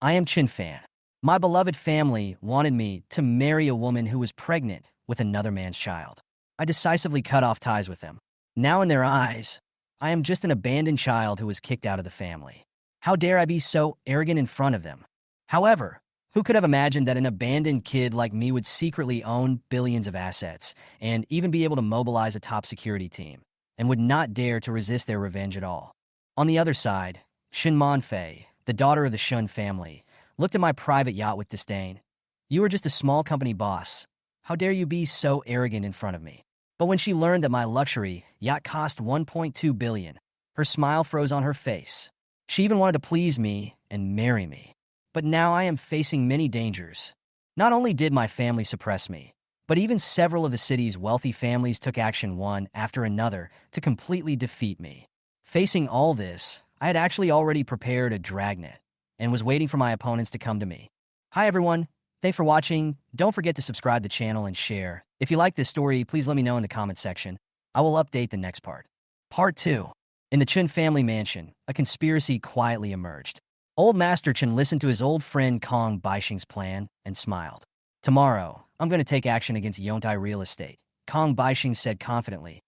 I am Chin Fan. My beloved family wanted me to marry a woman who was pregnant with another man's child. I decisively cut off ties with them. Now in their eyes, I am just an abandoned child who was kicked out of the family. How dare I be so arrogant in front of them? However, who could have imagined that an abandoned kid like me would secretly own billions of assets and even be able to mobilize a top security team and would not dare to resist their revenge at all? On the other side, Shin Manfei, the daughter of the Shun family, looked at my private yacht with disdain. You are just a small company boss. How dare you be so arrogant in front of me? But when she learned that my luxury yacht cost 1.2 billion, her smile froze on her face. She even wanted to please me and marry me. But now I am facing many dangers. Not only did my family suppress me, but even several of the city's wealthy families took action one after another to completely defeat me. Facing all this, I had actually already prepared a dragnet and was waiting for my opponents to come to me. Hi everyone, thanks for watching. Don't forget to subscribe to the channel and share. If you like this story, please let me know in the comment section. I will update the next part. Part 2. In the Chen family mansion, a conspiracy quietly emerged. Old Master Chen listened to his old friend Kong Baixing's plan and smiled. Tomorrow, I'm going to take action against Yongtai Real Estate, Kong Baixing said confidently.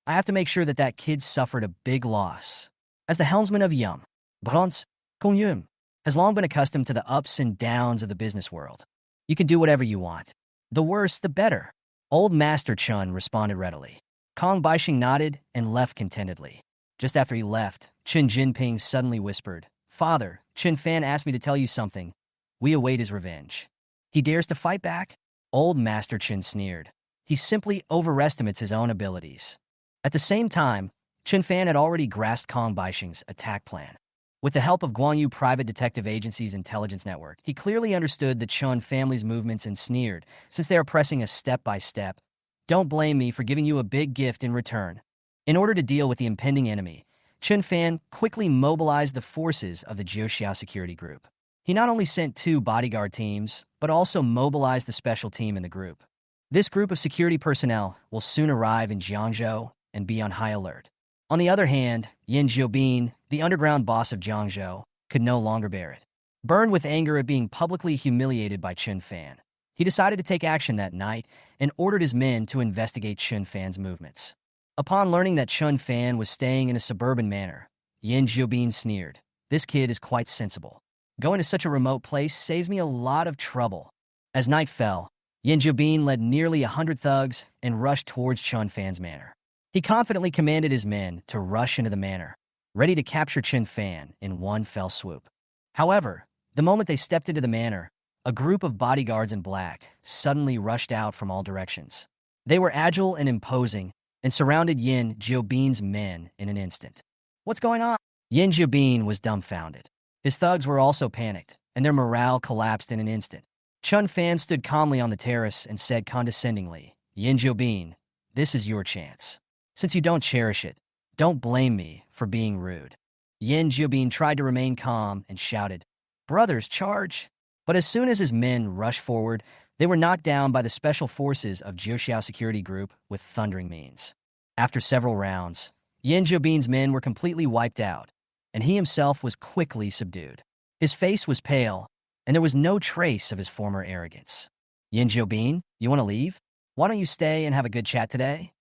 I have to make sure that that kid suffered a big loss. As the helmsman of Yum, Bronze, Kong Yum has long been accustomed to the ups and downs of the business world. You can do whatever you want. The worse, the better. Old Master Chun responded readily. Kong Baixing nodded and left contentedly. Just after he left, Qin Jinping suddenly whispered, Father, Qin Fan asked me to tell you something. We await his revenge. He dares to fight back? Old Master Qin sneered. He simply overestimates his own abilities. At the same time, Qin Fan had already grasped Kong Baixing's attack plan. With the help of Guanyu Private Detective Agency's intelligence network, he clearly understood the Chun family's movements and sneered, since they are pressing us step by step. Don't blame me for giving you a big gift in return. In order to deal with the impending enemy, Chun Fan quickly mobilized the forces of the Jiuxiao security group. He not only sent 2 bodyguard teams, but also mobilized the special team in the group. This group of security personnel will soon arrive in Jiangzhou and be on high alert. On the other hand, Yin Jiobin, the underground boss of Jiangzhou, could no longer bear it. Burned with anger at being publicly humiliated by Chun Fan, he decided to take action that night and ordered his men to investigate Chun Fan's movements. Upon learning that Chun Fan was staying in a suburban manor, Yin Jiobin sneered. This kid is quite sensible. Going to such a remote place saves me a lot of trouble. As night fell, Yin Jiobin led nearly 100 thugs and rushed towards Chun Fan's manor. He confidently commanded his men to rush into the manor, ready to capture Chun Fan in one fell swoop. However, the moment they stepped into the manor, a group of bodyguards in black suddenly rushed out from all directions. They were agile and imposing and surrounded Yin Jiobin's men in an instant. What's going on? Yin Jiobin was dumbfounded. His thugs were also panicked, and their morale collapsed in an instant. Chun Fan stood calmly on the terrace and said condescendingly, Yin Jiobin, this is your chance. Since you don't cherish it, don't blame me for being rude. Yin Jiobin tried to remain calm and shouted, Brothers, charge! But as soon as his men rushed forward, they were knocked down by the special forces of Jiuxiao Security Group with thundering means. After several rounds, Yin Jiobin's men were completely wiped out, and he himself was quickly subdued. His face was pale, and there was no trace of his former arrogance. Yin Jiobin, you want to leave? Why don't you stay and have a good chat today?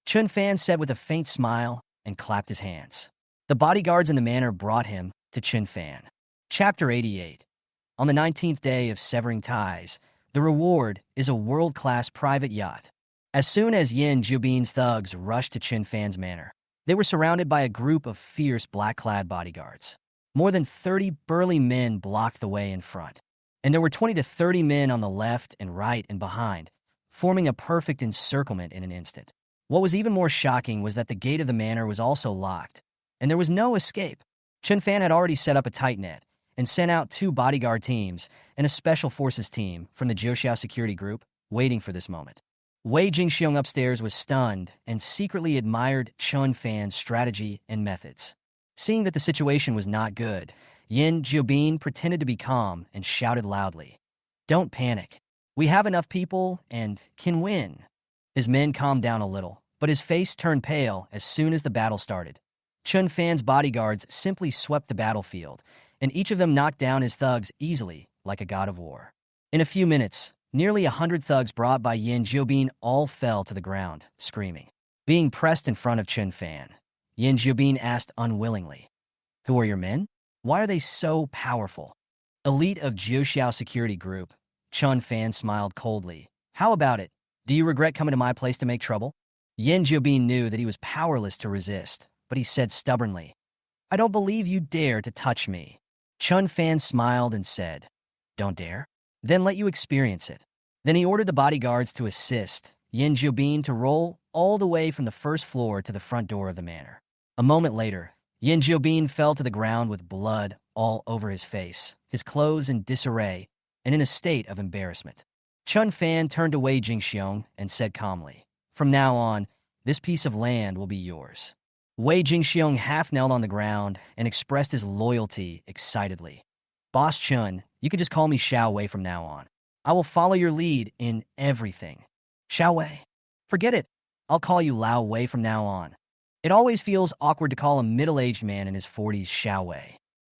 Chun Fan said with a faint smile and clapped his hands. The bodyguards in the manor brought him to Chun Fan. Chapter 88. On the 19th day of severing ties, the reward is a world-class private yacht. As soon as Yin Jiobin's thugs rushed to Chun Fan's manor, they were surrounded by a group of fierce black-clad bodyguards. More than 30 burly men blocked the way in front, and there were 20 to 30 men on the left and right and behind, forming a perfect encirclement in an instant. What was even more shocking was that the gate of the manor was also locked, and there was no escape. Chun Fan had already set up a tight net and sent out 2 bodyguard teams and a special forces team from the Jiuxiao security group, waiting for this moment. Wei Jingxiong upstairs was stunned and secretly admired Chun Fan's strategy and methods. Seeing that the situation was not good, Yin Jiobin pretended to be calm and shouted loudly, Don't panic. We have enough people and can win. His men calmed down a little, but his face turned pale as soon as the battle started. Chun Fan's bodyguards simply swept the battlefield, and each of them knocked down his thugs easily, like a god of war. In a few minutes, nearly 100 thugs brought by Yin Jiobin all fell to the ground, screaming. Being pressed in front of Chun Fan, Yin Jiobin asked unwillingly, "Who are your men? Why are they so powerful?" Elite of Jiuxiao Security Group, Chun Fan smiled coldly. "How about it? Do you regret coming to my place to make trouble?" Yin Jiobin knew that he was powerless to resist, but he said stubbornly, "I don't believe you dare to touch me." Chun Fan smiled and said, "Don't dare? Then let you experience it." Then he ordered the bodyguards to assist Yin Jiobin to roll all the way from the first floor to the front door of the manor. A moment later, Yin Jiobin fell to the ground with blood all over his face, his clothes in disarray, and in a state of embarrassment. Chun Fan turned to Wei Jingxiong and said calmly, "From now on, this piece of land will be yours." Wei Jingxiong half knelt on the ground and expressed his loyalty excitedly. "Boss Chun, you can just call me Xiao Wei from now on. I will follow your lead in everything." "Xiao Wei? Forget it. I'll call you Lao Wei from now on." It always feels awkward to call a middle-aged man in his 40s Xiao Wei.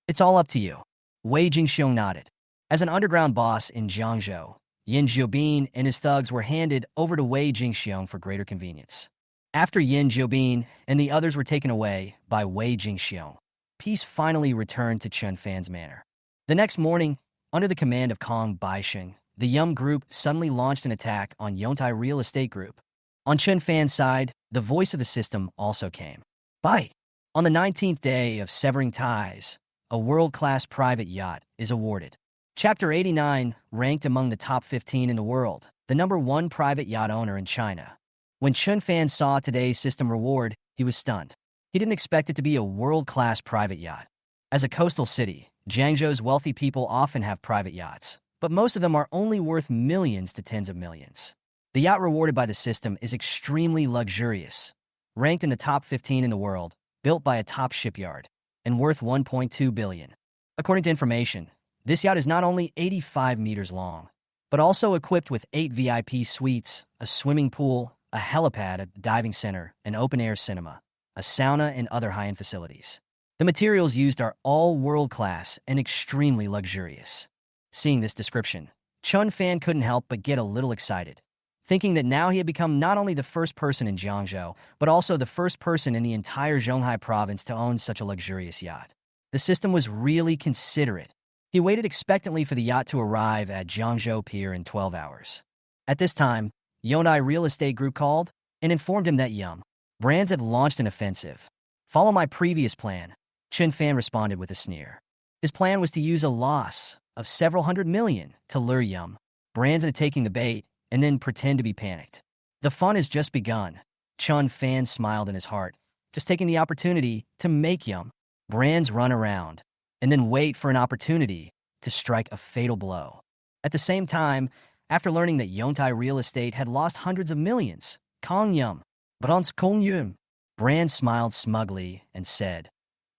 "It's all up to you." Wei Jingxiong nodded. As an underground boss in Jiangzhou, Yin Jiobin and his thugs were handed over to Wei Jingxiong for greater convenience. After Yin Jiobin and the others were taken away by Wei Jingxiong, peace finally returned to Chun Fan's manor. The next morning, under the command of Kong Baisheng, the Yum Group suddenly launched an attack on Yontai Real Estate Group. On Chun Fan's side, the voice of the system also came. By on the 19th day of severing ties, a world-class private yacht is awarded. Chapter 89, ranked among the top 15 in the world, the #1 private yacht owner in China. When Chun Fan saw today's system reward, he was stunned. He didn't expect it to be a world-class private yacht. As a coastal city, Jiangzhou's wealthy people often have private yachts, but most of them are only worth millions to tens of millions. The yacht rewarded by the system is extremely luxurious, ranked in the top 15 in the world, built by a top shipyard, and worth 1.2 billion. According to information, this yacht is not only 85 meters long, but also equipped with 8 VIP suites, a swimming pool, a helipad, a diving center, an open-air cinema, a sauna, and other high-end facilities. The materials used are all world-class and extremely luxurious. Seeing this description, Chun Fan couldn't help but get a little excited, thinking that now he had become not only the first person in Jiangzhou, but also the first person in the entire Zhonghai province to own such a luxurious yacht. The system was really considerate. He waited expectantly for the yacht to arrive at Jiangzhou Pier in 12 hours. At this time, Yonai Real Estate Group called and informed him that Yum Brands had launched an offensive. "Follow my previous plan," Chun Fan responded with a sneer. His plan was to use a loss of several hundred million to lure Yum Brands into taking the bait and then pretend to be panicked. "The fun has just begun." Chun Fan smiled in his heart, just taking the opportunity to make Yum Brands run around and then wait for an opportunity to strike a fatal blow. At the same time, after learning that Yontai Real Estate had lost hundreds of millions, Kong Yum, Brans Kong Yum, Brand smiled smugly and said,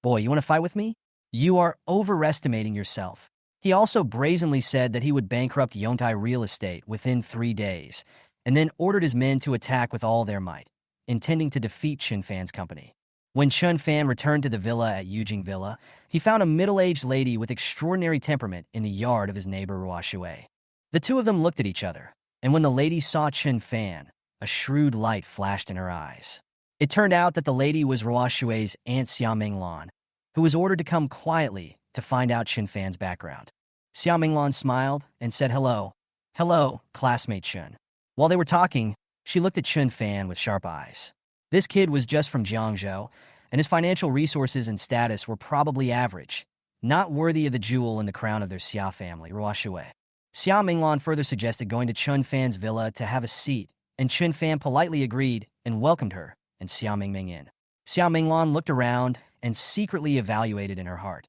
"Boy, you want to fight with me? You are overestimating yourself." He also brazenly said that he would bankrupt Yontai Real Estate within 3 days, and then ordered his men to attack with all their might, intending to defeat Chun Fan's company. When Chun Fan returned to the villa at Yujing Villa, he found a middle-aged lady with extraordinary temperament in the yard of his neighbor Ruo Shui. The two of them looked at each other, and when the lady saw Chun Fan, a shrewd light flashed in her eyes. It turned out that the lady was Ruo Shui's Aunt Xia Minglan, who was ordered to come quietly to find out Chun Fan's background. Xia Minglan smiled and said hello. "Hello, classmate Chun." While they were talking, she looked at Chun Fan with sharp eyes. This kid was just from Jiangzhou, and his financial resources and status were probably average, not worthy of the jewel in the crown of their Xia family, Ruo Shui. Xia Minglan further suggested going to Chun Fan's villa to have a seat, and Chun Fan politely agreed and welcomed her and Xia Mingming in. Xia Minglan looked around and secretly evaluated in her heart.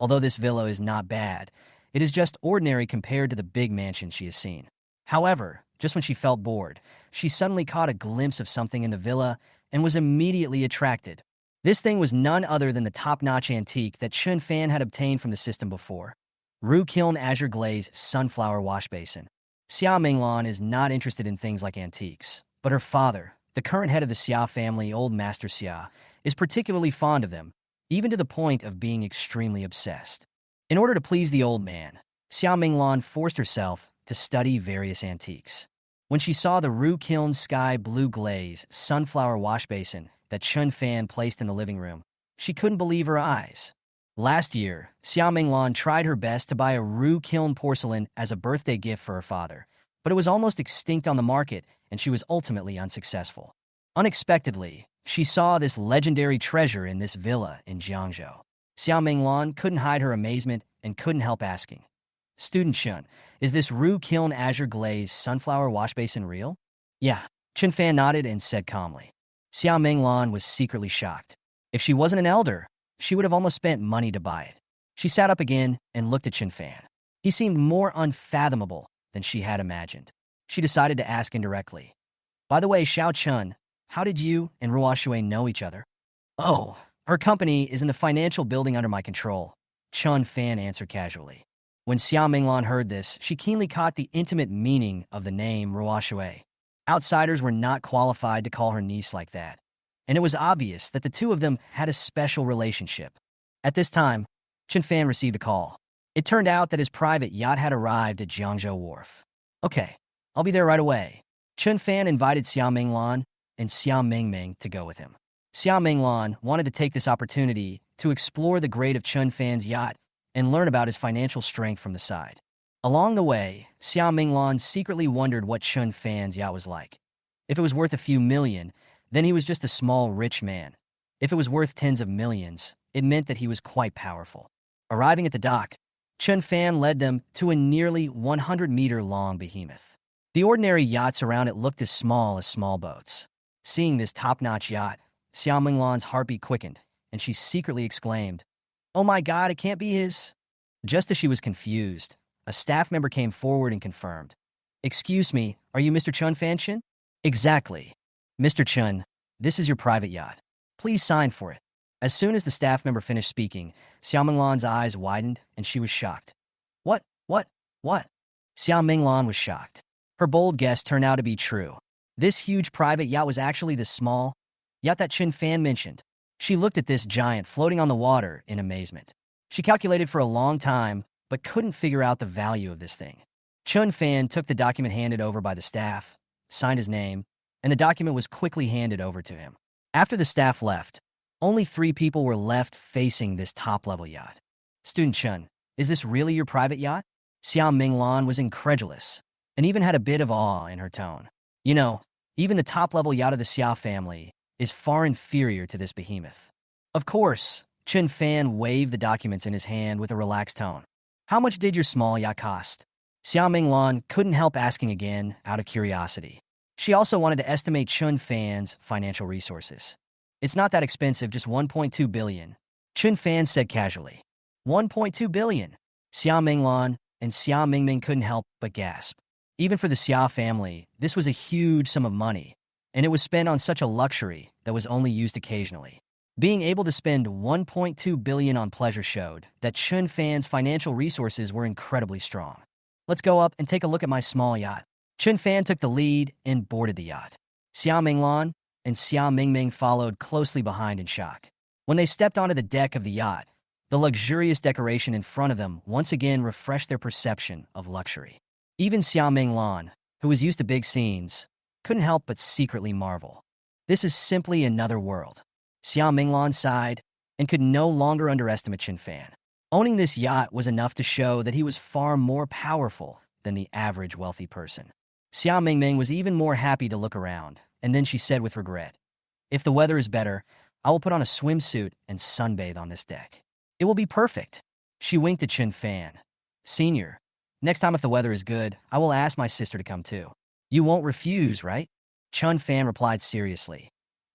Although this villa is not bad, it is just ordinary compared to the big mansion she has seen. However, just when she felt bored, she suddenly caught a glimpse of something in the villa and was immediately attracted. This thing was none other than the top-notch antique that Chun Fan had obtained from the system before. Ru Kiln Azure Glaze Sunflower Wash Basin. Xia Minglan is not interested in things like antiques, but her father, the current head of the Xia family, Old Master Xia, is particularly fond of them, even to the point of being extremely obsessed. In order to please the old man, Xiao Minglan forced herself to study various antiques. When she saw the Ru Kiln sky blue glaze sunflower wash basin that Chun Fan placed in the living room, she couldn't believe her eyes. Last year, Xiao Minglan tried her best to buy a Ru Kiln porcelain as a birthday gift for her father, but it was almost extinct on the market and she was ultimately unsuccessful. Unexpectedly, she saw this legendary treasure in this villa in Jiangzhou. Xiao Minglan couldn't hide her amazement and couldn't help asking, "Student Chun, is this Ru Kiln azure glaze sunflower wash basin real?" "Yeah." Chun Fan nodded and said calmly. Xiao Minglan was secretly shocked. If she wasn't an elder, she would have almost spent money to buy it. She sat up again and looked at Chun Fan. He seemed more unfathomable than she had imagined. She decided to ask indirectly, "By the way, Xiao Chun, how did you and Ruo Shui know each other?" "Oh, her company is in the financial building under my control," Chun Fan answered casually. When Xiao Minglan heard this, she keenly caught the intimate meaning of the name Ruo Shui. Outsiders were not qualified to call her niece like that, and it was obvious that the two of them had a special relationship. At this time, Chun Fan received a call. It turned out that his private yacht had arrived at Jiangzhou Wharf. "Okay, I'll be there right away." Chun Fan invited Xiao Minglan and Xiao Mingming to go with him. Xiao Minglan wanted to take this opportunity to explore the grade of Chun Fan's yacht and learn about his financial strength from the side. Along the way, Xiao Minglan secretly wondered what Chun Fan's yacht was like. If it was worth a few million, then he was just a small rich man. If it was worth tens of millions, it meant that he was quite powerful. Arriving at the dock, Chun Fan led them to a nearly 100-meter-long behemoth. The ordinary yachts around it looked as small boats. Seeing this top-notch yacht, Xiao Minglan's heartbeat quickened, and she secretly exclaimed, "Oh my God, it can't be his." Just as she was confused, a staff member came forward and confirmed, "Excuse me, are you Mr. Chun Fanshin?" "Exactly. Mr. Chun, this is your private yacht. Please sign for it." As soon as the staff member finished speaking, Xiao Minglan's eyes widened and she was shocked. What? What? Xiao Minglan was shocked. Her bold guess turned out to be true. This huge private yacht was actually the small yacht that Chun Fan mentioned. She looked at this giant floating on the water in amazement. She calculated for a long time, but couldn't figure out the value of this thing. Chun Fan took the document handed over by the staff, signed his name, and the document was quickly handed over to him. After the staff left, only 3 people were left facing this top-level yacht. "Student Chun, is this really your private yacht?" Xiao Minglan was incredulous, and even had a bit of awe in her tone. "You know, even the top-level yacht of the Xiao family is far inferior to this behemoth." "Of course." Chun Fan waved the documents in his hand with a relaxed tone. "How much did your small yacht cost?" Xiao Minglan couldn't help asking again out of curiosity. She also wanted to estimate Chun Fan's financial resources. "It's not that expensive, just 1.2 billion. Chun Fan said casually. 1.2 billion. Xiao Minglan and Xiao Mingming couldn't help but gasp. Even for the Xiao family, this was a huge sum of money, and it was spent on such a luxury that was only used occasionally. Being able to spend 1.2 billion on pleasure showed that Chun Fan's financial resources were incredibly strong. "Let's go up and take a look at my small yacht." Chun Fan took the lead and boarded the yacht. Xiao Minglan and Xiao Mingming followed closely behind in shock. When they stepped onto the deck of the yacht, the luxurious decoration in front of them once again refreshed their perception of luxury. Even Xiao Minglan, who was used to big scenes, couldn't help but secretly marvel. This is simply another world. Xiao Minglan sighed and could no longer underestimate Chun Fan. Owning this yacht was enough to show that he was far more powerful than the average wealthy person. Xiao Mingming was even more happy to look around, and then she said with regret, "If the weather is better, I will put on a swimsuit and sunbathe on this deck. It will be perfect." She winked at Chun Fan. "Senior, next time if the weather is good, I will ask my sister to come too. You won't refuse, right?" Chun Fan replied seriously.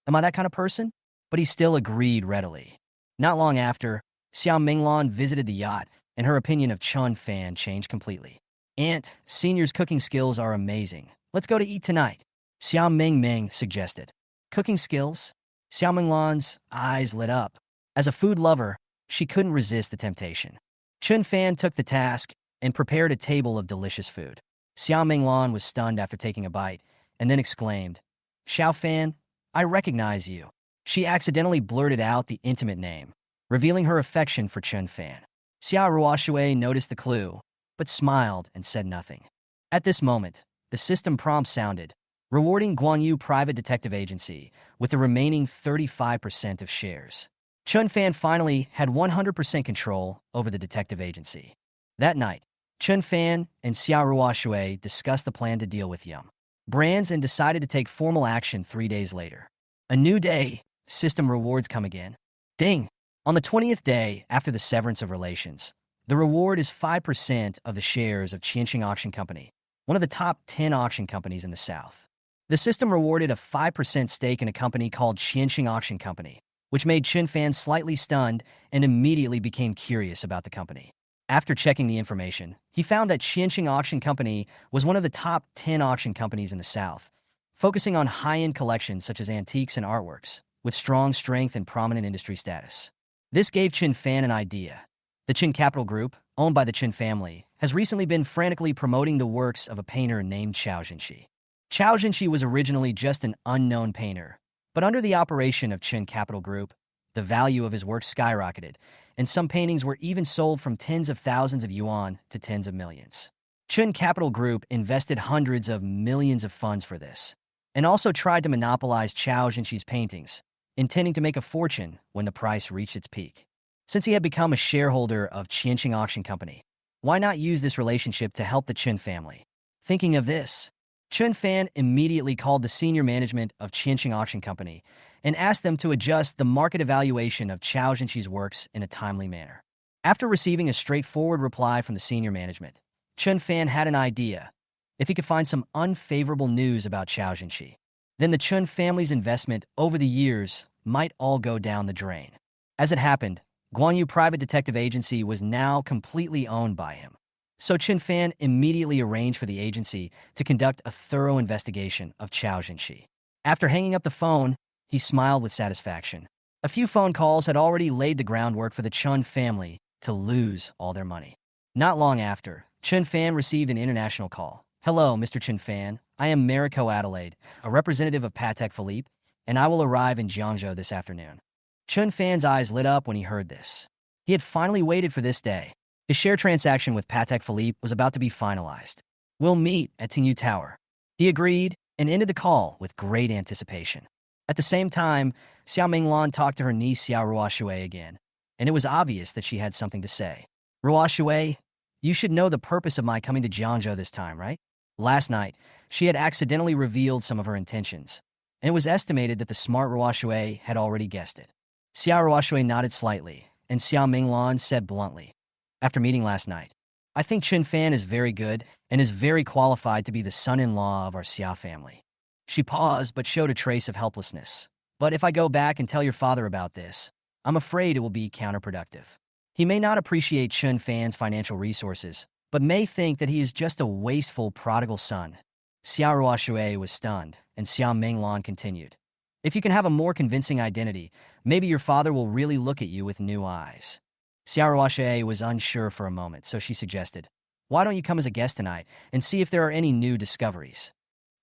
"Am I that kind of person?" But he still agreed readily. Not long after, Xiao Minglan visited the yacht, and her opinion of Chun Fan changed completely. "Aunt, Senior's cooking skills are amazing. Let's go to eat tonight," Xiao Mingming suggested. "Cooking skills?" Xiao Minglan's eyes lit up. As a food lover, she couldn't resist the temptation. Chun Fan took the task and prepared a table of delicious food. Xiao Minglan was stunned after taking a bite, and then exclaimed, "Xiao Fan, I recognize you." She accidentally blurted out the intimate name, revealing her affection for Chun Fan. Xia Ruoshui noticed the clue, but smiled and said nothing. At this moment, the system prompt sounded, rewarding Guanyu Private Detective Agency with the remaining 35% of shares. Chun Fan finally had 100% control over the detective agency. That night, Chun Fan and Xia Ruoshui discussed the plan to deal with Yum Brands and decided to take formal action 3 days later. A new day, system rewards come again. Ding! On the 20th day after the severance of relations, the reward is 5% of the shares of Qianxing Auction Company, one of the top 10 auction companies in the South. The system rewarded a 5% stake in a company called Qianxing Auction Company, which made Chun Fan slightly stunned and immediately became curious about the company. After checking the information, he found that Qianxing Auction Company was one of the top 10 auction companies in the South, focusing on high-end collections such as antiques and artworks, with strong strength and prominent industry status. This gave Chun Fan an idea. The Qin Capital Group, owned by the Qin family, has recently been frantically promoting the works of a painter named Chao Jinshi. Chao Jinshi was originally just an unknown painter, but under the operation of Qin Capital Group, the value of his work skyrocketed, and some paintings were even sold from tens of thousands of yuan to tens of millions. Qin Capital Group invested hundreds of millions of funds for this, and also tried to monopolize Chao Jinshi's paintings, intending to make a fortune when the price reached its peak. Since he had become a shareholder of Qianxing Auction Company, why not use this relationship to help the Qin family? Thinking of this, Chun Fan immediately called the senior management of Qianxing Auction Company and asked them to adjust the market evaluation of Chao Jinshi's works in a timely manner. After receiving a straightforward reply from the senior management, Chun Fan had an idea. If he could find some unfavorable news about Chao Jinshi, then the Chun family's investment over the years might all go down the drain. As it happened, Guanyu Private Detective Agency was now completely owned by him. So Chun Fan immediately arranged for the agency to conduct a thorough investigation of Chao Jinshi. After hanging up the phone, he smiled with satisfaction. A few phone calls had already laid the groundwork for the Chun family to lose all their money. Not long after, Chun Fan received an international call. "Hello, Mr. Chun Fan. I am Mariko Adelaide, a representative of Patek Philippe, and I will arrive in Jiangzhou this afternoon." Chun Fan's eyes lit up when he heard this. He had finally waited for this day. His share transaction with Patek Philippe was about to be finalized. "We'll meet at Tingyu Tower." He agreed and ended the call with great anticipation. At the same time, Xiao Minglan talked to her niece Xiao Ruoshui again, and it was obvious that she had something to say. "Ruoshui, you should know the purpose of my coming to Jiangzhou this time, right?" Last night, she had accidentally revealed some of her intentions, and it was estimated that the smart Ruoshui had already guessed it. Xiao Ruoshui nodded slightly, and Xiao Minglan said bluntly, "After meeting last night, I think Chun Fan is very good and is very qualified to be the son-in-law of our Xia family." She paused but showed a trace of helplessness. "But if I go back and tell your father about this, I'm afraid it will be counterproductive. He may not appreciate Chun Fan's financial resources, but may think that he is just a wasteful prodigal son." Xiao Ruoshui was stunned, and Xiao Minglan continued, "If you can have a more convincing identity, maybe your father will really look at you with new eyes." Xiao Ruoshui was unsure for a moment, so she suggested, "Why don't you come as a guest tonight and see if there are any new discoveries?"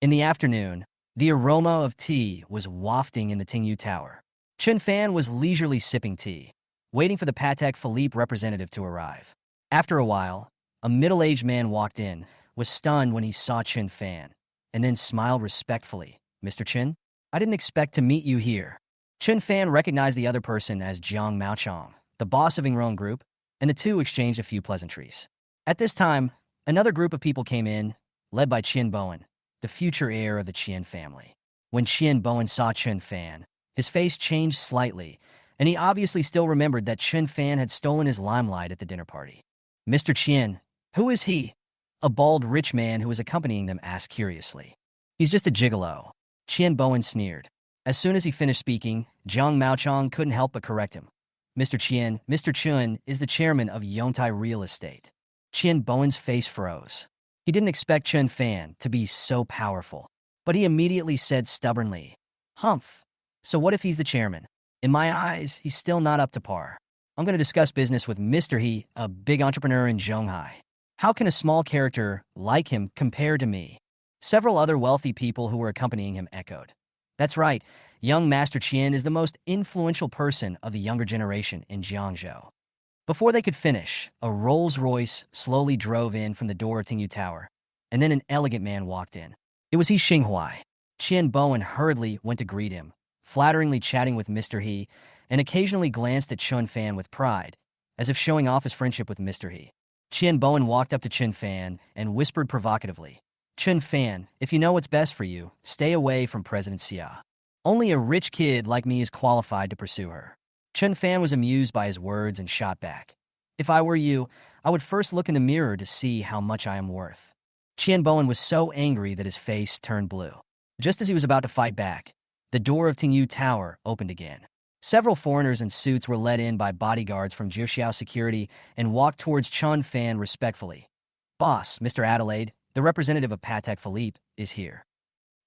In the afternoon, the aroma of tea was wafting in the Tingyu Tower. Chun Fan was leisurely sipping tea, waiting for the Patek Philippe representative to arrive. After a while, a middle-aged man walked in, was stunned when he saw Chun Fan, and then smiled respectfully. "Mr. Chun, I didn't expect to meet you here." Chun Fan recognized the other person as Jiang Maochong, the boss of Ingrong Group, and the two exchanged a few pleasantries. At this time, another group of people came in, led by Qian Bowen, the future heir of the Qian family. When Qian Bowen saw Chun Fan, his face changed slightly, and he obviously still remembered that Chun Fan had stolen his limelight at the dinner party. "Mr. Qian, who is he?" A bald, rich man who was accompanying them asked curiously. "He's just a gigolo." Qian Bowen sneered. As soon as he finished speaking, Jiang Maochong couldn't help but correct him. Mr. Chun is the chairman of Yongtai Real Estate." Qian Bowen's face froze. He didn't expect Chun Fan to be so powerful, but he immediately said stubbornly, "Humph. So what if he's the chairman? In my eyes, he's still not up to par. I'm going to discuss business with Mr. He, a big entrepreneur in Zhonghai. How can a small character like him compare to me?" Several other wealthy people who were accompanying him echoed, "That's right. Young Master Qian is the most influential person of the younger generation in Jiangzhou." Before they could finish, a Rolls-Royce slowly drove in from the door of Tingyu Tower, and then an elegant man walked in. It was He Xinghuai. Qian Bowen hurriedly went to greet him, flatteringly chatting with Mr. He, and occasionally glanced at Chun Fan with pride, as if showing off his friendship with Mr. He. Qian Bowen walked up to Chun Fan and whispered provocatively, "Chun Fan, if you know what's best for you, stay away from President Xia. Only a rich kid like me is qualified to pursue her." Chun Fan was amused by his words and shot back, "If I were you, I would first look in the mirror to see how much I am worth." Qian Bowen was so angry that his face turned blue. Just as he was about to fight back, the door of Tingyu Tower opened again. Several foreigners in suits were led in by bodyguards from Jiuxiao Security and walked towards Chun Fan respectfully. "Boss, Mr. Adelaide, the representative of Patek Philippe, is here."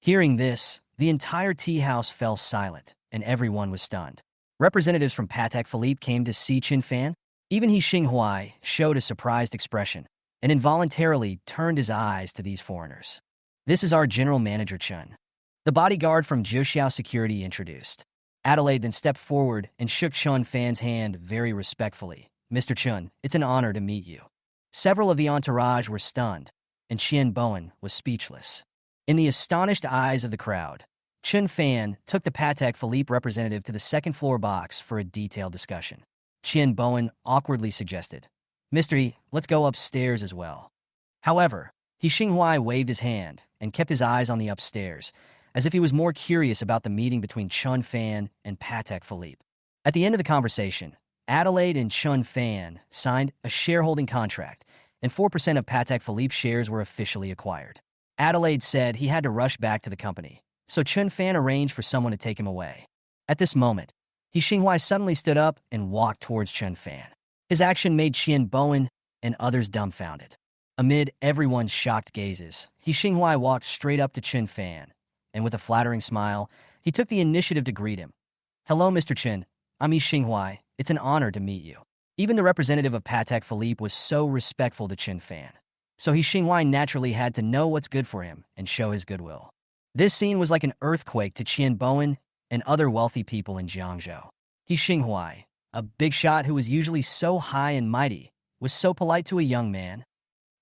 Hearing this, the entire tea house fell silent, and everyone was stunned. Representatives from Patek Philippe came to see Chun Fan. Even He Xinghuai showed a surprised expression and involuntarily turned his eyes to these foreigners. "This is our general manager, Chun." The bodyguard from Jiuxiao Security introduced. Adelaide then stepped forward and shook Chun Fan's hand very respectfully. "Mr. Chun, it's an honor to meet you." Several of the entourage were stunned, and Qian Bowen was speechless. In the astonished eyes of the crowd, Chun Fan took the Patek Philippe representative to the second-floor box for a detailed discussion. Qian Bowen awkwardly suggested, "Mr. He, let's go upstairs as well." However, He Xinghuai waved his hand and kept his eyes on the upstairs, as if he was more curious about the meeting between Chun Fan and Patek Philippe. At the end of the conversation, Adelaide and Chun Fan signed a shareholding contract, and 4% of Patek Philippe shares were officially acquired. Adelaide said he had to rush back to the company, so Chun Fan arranged for someone to take him away. At this moment, He Xinghuai suddenly stood up and walked towards Chun Fan. His action made Qian Bowen and others dumbfounded. Amid everyone's shocked gazes, He Xinghuai walked straight up to Chun Fan, and with a flattering smile, he took the initiative to greet him. "Hello, Mr. Chen. I'm He Xinghuai. It's an honor to meet you." Even the representative of Patek Philippe was so respectful to Chun Fan, so He Xinghuai naturally had to know what's good for him and show his goodwill. This scene was like an earthquake to Qian Bowen and other wealthy people in Jiangzhou. He Xinghuai, a big shot who was usually so high and mighty, was so polite to a young man.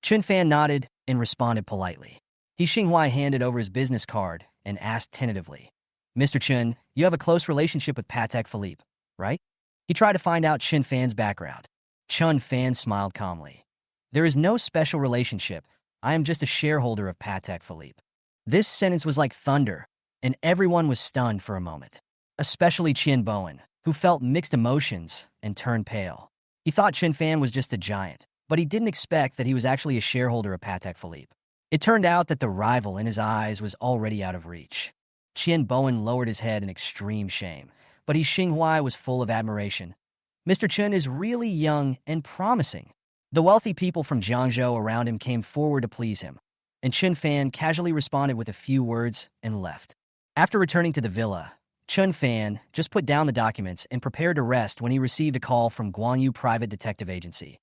Chun Fan nodded and responded politely. He Xinghuai handed over his business card and asked tentatively, "Mr. Chun, you have a close relationship with Patek Philippe, right?" He tried to find out Chun Fan's background. Chun Fan smiled calmly. "There is no special relationship. I am just a shareholder of Patek Philippe." This sentence was like thunder, and everyone was stunned for a moment, especially Qian Bowen, who felt mixed emotions and turned pale. He thought Chun Fan was just a giant, but he didn't expect that he was actually a shareholder of Patek Philippe. It turned out that the rival in his eyes was already out of reach. Qian Bowen lowered his head in extreme shame, but He Xinghuai was full of admiration. "Mr. Chun is really young and promising." The wealthy people from Jiangzhou around him came forward to please him, and Chun Fan casually responded with a few words and left. After returning to the villa, Chun Fan just put down the documents and prepared to rest when he received a call from Guanyu Private Detective Agency.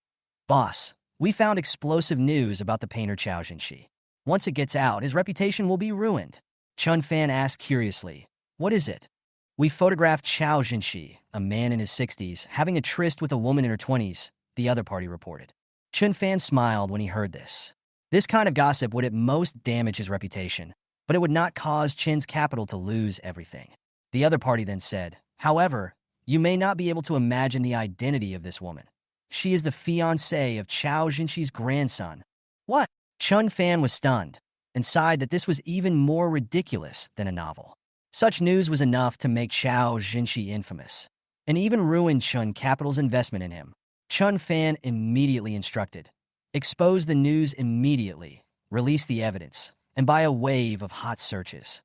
"Boss, we found explosive news about the painter Chao Jinshi. Once it gets out, his reputation will be ruined." Chun Fan asked curiously, "What is it?" "We photographed Chao Jinshi, a man in his 60s, having a tryst with a woman in her 20s, the other party reported. Chun Fan smiled when he heard this. This kind of gossip would at most damage his reputation, but it would not cause Chin's capital to lose everything. The other party then said, "However, you may not be able to imagine the identity of this woman. She is the fiancée of Chao Jinshi's grandson." "What?" Chun Fan was stunned and sighed that this was even more ridiculous than a novel. Such news was enough to make Chao Jinshi infamous, and even ruin Chun Capital's investment in him. Chun Fan immediately instructed, "Expose the news immediately, release the evidence, and buy a wave of hot searches."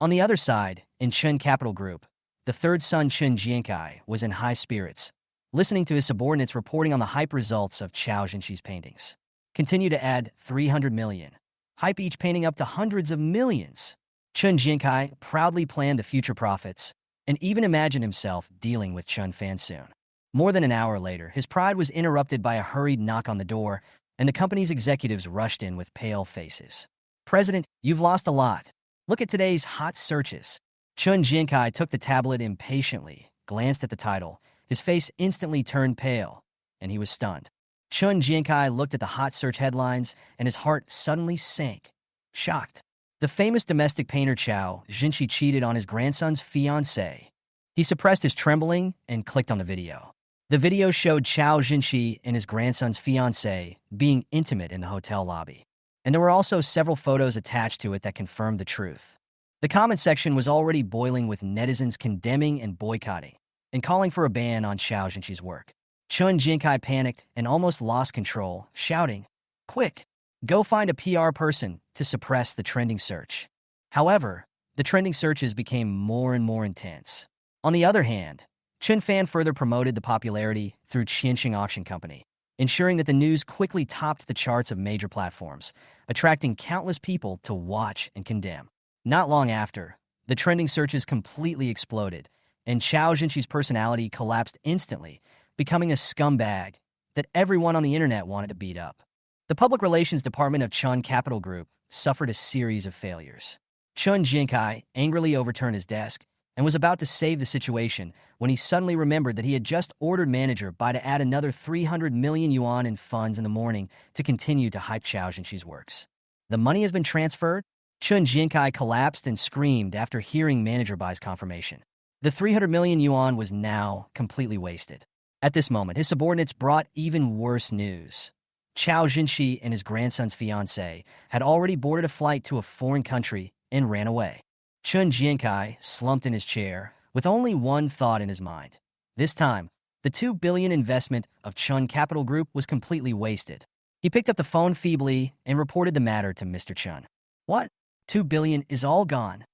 On the other side, in Chun Capital Group, the third son Chun Jiankai was in high spirits, listening to his subordinates reporting on the hype results of Chao Jinshi's paintings. Continue to add 300 million. Hype each painting up to hundreds of millions. Chun Jiankai proudly planned the future profits and even imagined himself dealing with Chun Fan soon. More than an hour later, his pride was interrupted by a hurried knock on the door, and the company's executives rushed in with pale faces. "President, you've lost a lot. Look at today's hot searches." Chun Jiankai took the tablet impatiently, glanced at the title. His face instantly turned pale, and he was stunned. Chun Jiankai looked at the hot search headlines, and his heart suddenly sank. Shocked. The famous domestic painter Chao Jinshi cheated on his grandson's fiancée. He suppressed his trembling and clicked on the video. The video showed Chao Jinshi and his grandson's fiancée being intimate in the hotel lobby. And there were also several photos attached to it that confirmed the truth. The comment section was already boiling with netizens condemning and boycotting, and calling for a ban on Chao Jinshi's work. Chun Jinkai panicked and almost lost control, shouting, "Quick, go find a PR person to suppress the trending search." However, the trending searches became more and more intense. On the other hand, Chun Fan further promoted the popularity through Qianxing Auction Company, ensuring that the news quickly topped the charts of major platforms, attracting countless people to watch and condemn. Not long after, the trending searches completely exploded, and Chao Jinshi's personality collapsed instantly, becoming a scumbag that everyone on the internet wanted to beat up. The public relations department of Chun Capital Group suffered a series of failures. Chun Jinkai angrily overturned his desk and was about to save the situation when he suddenly remembered that he had just ordered manager Bai to add another 300 million yuan in funds in the morning to continue to hype Chao Jinshi's works. "The money has been transferred?" Chun Jinkai collapsed and screamed after hearing manager Bai's confirmation. The 300 million yuan was now completely wasted. At this moment, his subordinates brought even worse news. Chao Jinshi and his grandson's fiancée had already boarded a flight to a foreign country and ran away. Chun Jiankai slumped in his chair with only one thought in his mind. This time, the 2 billion investment of Chun Capital Group was completely wasted. He picked up the phone feebly and reported the matter to Mr. Chun. "What? 2 billion is all gone?"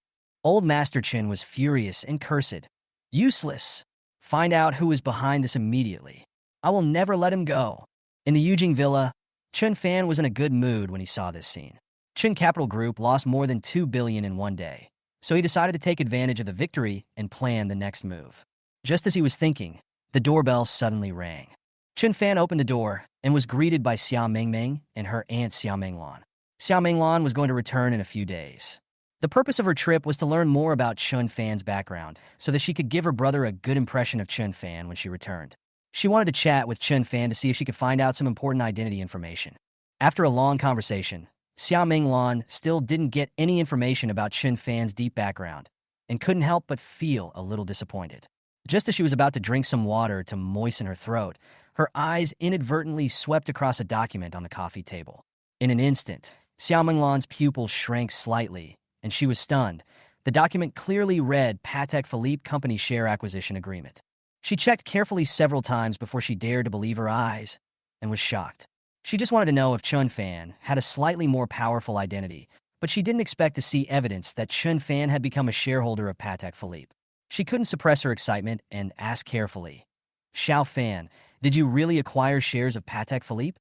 Old Master Chun was furious and cursed. "Useless. Find out who is behind this immediately. I will never let him go." In the Yujing Villa, Chun Fan was in a good mood when he saw this scene. Chun Capital Group lost more than 2 billion in one day, so he decided to take advantage of the victory and plan the next move. Just as he was thinking, the doorbell suddenly rang. Chun Fan opened the door and was greeted by Xia Mingming and her aunt Xia Minglan. Xia Minglan was going to return in a few days. The purpose of her trip was to learn more about Chun Fan's background so that she could give her brother a good impression of Chun Fan when she returned. She wanted to chat with Chun Fan to see if she could find out some important identity information. After a long conversation, Xia Minglan still didn't get any information about Chun Fan's deep background and couldn't help but feel a little disappointed. Just as she was about to drink some water to moisten her throat, her eyes inadvertently swept across a document on the coffee table. In an instant, Xia Minglan's pupils shrank slightly, and she was stunned. The document clearly read Patek Philippe Company Share Acquisition Agreement. She checked carefully several times before she dared to believe her eyes, and was shocked. She just wanted to know if Chun Fan had a slightly more powerful identity, but she didn't expect to see evidence that Chun Fan had become a shareholder of Patek Philippe. She couldn't suppress her excitement and asked carefully, "Xiao Fan, did you really acquire shares of Patek Philippe?"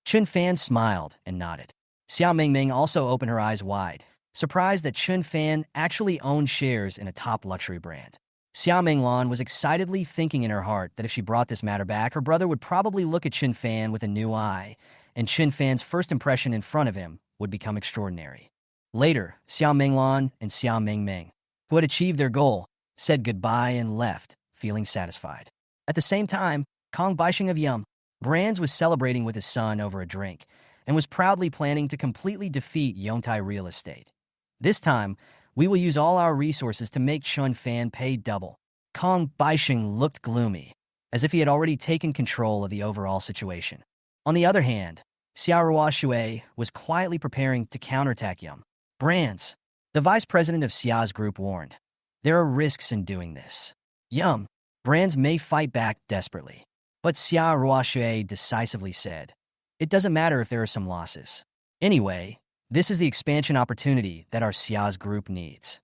Chun Fan smiled and nodded. Xia Mingming also opened her eyes wide, surprised that Chun Fan actually owned shares in a top luxury brand. Xia Minglan was excitedly thinking in her heart that if she brought this matter back, her brother would probably look at Chun Fan with a new eye, and Chun Fan's first impression in front of him would become extraordinary. Later, Xia Minglan and Xia Mingming, who had achieved their goal, said goodbye and left, feeling satisfied. At the same time, Kong Baisheng of Yum Brands was celebrating with his son over a drink and was proudly planning to completely defeat Yongtai Real Estate. "This time, we will use all our resources to make Chun Fan pay double." Kong Baisheng looked gloomy, as if he had already taken control of the overall situation. On the other hand, Xiaorua Shui was quietly preparing to counterattack Yum Brands. The vice president of Xia's group warned, "There are risks in doing this. Yum Brands may fight back desperately." But Xiaorua Shui decisively said, "It doesn't matter if there are some losses. Anyway, this is the expansion opportunity that our Xia's group needs."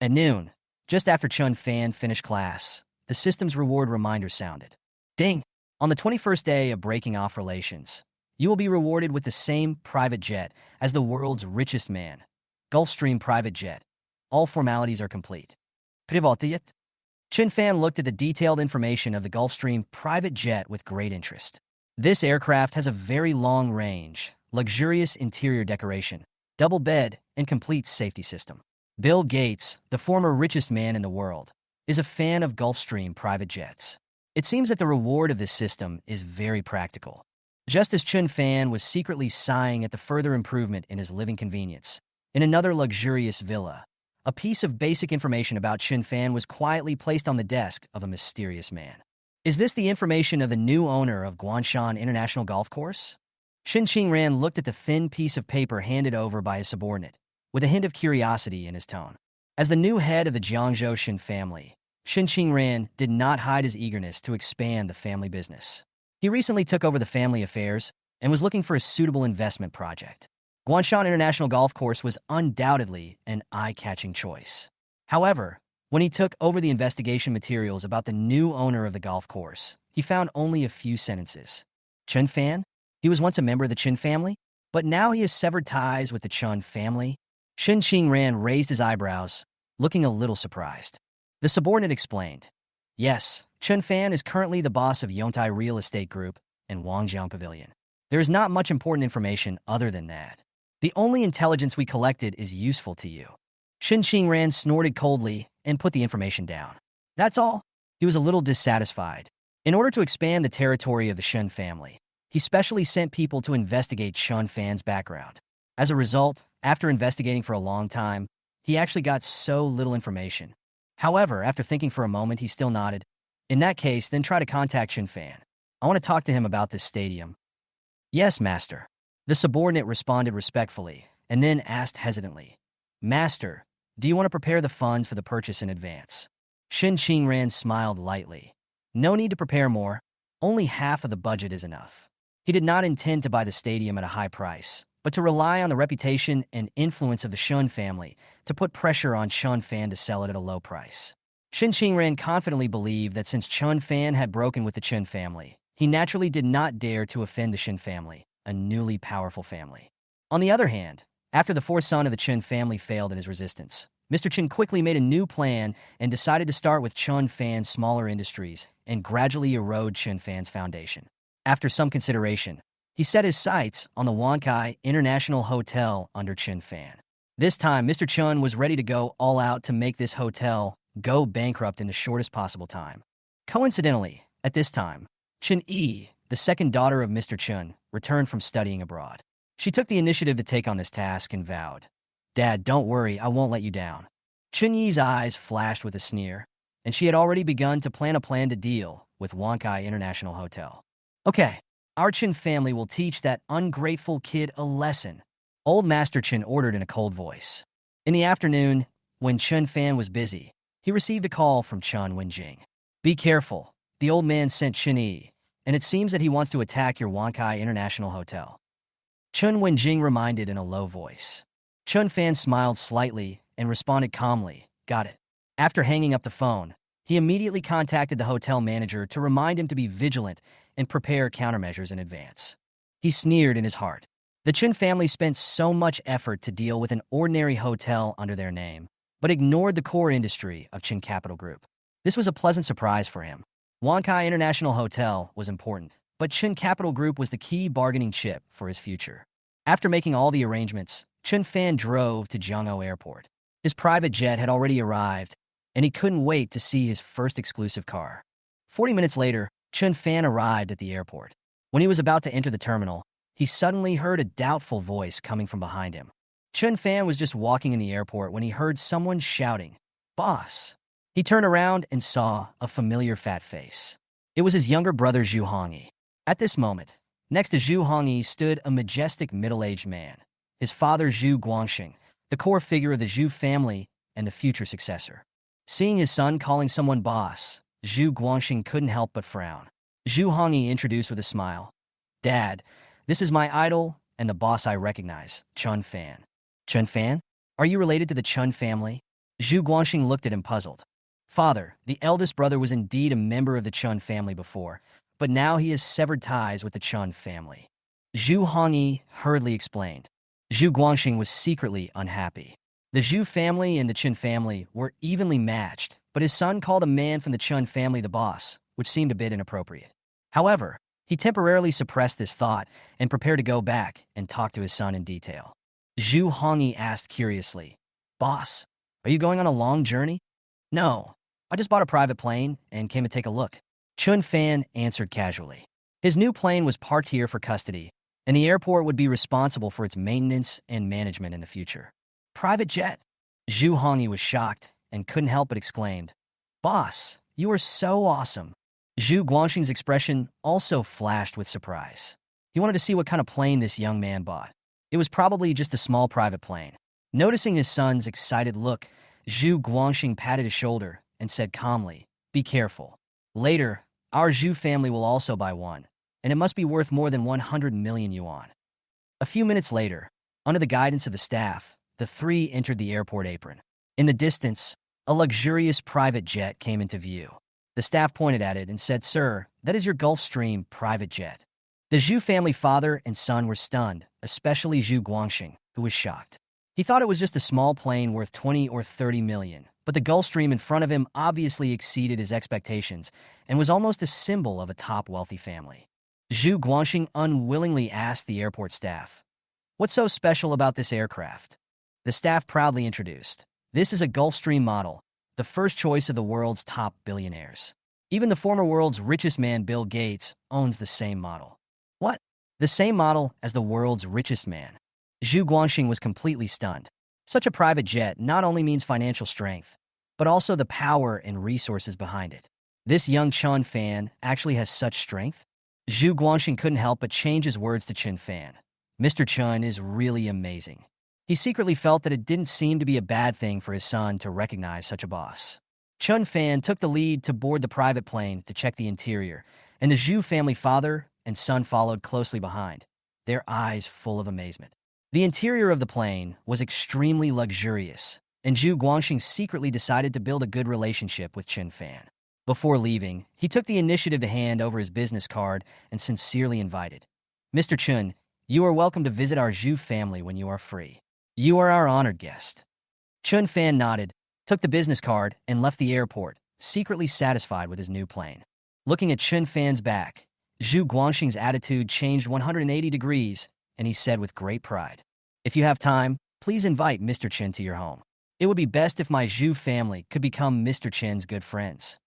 At noon, just after Chun Fan finished class, the system's reward reminder sounded. Ding! On the 21st day of breaking off relations, you will be rewarded with the same private jet as the world's richest man. Gulfstream private jet. All formalities are complete. Privatjet. Chun Fan looked at the detailed information of the Gulfstream private jet with great interest. This aircraft has a very long range, luxurious interior decoration, double bed, and complete safety system. Bill Gates, the former richest man in the world, is a fan of Gulfstream private jets. It seems that the reward of this system is very practical. Just as Chun Fan was secretly sighing at the further improvement in his living convenience, in another luxurious villa, a piece of basic information about Chun Fan was quietly placed on the desk of a mysterious man. Is this the information of the new owner of Guanshan International Golf Course? Shin Qingran looked at the thin piece of paper handed over by his subordinate, with a hint of curiosity in his tone. As the new head of the Jiangzhou Shin family, Shin Qingran did not hide his eagerness to expand the family business. He recently took over the family affairs and was looking for a suitable investment project. Guanshan International Golf Course was undoubtedly an eye-catching choice. However, when he took over the investigation materials about the new owner of the golf course, he found only a few sentences. Chun Fan? He was once a member of the Chun family, but now he has severed ties with the Chun family. Shin Qingran raised his eyebrows, looking a little surprised. The subordinate explained. Yes, Chun Fan is currently the boss of Yontai Real Estate Group and Wangjiang Pavilion. There is not much important information other than that. The only intelligence we collected is useful to you. Shin Qingran snorted coldly and put the information down. That's all. He was a little dissatisfied. In order to expand the territory of the Shun family, he specially sent people to investigate Chun Fan's background. As a result, after investigating for a long time, he actually got so little information. However, after thinking for a moment, he still nodded. In that case, then try to contact Chun Fan. I want to talk to him about this stadium. Yes, master. The subordinate responded respectfully, and then asked hesitantly, Master, do you want to prepare the funds for the purchase in advance? Shin Qingran smiled lightly. No need to prepare more. Only half of the budget is enough. He did not intend to buy the stadium at a high price, but to rely on the reputation and influence of the Shun family to put pressure on Chun Fan to sell it at a low price. Shin Qingran confidently believed that since Chun Fan had broken with the Chun family, he naturally did not dare to offend the Shin family, a newly powerful family. On the other hand, after the fourth son of the Chun family failed in his resistance, Mr. Chin quickly made a new plan and decided to start with Chun Fan's smaller industries and gradually erode Chun Fan's foundation. After some consideration, he set his sights on the Wankai International Hotel under Chun Fan. This time, Mr. Chun was ready to go all out to make this hotel go bankrupt in the shortest possible time. Coincidentally, at this time, Chun Yi, the second daughter of Mr. Chun, returned from studying abroad. She took the initiative to take on this task and vowed, Dad, don't worry, I won't let you down. Chun Yi's eyes flashed with a sneer, and she had already begun to plan to deal with Wankai International Hotel. Okay, our Chin family will teach that ungrateful kid a lesson, Old Master Chin ordered in a cold voice. In the afternoon, when Chun Fan was busy, he received a call from Chun Wenjing. Be careful, the old man sent Chun Yi, and it seems that he wants to attack your Wankai International Hotel. Chun Wenjing reminded in a low voice. Chun Fan smiled slightly and responded calmly, got it. After hanging up the phone, he immediately contacted the hotel manager to remind him to be vigilant and prepare countermeasures in advance. He sneered in his heart. The Chin family spent so much effort to deal with an ordinary hotel under their name, but ignored the core industry of Chin Capital Group. This was a pleasant surprise for him. Wankai International Hotel was important, but Chin Capital Group was the key bargaining chip for his future. After making all the arrangements, Chun Fan drove to Jiangzhou Airport. His private jet had already arrived, and he couldn't wait to see his first exclusive car. 40 minutes later, Chun Fan arrived at the airport. When he was about to enter the terminal, he suddenly heard a doubtful voice coming from behind him. Chun Fan was just walking in the airport when he heard someone shouting, Boss! He turned around and saw a familiar fat face. It was his younger brother Zhu Hongyi. At this moment, next to Zhu Hongyi stood a majestic middle-aged man, his father Zhu Guangxing, the core figure of the Zhu family and the future successor. Seeing his son calling someone boss, Zhu Guangxing couldn't help but frown. Zhu Hongyi introduced with a smile, Dad, this is my idol and the boss I recognize, Chun Fan. Chun Fan? Are you related to the Chun family? Zhu Guangxing looked at him puzzled. Father, the eldest brother was indeed a member of the Chun family before, but now he has severed ties with the Chun family. Zhu Hongyi hurriedly explained. Zhu Guangxing was secretly unhappy. The Zhu family and the Chun family were evenly matched, but his son called a man from the Chun family the boss, which seemed a bit inappropriate. However, he temporarily suppressed this thought and prepared to go back and talk to his son in detail. Zhu Hongyi asked curiously, Boss, are you going on a long journey? No, I just bought a private plane and came to take a look. Chun Fan answered casually. His new plane was parked here for custody, and the airport would be responsible for its maintenance and management in the future. Private jet? Zhu Hongyi was shocked and couldn't help but exclaimed, "Boss, you are so awesome." Zhu Guangxing's expression also flashed with surprise. He wanted to see what kind of plane this young man bought. It was probably just a small private plane. Noticing his son's excited look, Zhu Guangxing patted his shoulder and said calmly, "Be careful. Later, our Zhu family will also buy one, and it must be worth more than 100 million yuan." A few minutes later, under the guidance of the staff, the three entered the airport apron. In the distance, a luxurious private jet came into view. The staff pointed at it and said, "Sir, that is your Gulfstream private jet." The Zhu family father and son were stunned, especially Zhu Guangxing, who was shocked. He thought it was just a small plane worth 20 or 30 million, but the Gulfstream in front of him obviously exceeded his expectations and was almost a symbol of a top wealthy family. Zhu Guangxing unwillingly asked the airport staff, "What's so special about this aircraft?" The staff proudly introduced, "This is a Gulfstream model, the first choice of the world's top billionaires. Even the former world's richest man, Bill Gates, owns the same model." "What? The same model as the world's richest man?" Zhu Guangxing was completely stunned. Such a private jet not only means financial strength, but also the power and resources behind it. This young Chun Fan actually has such strength? Zhu Guangxing couldn't help but change his words to Chun Fan. "Mr. Chun is really amazing." He secretly felt that it didn't seem to be a bad thing for his son to recognize such a boss. Chun Fan took the lead to board the private plane to check the interior, and the Zhu family father and son followed closely behind, their eyes full of amazement. The interior of the plane was extremely luxurious, and Zhu Guangxing secretly decided to build a good relationship with Chun Fan. Before leaving, he took the initiative to hand over his business card and sincerely invited, "Mr. Chun, you are welcome to visit our Zhu family when you are free. You are our honored guest." Chun Fan nodded, took the business card, and left the airport, secretly satisfied with his new plane. Looking at Chun Fan's back, Zhu Guangxing's attitude changed 180 degrees, and he said with great pride, "If you have time, please invite Mr. Chen to your home. It would be best if my Zhu family could become Mr. Chen's good friends."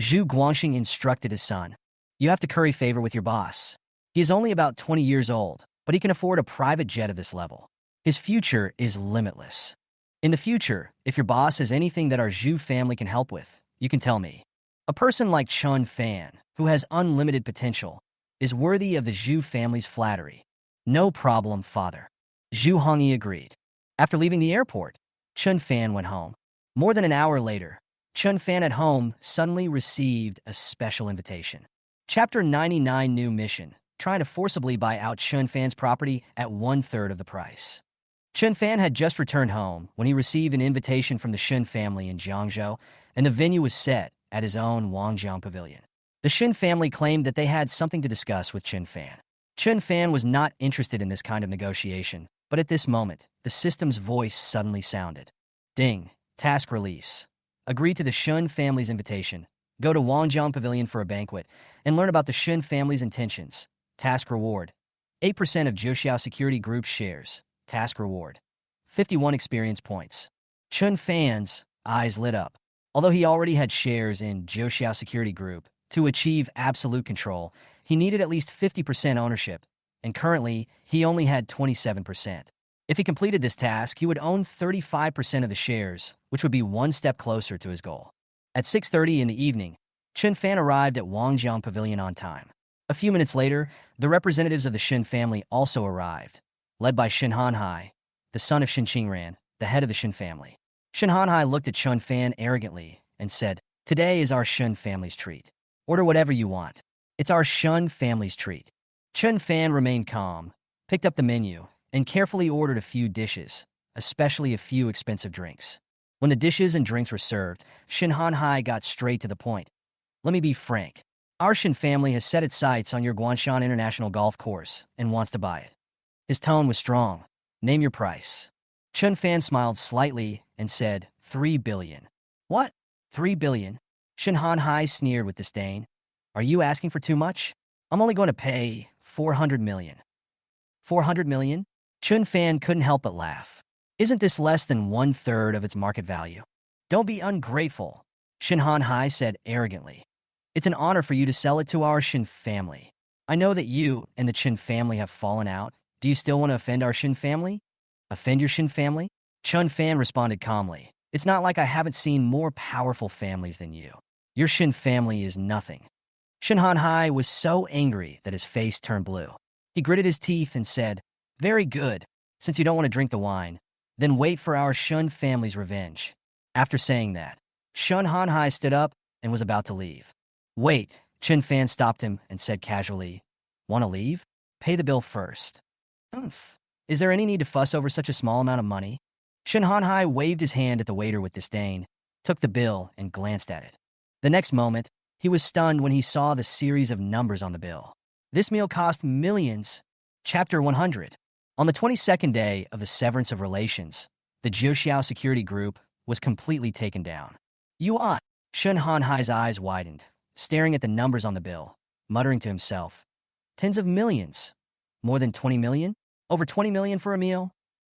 Zhu Guangxing instructed his son, "You have to curry favor with your boss. He is only about 20 years old, but he can afford a private jet of this level. His future is limitless. In the future, if your boss has anything that our Zhu family can help with, you can tell me. A person like Chun Fan, who has unlimited potential, is worthy of the Zhu family's flattery." "No problem, father." Zhu Hongyi agreed. After leaving the airport, Chun Fan went home. More than an hour later, Chun Fan at home suddenly received a special invitation. Chapter 99 New Mission, trying to forcibly buy out Chun Fan's property at 1/3 of the price. Chun Fan had just returned home when he received an invitation from the Shun family in Jiangzhou, and the venue was set at his own Wangjiang Pavilion. The Shun family claimed that they had something to discuss with Chun Fan. Chun Fan was not interested in this kind of negotiation, but at this moment, the system's voice suddenly sounded. "Ding, task release. Agree to the Shun family's invitation. Go to Wangjiang Pavilion for a banquet and learn about the Shun family's intentions. Task reward: 8% of Zhouxiao Security Group's shares. Task reward: 51 experience points." Chun Fan's eyes lit up. Although he already had shares in Zhouxiao Security Group, to achieve absolute control, he needed at least 50% ownership, and currently, he only had 27%. If he completed this task, he would own 35% of the shares, which would be one step closer to his goal. At 6:30 in the evening, Chun Fan arrived at Wangjiang Pavilion on time. A few minutes later, the representatives of the Shin family also arrived, led by Shin Hanhai, the son of Shin Qingran, the head of the Shin family. Shin Hanhai looked at Chun Fan arrogantly and said, "Today is our Shun family's treat. Order whatever you want. It's our Shun family's treat." Chun Fan remained calm, picked up the menu, and carefully ordered a few dishes, especially a few expensive drinks. When the dishes and drinks were served, Shin Hanhai got straight to the point. "Let me be frank. Our Shin family has set its sights on your Guanshan International Golf Course and wants to buy it." His tone was strong. "Name your price." Chun Fan smiled slightly and said, 3 billion. "What? 3 billion? Shin Hanhai sneered with disdain. "Are you asking for too much? I'm only going to pay 400 million. 400 million? Chun Fan couldn't help but laugh. "Isn't this less than 1/3 of its market value?" "Don't be ungrateful," Shin Hanhai said arrogantly. It's an honor for you to sell it to our Shin family. I know that you and the Chin family have fallen out. Do you still want to offend our Shin family? Offend your Shin family? Chun Fan responded calmly. It's not like I haven't seen more powerful families than you. Your Shin family is nothing. Shin Han Hai was so angry that his face turned blue. He gritted his teeth and said, "Very good. Since you don't want to drink the wine, then wait for our Shun family's revenge." After saying that, Shun Han Hai stood up and was about to leave. "Wait," Chin Fan stopped him and said casually, "Want to leave? Pay the bill first." "Umph. Is there any need to fuss over such a small amount of money?" Shin Han Hai waved his hand at the waiter with disdain, took the bill, and glanced at it. The next moment, he was stunned when he saw the series of numbers on the bill. This meal cost millions. Chapter 100. On the 22nd day of the severance of relations, the Jiuxiao security group was completely taken down. Yuan. Shun Han Hai's eyes widened, staring at the numbers on the bill, muttering to himself, "Tens of millions. More than 20 million? Over 20 million for a meal?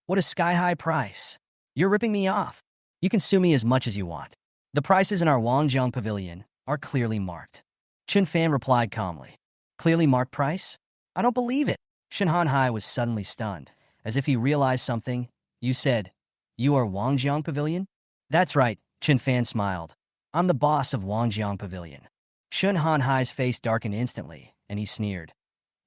What a sky-high price. You're ripping me off. You can sue me as much as you want. The prices in our Wangjiang pavilion are clearly marked." Chin Fan replied calmly. "Clearly marked price? I don't believe it." Shin Han Hai was suddenly stunned, as if he realized something. "You said, you are Wangjiang Pavilion?" "That's right," Chin Fan smiled. "I'm the boss of Wangjiang Pavilion." Shin Han Hai's face darkened instantly, and he sneered.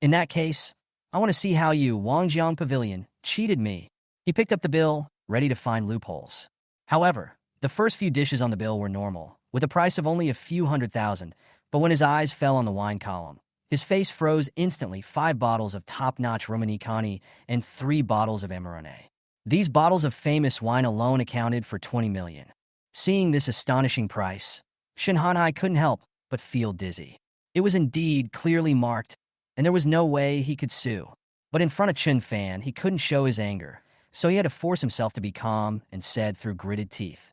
"In that case, I want to see how you, Wangjiang Pavilion, cheated me." He picked up the bill, ready to find loopholes. However, the first few dishes on the bill were normal, with a price of only a few 100,000, but when his eyes fell on the wine column, his face froze instantly. 5 bottles of top-notch Romani Kani and 3 bottles of Amarone. These bottles of famous wine alone accounted for 20 million. Seeing this astonishing price, Shin Han Hai couldn't help but feel dizzy. It was indeed clearly marked, and there was no way he could sue. But in front of Chin Fan, he couldn't show his anger, so he had to force himself to be calm and said through gritted teeth,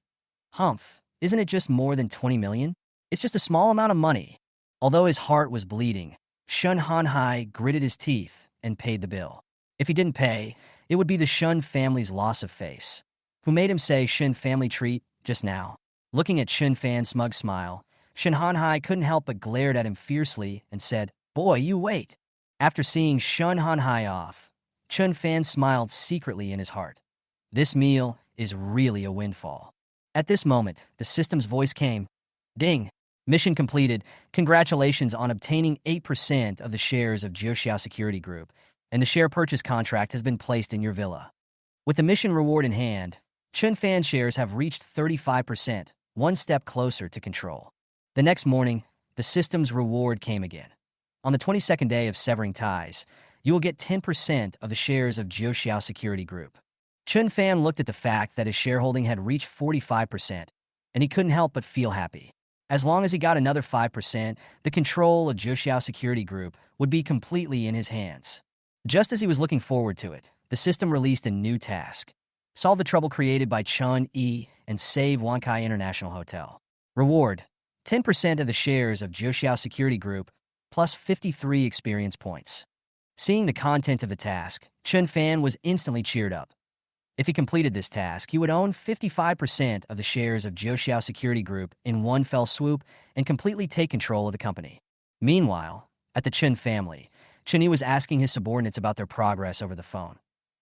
"Humph, isn't it just more than 20 million? It's just a small amount of money." Although his heart was bleeding, Shun Han Hai gritted his teeth and paid the bill. If he didn't pay, it would be the Shun family's loss of face. Who made him say Shin family treat just now? Looking at Shin Fan's smug smile, Shin Han Hai couldn't help but glared at him fiercely and said, "Boy, you wait." After seeing Shun Han Hai off, Chun Fan smiled secretly in his heart. This meal is really a windfall. At this moment, the system's voice came. "Ding. Mission completed. Congratulations on obtaining 8% of the shares of Jiuxiao Security Group, and the share purchase contract has been placed in your villa." With the mission reward in hand, Chun Fan shares have reached 35%, one step closer to control. The next morning, the system's reward came again. On the 22nd day of severing ties, you will get 10% of the shares of Jiuxiao Security Group. Chun Fan looked at the fact that his shareholding had reached 45%, and he couldn't help but feel happy. As long as he got another 5%, the control of Jiuxiao Security Group would be completely in his hands. Just as he was looking forward to it, the system released a new task. Solve the trouble created by Chun Yi and save Wankai International Hotel. Reward: 10% of the shares of Jiuxiao Security Group, plus 53 experience points. Seeing the content of the task, Chun Fan was instantly cheered up. If he completed this task, he would own 55% of the shares of Jiuxiao Security Group in one fell swoop and completely take control of the company. Meanwhile, at the Chun family, Chun Yi was asking his subordinates about their progress over the phone.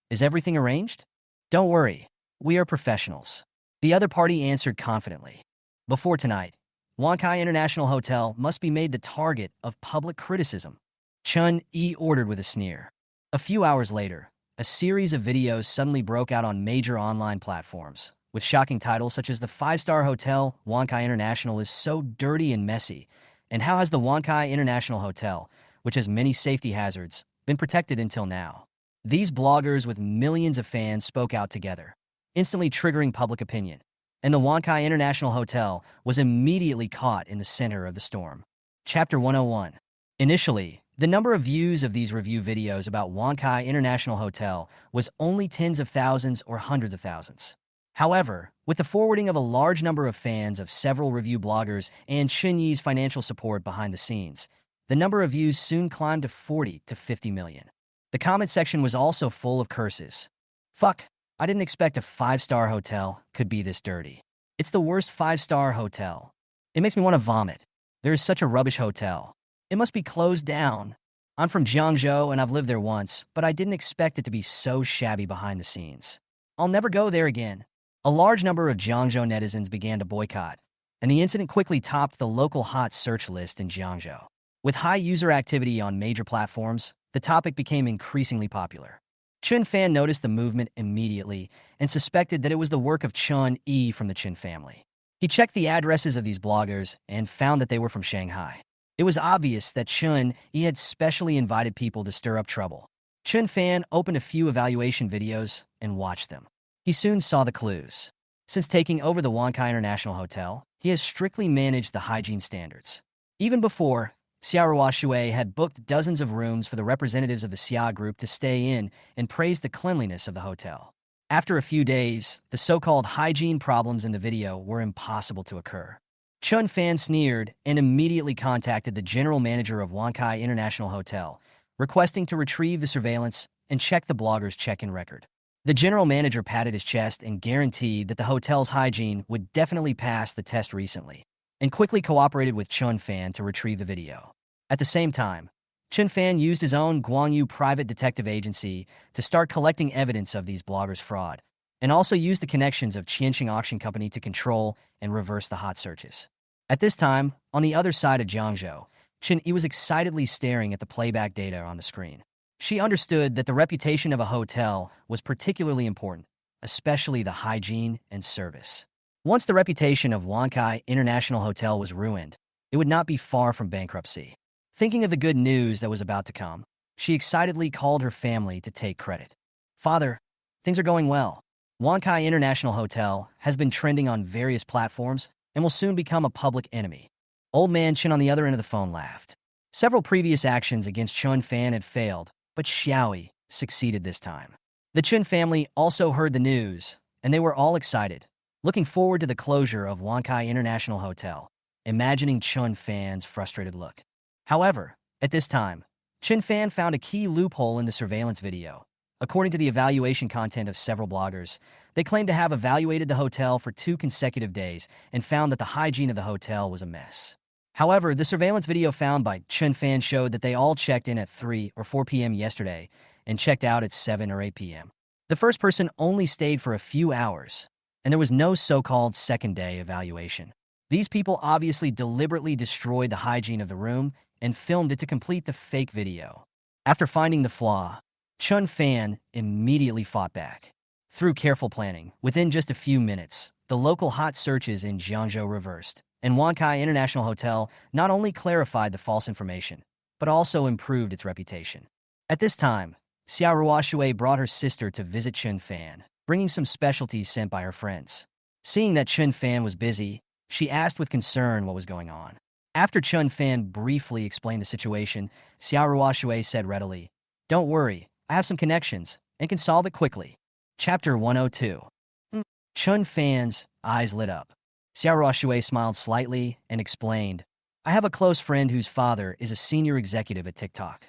"Is everything arranged?" "Don't worry, we are professionals," the other party answered confidently. "Before tonight, Wankai International Hotel must be made the target of public criticism," Chun Yi ordered with a sneer. A few hours later, a series of videos suddenly broke out on major online platforms, with shocking titles such as "The 5-Star Hotel, Wankai International is so dirty and messy," and "How has the Wankai International Hotel, which has many safety hazards, been protected until now?" These bloggers with millions of fans spoke out together, instantly triggering public opinion, and the Wankai International Hotel was immediately caught in the center of the storm. Chapter 101. Initially, the number of views of these review videos about Wankai International Hotel was only tens of thousands or hundreds of thousands. However, with the forwarding of a large number of fans of several review bloggers and Shin Yi's financial support behind the scenes, the number of views soon climbed to 40 to 50 million. The comment section was also full of curses. "Fuck, I didn't expect a 5-star hotel could be this dirty. It's the worst 5-star hotel. It makes me want to vomit." There is such a rubbish hotel. It must be closed down. I'm from Jiangzhou and I've lived there once, but I didn't expect it to be so shabby behind the scenes. I'll never go there again. A large number of Jiangzhou netizens began to boycott, and the incident quickly topped the local hot search list in Jiangzhou. With high user activity on major platforms, the topic became increasingly popular. Chun Fan noticed the movement immediately and suspected that it was the work of Chun Yi from the Chun family. He checked the addresses of these bloggers and found that they were from Shanghai. It was obvious that Chun Yi had specially invited people to stir up trouble. Chun Fan opened a few evaluation videos and watched them. He soon saw the clues. Since taking over the Wankai International Hotel, he has strictly managed the hygiene standards. Even before, Xiaohua Shui had booked dozens of rooms for the representatives of the Xia group to stay in and praised the cleanliness of the hotel. After a few days, the so-called hygiene problems in the video were impossible to occur. Chun Fan sneered and immediately contacted the general manager of Wankai International Hotel, requesting to retrieve the surveillance and check the blogger's check-in record. The general manager patted his chest and guaranteed that the hotel's hygiene would definitely pass the test recently, and quickly cooperated with Chun Fan to retrieve the video. At the same time, Chun Fan used his own Guangyu private detective agency to start collecting evidence of these bloggers' fraud, and also used the connections of Qianqing Auction Company to control and reverse the hot searches. At this time, on the other side of Jiangzhou, Chen Yi was excitedly staring at the playback data on the screen. She understood that the reputation of a hotel was particularly important, especially the hygiene and service. Once the reputation of Wankai International Hotel was ruined, it would not be far from bankruptcy. Thinking of the good news that was about to come, she excitedly called her family to take credit. "Father, things are going well. Wankai International Hotel has been trending on various platforms and will soon become a public enemy." Old Man Chen on the other end of the phone laughed. Several previous actions against Chun Fan had failed, but Xiaoyi succeeded this time. The Chen family also heard the news, and they were all excited, looking forward to the closure of Wankai International Hotel, imagining Chun Fan's frustrated look. However, at this time, Chun Fan found a key loophole in the surveillance video. According to the evaluation content of several bloggers, they claimed to have evaluated the hotel for 2 consecutive days and found that the hygiene of the hotel was a mess. However, the surveillance video found by Chun Fan showed that they all checked in at 3 or 4 p.m. yesterday and checked out at 7 or 8 p.m. The first person only stayed for a few hours, and there was no so-called second-day evaluation. These people obviously deliberately destroyed the hygiene of the room and filmed it to complete the fake video. After finding the flaw, Chun Fan immediately fought back. Through careful planning, within just a few minutes, the local hot searches in Jiangzhou reversed, and Wankai International Hotel not only clarified the false information, but also improved its reputation. At this time, Xiaohua Shui brought her sister to visit Chun Fan, bringing some specialties sent by her friends. Seeing that Chun Fan was busy, she asked with concern what was going on. After Chun Fan briefly explained the situation, Xiaohua Shui said readily, "Don't worry, I have some connections and can solve it quickly." Chapter 102. Chun Fan's eyes lit up. Xiaohua Shui smiled slightly and explained, "I have a close friend whose father is a senior executive at TikTok."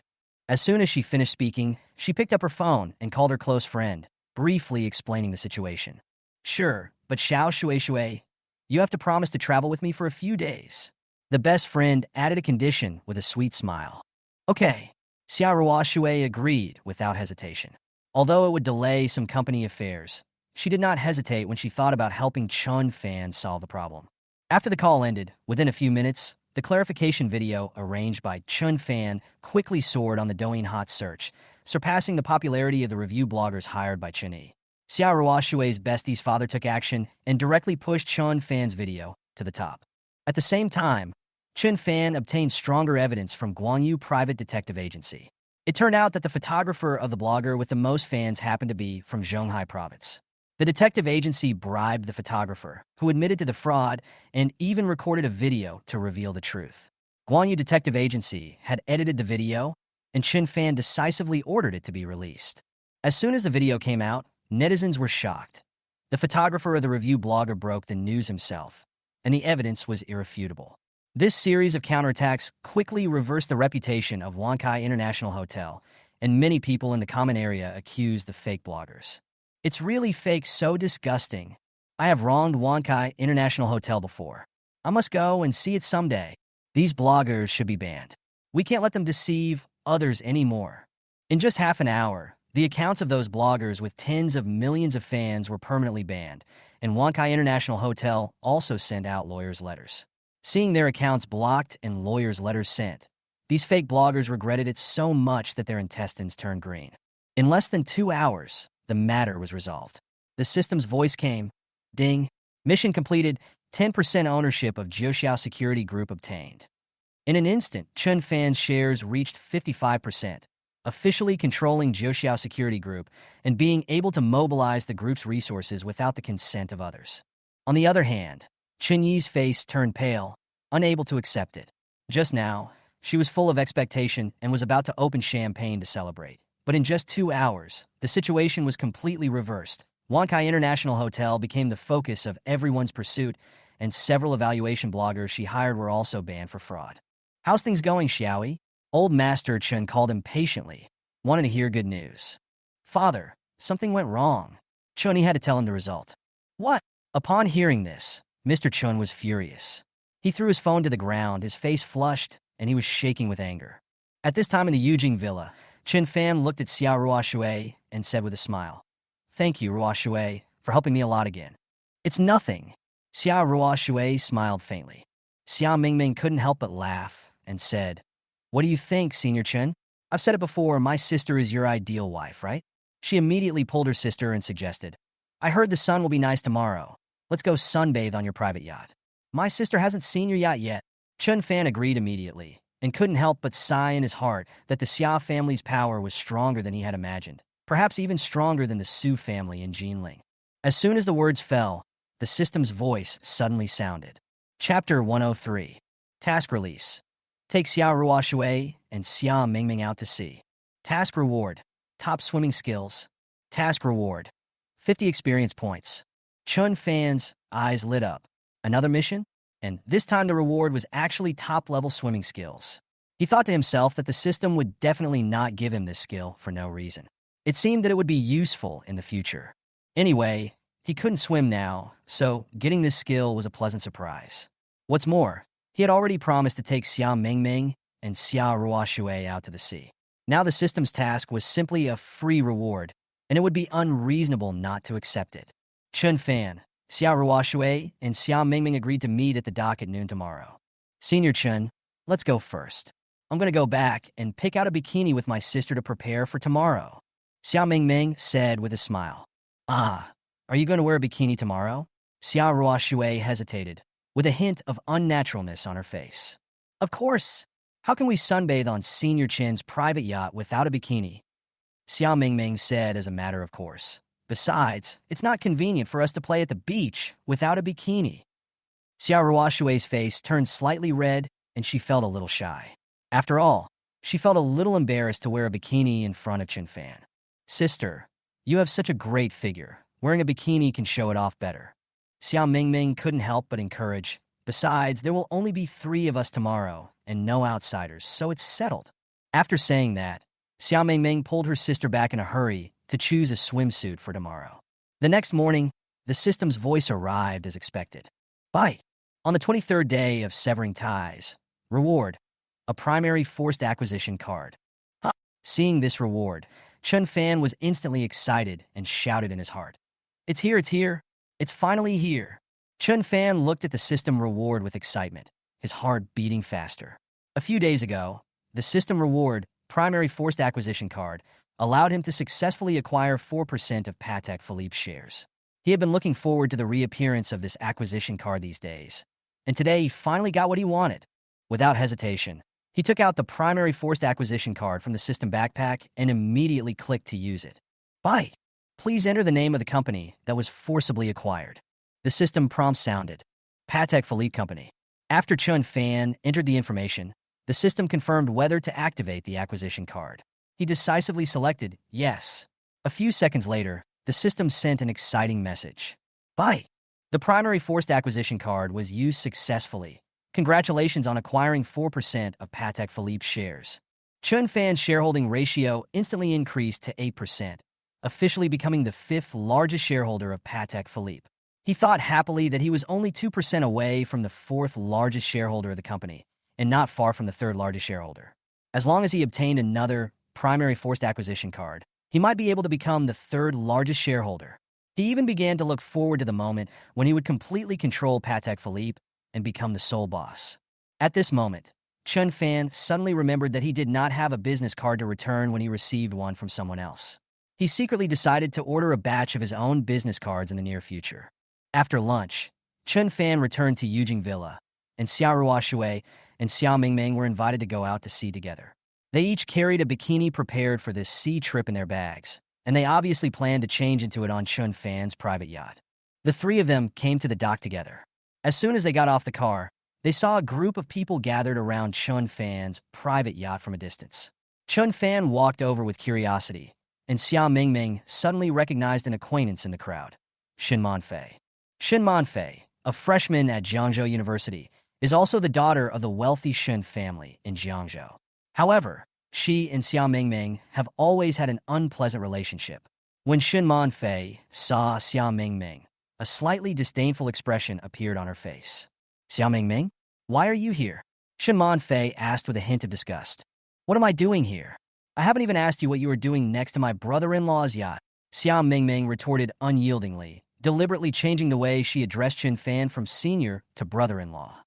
As soon as she finished speaking, she picked up her phone and called her close friend, briefly explaining the situation. "Sure, but Xiao Shui, you have to promise to travel with me for a few days." The best friend added a condition with a sweet smile. "Okay." Xiaohua Shui agreed without hesitation. Although it would delay some company affairs, she did not hesitate when she thought about helping Chun Fan solve the problem. After the call ended, within a few minutes, the clarification video arranged by Chun Fan quickly soared on the Douyin hot search, surpassing the popularity of the review bloggers hired by Chun Yi. Xiaohua Shui's bestie's father took action and directly pushed Chun Fan's video to the top. At the same time, Chun Fan obtained stronger evidence from Guangyu Private Detective Agency. It turned out that the photographer of the blogger with the most fans happened to be from Zhonghai province. The detective agency bribed the photographer, who admitted to the fraud and even recorded a video to reveal the truth. Guangyu Detective Agency had edited the video, and Chun Fan decisively ordered it to be released. As soon as the video came out, netizens were shocked. The photographer of the review blogger broke the news himself, and the evidence was irrefutable. This series of counterattacks quickly reversed the reputation of Wankai International Hotel, and many people in the common area accused the fake bloggers. "It's really fake, so disgusting. I have wronged Wankai International Hotel before. I must go and see it someday." These bloggers should be banned. We can't let them deceive others anymore. In just half an hour, the accounts of those bloggers with tens of millions of fans were permanently banned, and Wankai International Hotel also sent out lawyers' letters. Seeing their accounts blocked and lawyers' letters sent, these fake bloggers regretted it so much that their intestines turned green. In less than 2 hours, the matter was resolved. The system's voice came, ding, mission completed, 10% ownership of Jiuxiao Security Group obtained. In an instant, Chun Fan's shares reached 55%, officially controlling Jiuxiao Security Group and being able to mobilize the group's resources without the consent of others. On the other hand, Chun Yi's face turned pale, unable to accept it. Just now, she was full of expectation and was about to open champagne to celebrate. But in just 2 hours, the situation was completely reversed. Wankai International Hotel became the focus of everyone's pursuit, and several evaluation bloggers she hired were also banned for fraud. "How's things going, Xiaoyi?" Old Master Chun called impatiently, wanting to hear good news. "Father, something went wrong." Chun had to tell him the result. "What?" Upon hearing this, Mr. Chun was furious. He threw his phone to the ground, his face flushed, and he was shaking with anger. At this time in the Yujing villa, Chen Fan looked at Xiao Ruoshui and said with a smile, "Thank you, Ruoshui, for helping me a lot again." "It's nothing." Xiao Ruoshui smiled faintly. Xiao Mingming couldn't help but laugh and said, "What do you think, Senior Chen? I've said it before, my sister is your ideal wife, right?" She immediately pulled her sister and suggested, "I heard the sun will be nice tomorrow. Let's go sunbathe on your private yacht." "My sister hasn't seen your yacht yet." Chun Fan agreed immediately, and couldn't help but sigh in his heart that the Xia family's power was stronger than he had imagined, perhaps even stronger than the Su family in Jinling. As soon as the words fell, the system's voice suddenly sounded. Chapter 103. Task Release. Take Xia Ruoshui and Xia Mingming out to sea. Task Reward. Top Swimming Skills. Task Reward. 50 Experience Points. Chun Fan's eyes lit up. Another mission? And this time the reward was actually top-level swimming skills. He thought to himself that the system would definitely not give him this skill for no reason. It seemed that it would be useful in the future. Anyway, he couldn't swim now, so getting this skill was a pleasant surprise. What's more, he had already promised to take Xia Mingming and Xia Ruoshui out to the sea. Now the system's task was simply a free reward, and it would be unreasonable not to accept it. Chun Fan, Xia Ruoshui, and Xia Mingming agreed to meet at the dock at noon tomorrow. "Senior Chun, let's go first. I'm going to go back and pick out a bikini with my sister to prepare for tomorrow," Xia Mingming said with a smile. "Ah, are you going to wear a bikini tomorrow?" Xia Ruoshui hesitated, with a hint of unnaturalness on her face. "Of course. How can we sunbathe on Senior Chin's private yacht without a bikini?" Xia Mingming said as a matter of course. "Besides, it's not convenient for us to play at the beach without a bikini." Xia Ruoshui's face turned slightly red, and she felt a little shy. After all, she felt a little embarrassed to wear a bikini in front of Chen Fan. "Sister, you have such a great figure. Wearing a bikini can show it off better." Xia Mingming couldn't help but encourage. "Besides, there will only be 3 of us tomorrow, and no outsiders, so it's settled." After saying that, Xia Mingming pulled her sister back in a hurry to choose a swimsuit for tomorrow. The next morning, the system's voice arrived as expected. "Bye." On the 23rd day of severing ties, reward, a primary forced acquisition card. Huh. Seeing this reward, Chun Fan was instantly excited and shouted in his heart, "It's here, it's here. It's finally here." Chun Fan looked at the system reward with excitement, his heart beating faster. A few days ago, the system reward, primary forced acquisition card, allowed him to successfully acquire 4% of Patek Philippe's shares. He had been looking forward to the reappearance of this acquisition card these days, and today he finally got what he wanted. Without hesitation, he took out the primary forced acquisition card from the system backpack and immediately clicked to use it. "Bye. Please enter the name of the company that was forcibly acquired." The system prompt sounded. Patek Philippe Company. After Chun Fan entered the information, the system confirmed whether to activate the acquisition card. He decisively selected yes. A few seconds later, the system sent an exciting message. "Bye. The primary forced acquisition card was used successfully. Congratulations on acquiring 4% of Patek Philippe's shares." Chun Fan's shareholding ratio instantly increased to 8%, officially becoming the 5th largest shareholder of Patek Philippe. He thought happily that he was only 2% away from the 4th largest shareholder of the company, and not far from the third largest shareholder. As long as he obtained another primary forced acquisition card, he might be able to become the third largest shareholder. He even began to look forward to the moment when he would completely control Patek Philippe and become the sole boss. At this moment, Chun Fan suddenly remembered that he did not have a business card to return when he received one from someone else. He secretly decided to order a batch of his own business cards in the near future. After lunch, Chun Fan returned to Yujing Villa, and Xiao Ruoshui and Xiao Mingming were invited to go out to sea together. They each carried a bikini prepared for this sea trip in their bags, and they obviously planned to change into it on Chun Fan's private yacht. The three of them came to the dock together. As soon as they got off the car, they saw a group of people gathered around Chun Fan's private yacht from a distance. Chun Fan walked over with curiosity, and Xiao Mingming suddenly recognized an acquaintance in the crowd, Shin Manfei. Shin Manfei, a freshman at Jiangzhou University, is also the daughter of the wealthy Shin family in Jiangzhou. However, she and Xiao Mingming have always had an unpleasant relationship. When Shin Manfei saw Xiao Mingming, a slightly disdainful expression appeared on her face. Xiao Mingming, why are you here? Shin Manfei asked with a hint of disgust. What am I doing here? I haven't even asked you what you are doing next to my brother-in-law's yacht. Xiao Mingming retorted unyieldingly, deliberately changing the way she addressed Shin Fan from senior to brother-in-law.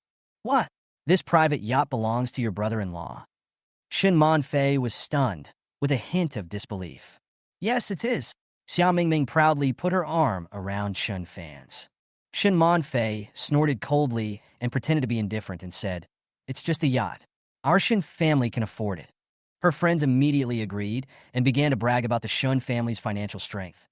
What? This private yacht belongs to your brother-in-law. Shin Manfei was stunned, with a hint of disbelief. Yes, it's his. Xiao Mingming proudly put her arm around Chun Fan's. Shin Manfei snorted coldly and pretended to be indifferent and said, It's just a yacht. Our Shin family can afford it. Her friends immediately agreed and began to brag about the Shun family's financial strength.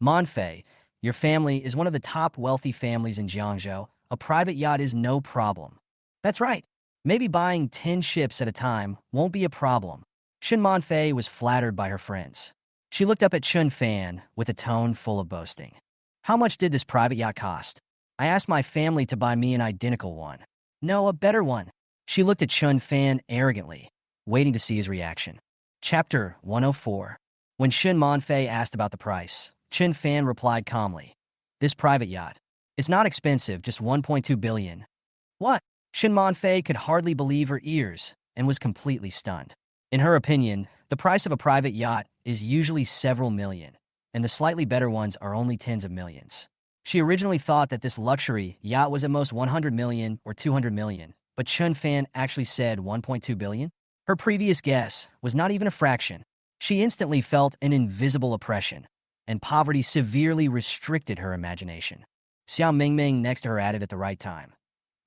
Manfei, your family is one of the top wealthy families in Jiangzhou. A private yacht is no problem. That's right. Maybe buying 10 ships at a time won't be a problem. Shin Manfei was flattered by her friends. She looked up at Chun Fan with a tone full of boasting. How much did this private yacht cost? I asked my family to buy me an identical one. No, a better one. She looked at Chun Fan arrogantly, waiting to see his reaction. Chapter 104. When Shin Manfei asked about the price, Chun Fan replied calmly. This private yacht. It's not expensive, just 1.2 billion. What? Shin Manfei could hardly believe her ears and was completely stunned. In her opinion, the price of a private yacht is usually several million, and the slightly better ones are only tens of millions. She originally thought that this luxury yacht was at most 100 million or 200 million, but Chun Fan actually said 1.2 billion. Her previous guess was not even a fraction. She instantly felt an invisible oppression, and poverty severely restricted her imagination. Xiao Mingming next to her added at the right time.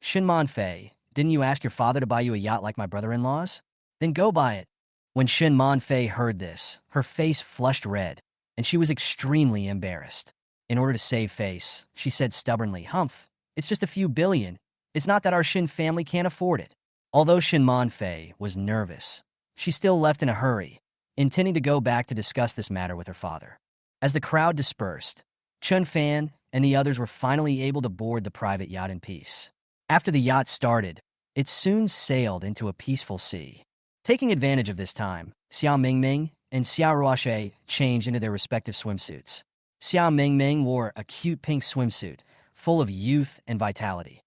Shin Manfei, didn't you ask your father to buy you a yacht like my brother-in-law's? Then go buy it. When Shin Manfei heard this, her face flushed red, and she was extremely embarrassed. In order to save face, she said stubbornly, Humph, it's just a few billion. It's not that our Shin family can't afford it. Although Shin Manfei was nervous, she still left in a hurry, intending to go back to discuss this matter with her father. As the crowd dispersed, Chun Fan and the others were finally able to board the private yacht in peace. After the yacht started, it soon sailed into a peaceful sea. Taking advantage of this time, Xiao Mingming and Xiao Ruoshui changed into their respective swimsuits. Xiao Mingming wore a cute pink swimsuit, full of youth and vitality,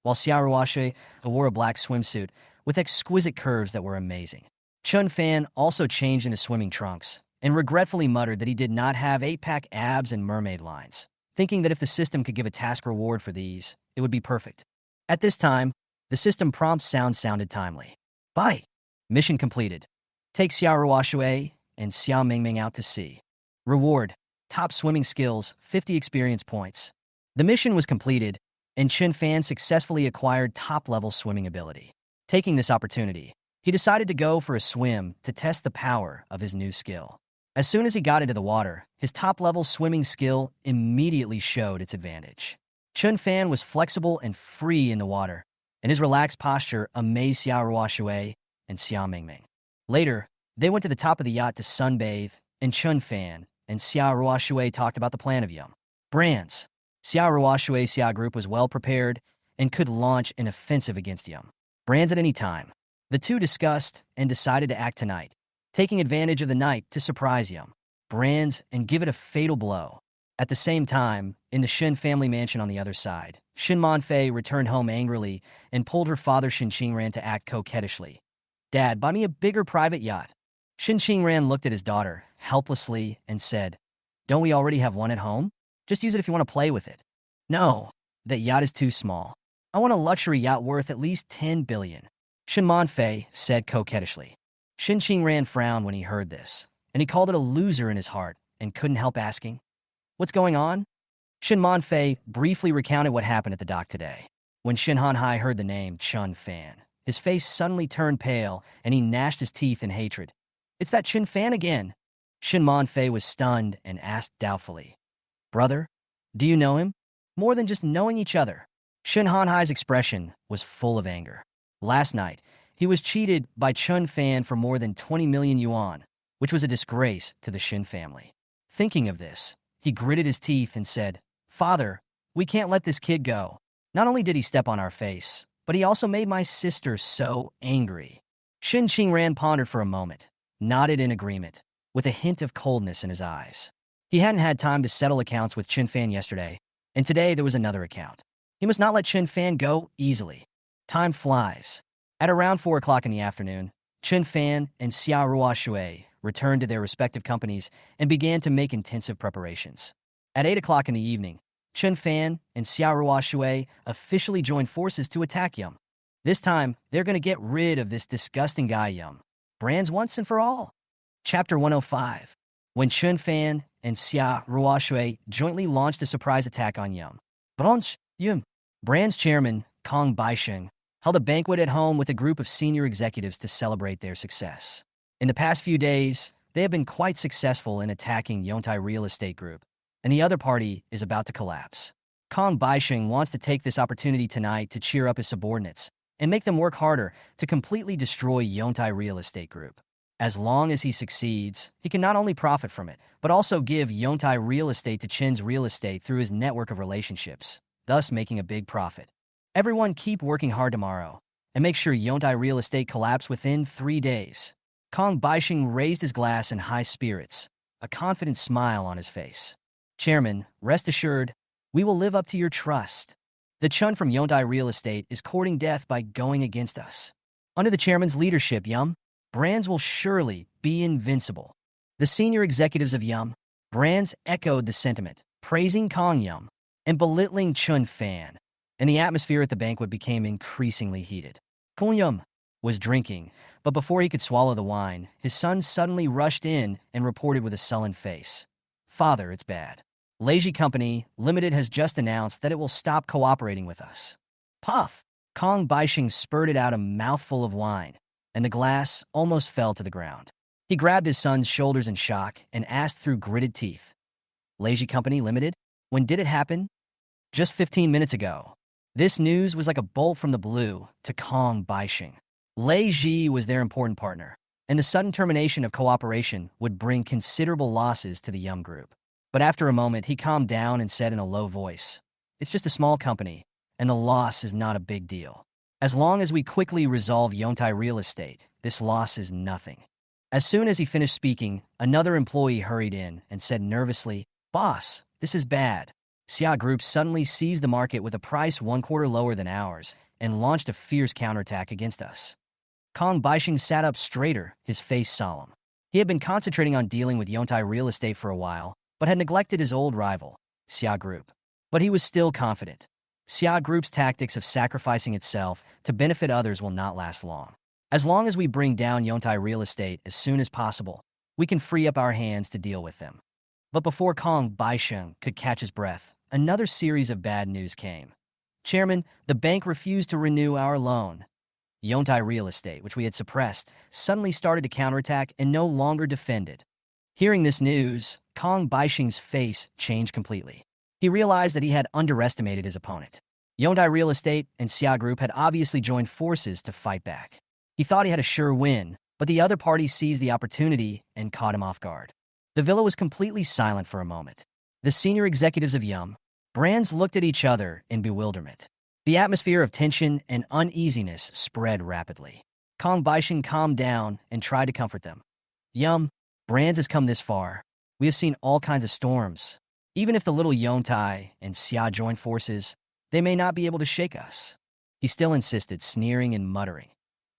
while Xiao Ruoshui wore a black swimsuit with exquisite curves that were amazing. Chun Fan also changed into swimming trunks and regretfully muttered that he did not have 8-pack abs and mermaid lines, thinking that if the system could give a task reward for these, it would be perfect. At this time, the system prompt sound sounded timely. Bye. Mission completed. Take Xiao Ruoshui and Xiao Mingming out to sea. Reward: top swimming skills, 50 experience points. The mission was completed, and Chun Fan successfully acquired top-level swimming ability. Taking this opportunity, he decided to go for a swim to test the power of his new skill. As soon as he got into the water, his top-level swimming skill immediately showed its advantage. Chun Fan was flexible and free in the water, and his relaxed posture amazed Xiao Ruoshui and Xiao Mingming. Later, they went to the top of the yacht to sunbathe, and Chun Fan and Xiao Ruoshui talked about the plan of Yum. Brands. Xiao Ruoshui's Xiao Group was well prepared and could launch an offensive against Yum. Brands at any time. The two discussed and decided to act tonight, taking advantage of the night to surprise Yum. Brands and give it a fatal blow. At the same time, in the Shin family mansion on the other side, Shin Manfei returned home angrily and pulled her father Shin Qingran to act coquettishly. Dad, buy me a bigger private yacht. Shin Qingran looked at his daughter helplessly and said, Don't we already have one at home? Just use it if you want to play with it. No, that yacht is too small. I want a luxury yacht worth at least 10 billion. Shin Manfei said coquettishly. Shin Qingran frowned when he heard this, and he called it a loser in his heart and couldn't help asking, What's going on? Shin Manfei briefly recounted what happened at the dock today. When Shin Hanhai heard the name Chun Fan, his face suddenly turned pale and he gnashed his teeth in hatred. It's that Chin Fan again. Shin Manfei was stunned and asked doubtfully, Brother, do you know him? More than just knowing each other. Shin Hanhai's expression was full of anger. Last night, he was cheated by Chun Fan for more than 20 million yuan, which was a disgrace to the Shin family. Thinking of this, he gritted his teeth and said, Father, we can't let this kid go. Not only did he step on our face, but he also made my sister so angry. Shin Qingran pondered for a moment, nodded in agreement, with a hint of coldness in his eyes. He hadn't had time to settle accounts with Chin Fan yesterday, and today there was another account. He must not let Chin Fan go easily. Time flies. At around 4 o'clock in the afternoon, Chin Fan and Xia Ruoshui returned to their respective companies and began to make intensive preparations. At 8 o'clock in the evening, Chin Fan and Xia Ruoshui officially joined forces to attack Yum. This time, they're going to get rid of this disgusting guy Yum. Brands once and for all. Chapter 105. When Chun Fan and Xia Ruoshui jointly launched a surprise attack on Yum. Yum. Brand's chairman, Kong Baisheng, held a banquet at home with a group of senior executives to celebrate their success. In the past few days, they have been quite successful in attacking Yontai Real Estate Group, and the other party is about to collapse. Kong Baisheng wants to take this opportunity tonight to cheer up his subordinates and make them work harder to completely destroy Yontai Real Estate Group. As long as he succeeds, he can not only profit from it, but also give Yontai Real Estate to Chin's Real Estate through his network of relationships, thus making a big profit. Everyone keep working hard tomorrow, and make sure Yontai Real Estate collapse within 3 days. Kong Baisheng raised his glass in high spirits, a confident smile on his face. Chairman, rest assured, we will live up to your trust. The Chun from Yontai Real Estate is courting death by going against us. Under the chairman's leadership, Yum, Brands will surely be invincible. The senior executives of Yum, Brands echoed the sentiment, praising Kong Yum and belittling Chun Fan, and the atmosphere at the banquet became increasingly heated. Kong Yum was drinking, but before he could swallow the wine, his son suddenly rushed in and reported with a sullen face, Father, it's bad. Leiji Company Limited has just announced that it will stop cooperating with us. Puff! Kong Baisheng spurted out a mouthful of wine, and the glass almost fell to the ground. He grabbed his son's shoulders in shock and asked through gritted teeth, Leiji Company Limited? When did it happen? Just 15 minutes ago. This news was like a bolt from the blue to Kong Baisheng. Leiji was their important partner, and the sudden termination of cooperation would bring considerable losses to the Yum Group. But after a moment, he calmed down and said in a low voice, It's just a small company, and the loss is not a big deal. As long as we quickly resolve Yontai Real Estate, this loss is nothing. As soon as he finished speaking, another employee hurried in and said nervously, Boss, this is bad. Xia Group suddenly seized the market with a price 1/4 lower than ours and launched a fierce counterattack against us. Kong Baisheng sat up straighter, his face solemn. He had been concentrating on dealing with Yontai Real Estate for a while, but had neglected his old rival, Xia Group. But he was still confident. Xia Group's tactics of sacrificing itself to benefit others will not last long. As long as we bring down Yontai Real Estate as soon as possible, we can free up our hands to deal with them. But before Kong Baisheng could catch his breath, another series of bad news came. Chairman, the bank refused to renew our loan. Yontai Real Estate, which we had suppressed, suddenly started to counterattack and no longer defended. Hearing this news, Kong Baisheng's face changed completely. He realized that he had underestimated his opponent. Yontai Real Estate and Xia Group had obviously joined forces to fight back. He thought he had a sure win, but the other party seized the opportunity and caught him off guard. The villa was completely silent for a moment. The senior executives of Yum, Brands looked at each other in bewilderment. The atmosphere of tension and uneasiness spread rapidly. Kong Baisheng calmed down and tried to comfort them. Yum, Brands has come this far. We have seen all kinds of storms. Even if the little Yontai and Xia join forces, They may not be able to shake us. He still insisted, sneering and muttering.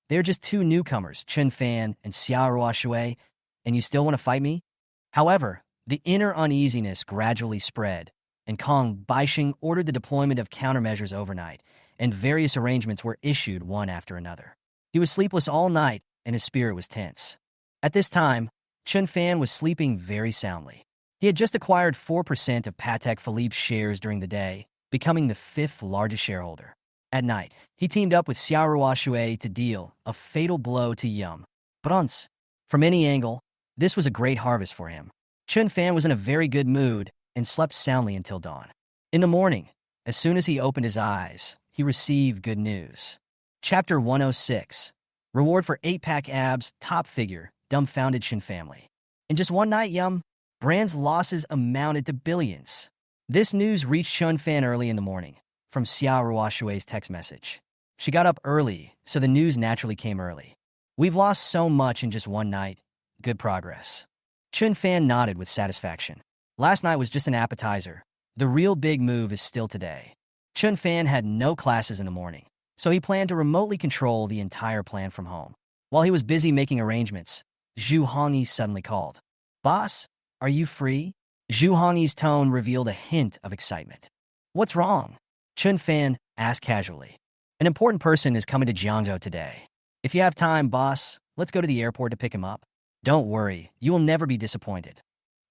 They're just two newcomers, Chun Fan and Xiao Shui, and you still want to fight me? However, the inner uneasiness gradually spread, and Kong Baixing ordered the deployment of countermeasures overnight, and various arrangements were issued one after another. He was sleepless all night, and his spirit was tense. At this time, Chun Fan was sleeping very soundly. He had just acquired 4% of Patek Philippe's shares during the day, becoming the fifth largest shareholder. At night, he teamed up with Xiao Shui to deal a fatal blow to Yum. Bruns. From any angle, this was a great harvest for him. Chun Fan was in a very good mood and slept soundly until dawn. In the morning, as soon as he opened his eyes, he received good news. Chapter 106. Reward for 8-pack abs, top figure, dumbfounded Chin family. In just one night, Yum Brand's losses amounted to billions. This news reached Chun Fan early in the morning from Xiao Shui's text message. She got up early, so the news naturally came early. We've lost so much in just one night. Good progress. Chun Fan nodded with satisfaction. Last night was just an appetizer. The real big move is still today. Chun Fan had no classes in the morning, so he planned to remotely control the entire plan from home. While he was busy making arrangements, Zhu Hongyi suddenly called. Boss, are you free? Zhu Hongyi's tone revealed a hint of excitement. What's wrong? Chun Fan asked casually. An important person is coming to Jiangzhou today. If you have time, boss, let's go to the airport to pick him up. Don't worry, you will never be disappointed.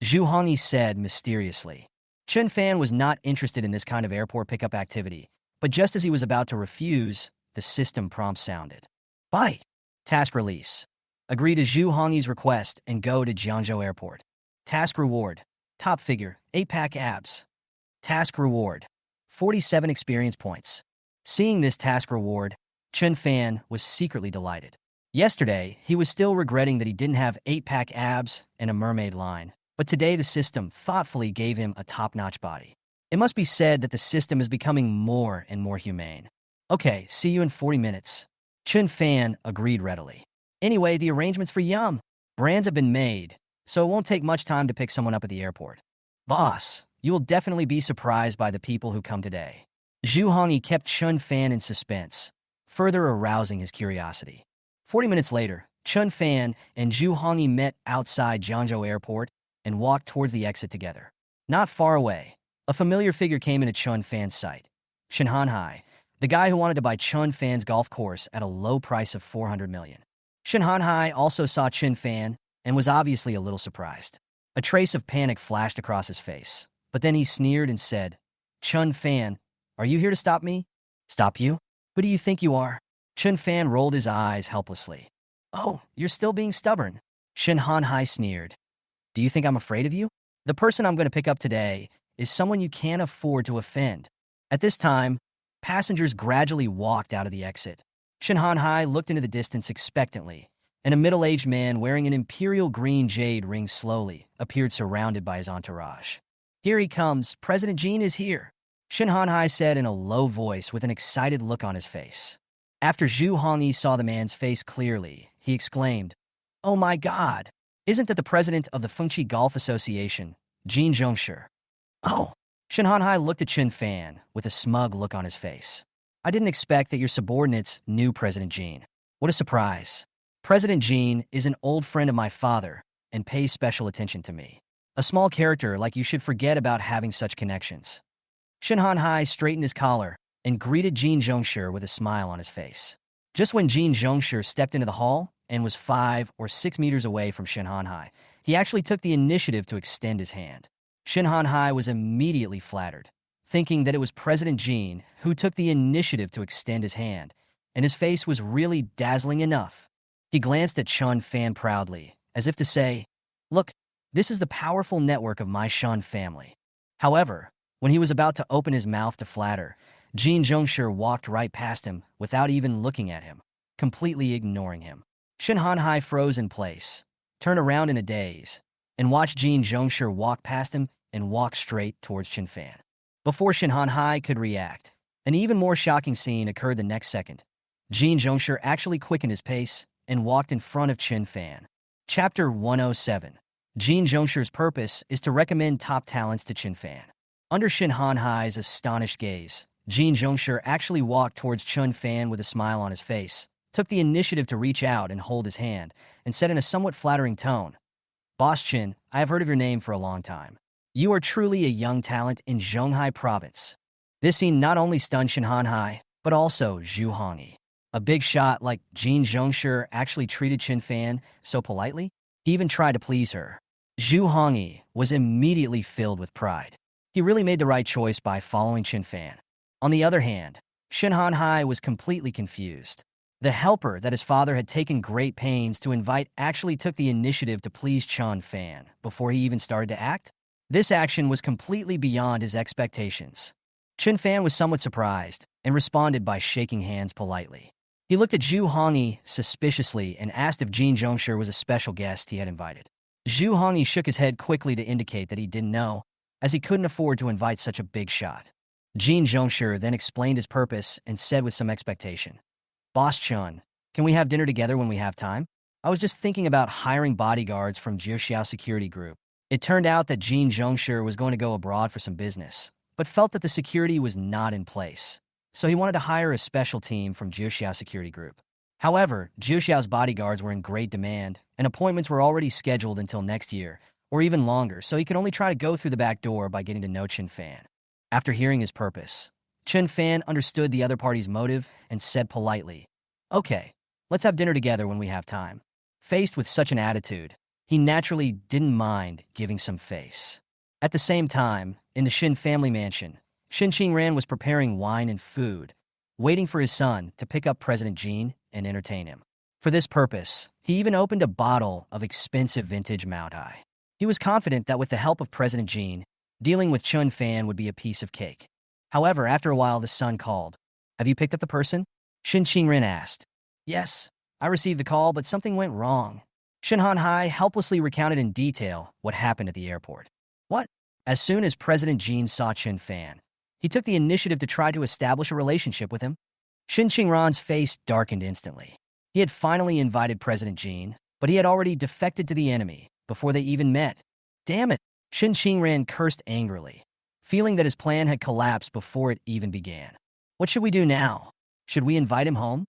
Zhu Hongyi said mysteriously. Chun Fan was not interested in this kind of airport pickup activity, but just as he was about to refuse, the system prompt sounded. Bye. Task release. Agree to Zhu Hongyi's request and go to Jiangzhou Airport. Task reward. Top figure, 8-pack abs. Task reward. 47 experience points. Seeing this task reward, Chun Fan was secretly delighted. Yesterday, he was still regretting that he didn't have 8-pack abs and a mermaid line, but today the system thoughtfully gave him a top-notch body. It must be said that the system is becoming more and more humane. Okay, see you in 40 minutes. Chun Fan agreed readily. Anyway, the arrangements for Yum Brands have been made, so it won't take much time to pick someone up at the airport. Boss, you will definitely be surprised by the people who come today. Zhu Hongyi kept Chun Fan in suspense, further arousing his curiosity. 40 minutes later, Chun Fan and Zhu Hongyi met outside Jiangzhou Airport and walked towards the exit together. Not far away, a familiar figure came into Chun Fan's sight. Shen Hanhai, the guy who wanted to buy Chun Fan's golf course at a low price of 400 million. Shen Hanhai also saw Chun Fan and was obviously a little surprised. A trace of panic flashed across his face, but then he sneered and said, Chun Fan, are you here to stop me? Stop you? Who do you think you are? Chun Fan rolled his eyes helplessly. Oh, you're still being stubborn. Shen Hanhai sneered. Do you think I'm afraid of you? The person I'm going to pick up today is someone you can't afford to offend. At this time, passengers gradually walked out of the exit. Shen Hanhai looked into the distance expectantly, and a middle-aged man wearing an imperial green jade ring slowly appeared surrounded by his entourage. Here he comes. President Jin is here, Shen Hanhai said in a low voice with an excited look on his face. After Zhu Hongyi saw the man's face clearly, he exclaimed, Oh my God! Isn't that the president of the Fengqi Golf Association, Jin Zhongshi? Oh! Shen Hanhai looked at Chun Fan with a smug look on his face. I didn't expect that your subordinates knew President Jin. What a surprise. President Jin is an old friend of my father and pays special attention to me. A small character like you should forget about having such connections. Shen Hanhai straightened his collar and greeted Jin Zhongshi with a smile on his face. Just when Jin Zhongshi stepped into the hall and was 5 or 6 meters away from Shen Hanhai, he actually took the initiative to extend his hand. Shen Hanhai was immediately flattered, thinking that it was President Jin who took the initiative to extend his hand, and his face was really dazzling enough. He glanced at Chun Fan proudly, as if to say, Look, this is the powerful network of my Shen family. However, when he was about to open his mouth to flatter, Jin Zhongshi walked right past him without even looking at him, completely ignoring him. Shen Hanhai froze in place, turned around in a daze, and watched Jin Zhongshi walk past him and walk straight towards Chun Fan. Before Shen Hanhai could react, an even more shocking scene occurred the next second. Jin Zhongshi actually quickened his pace and walked in front of Chun Fan. Chapter 107. Jin Zhongshi's purpose is to recommend top talents to Chun Fan. Under Shen Hanhai's astonished gaze, Jin Zhongshi actually walked towards Chun Fan with a smile on his face, took the initiative to reach out and hold his hand, and said in a somewhat flattering tone, "Boss Chin, I have heard of your name for a long time. You are truly a young talent in Zhonghai province." This scene not only stunned Shin Hanhai, but also Zhu Hongyi. A big shot like Jin Zhongshi actually treated Chin Fan so politely, he even tried to please her. Zhu Hongyi was immediately filled with pride. He really made the right choice by following Chin Fan. On the other hand, Shin Hanhai was completely confused. The helper that his father had taken great pains to invite actually took the initiative to please Chun Fan before he even started to act. This action was completely beyond his expectations. Chun Fan was somewhat surprised and responded by shaking hands politely. He looked at Zhu Hongyi suspiciously and asked if Jin Zhongshi was a special guest he had invited. Zhu Hongyi shook his head quickly to indicate that he didn't know, as he couldn't afford to invite such a big shot. Jin Zhongshi then explained his purpose and said with some expectation, "Boss Chun, can we have dinner together when we have time? I was just thinking about hiring bodyguards from Jiuxiao Security Group." It turned out that Jin Zhongshi was going to go abroad for some business, but felt that the security was not in place, so he wanted to hire a special team from Jiuxiao Security Group. However, Jiuxiao's bodyguards were in great demand, and appointments were already scheduled until next year, or even longer, so he could only try to go through the back door by getting to know Chin Fan. After hearing his purpose, Chin Fan understood the other party's motive and said politely, "Okay, let's have dinner together when we have time." Faced with such an attitude, he naturally didn't mind giving some face. At the same time, in the Shin family mansion, Shin Qingran was preparing wine and food, waiting for his son to pick up President Jin and entertain him. For this purpose, he even opened a bottle of expensive vintage Maotai. He was confident that with the help of President Jin, dealing with Chun Fan would be a piece of cake. However, after a while, the son called. "Have you picked up the person?" Shin Qingran asked. "Yes, I received the call, but something went wrong." Shin Hanhai helplessly recounted in detail what happened at the airport. What? As soon as President Jin saw Chin Fan, he took the initiative to try to establish a relationship with him. Shin Qingran's face darkened instantly. He had finally invited President Jin, but he had already defected to the enemy before they even met. Damn it! Shin Qingran cursed angrily, feeling that his plan had collapsed before it even began. "What should we do now? Should we invite him home?"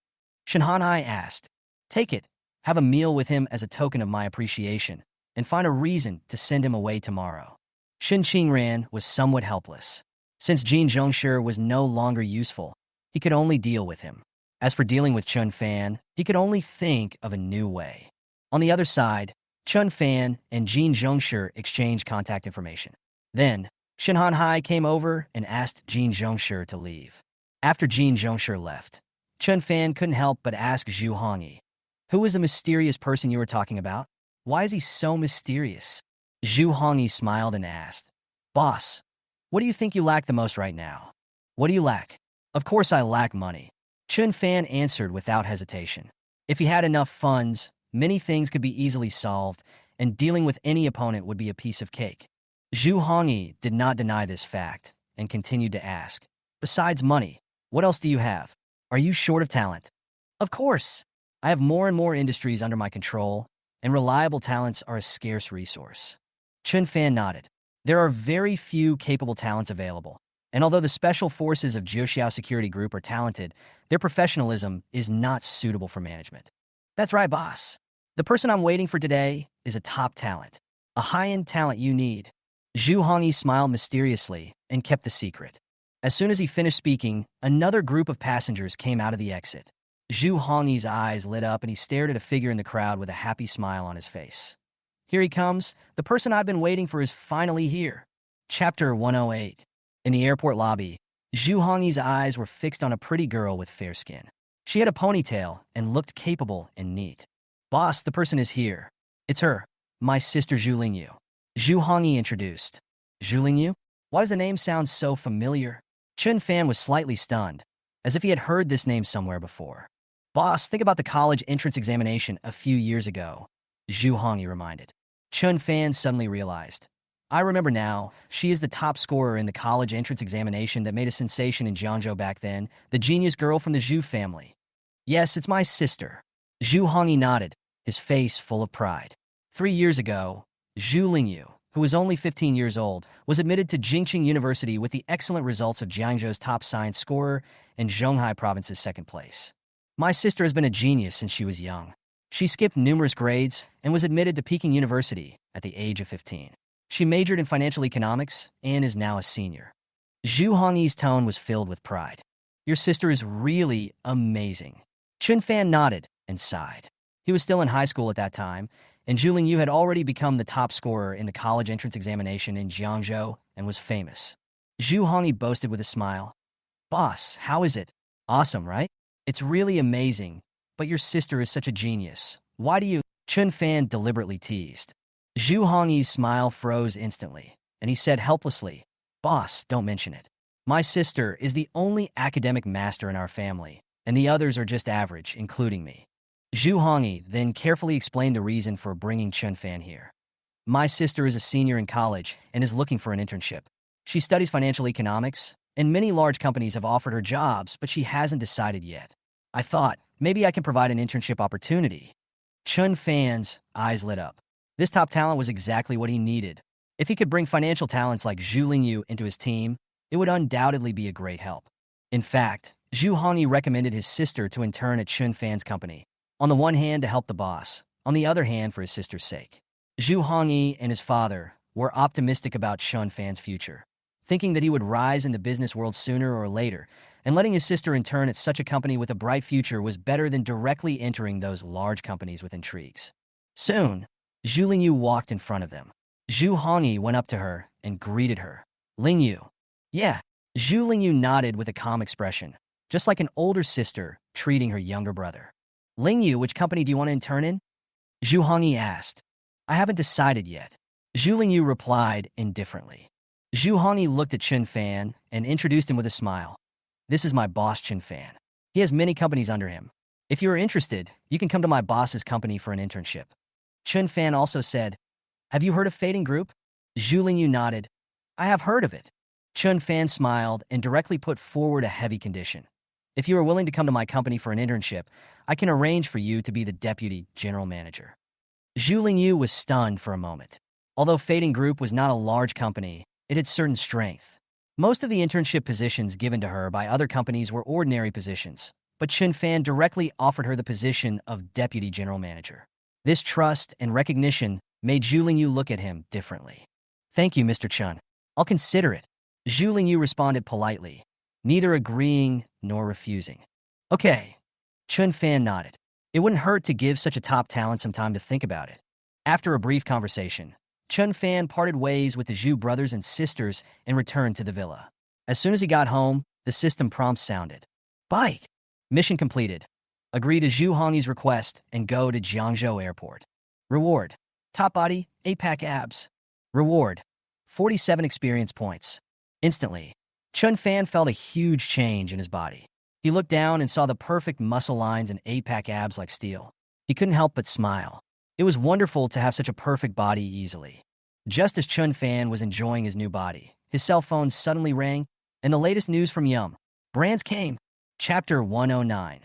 Shin Hanhai asked. "Take it. Have a meal with him as a token of my appreciation, and find a reason to send him away tomorrow." Shin Qingran was somewhat helpless. Since Jin Zhongshi was no longer useful, he could only deal with him. As for dealing with Chun Fan, he could only think of a new way. On the other side, Chun Fan and Jin Zhongshi exchanged contact information. Then, Shin Hanhai came over and asked Jin Zhongshi to leave. After Jin Zhongshi left, Chun Fan couldn't help but ask Zhu Hongyi, "Who is the mysterious person you were talking about? Why is he so mysterious?" Zhu Hongyi smiled and asked, "Boss, what do you think you lack the most right now?" "What do you lack?" "Of course I lack money." Chun Fan answered without hesitation. If he had enough funds, many things could be easily solved, and dealing with any opponent would be a piece of cake. Zhu Hongyi did not deny this fact, and continued to ask, "Besides money, what else do you have? Are you short of talent?" "Of course. I have more and more industries under my control, and reliable talents are a scarce resource." Chun Fan nodded. There are very few capable talents available, and although the special forces of Jiuxiao Security Group are talented, their professionalism is not suitable for management. "That's right, boss. The person I'm waiting for today is a top talent, a high-end talent you need." Zhu Hongyi smiled mysteriously and kept the secret. As soon as he finished speaking, another group of passengers came out of the exit. Zhu Hongyi's eyes lit up and he stared at a figure in the crowd with a happy smile on his face. "Here he comes. The person I've been waiting for is finally here." Chapter 108. In the airport lobby, Zhu Hongyi's eyes were fixed on a pretty girl with fair skin. She had a ponytail and looked capable and neat. "Boss, the person is here. It's her, my sister Zhu Lingyu." Zhu Hongyi introduced. "Zhu Lingyu? Why does the name sound so familiar?" Chun Fan was slightly stunned, as if he had heard this name somewhere before. "Boss, think about the college entrance examination a few years ago," Zhu Hongyi reminded. Chun Fan suddenly realized. "I remember now. She is the top scorer in the college entrance examination that made a sensation in Jiangzhou back then, the genius girl from the Zhu family." "Yes, it's my sister." Zhu Hongyi nodded, his face full of pride. 3 years ago, Zhu Lingyu, who was only 15 years old, was admitted to Jingqing University with the excellent results of Jiangzhou's top science scorer and Zhonghai Province's second place. My sister has been a genius since she was young. She skipped numerous grades and was admitted to Peking University at the age of 15. She majored in financial economics and is now a senior. Zhu Hongyi's tone was filled with pride. Your sister is really amazing. Chun Fan nodded and sighed. He was still in high school at that time, and Zhu Lingyu had already become the top scorer in the college entrance examination in Jiangzhou and was famous. Zhu Hongyi boasted with a smile. Boss, how is it? Awesome, right? It's really amazing, but your sister is such a genius. Why do you? Chun Fan deliberately teased. Zhu Hongyi's smile froze instantly, and he said helplessly, Boss, don't mention it. My sister is the only academic master in our family, and the others are just average, including me. Zhu Hongyi then carefully explained the reason for bringing Chun Fan here. My sister is a senior in college and is looking for an internship. She studies financial economics, and many large companies have offered her jobs, but she hasn't decided yet. I thought, maybe I can provide an internship opportunity. Chun Fan's eyes lit up. This top talent was exactly what he needed. If he could bring financial talents like Zhu Lingyu into his team, it would undoubtedly be a great help. In fact, Zhu Hongyi recommended his sister to intern at Chun Fan's company, on the one hand to help the boss, on the other hand for his sister's sake. Zhu Hongyi and his father were optimistic about Chun Fan's future, thinking that he would rise in the business world sooner or later, and letting his sister intern at such a company with a bright future was better than directly entering those large companies with intrigues. Soon, Zhu Lingyu walked in front of them. Zhu Hongyi went up to her and greeted her. Lingyu. Yeah. Zhu Lingyu nodded with a calm expression, just like an older sister treating her younger brother. Lingyu, which company do you want to intern in? Zhu Hongyi asked. I haven't decided yet. Zhu Lingyu replied indifferently. Zhu Hongyi looked at Chun Fan and introduced him with a smile. This is my boss, Chun Fan. He has many companies under him. If you are interested, you can come to my boss's company for an internship. Chun Fan also said, Have you heard of Fading Group? Zhu Lingyu nodded. I have heard of it. Chun Fan smiled and directly put forward a heavy condition. If you are willing to come to my company for an internship, I can arrange for you to be the deputy general manager. Zhu Lingyu was stunned for a moment. Although Fading Group was not a large company, it had certain strength. Most of the internship positions given to her by other companies were ordinary positions, but Chun Fan directly offered her the position of deputy general manager. This trust and recognition made Zhu Lingyu look at him differently. Thank you, Mr. Chun. I'll consider it. Zhu Lingyu responded politely, neither agreeing nor refusing. Okay. Chun Fan nodded. It wouldn't hurt to give such a top talent some time to think about it. After a brief conversation, Chun Fan parted ways with the Zhu brothers and sisters and returned to the villa. As soon as he got home, the system prompt sounded. Bite. Mission completed. Agree to Zhu Hongyi's request and go to Jiangzhou Airport. Reward. Top body, 8-pack abs. Reward. 47 experience points. Instantly, Chun Fan felt a huge change in his body. He looked down and saw the perfect muscle lines and 8-pack abs like steel. He couldn't help but smile. It was wonderful to have such a perfect body easily. Just as Chun Fan was enjoying his new body, his cell phone suddenly rang, and the latest news from Yum Brands came. Chapter 109.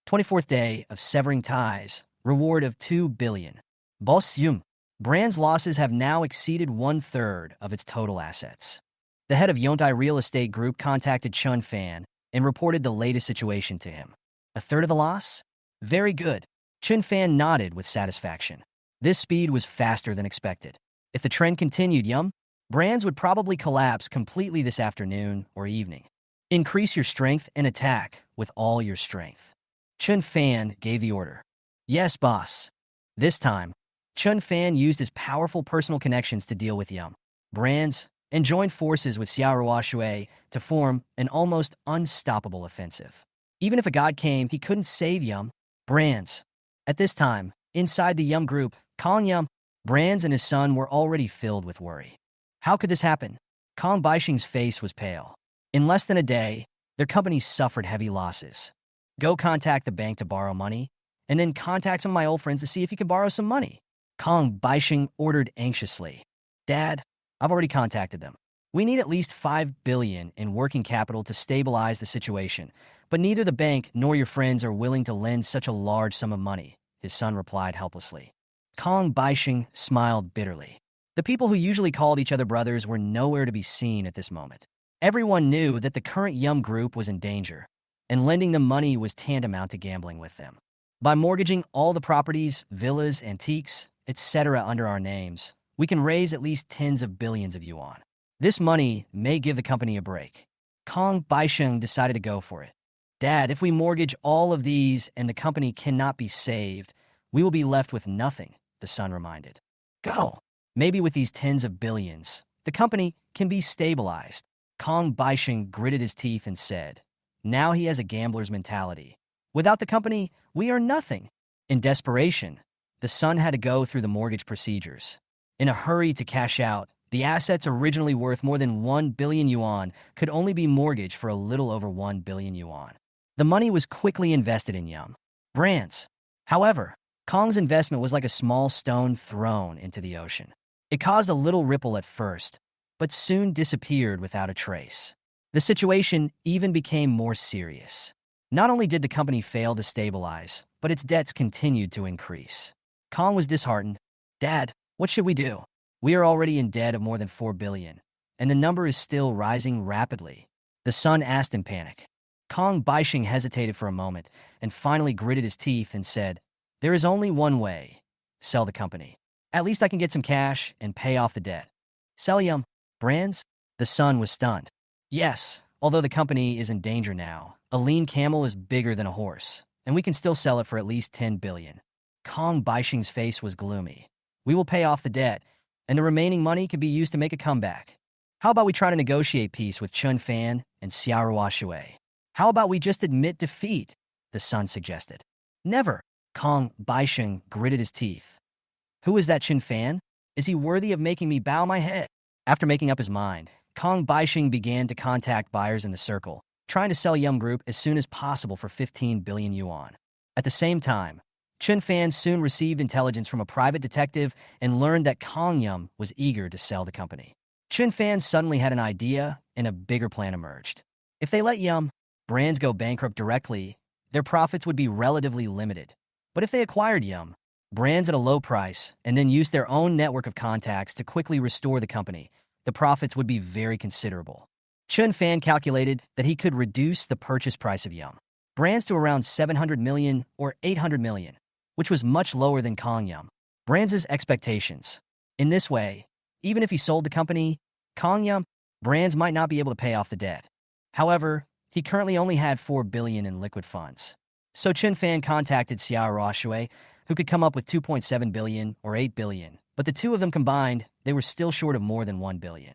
24th day of severing ties. Reward of 2 billion. Boss Yum Brands' losses have now exceeded 1/3 of its total assets. The head of Yontai Real Estate Group contacted Chun Fan and reported the latest situation to him. 1/3 of the loss? Very good. Chun Fan nodded with satisfaction. This speed was faster than expected. If the trend continued, Yum Brands would probably collapse completely this afternoon or evening. Increase your strength and attack with all your strength. Chun Fan gave the order. Yes, boss. This time, Chun Fan used his powerful personal connections to deal with Yum Brands and joined forces with Xiaoruo Shui to form an almost unstoppable offensive. Even if a god came, he couldn't save Yum Brands. At this time, inside the Yum group, Kong Yum Brands and his son were already filled with worry. How could this happen? Kong Baixing's face was pale. In less than a day, their company suffered heavy losses. Go contact the bank to borrow money, and then contact some of my old friends to see if you can borrow some money. Kong Baixing ordered anxiously. Dad, I've already contacted them. We need at least 5 billion in working capital to stabilize the situation, but neither the bank nor your friends are willing to lend such a large sum of money, his son replied helplessly. Kong Baixing smiled bitterly. The people who usually called each other brothers were nowhere to be seen at this moment. Everyone knew that the current Yum group was in danger, and lending them money was tantamount to gambling with them. By mortgaging all the properties, villas, antiques, etc. under our names, we can raise at least tens of billions of yuan. This money may give the company a break. Kong Baisheng decided to go for it. Dad, if we mortgage all of these and the company cannot be saved, we will be left with nothing, the son reminded. Go. Maybe with these tens of billions, the company can be stabilized. Kong Baisheng gritted his teeth and said, now he has a gambler's mentality. Without the company, we are nothing. In desperation, the son had to go through the mortgage procedures. In a hurry to cash out, the assets originally worth more than 1 billion yuan could only be mortgaged for a little over 1 billion yuan. The money was quickly invested in Yum brands. However, Kong's investment was like a small stone thrown into the ocean. It caused a little ripple at first, but soon disappeared without a trace. The situation even became more serious. Not only did the company fail to stabilize, but its debts continued to increase. Kong was disheartened. Dad, what should we do? We are already in debt of more than 4 billion, and the number is still rising rapidly. The son asked in panic. Kong Baisheng hesitated for a moment and finally gritted his teeth and said, there is only one way. Sell the company. At least I can get some cash and pay off the debt. Sell Yum brands? The son was stunned. Yes, although the company is in danger now, a lean camel is bigger than a horse, and we can still sell it for at least 10 billion. Kong Baisheng's face was gloomy. We will pay off the debt, and the remaining money can be used to make a comeback. How about we try to negotiate peace with Chun Fan and Xiaohua Shui? How about we just admit defeat? The son suggested. Never. Kong Baisheng gritted his teeth. Who is that Chun Fan? Is he worthy of making me bow my head? After making up his mind, Kong Baisheng began to contact buyers in the circle, trying to sell Yum Group as soon as possible for 15 billion yuan. At the same time, Chun Fan soon received intelligence from a private detective and learned that Kong Yum was eager to sell the company. Chun Fan suddenly had an idea, and a bigger plan emerged. If they let Yum brands go bankrupt directly, their profits would be relatively limited. But if they acquired Yum brands at a low price and then used their own network of contacts to quickly restore the company, the profits would be very considerable. Chun Fan calculated that he could reduce the purchase price of Yum brands to around 700 million or 800 million, which was much lower than Kong Yum brands' expectations. In this way, even if he sold the company, Kong Yum brands might not be able to pay off the debt. However, he currently only had 4 billion in liquid funds. So Chun Fan contacted Xiaohua Shui, who could come up with 2.7 billion or 8 billion, but the two of them combined, they were still short of more than 1 billion.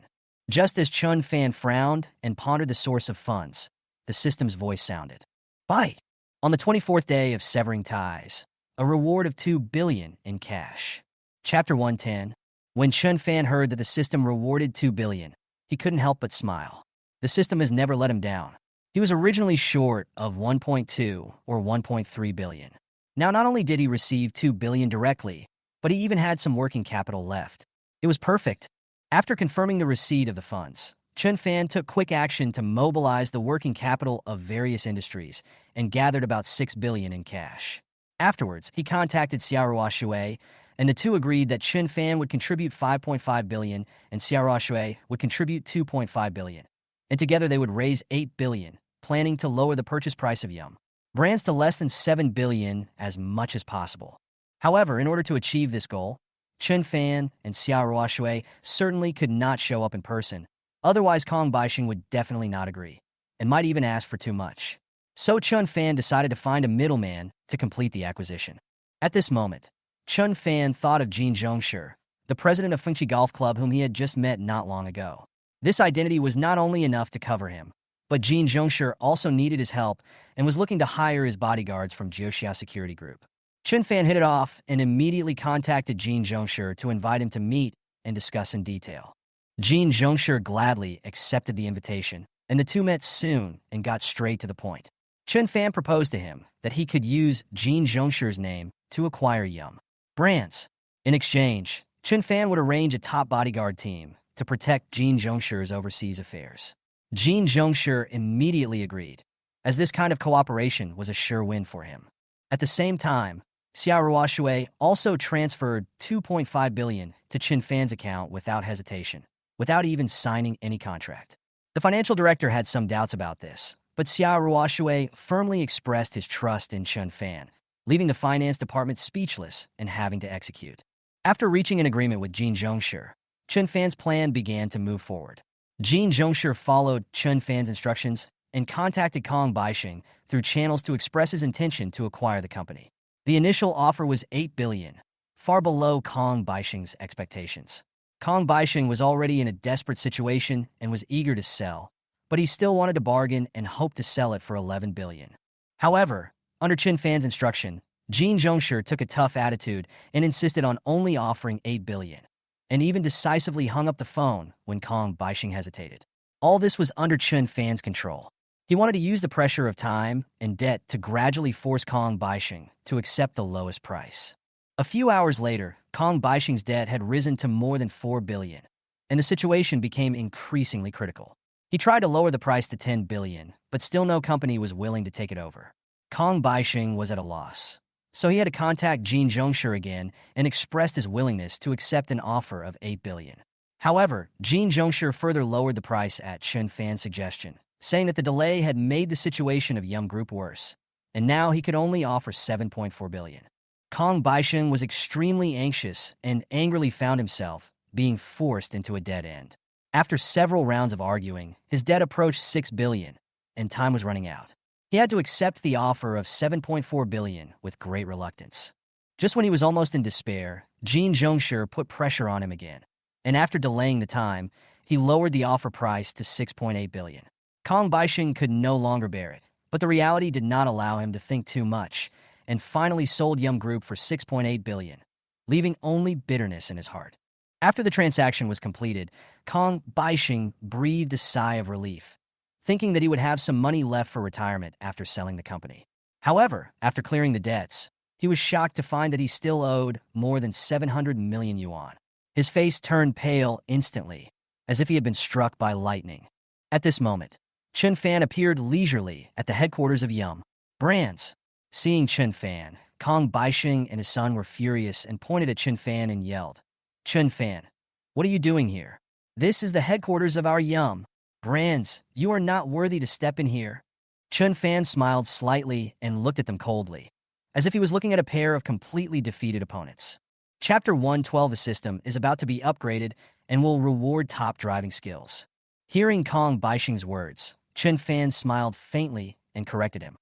Just as Chun Fan frowned and pondered the source of funds, the system's voice sounded. Bite! On the 24th day of severing ties, a reward of 2 billion in cash. Chapter 110. When Chun Fan heard that the system rewarded 2 billion, he couldn't help but smile. The system has never let him down. He was originally short of 1.2 or 1.3 billion. Now, not only did he receive 2 billion directly, but he even had some working capital left. It was perfect. After confirming the receipt of the funds, Chun Fan took quick action to mobilize the working capital of various industries and gathered about 6 billion in cash. Afterwards, he contacted Xiaohua Shui, and the two agreed that Chun Fan would contribute 5.5 billion and Xiaohua Shui would contribute 2.5 billion. And together they would raise 8 billion, planning to lower the purchase price of Yum brands to less than 7 billion as much as possible. However, in order to achieve this goal, Chun Fan and Xiaohua Shui certainly could not show up in person. Otherwise, Kong Baisheng would definitely not agree, and might even ask for too much. So Chun Fan decided to find a middleman to complete the acquisition. At this moment, Chun Fan thought of Jin Zhongshi, the president of Fengqi Golf Club whom he had just met not long ago. This identity was not only enough to cover him, but Jin Zhongshi also needed his help and was looking to hire his bodyguards from Jiuxia Security Group. Chun Fan hit it off and immediately contacted Jin Zhongshi to invite him to meet and discuss in detail. Jin Zhongshi gladly accepted the invitation, and the two met soon and got straight to the point. Chun Fan proposed to him that he could use Jin Zhongshi's name to acquire Yum brands. In exchange, Chun Fan would arrange a top bodyguard team to protect Jin Zhongshi's overseas affairs. Jin Zhongshi immediately agreed, as this kind of cooperation was a sure win for him. At the same time, Xiaoruoshui also transferred 2.5 billion to Chen Fan's account without hesitation, without even signing any contract. The financial director had some doubts about this, but Xiaoruoshui firmly expressed his trust in Chen Fan, leaving the finance department speechless and having to execute. After reaching an agreement with Jin Zhongshi, Chen Fan's plan began to move forward. Jin Zhongshi followed Chen Fan's instructions and contacted Kong Baixing through channels to express his intention to acquire the company. The initial offer was 8 billion, far below Kong Baixing's expectations. Kong Baixing was already in a desperate situation and was eager to sell, but he still wanted to bargain and hoped to sell it for 11 billion. However, under Chen Fan's instruction, Jin Zhongshi took a tough attitude and insisted on only offering 8 billion, and even decisively hung up the phone when Kong Baixing hesitated. All this was under Chen Fan's control. He wanted to use the pressure of time and debt to gradually force Kong Baixing to accept the lowest price. A few hours later, Kong Baixing's debt had risen to more than 4 billion, and the situation became increasingly critical. He tried to lower the price to 10 billion, but still no company was willing to take it over. Kong Baixing was at a loss, so he had to contact Jin Zhongshi again and expressed his willingness to accept an offer of 8 billion. However, Jin Zhongshi further lowered the price at Chen Fan's suggestion, saying that the delay had made the situation of Yum Group worse, and now he could only offer 7.4 billion. Kong Baixing was extremely anxious and angrily found himself being forced into a dead end. After several rounds of arguing, his debt approached 6 billion, and time was running out. He had to accept the offer of 7.4 billion with great reluctance. Just when he was almost in despair, Jin Zhongshi put pressure on him again, and after delaying the time, he lowered the offer price to 6.8 billion. Kong Baixing could no longer bear it, but the reality did not allow him to think too much, and finally sold Yum Group for 6.8 billion, leaving only bitterness in his heart. After the transaction was completed, Kong Baixing breathed a sigh of relief, thinking that he would have some money left for retirement after selling the company. However, after clearing the debts, he was shocked to find that he still owed more than 700 million yuan. His face turned pale instantly, as if he had been struck by lightning. At this moment, Chen Fan appeared leisurely at the headquarters of Yum Brands. Seeing Chen Fan, Kong Baixing and his son were furious and pointed at Chen Fan and yelled, "Chen Fan, what are you doing here? This is the headquarters of our Yum Brands. You are not worthy to step in here." Chen Fan smiled slightly and looked at them coldly, as if he was looking at a pair of completely defeated opponents. Chapter 112: The system is about to be upgraded and will reward top driving skills. Hearing Kong Baixing's words, Chen Fan smiled faintly and corrected him.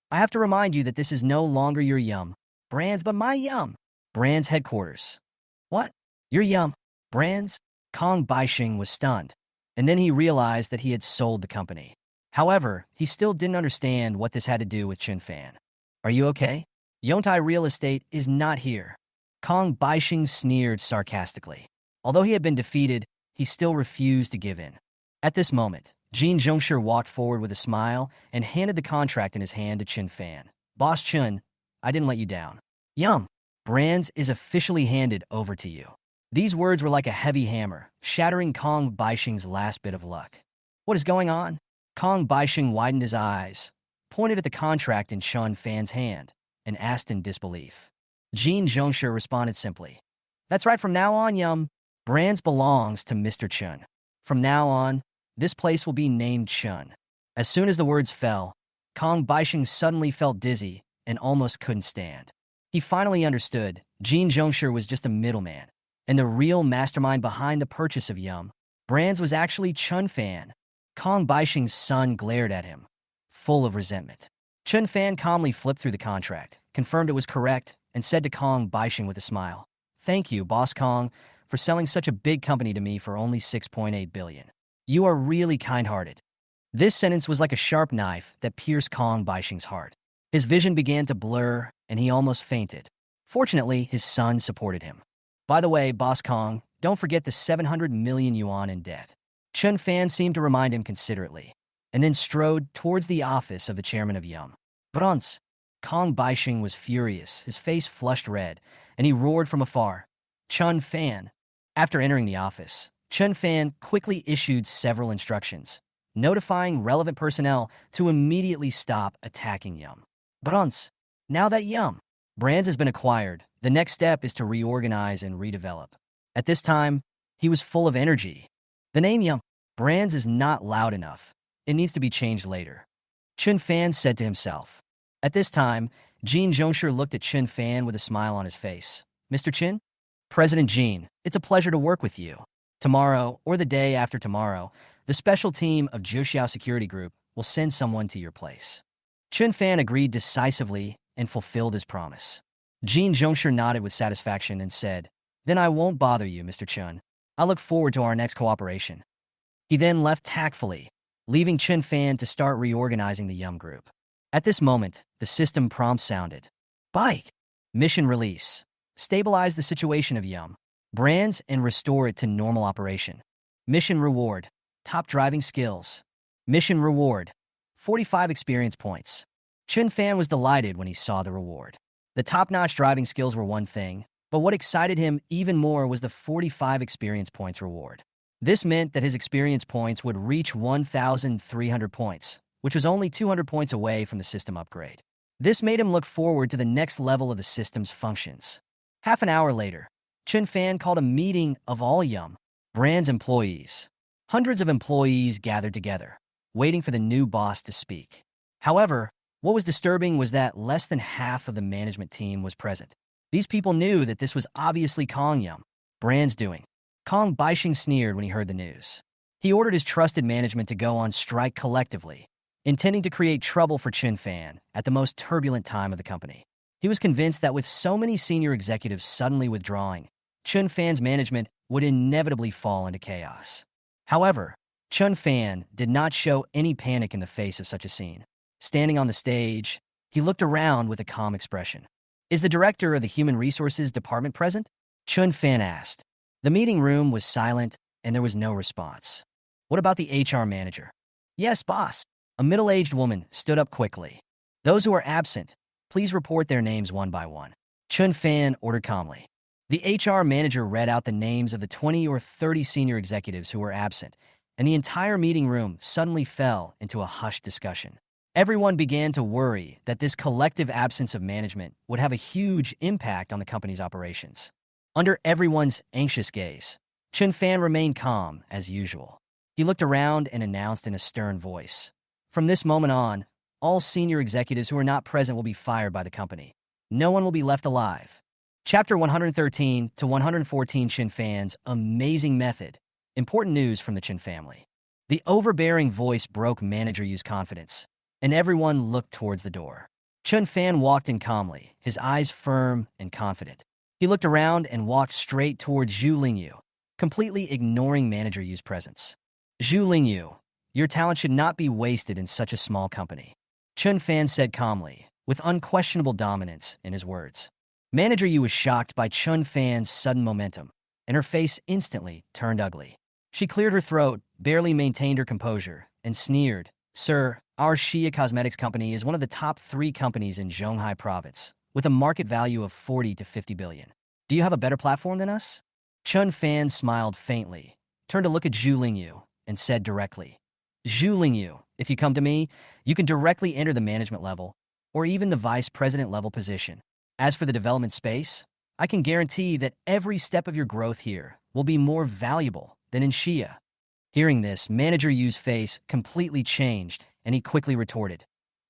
"I have to remind you that this is no longer your Yum Brands, but my Yum Brands headquarters." "What? Your Yum Brands?" Kong Baixing was stunned, and then he realized that he had sold the company. However, he still didn't understand what this had to do with Chen Fan. "Are you okay? Yontai Real Estate is not here." Kong Baixing sneered sarcastically. Although he had been defeated, he still refused to give in. At this moment, Jin Zhongshi walked forward with a smile and handed the contract in his hand to Chen Fan. "Boss Chen, I didn't let you down. Yum Brands is officially handed over to you." These words were like a heavy hammer, shattering Kong Baixing's last bit of luck. "What is going on?" Kong Baixing widened his eyes, pointed at the contract in Chen Fan's hand, and asked in disbelief. Jin Zhongshi responded simply, "That's right, from now on, Yum Brands belongs to Mr. Chen. From now on, this place will be named Chen." As soon as the words fell, Kong Baixing suddenly felt dizzy and almost couldn't stand. He finally understood Jin Zhongshi was just a middleman, and the real mastermind behind the purchase of Yum Brands was actually Chen Fan. Kong Baixing's son glared at him, full of resentment. Chen Fan calmly flipped through the contract, confirmed it was correct, and said to Kong Baixing with a smile, "Thank you, Boss Kong, for selling such a big company to me for only 6.8 billion. You are really kind-hearted." This sentence was like a sharp knife that pierced Kong Baixing's heart. His vision began to blur, and he almost fainted. Fortunately, his son supported him. "By the way, Boss Kong, don't forget the 700 million yuan in debt." Chen Fan seemed to remind him considerately, and then strode towards the office of the chairman of Yum Brands. Kong Baixing was furious, his face flushed red, and he roared from afar, "Chen Fan!" After entering the office, Chen Fan quickly issued several instructions, notifying relevant personnel to immediately stop attacking Yum Brands. Now that Yum Brands has been acquired. The next step is to reorganize and redevelop. At this time, he was full of energy. The name Yum Brands is not loud enough. It needs to be changed later. Chun Fan said to himself. At this time, Jean Zhongsher looked at Chun Fan with a smile on his face. Mr. Chin? President Jean, it's a pleasure to work with you. Tomorrow, or the day after tomorrow, the special team of Zhuxiao Security Group will send someone to your place. Chun Fan agreed decisively and fulfilled his promise. Jean Zhongsher nodded with satisfaction and said, Then I won't bother you, Mr. Chun. I look forward to our next cooperation. He then left tactfully, leaving Chun Fan to start reorganizing the Yum Group. At this moment, the system prompt sounded. Bike. Mission release. Stabilize the situation of Yum Brands and restore it to normal operation. Mission reward. Top driving skills. Mission reward. 45 experience points. Chun Fan was delighted when he saw the reward. The top-notch driving skills were one thing, but what excited him even more was the 45 experience points reward. This meant that his experience points would reach 1,300 points, which was only 200 points away from the system upgrade. This made him look forward to the next level of the system's functions. Half an hour later, Chun Fan called a meeting of all Yum Brands employees. Hundreds of employees gathered together, waiting for the new boss to speak. However, what was disturbing was that less than half of the management team was present. These people knew that this was obviously Kong Yum Brands doing. Kong Baixing sneered when he heard the news. He ordered his trusted management to go on strike collectively, intending to create trouble for Chun Fan at the most turbulent time of the company. He was convinced that with so many senior executives suddenly withdrawing, Chun Fan's management would inevitably fall into chaos. However, Chun Fan did not show any panic in the face of such a scene. Standing on the stage, he looked around with a calm expression. Is the director of the Human Resources Department present? Chun Fan asked. The meeting room was silent, and there was no response. What about the HR manager? Yes, boss. A middle-aged woman stood up quickly. Those who are absent, please report their names one by one. Chun Fan ordered calmly. The HR manager read out the names of the 20 or 30 senior executives who were absent, and the entire meeting room suddenly fell into a hushed discussion. Everyone began to worry that this collective absence of management would have a huge impact on the company's operations. Under everyone's anxious gaze, Chun Fan remained calm as usual. He looked around and announced in a stern voice, From this moment on, all senior executives who are not present will be fired by the company. No one will be left alive. Chapter 113 to 114 Chun Fan's Amazing Method. Important news from the Chun family. The overbearing voice broke Manager Yu's confidence, and everyone looked towards the door. Chun Fan walked in calmly, his eyes firm and confident. He looked around and walked straight towards Zhu Lingyu, completely ignoring Manager Yu's presence. Zhu Lingyu, your talent should not be wasted in such a small company. Chun Fan said calmly, with unquestionable dominance in his words. Manager Yu was shocked by Chun Fan's sudden momentum, and her face instantly turned ugly. She cleared her throat, barely maintained her composure, and sneered, Sir, our Xia Cosmetics Company is one of the top 3 companies in Zhonghai Province, with a market value of 40 to 50 billion. Do you have a better platform than us? Chun Fan smiled faintly, turned to look at Zhu Lingyu, and said directly, Zhu Lingyu, if you come to me, you can directly enter the management level, or even the vice president level position. As for the development space, I can guarantee that every step of your growth here will be more valuable than in Xia. Hearing this, Manager Yu's face completely changed, and he quickly retorted,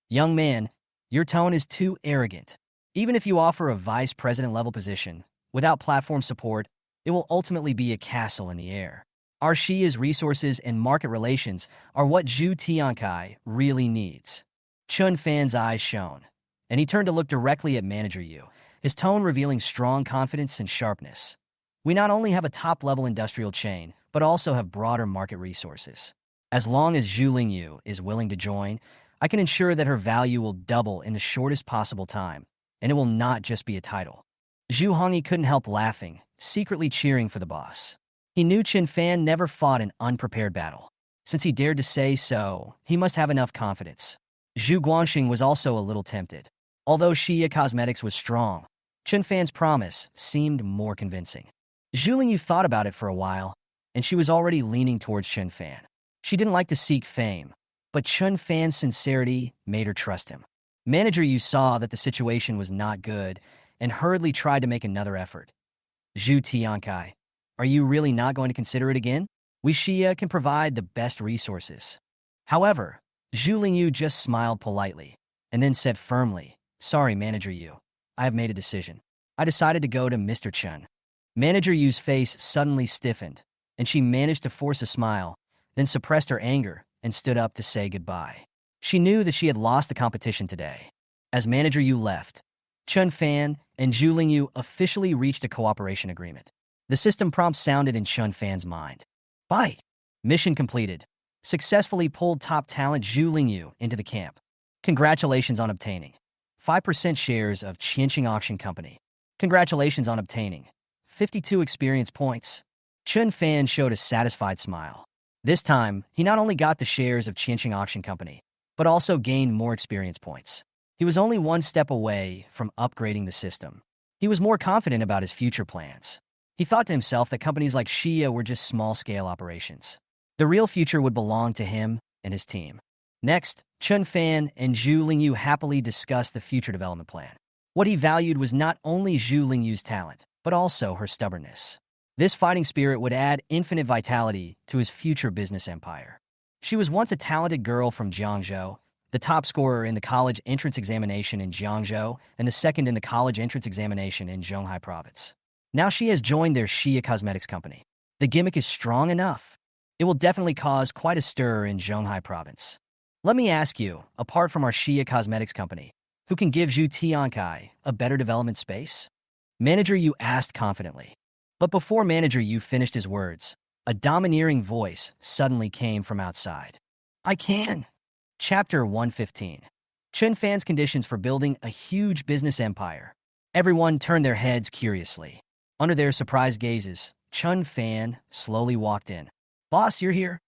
Young man, your tone is too arrogant. Even if you offer a vice president level position, without platform support, it will ultimately be a castle in the air. Our Xia's resources and market relations are what Zhu Tiankai really needs. Chun Fan's eyes shone, and he turned to look directly at Manager Yu, his tone revealing strong confidence and sharpness. We not only have a top-level industrial chain, but also have broader market resources. As long as Zhu Lingyu is willing to join, I can ensure that her value will double in the shortest possible time, and it will not just be a title. Zhu Hongyi couldn't help laughing, secretly cheering for the boss. He knew Chun Fan never fought an unprepared battle. Since he dared to say so, he must have enough confidence. Zhu Guangxing was also a little tempted. Although Xia Cosmetics was strong, Chun Fan's promise seemed more convincing. Zhu Lingyu thought about it for a while, and she was already leaning towards Chun Fan. She didn't like to seek fame, but Chun Fan's sincerity made her trust him. Manager Yu saw that the situation was not good and hurriedly tried to make another effort. Zhu Tiankai, are you really not going to consider it again? We Xia can provide the best resources. However, Zhu Lingyu just smiled politely and then said firmly, sorry, Manager Yu. I have made a decision. I decided to go to Mr. Chen. Manager Yu's face suddenly stiffened, and she managed to force a smile, then suppressed her anger and stood up to say goodbye. She knew that she had lost the competition today. As Manager Yu left, Chen Fan and Zhu Lingyu officially reached a cooperation agreement. The system prompt sounded in Chen Fan's mind. Bye. Mission completed. Successfully pulled top talent Zhu Lingyu into the camp. Congratulations on obtaining 5% shares of Qianqing Auction Company. Congratulations on obtaining 52 experience points. Chen Fan showed a satisfied smile. This time, he not only got the shares of Qianqing Auction Company, but also gained more experience points. He was only one step away from upgrading the system. He was more confident about his future plans. He thought to himself that companies like Xia were just small-scale operations. The real future would belong to him and his team. Next, Chen Fan and Zhu Lingyu happily discussed the future development plan. What he valued was not only Zhu Lingyu's talent, but also her stubbornness. This fighting spirit would add infinite vitality to his future business empire. She was once a talented girl from Jiangzhou, the top scorer in the college entrance examination in Jiangzhou and the second in the college entrance examination in Zhonghai province. Now she has joined their Xia Cosmetics company. The gimmick is strong enough. It will definitely cause quite a stir in Zhonghai province. Let me ask you, apart from our Xia Cosmetics company, who can give Zhu Tiankai a better development space? Manager Yu asked confidently. But before Manager Yu finished his words, a domineering voice suddenly came from outside. I can. Chapter 115. Chen Fan's conditions for building a huge business empire. Everyone turned their heads curiously. Under their surprised gazes, Chen Fan slowly walked in. Boss, you're here?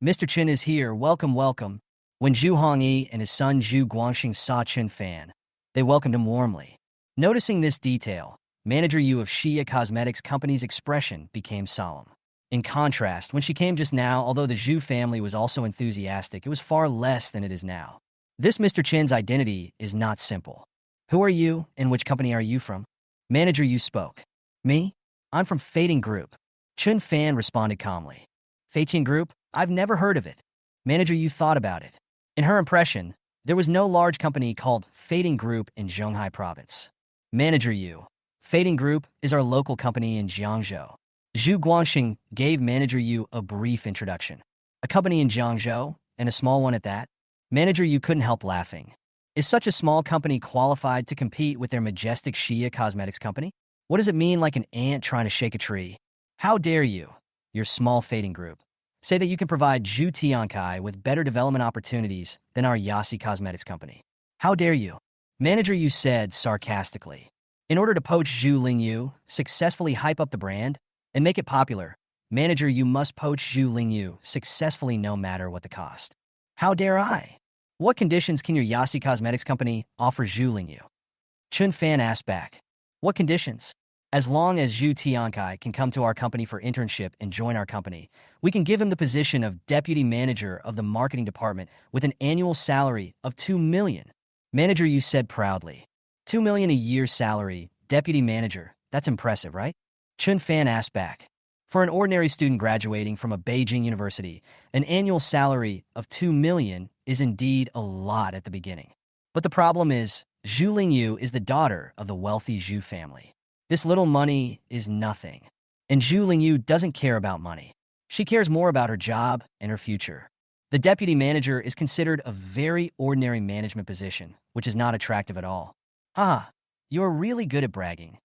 Mr. Chen is here, welcome, welcome. When Zhu Hongyi and his son Zhu Guangxing saw Chen Fan, they welcomed him warmly. Noticing this detail, Manager Yu of Xia Cosmetics Company's expression became solemn. In contrast, when she came just now, although the Zhu family was also enthusiastic, it was far less than it is now. This Mr. Chen's identity is not simple. Who are you, and which company are you from? Manager Yu spoke. Me? I'm from Fading Group. Chen Fan responded calmly. Fading Group? I've never heard of it. Manager Yu thought about it. In her impression, there was no large company called Fading Group in Zhonghai province. Manager Yu. Fading Group is our local company in Jiangzhou. Zhu Guangxing gave Manager Yu a brief introduction. A company in Jiangzhou, and a small one at that? Manager Yu couldn't help laughing. Is such a small company qualified to compete with their majestic Xia Cosmetics company? What does it mean like an ant trying to shake a tree? How dare you, your small Fading Group, say that you can provide Zhu Tiankai with better development opportunities than our Yasi Cosmetics company? How dare you? Manager Yu said sarcastically. In order to poach Zhu Lingyu, successfully hype up the brand, and make it popular, Manager Yu must poach Zhu Lingyu successfully no matter what the cost. How dare I? What conditions can your Yasi Cosmetics company offer Zhu Lingyu? Chen Fan asked back. What conditions? As long as Zhu Tiankai can come to our company for internship and join our company, we can give him the position of deputy manager of the marketing department with an annual salary of 2 million. Manager Yu said proudly. 2 million a year salary, deputy manager, that's impressive, right? Chen Fan asked back. For an ordinary student graduating from a Beijing university, an annual salary of 2 million is indeed a lot at the beginning. But the problem is, Zhu Lingyu is the daughter of the wealthy Zhu family. This little money is nothing. And Zhu Lingyu doesn't care about money. She cares more about her job and her future. The deputy manager is considered a very ordinary management position, which is not attractive at all. Ah, you're really good at bragging.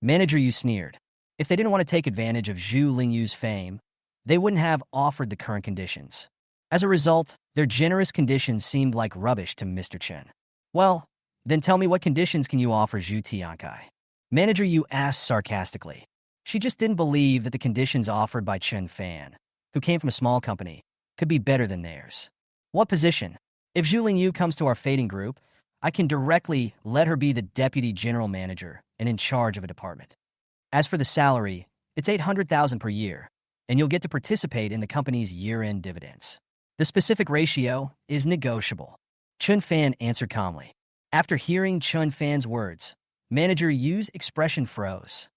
Manager Yu sneered. If they didn't want to take advantage of Zhu Lingyu's fame, they wouldn't have offered the current conditions. As a result, their generous conditions seemed like rubbish to Mr. Chen. Well, then tell me what conditions can you offer Zhu Tiankai? Manager Yu asked sarcastically. She just didn't believe that the conditions offered by Chen Fan, who came from a small company, could be better than theirs. What position? If Zhu Lingyu comes to our Fading Group, I can directly let her be the deputy general manager and in charge of a department. As for the salary, it's 800,000 per year, and you'll get to participate in the company's year-end dividends. The specific ratio is negotiable. Chen Fan answered calmly. After hearing Chun Fan's words, Manager Yu's expression froze.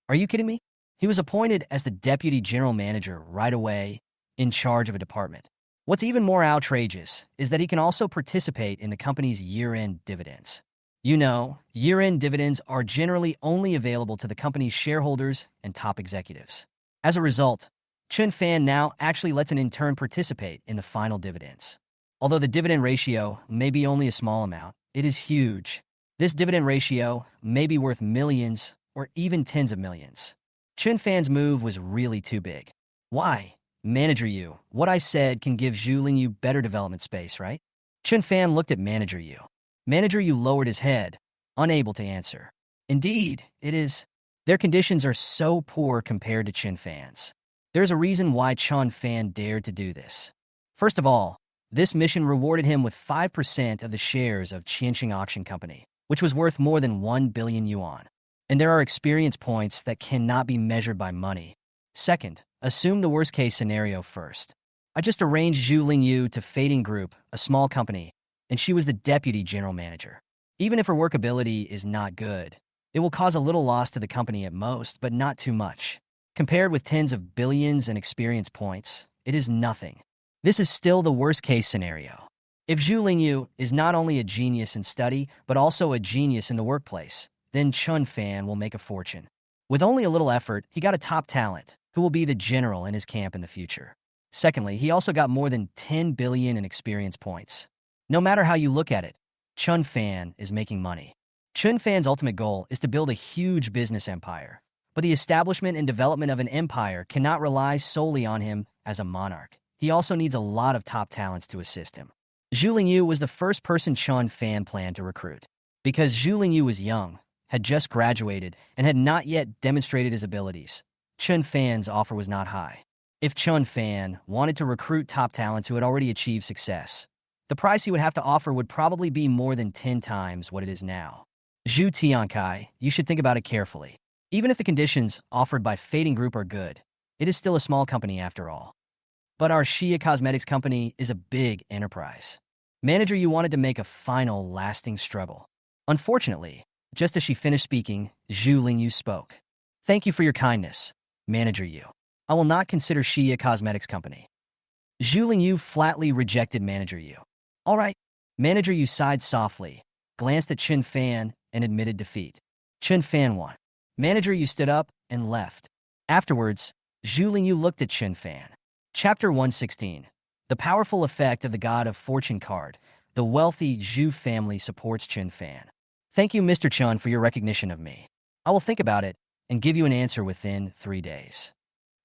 Are you kidding me? He was appointed as the deputy general manager right away, in charge of a department. What's even more outrageous is that he can also participate in the company's year-end dividends. You know, year-end dividends are generally only available to the company's shareholders and top executives. As a result, Chun Fan now actually lets an intern participate in the final dividends. Although the dividend ratio may be only a small amount, it is huge. This dividend ratio may be worth millions or even tens of millions. Chun Fan's move was really too big. Why? Manager Yu, what I said can give Zhu Lingyu better development space, right? Chun Fan looked at Manager Yu. Manager Yu lowered his head, unable to answer. Indeed, it is. Their conditions are so poor compared to Chun Fan's. There's a reason why Chun Fan dared to do this. First of all, this mission rewarded him with 5% of the shares of Qianxing Auction Company, which was worth more than 1 billion yuan. And there are experience points that cannot be measured by money. Second, assume the worst-case scenario first. I just arranged Zhu Lingyu to Fading Group, a small company, and she was the deputy general manager. Even if her workability is not good, it will cause a little loss to the company at most, but not too much. Compared with tens of billions in experience points, it is nothing. This is still the worst-case scenario. If Zhu Lingyu is not only a genius in study, but also a genius in the workplace, then Chun Fan will make a fortune. With only a little effort, he got a top talent, who will be the general in his camp in the future. Secondly, he also got more than 10 billion in experience points. No matter how you look at it, Chun Fan is making money. Chun Fan's ultimate goal is to build a huge business empire, but the establishment and development of an empire cannot rely solely on him as a monarch. He also needs a lot of top talents to assist him. Zhu Lingyu was the first person Chun Fan planned to recruit. Because Zhu Lingyu was young, had just graduated, and had not yet demonstrated his abilities, Chun Fan's offer was not high. If Chun Fan wanted to recruit top talents who had already achieved success, the price he would have to offer would probably be more than 10 times what it is now. Zhu Tiankai, you should think about it carefully. Even if the conditions offered by Fading Group are good, it is still a small company after all. But our Shia Cosmetics company is a big enterprise. Manager Yu wanted to make a final, lasting struggle. Unfortunately, just as she finished speaking, Zhu Lingyu spoke. Thank you for your kindness, Manager Yu. I will not consider Shia Cosmetics company. Zhu Lingyu flatly rejected Manager Yu. All right. Manager Yu sighed softly, glanced at Chun Fan, and admitted defeat. Chun Fan won. Manager Yu stood up and left. Afterwards, Zhu Lingyu looked at Chun Fan. Chapter 116. The powerful effect of the God of Fortune card. The wealthy Zhu family supports Chun Fan. Thank you, Mr. Chun, for your recognition of me. I will think about it and give you an answer within 3 days.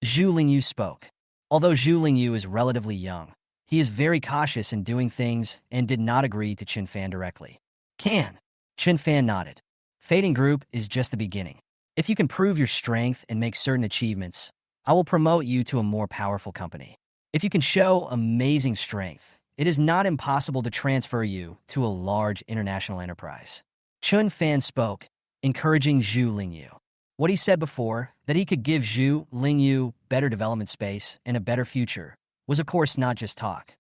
Zhu Lingyu spoke. Although Zhu Lingyu is relatively young, he is very cautious in doing things and did not agree to Chun Fan directly. Chun Fan nodded. Fading Group is just the beginning. If you can prove your strength and make certain achievements, I will promote you to a more powerful company. If you can show amazing strength, it is not impossible to transfer you to a large international enterprise. Chun Fan spoke, encouraging Zhu Lingyu. What he said before, that he could give Zhu Lingyu better development space and a better future, was of course not just talk.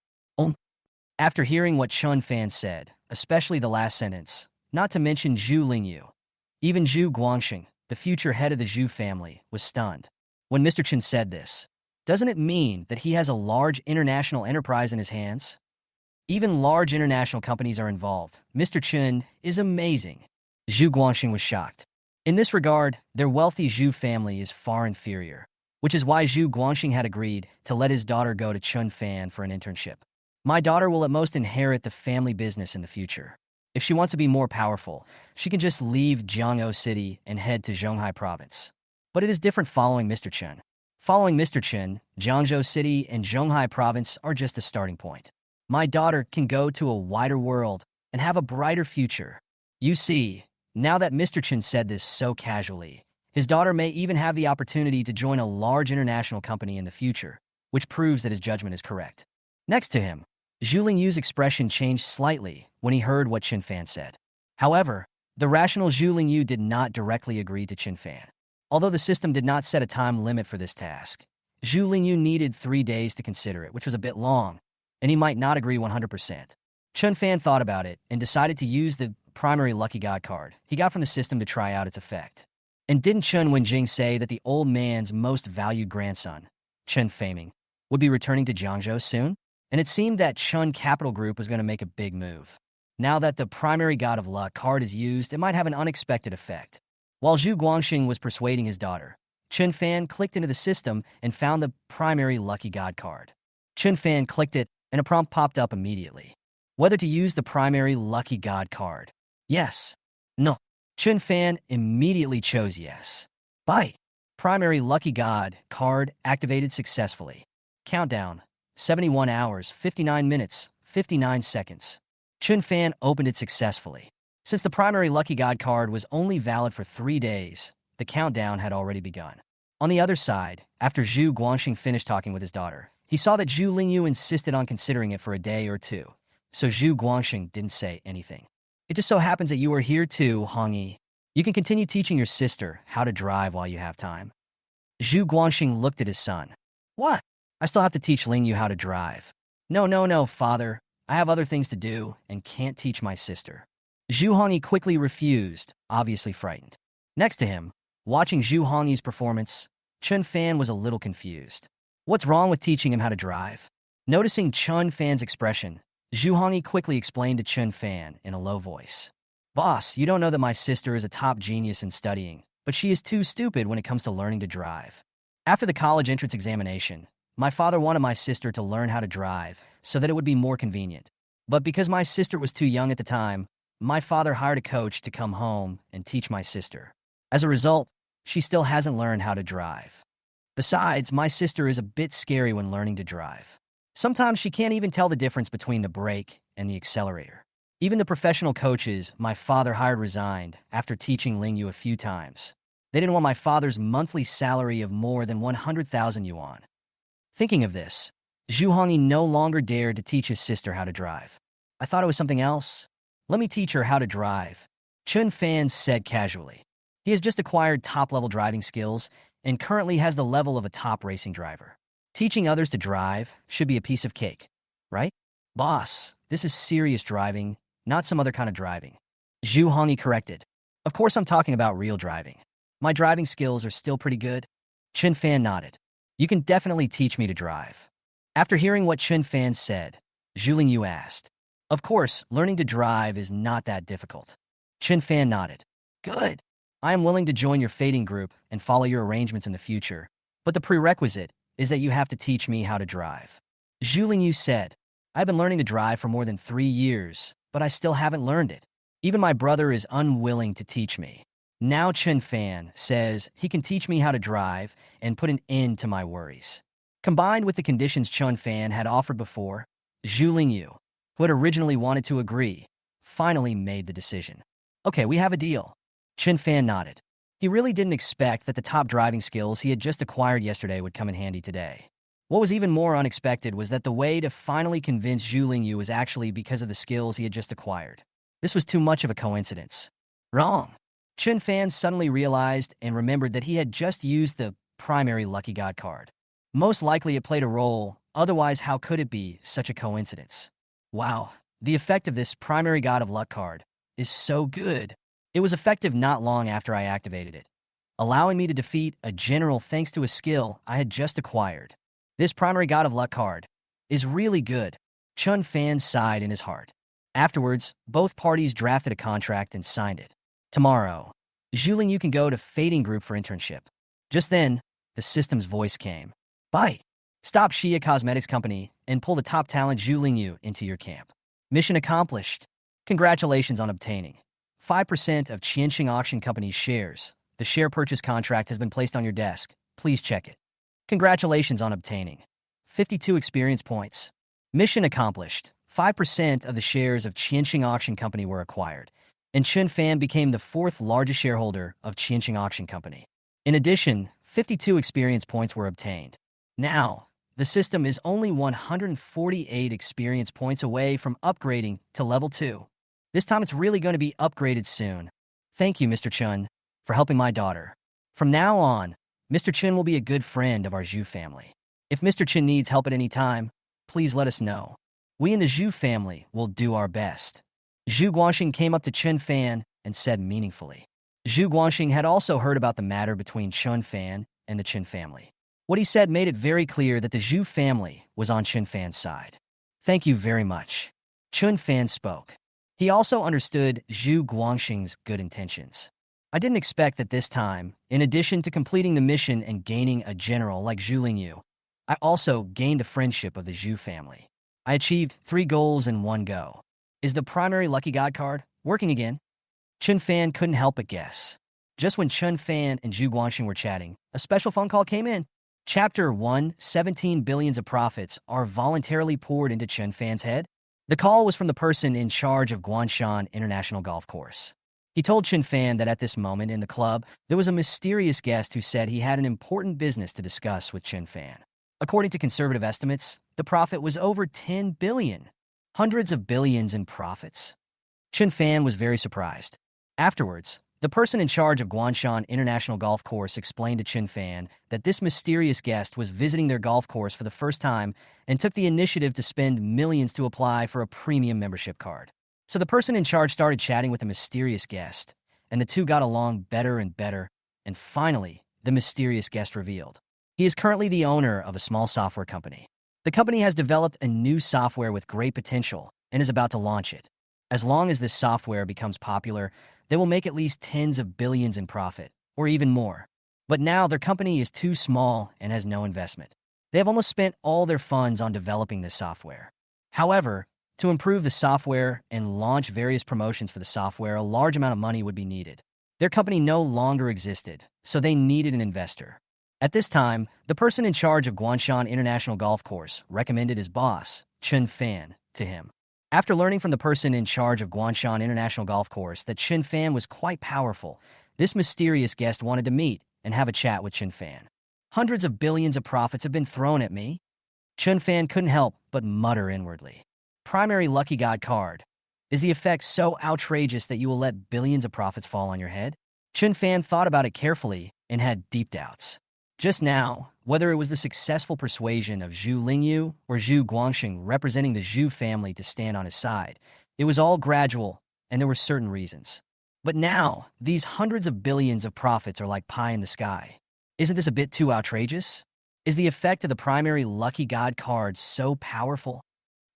After hearing what Chun Fan said, especially the last sentence, not to mention Zhu Lingyu, even Zhu Guangxing, the future head of the Zhu family, was stunned. When Mr. Chen said this, doesn't it mean that he has a large international enterprise in his hands? Even large international companies are involved. Mr. Chen is amazing. Zhu Guangxing was shocked. In this regard, their wealthy Zhu family is far inferior, which is why Zhu Guangxing had agreed to let his daughter go to Chun Fan for an internship. My daughter will at most inherit the family business in the future. If she wants to be more powerful, she can just leave Jiangzhou City and head to Zhonghai Province. But it is different following Mr. Chen. Following Mr. Chen, Jiangzhou City and Zhonghai Province are just a starting point. My daughter can go to a wider world and have a brighter future. You see, now that Mr. Chen said this so casually, his daughter may even have the opportunity to join a large international company in the future, which proves that his judgment is correct. Next to him, Zhu Lingyu's expression changed slightly when he heard what Chun Fan said. However, the rational Zhu Lingyu did not directly agree to Chun Fan. Although the system did not set a time limit for this task, Zhu Lingyu needed 3 days to consider it, which was a bit long, and he might not agree 100%. Chun Fan thought about it and decided to use the primary lucky god card he got from the system to try out its effect. And didn't Chun Wenjing say that the old man's most valued grandson, Chun Faming, would be returning to Jiangzhou soon? And it seemed that Chun Capital Group was going to make a big move. Now that the primary god of luck card is used, it might have an unexpected effect. While Zhu Guangxing was persuading his daughter, Chun Fan clicked into the system and found the primary lucky god card. Chun Fan clicked it, and a prompt popped up immediately. Whether to use the primary lucky god card. Yes. No. Chun Fan immediately chose yes. Bye. Primary lucky god card activated successfully. Countdown. 71 hours, 59 minutes, 59 seconds. Chun Fan opened it successfully. Since the primary lucky god card was only valid for 3 days, the countdown had already begun. On the other side, after Zhu Guangxing finished talking with his daughter, he saw that Zhu Lingyu insisted on considering it for a day or two, so Zhu Guangxing didn't say anything. It just so happens that you are here too, Hongyi. You can continue teaching your sister how to drive while you have time. Zhu Guangxing looked at his son. What? I still have to teach Lingyu how to drive. No, father. I have other things to do and can't teach my sister. Zhu Hongyi quickly refused, obviously frightened. Next to him, watching Zhu Hongyi's performance, Chun Fan was a little confused. What's wrong with teaching him how to drive? Noticing Chun Fan's expression, Zhu Hongyi quickly explained to Chun Fan in a low voice. Boss, you don't know that my sister is a top genius in studying, but she is too stupid when it comes to learning to drive. After the college entrance examination, my father wanted my sister to learn how to drive so that it would be more convenient. But because my sister was too young at the time, my father hired a coach to come home and teach my sister. As a result, she still hasn't learned how to drive. Besides, my sister is a bit scary when learning to drive. Sometimes she can't even tell the difference between the brake and the accelerator. Even the professional coaches my father hired resigned after teaching Lingyu a few times. They didn't want my father's monthly salary of more than 100,000 yuan. Thinking of this, Zhu Hongyi no longer dared to teach his sister how to drive. I thought it was something else. Let me teach her how to drive, Chun Fan said casually. He has just acquired top-level driving skills and currently has the level of a top racing driver. Teaching others to drive should be a piece of cake, right? Boss, this is serious driving, not some other kind of driving. Zhu Hongyi corrected. Of course I'm talking about real driving. My driving skills are still pretty good. Chun Fan nodded. You can definitely teach me to drive. After hearing what Chun Fan said, Zhu Lingyu asked. Of course, learning to drive is not that difficult. Chun Fan nodded. Good. I am willing to join your fading group and follow your arrangements in the future, but the prerequisite is that you have to teach me how to drive. Zhu Lingyu said, I've been learning to drive for more than 3 years, but I still haven't learned it. Even my brother is unwilling to teach me. Now Chun Fan says he can teach me how to drive and put an end to my worries. Combined with the conditions Chun Fan had offered before, Zhu Lingyu, who had originally wanted to agree, finally made the decision. Okay, we have a deal. Chun Fan nodded. He really didn't expect that the top driving skills he had just acquired yesterday would come in handy today. What was even more unexpected was that the way to finally convince Zhu Lingyu was actually because of the skills he had just acquired. This was too much of a coincidence. Wrong. Chun Fan suddenly realized and remembered that he had just used the primary lucky god card. Most likely it played a role, otherwise how could it be such a coincidence? Wow, the effect of this primary god of luck card is so good. It was effective not long after I activated it, allowing me to defeat a general thanks to a skill I had just acquired. This primary god of luck card is really good. Chun Fan sighed in his heart. Afterwards, both parties drafted a contract and signed it. Tomorrow, Zhu Lingyu can go to Fading Group for internship. Just then, the system's voice came. Bye. Stop Shia Cosmetics Company and pull the top talent Zhu Lingyu into your camp. Mission accomplished. Congratulations on obtaining 5% of Qianxing Auction Company's shares. The share purchase contract has been placed on your desk. Please check it. Congratulations on obtaining 52 experience points. Mission accomplished. 5% of the shares of Qianxing Auction Company were acquired, and Chun Fan became the 4th largest shareholder of Qianxing Auction Company. In addition, 52 experience points were obtained. Now, the system is only 148 experience points away from upgrading to level 2. This time it's really going to be upgraded soon. Thank you, Mr. Chun, for helping my daughter. From now on, Mr. Chun will be a good friend of our Zhu family. If Mr. Chun needs help at any time, please let us know. We in the Zhu family will do our best. Zhu Guangxing came up to Chen Fan and said meaningfully. Zhu Guangxing had also heard about the matter between Chen Fan and the Chen family. What he said made it very clear that the Zhu family was on Chen Fan's side. Thank you very much. Chen Fan spoke. He also understood Zhu Guangxing's good intentions. I didn't expect that this time, in addition to completing the mission and gaining a general like Zhu Lingyu, I also gained the friendship of the Zhu family. I achieved 3 goals in one go. Is the primary lucky god card working again? Chen Fan couldn't help but guess. Just when Chen Fan and Zhu Guangxing were chatting, a special phone call came in. Chapter 1, 17 billions of profits are voluntarily poured into Chen Fan's head. The call was from the person in charge of Guangshan International Golf Course. He told Chen Fan that at this moment in the club, there was a mysterious guest who said he had an important business to discuss with Chen Fan. According to conservative estimates, the profit was over 10 billion. Hundreds of billions in profits. Chen Fan was very surprised. Afterwards, the person in charge of Guangshan International Golf Course explained to Chen Fan that this mysterious guest was visiting their golf course for the first time and took the initiative to spend millions to apply for a premium membership card. So the person in charge started chatting with the mysterious guest, and the two got along better and better, and finally, the mysterious guest revealed. He is currently the owner of a small software company. The company has developed a new software with great potential and is about to launch it. As long as this software becomes popular, they will make at least tens of billions in profit, or even more. But now their company is too small and has no investment. They have almost spent all their funds on developing this software. However, to improve the software and launch various promotions for the software, a large amount of money would be needed. Their company no longer existed, so they needed an investor. At this time, the person in charge of Guangshan International Golf Course recommended his boss, Chen Fan, to him. After learning from the person in charge of Guangshan International Golf Course that Chen Fan was quite powerful, this mysterious guest wanted to meet and have a chat with Chen Fan. Hundreds of billions of profits have been thrown at me. Chen Fan couldn't help but mutter inwardly. Primary lucky god card. Is the effect so outrageous that you will let billions of profits fall on your head? Chen Fan thought about it carefully and had deep doubts. Just now, whether it was the successful persuasion of Zhu Lingyu or Zhu Guangxing representing the Zhu family to stand on his side, it was all gradual, and there were certain reasons. But now, these hundreds of billions of profits are like pie in the sky. Isn't this a bit too outrageous? Is the effect of the primary lucky god card so powerful?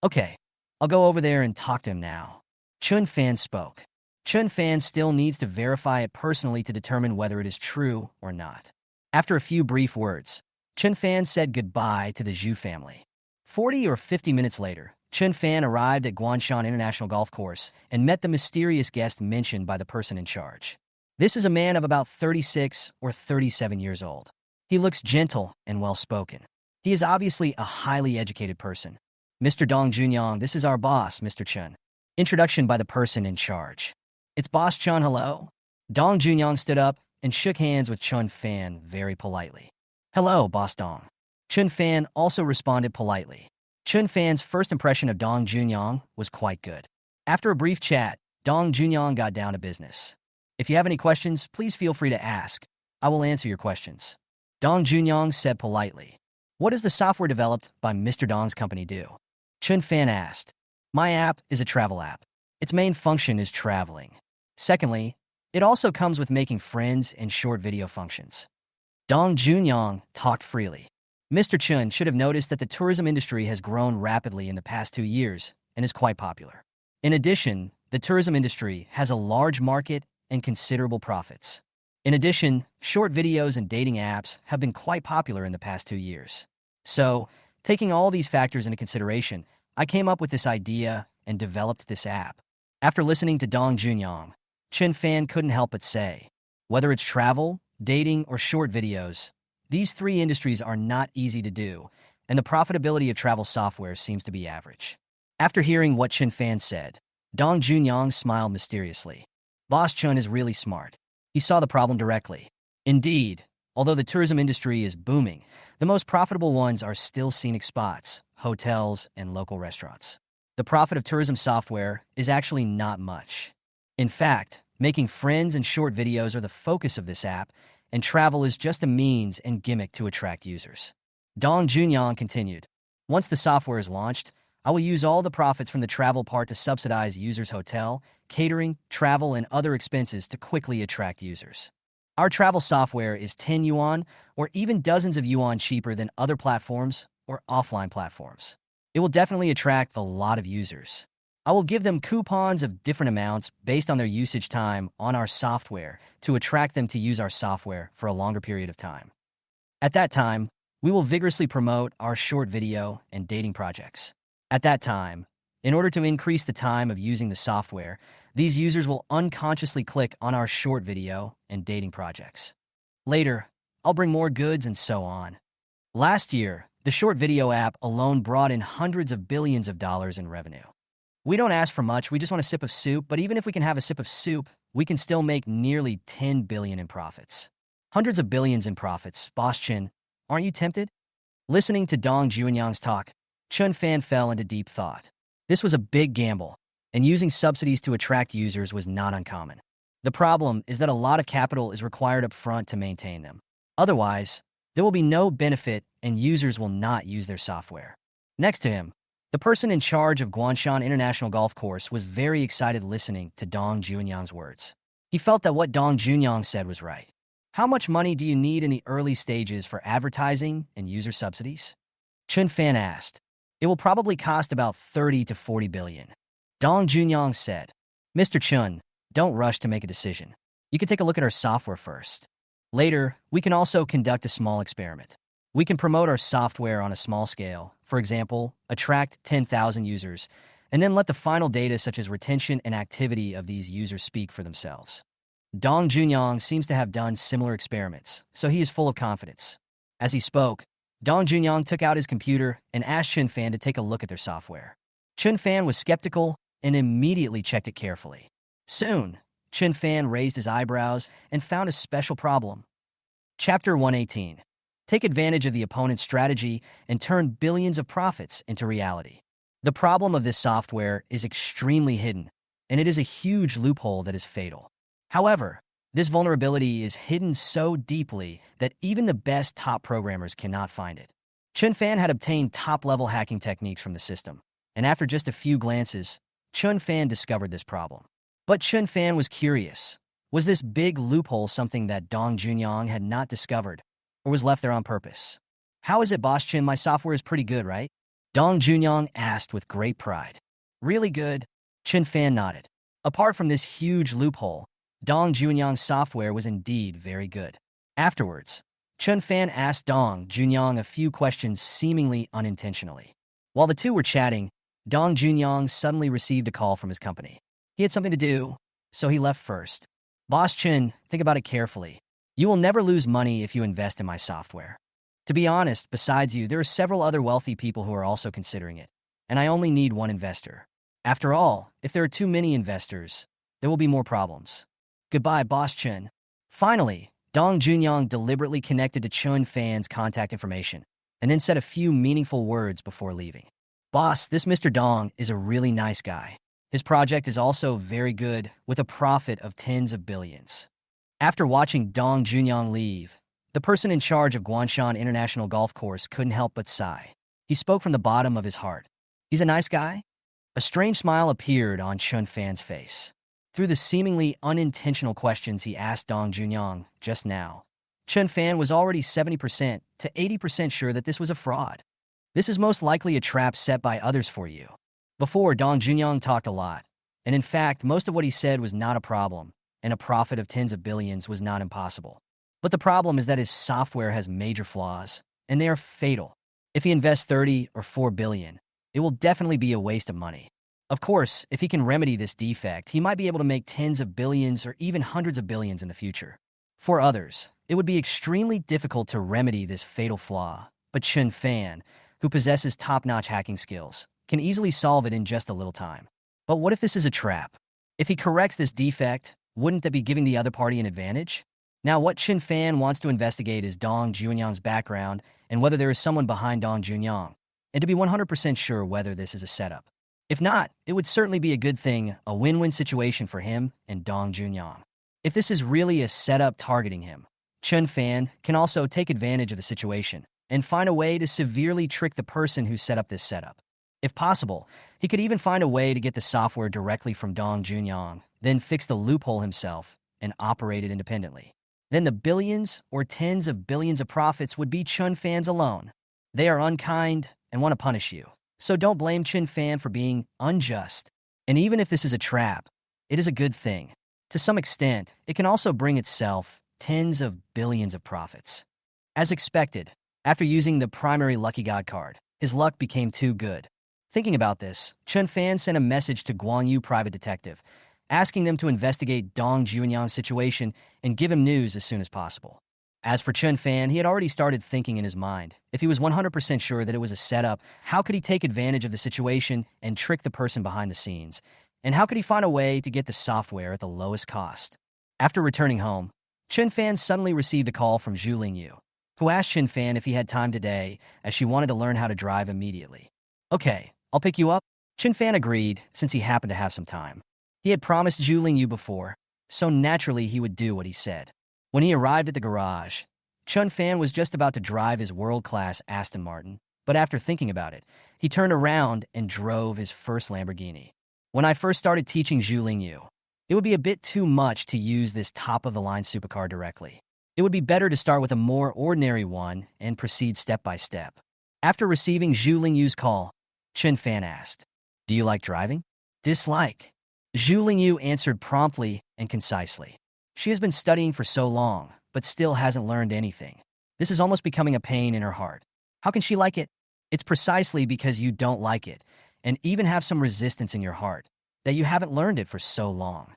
Okay, I'll go over there and talk to him now. Chen Fan spoke. Chen Fan still needs to verify it personally to determine whether it is true or not. After a few brief words, Chen Fan said goodbye to the Zhu family. 40 or 50 minutes later, Chen Fan arrived at Guangshan International Golf Course and met the mysterious guest mentioned by the person in charge. This is a man of about 36 or 37 years old. He looks gentle and well-spoken. He is obviously a highly educated person. Mr. Dong Junyang, this is our boss, Mr. Chen. Introduction by the person in charge. It's Boss Chen, hello? Dong Junyang stood up and shook hands with Chen Fan very politely. Hello, Boss Dong. Chen Fan also responded politely. Chen Fan's first impression of Dong Junyang was quite good. After a brief chat, Dong Junyang got down to business. If you have any questions, please feel free to ask. I will answer your questions. Dong Junyang said politely. What does the software developed by Mr. Dong's company do? Chen Fan asked. My app is a travel app. Its main function is traveling. Secondly, it also comes with making friends and short video functions. Dong Junyang talked freely. Mr. Chen should have noticed that the tourism industry has grown rapidly in the past 2 years and is quite popular. In addition, the tourism industry has a large market and considerable profits. In addition, short videos and dating apps have been quite popular in the past 2 years. So, taking all these factors into consideration, I came up with this idea and developed this app. After listening to Dong Junyang, Chen Fan couldn't help but say, whether it's travel, dating, or short videos, these 3 industries are not easy to do, and the profitability of travel software seems to be average. After hearing what Chen Fan said, Dong Junyang smiled mysteriously. Boss Chen is really smart. He saw the problem directly. Indeed, although the tourism industry is booming, the most profitable ones are still scenic spots, hotels, and local restaurants. The profit of tourism software is actually not much. In fact, making friends and short videos are the focus of this app, and travel is just a means and gimmick to attract users. Dong Junyang continued. Once the software is launched, I will use all the profits from the travel part to subsidize users' hotel, catering, travel, and other expenses to quickly attract users. Our travel software is 10 yuan or even dozens of yuan cheaper than other platforms or offline platforms. It will definitely attract a lot of users. I will give them coupons of different amounts based on their usage time on our software to attract them to use our software for a longer period of time. At that time, we will vigorously promote our short video and dating projects. At that time, in order to increase the time of using the software, these users will unconsciously click on our short video and dating projects. Later, I'll bring more goods and so on. Last year, the short video app alone brought in hundreds of billions of dollars in revenue. We don't ask for much, we just want a sip of soup, but even if we can have a sip of soup, we can still make nearly 10 billion in profits. Hundreds of billions in profits. Boss Chin, aren't you tempted? Listening to Dong Junyang's talk, Chun Fan fell into deep thought. This was a big gamble, and using subsidies to attract users was not uncommon. The problem is that a lot of capital is required up front to maintain them. Otherwise, there will be no benefit and users will not use their software. Next to him, the person in charge of Guanshan International Golf Course was very excited listening to Dong Junyang's words. He felt that what Dong Junyang said was right. How much money do you need in the early stages for advertising and user subsidies? Chun Fan asked. It will probably cost about 30 to 40 billion. Dong Junyang said, Mr. Chun, don't rush to make a decision. You can take a look at our software first. Later, we can also conduct a small experiment. We can promote our software on a small scale, for example, attract 10,000 users, and then let the final data such as retention and activity of these users speak for themselves. Dong Junyang seems to have done similar experiments, so he is full of confidence. As he spoke, Dong Junyang took out his computer and asked Chun Fan to take a look at their software. Chun Fan was skeptical and immediately checked it carefully. Soon, Chun Fan raised his eyebrows and found a special problem. Chapter 118. Take advantage of the opponent's strategy and turn billions of profits into reality. The problem of this software is extremely hidden, and it is a huge loophole that is fatal. However, this vulnerability is hidden so deeply that even the best top programmers cannot find it. Chun Fan had obtained top-level hacking techniques from the system, and after just a few glances, Chun Fan discovered this problem. But Chun Fan was curious. Was this big loophole something that Dong Junyang had not discovered, or was left there on purpose? How is it, Boss Chin? My software is pretty good, right? Dong Junyang asked with great pride. Really good? Chun Fan nodded. Apart from this huge loophole, Dong Junyang's software was indeed very good. Afterwards, Chun Fan asked Dong Junyang a few questions seemingly unintentionally. While the two were chatting, Dong Junyang suddenly received a call from his company. He had something to do, so he left first. Boss Chin, think about it carefully. You will never lose money if you invest in my software. To be honest, besides you, there are several other wealthy people who are also considering it, and I only need one investor. After all, if there are too many investors, there will be more problems. Goodbye, Boss Chun. Finally, Dong Junyang deliberately connected to Chun Fan's contact information, and then said a few meaningful words before leaving. Boss, this Mr. Dong is a really nice guy. His project is also very good, with a profit of tens of billions. After watching Dong Junyang leave, the person in charge of Guanshan International Golf Course couldn't help but sigh. He spoke from the bottom of his heart. He's a nice guy? A strange smile appeared on Chun Fan's face. Through the seemingly unintentional questions he asked Dong Junyang just now, Chun Fan was already 70% to 80% sure that this was a fraud. This is most likely a trap set by others for you. Before, Dong Junyang talked a lot, and in fact, most of what he said was not a problem, and a profit of tens of billions was not impossible. But the problem is that his software has major flaws, and they are fatal. If he invests 30 or 4 billion, it will definitely be a waste of money. Of course, if he can remedy this defect, he might be able to make tens of billions or even hundreds of billions in the future. For others, it would be extremely difficult to remedy this fatal flaw, but Chun Fan, who possesses top-notch hacking skills, can easily solve it in just a little time. But what if this is a trap? If he corrects this defect, wouldn't that be giving the other party an advantage? Now, what Chun Fan wants to investigate is Dong Junyang's background and whether there is someone behind Dong Junyang, and to be 100% sure whether this is a setup. If not, it would certainly be a good thing, a win-win situation for him and Dong Junyang. If this is really a setup targeting him, Chun Fan can also take advantage of the situation and find a way to severely trick the person who set up this setup. If possible, he could even find a way to get the software directly from Dong Junyang, then fix the loophole himself and operate it independently. Then the billions or tens of billions of profits would be Chun fans alone. They are unkind and want to punish you. So don't blame Chun fan for being unjust. And even if this is a trap, it is a good thing. To some extent, it can also bring itself tens of billions of profits. As expected, after using the primary Lucky God card, his luck became too good. Thinking about this, Chun Fan sent a message to Guan Yu Private Detective, asking them to investigate Dong Junyang's situation and give him news as soon as possible. As for Chun Fan, he had already started thinking in his mind. If he was 100% sure that it was a setup, how could he take advantage of the situation and trick the person behind the scenes? And how could he find a way to get the software at the lowest cost? After returning home, Chun Fan suddenly received a call from Zhu Lingyu, who asked Chun Fan if he had time today, as she wanted to learn how to drive immediately. Okay, I'll pick you up. Chun Fan agreed, since he happened to have some time. He had promised Zhu Lingyu before, so naturally he would do what he said. When he arrived at the garage, Chun Fan was just about to drive his world-class Aston Martin, but after thinking about it, he turned around and drove his first Lamborghini. When I first started teaching Zhu Lingyu, it would be a bit too much to use this top-of-the-line supercar directly. It would be better to start with a more ordinary one and proceed step by step. After receiving Zhu Lingyu's call, Chun Fan asked, "Do you like driving?" "Dislike." Zhu Lingyu answered promptly and concisely. She has been studying for so long, but still hasn't learned anything. This is almost becoming a pain in her heart. How can she like it? It's precisely because you don't like it, and even have some resistance in your heart, that you haven't learned it for so long.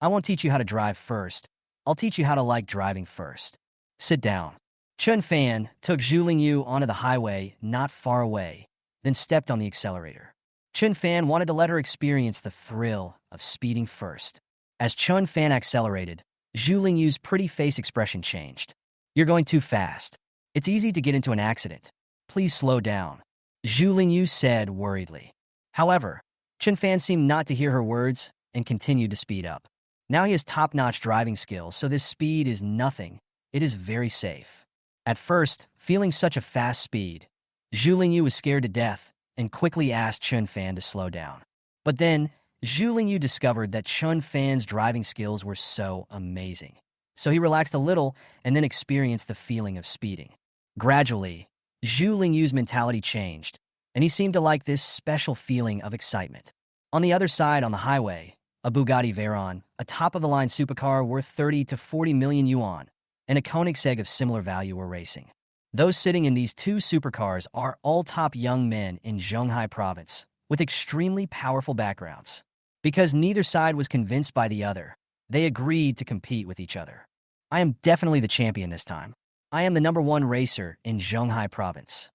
I won't teach you how to drive first. I'll teach you how to like driving first. Sit down. Chun Fan took Zhu Lingyu onto the highway not far away, then stepped on the accelerator. Chun Fan wanted to let her experience the thrill of speeding first. As Chun Fan accelerated, Zhu Lingyu's pretty face expression changed. "You're going too fast. It's easy to get into an accident. Please slow down," Zhu Lingyu said worriedly. However, Chun Fan seemed not to hear her words and continued to speed up. Now he has top-notch driving skills, so this speed is nothing. It is very safe. At first, feeling such a fast speed, Zhu Lingyu was scared to death and quickly asked Chun Fan to slow down. But then, Zhu Lingyu discovered that Chun Fan's driving skills were so amazing. So he relaxed a little and then experienced the feeling of speeding. Gradually, Zhu Lingyu's mentality changed, and he seemed to like this special feeling of excitement. On the other side, on the highway, a Bugatti Veyron, a top-of-the-line supercar worth 30 to 40 million yuan, and a Koenigsegg of similar value were racing. Those sitting in these two supercars are all top young men in Zhonghai province, with extremely powerful backgrounds. Because neither side was convinced by the other, they agreed to compete with each other. I am definitely the champion this time. I am the #1 racer in Zhonghai province.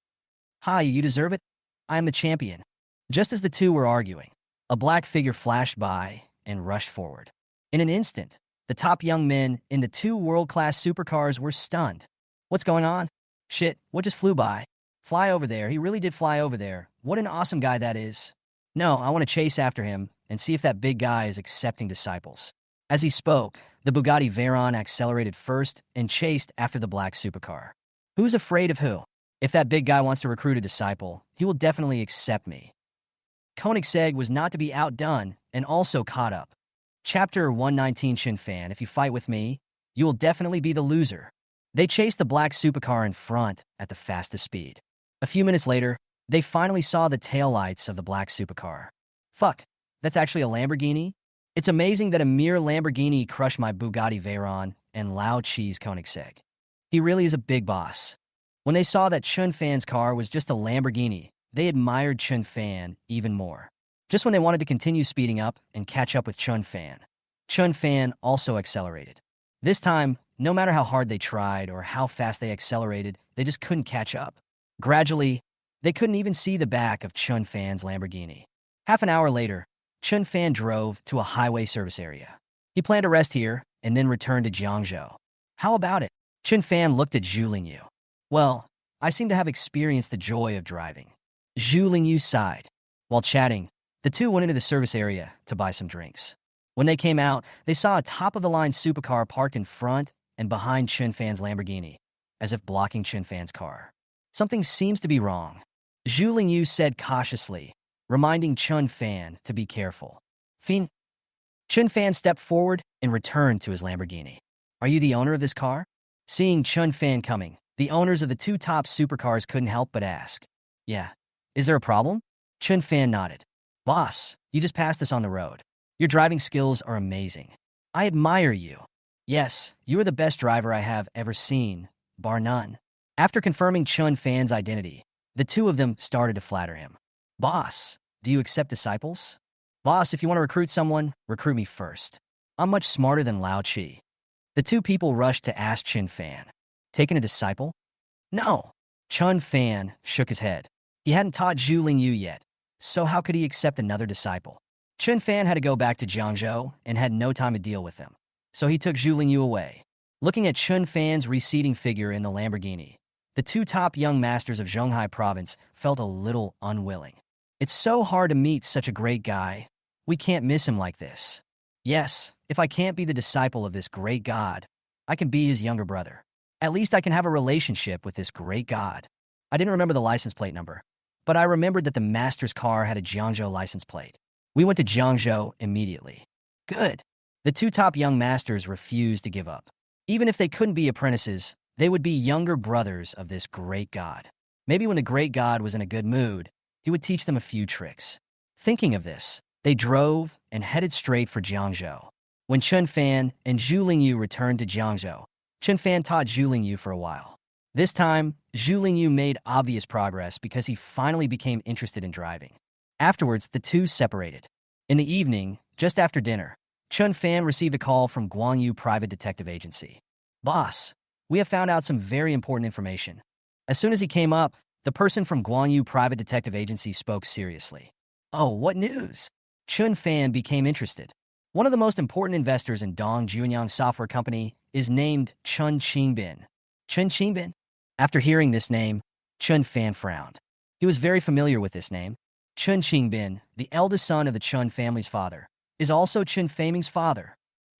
Hi, you deserve it. I am the champion. Just as the two were arguing, a black figure flashed by and rushed forward. In an instant, the top young men in the two world-class supercars were stunned. What's going on? Shit, what just flew by? Fly over there. He really did fly over there. What an awesome guy that is. No, I want to chase after him and see if that big guy is accepting disciples. As he spoke, the Bugatti Veyron accelerated first and chased after the black supercar. Who's afraid of who? If that big guy wants to recruit a disciple, he will definitely accept me. Koenigsegg was not to be outdone and also caught up. Chapter 119 Chun Fan, if you fight with me, you will definitely be the loser. They chased the black supercar in front at the fastest speed. A few minutes later, they finally saw the taillights of the black supercar. Fuck, that's actually a Lamborghini? It's amazing that a mere Lamborghini crushed my Bugatti Veyron and Lao Chi's Koenigsegg. He really is a big boss. When they saw that Chun Fan's car was just a Lamborghini, they admired Chun Fan even more. Just when they wanted to continue speeding up and catch up with Chun Fan also accelerated. This time, no matter how hard they tried or how fast they accelerated, they just couldn't catch up. Gradually, they couldn't even see the back of Chun Fan's Lamborghini. Half an hour later, Chun Fan drove to a highway service area. He planned to rest here and then return to Jiangzhou. How about it? Chun Fan looked at Zhu Lingyu. Well, I seem to have experienced the joy of driving. Zhu Lingyu sighed. While chatting, the two went into the service area to buy some drinks. When they came out, they saw a top-of-the-line supercar parked in front and behind Chun Fan's Lamborghini, as if blocking Chun Fan's car. Something seems to be wrong. Zhu Lingyu said cautiously, reminding Chun Fan to be careful. Fin Chun Fan stepped forward and returned to his Lamborghini. Are you the owner of this car? Seeing Chun Fan coming, the owners of the two top supercars couldn't help but ask. Yeah. Is there a problem? Chun Fan nodded. Boss, you just passed us on the road. Your driving skills are amazing. I admire you. Yes, you are the best driver I have ever seen, bar none. After confirming Chun Fan's identity, the two of them started to flatter him. Boss, do you accept disciples? Boss, if you want to recruit someone, recruit me first. I'm much smarter than Lao Chi. The two people rushed to ask Chun Fan. Taking a disciple? No. Chun Fan shook his head. He hadn't taught Zhu Lingyu yet, so how could he accept another disciple? Chun Fan had to go back to Jiangzhou and had no time to deal with them, so he took Zhu Lingyu away. Looking at Chun Fan's receding figure in the Lamborghini, the two top young masters of Zhonghai province felt a little unwilling. It's so hard to meet such a great guy. We can't miss him like this. Yes, if I can't be the disciple of this great god, I can be his younger brother. At least I can have a relationship with this great god. I didn't remember the license plate number, but I remembered that the master's car had a Jiangzhou license plate. We went to Jiangzhou immediately. Good. The two top young masters refused to give up. Even if they couldn't be apprentices, they would be younger brothers of this great god. Maybe when the great god was in a good mood, he would teach them a few tricks. Thinking of this, they drove and headed straight for Jiangzhou. When Chun Fan and Zhu Lingyu returned to Jiangzhou, Chun Fan taught Zhu Lingyu for a while. This time, Zhu Lingyu made obvious progress because he finally became interested in driving. Afterwards, the two separated. In the evening, just after dinner, Chun Fan received a call from Guangyu Private Detective Agency. Boss, we have found out some very important information. As soon as he came up, the person from Guangyu Private Detective Agency spoke seriously. Oh, what news? Chun Fan became interested. One of the most important investors in Dong Junyang Software Company is named Chun Qingbin. Chun Qingbin? After hearing this name, Chun Fan frowned. He was very familiar with this name. Chun Qingbin, the eldest son of the Chun family's father, is also Chun Faming's father.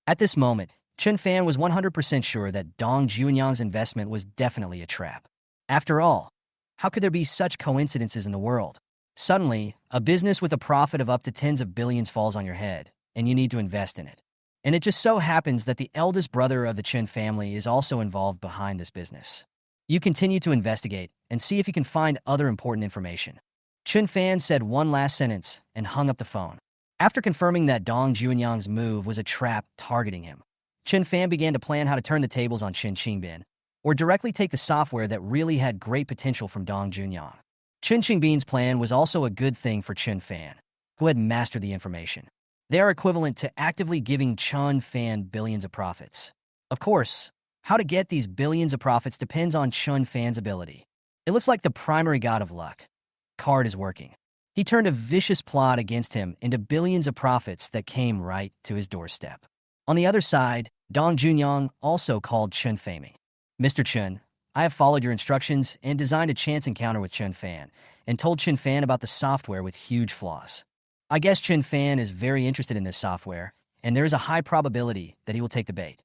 At this moment, Chun Fan was 100% sure that Dong Junyang's investment was definitely a trap. After all, how could there be such coincidences in the world? Suddenly, a business with a profit of up to tens of billions falls on your head, and you need to invest in it. And it just so happens that the eldest brother of the Chun family is also involved behind this business. You continue to investigate and see if you can find other important information. Chun Fan said one last sentence and hung up the phone. After confirming that Dong Junyang's move was a trap targeting him, Chun Fan began to plan how to turn the tables on Chun Qingbin, or directly take the software that really had great potential from Dong Junyang. Chun Qingbin's plan was also a good thing for Chun Fan, who had mastered the information. They are equivalent to actively giving Chun Fan billions of profits. Of course, how to get these billions of profits depends on Chun Fan's ability. It looks like the primary god of luck card is working. He turned a vicious plot against him into billions of profits that came right to his doorstep. On the other side, Dong Junyang also called Chun Faming. Mr. Chun, I have followed your instructions and designed a chance encounter with Chun Fan and told Chun Fan about the software with huge flaws. I guess Chun Fan is very interested in this software, and there is a high probability that he will take the bait.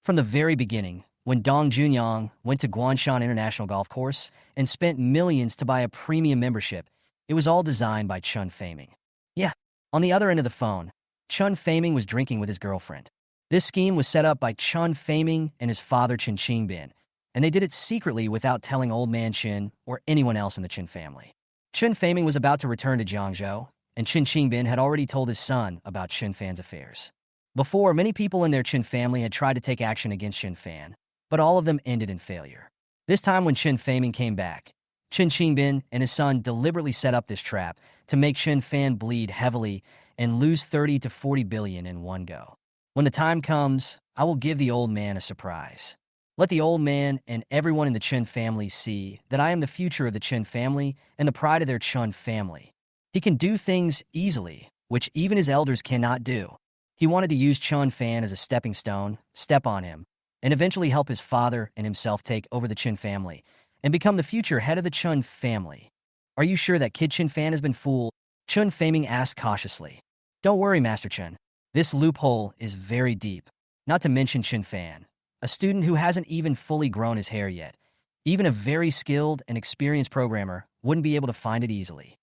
From the very beginning, when Dong Junyang went to Guanshan International Golf Course and spent millions to buy a premium membership, it was all designed by Chun Faming. Yeah, on the other end of the phone, Chun Faming was drinking with his girlfriend. This scheme was set up by Chun Faming and his father Chun Qingbin, and they did it secretly without telling Old Man Chun or anyone else in the Chun family. Chun Faming was about to return to Jiangzhou, and Chun Qingbin had already told his son about Chun Fan's affairs. Before, many people in their Chun family had tried to take action against Chun Fan, but all of them ended in failure. This time when Chun Faming came back, Chun Qingbin and his son deliberately set up this trap to make Chun Fan bleed heavily and lose 30 to 40 billion in one go. When the time comes, I will give the old man a surprise. Let the old man and everyone in the Chun family see that I am the future of the Chun family and the pride of their Chun family. He can do things easily, which even his elders cannot do. He wanted to use Chun Fan as a stepping stone, step on him, and eventually help his father and himself take over the Chun family and become the future head of the Chun family. Are you sure that Kid Chun Fan has been fooled? Chun Faming asked cautiously. Don't worry, Master Chun. This loophole is very deep. Not to mention Chun Fan, a student who hasn't even fully grown his hair yet. Even a very skilled and experienced programmer wouldn't be able to find it easily.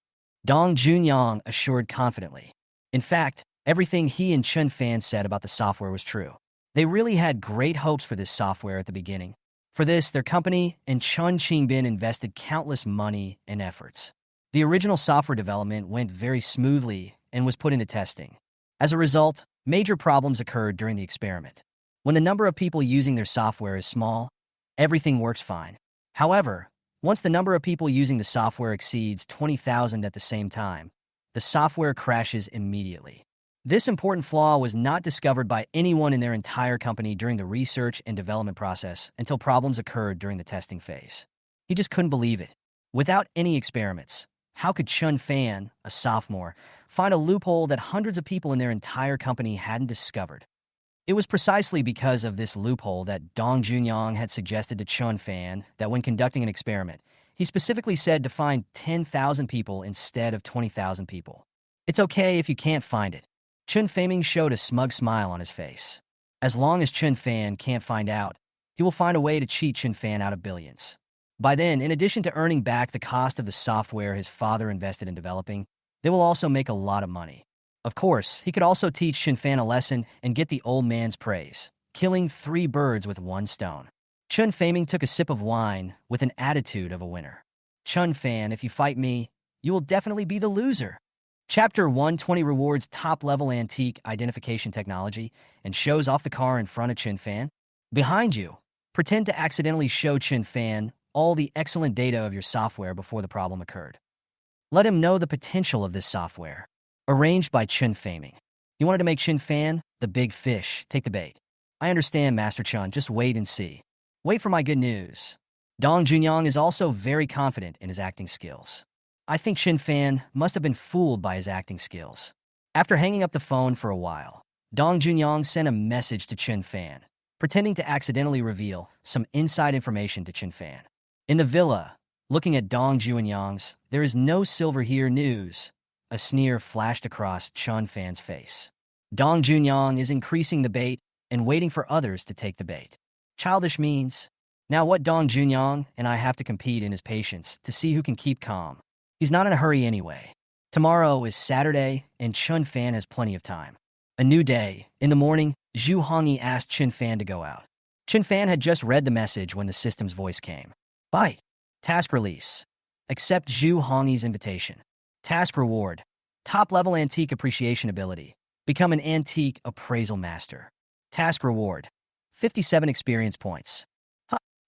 Dong Junyang assured confidently. In fact, everything he and Chun Fan said about the software was true. They really had great hopes for this software at the beginning. For this, their company and Chun Qingbin invested countless money and efforts. The original software development went very smoothly and was put into testing. As a result, major problems occurred during the experiment. When the number of people using their software is small, everything works fine. However, once the number of people using the software exceeds 20,000 at the same time, the software crashes immediately. This important flaw was not discovered by anyone in their entire company during the research and development process until problems occurred during the testing phase. He just couldn't believe it. Without any experiments, how could Chun Fan, a sophomore, find a loophole that hundreds of people in their entire company hadn't discovered? It was precisely because of this loophole that Dong Junyang had suggested to Chun Fan that when conducting an experiment, he specifically said to find 10,000 people instead of 20,000 people. It's okay if you can't find it. Chun Faming showed a smug smile on his face. As long as Chun Fan can't find out, he will find a way to cheat Chun Fan out of billions. By then, in addition to earning back the cost of the software his father invested in developing, they will also make a lot of money. Of course, he could also teach Chun Fan a lesson and get the old man's praise, killing 3 birds with 1 stone. Chun Faming took a sip of wine with an attitude of a winner. Chun Fan, if you fight me, you will definitely be the loser. Chapter 120 rewards top-level antique identification technology and shows off the car in front of Chun Fan. Behind you, pretend to accidentally show Chun Fan all the excellent data of your software before the problem occurred. Let him know the potential of this software. Arranged by Chun Faming. You wanted to make Chun Fan, the big fish, take the bait. I understand, Master Chun, just wait and see. Wait for my good news. Dong Junyang is also very confident in his acting skills. I think Chun Fan must have been fooled by his acting skills. After hanging up the phone for a while, Dong Junyang sent a message to Chun Fan, pretending to accidentally reveal some inside information to Chun Fan. In the villa, looking at Dong Junyang's "There is no silver here" news, a sneer flashed across Chun Fan's face. Dong Junyang is increasing the bait and waiting for others to take the bait. Childish means, now what Dong Junyang and I have to compete in is patience to see who can keep calm. He's not in a hurry anyway. Tomorrow is Saturday, and Chun Fan has plenty of time. A new day. In the morning, Zhu Hongyi asked Chun Fan to go out. Chun Fan had just read the message when the system's voice came. Bye. Task release. Accept Zhu Hongyi's invitation. Task reward. Top-level antique appreciation ability. Become an antique appraisal master. Task reward. 57 experience points.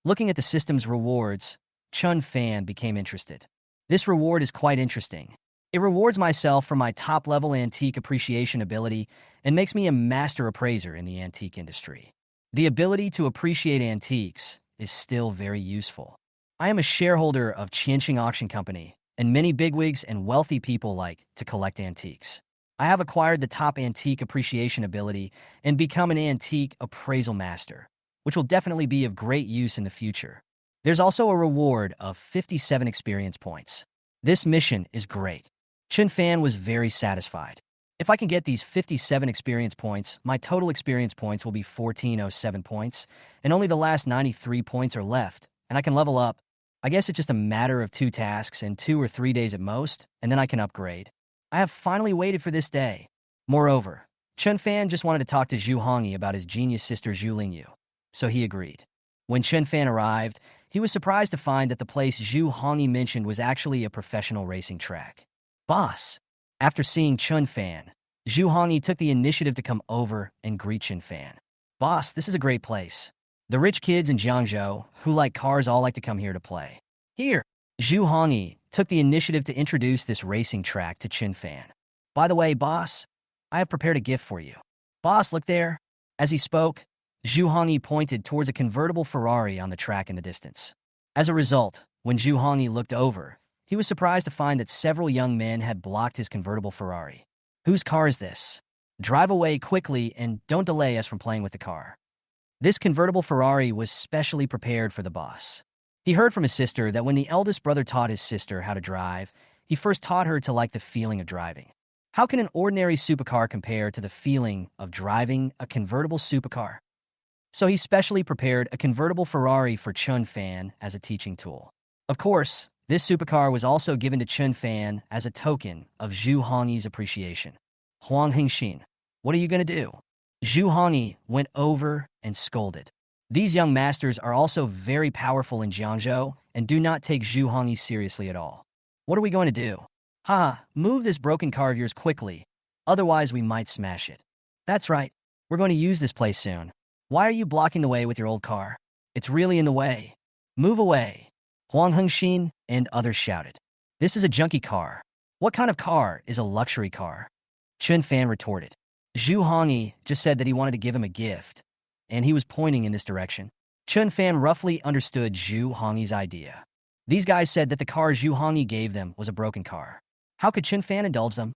Looking at the system's rewards, Chun Fan became interested. This reward is quite interesting. It rewards myself for my top-level antique appreciation ability and makes me a master appraiser in the antique industry. The ability to appreciate antiques is still very useful. I am a shareholder of Qianqing Auction Company, and many bigwigs and wealthy people like to collect antiques. I have acquired the top antique appreciation ability and become an antique appraisal master, which will definitely be of great use in the future. There's also a reward of 57 experience points. This mission is great. Chun Fan was very satisfied. If I can get these 57 experience points, my total experience points will be 1407 points, and only the last 93 points are left, and I can level up. I guess it's just a matter of 2 tasks and 2 or 3 days at most, and then I can upgrade. I have finally waited for this day. Moreover, Chun Fan just wanted to talk to Zhu Hongyi about his genius sister Zhu Lingyu, so he agreed. When Chun Fan arrived, he was surprised to find that the place Zhu Hongyi mentioned was actually a professional racing track. Boss. After seeing Chun Fan, Zhu Hongyi took the initiative to come over and greet Chun Fan. Boss, this is a great place. The rich kids in Jiangzhou who like cars all like to come here to play. Here, Zhu Hongyi took the initiative to introduce this racing track to Chun Fan. By the way, boss, I have prepared a gift for you. Boss, look there. As he spoke, Zhu Hongyi pointed towards a convertible Ferrari on the track in the distance. As a result, when Zhu Hongyi looked over, he was surprised to find that several young men had blocked his convertible Ferrari. Whose car is this? Drive away quickly and don't delay us from playing with the car. This convertible Ferrari was specially prepared for the boss. He heard from his sister that when the eldest brother taught his sister how to drive, he first taught her to like the feeling of driving. How can an ordinary supercar compare to the feeling of driving a convertible supercar? So he specially prepared a convertible Ferrari for Chun Fan as a teaching tool. Of course, This supercar was also given to Chun Fan as a token of Zhu Hongyi's appreciation. Huang Hengxin, what are you going to do? Zhu Hongyi went over and scolded. These young masters are also very powerful in Jiangzhou and do not take Zhu Hongyi seriously at all. What are we going to do? Ha, move this broken car of yours quickly, otherwise we might smash it. That's right, we're going to use this place soon. Why are you blocking the way with your old car? It's really in the way. Move away. Huang Hengxin and others shouted. This is a junky car. What kind of car is a luxury car? Chun Fan retorted. Zhu Hongyi just said that he wanted to give him a gift, and he was pointing in this direction. Chun Fan roughly understood Zhu Hongyi's idea. These guys said that the car Zhu Hongyi gave them was a broken car. How could Chun Fan indulge them?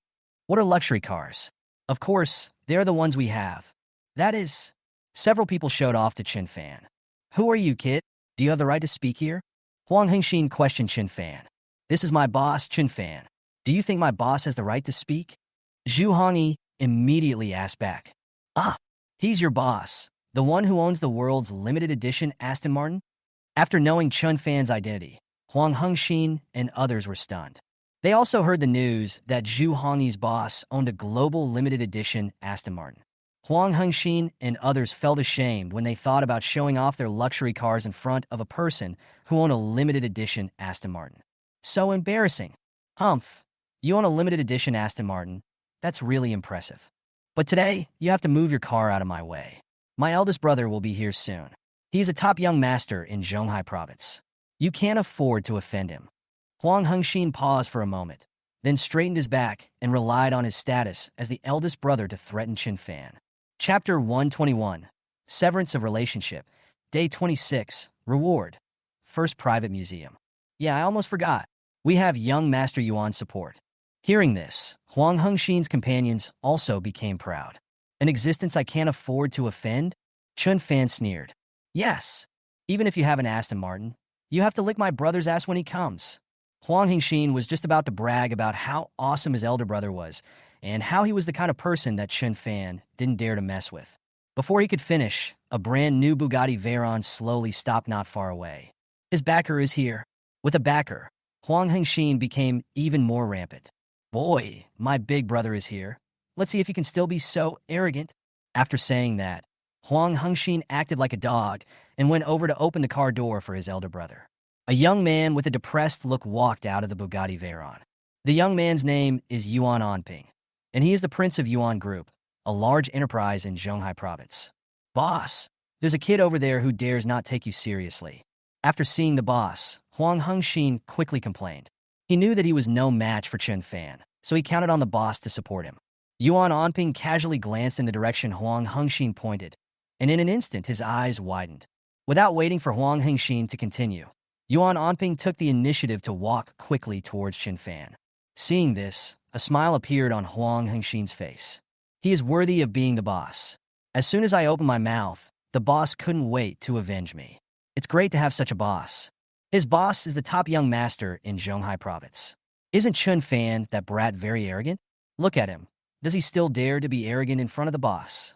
What are luxury cars? Of course, they're the ones we have. That is... Several people showed off to Chun Fan. Who are you, kid? Do you have the right to speak here? Huang Hengxin questioned Chun Fan. This is my boss, Chun Fan. Do you think my boss has the right to speak? Zhu Hongyi immediately asked back. Ah, he's your boss, the one who owns the world's limited edition Aston Martin? After knowing Chun Fan's identity, Huang Hengxin and others were stunned. They also heard the news that Zhu Hongyi's boss owned a global limited edition Aston Martin. Huang Hengxin and others felt ashamed when they thought about showing off their luxury cars in front of a person who owned a limited edition Aston Martin. So embarrassing. Humph, you own a limited edition Aston Martin. That's really impressive. But today, you have to move your car out of my way. My eldest brother will be here soon. He's a top young master in Zhonghai province. You can't afford to offend him. Huang Hengxin paused for a moment, then straightened his back and relied on his status as the eldest brother to threaten Chun Fan. Chapter 121, Severance of Relationship, Day 26, Reward, First Private Museum. Yeah, I almost forgot. We have young Master Yuan support. Hearing this, Huang Hengxin's companions also became proud. An existence I can't afford to offend? Chun Fan sneered. Yes, even if you have an Aston Martin, you have to lick my brother's ass when he comes. Huang Hengxin was just about to brag about how awesome his elder brother was, and how he was the kind of person that Chun Fan didn't dare to mess with. Before he could finish, a brand new Bugatti Veyron slowly stopped not far away. His backer is here. With a backer, Huang Hengxin became even more rampant. Boy, my big brother is here. Let's see if he can still be so arrogant. After saying that, Huang Hengxin acted like a dog and went over to open the car door for his elder brother. A young man with a depressed look walked out of the Bugatti Veyron. The young man's name is Yuan Onping, and he is the prince of Yuan Group, a large enterprise in Zhonghai province. Boss, there's a kid over there who dares not take you seriously. After seeing the boss, Huang Hengxin quickly complained. He knew that he was no match for Chun Fan, so he counted on the boss to support him. Yuan Onping casually glanced in the direction Huang Hengxin pointed, and in an instant his eyes widened. Without waiting for Huang Hengxin to continue, Yuan Onping took the initiative to walk quickly towards Chun Fan. Seeing this, a smile appeared on Huang Hengxin's face. He is worthy of being the boss. As soon as I opened my mouth, the boss couldn't wait to avenge me. It's great to have such a boss. His boss is the top young master in Zhonghai province. Isn't Chun Fan, that brat, very arrogant? Look at him. Does he still dare to be arrogant in front of the boss?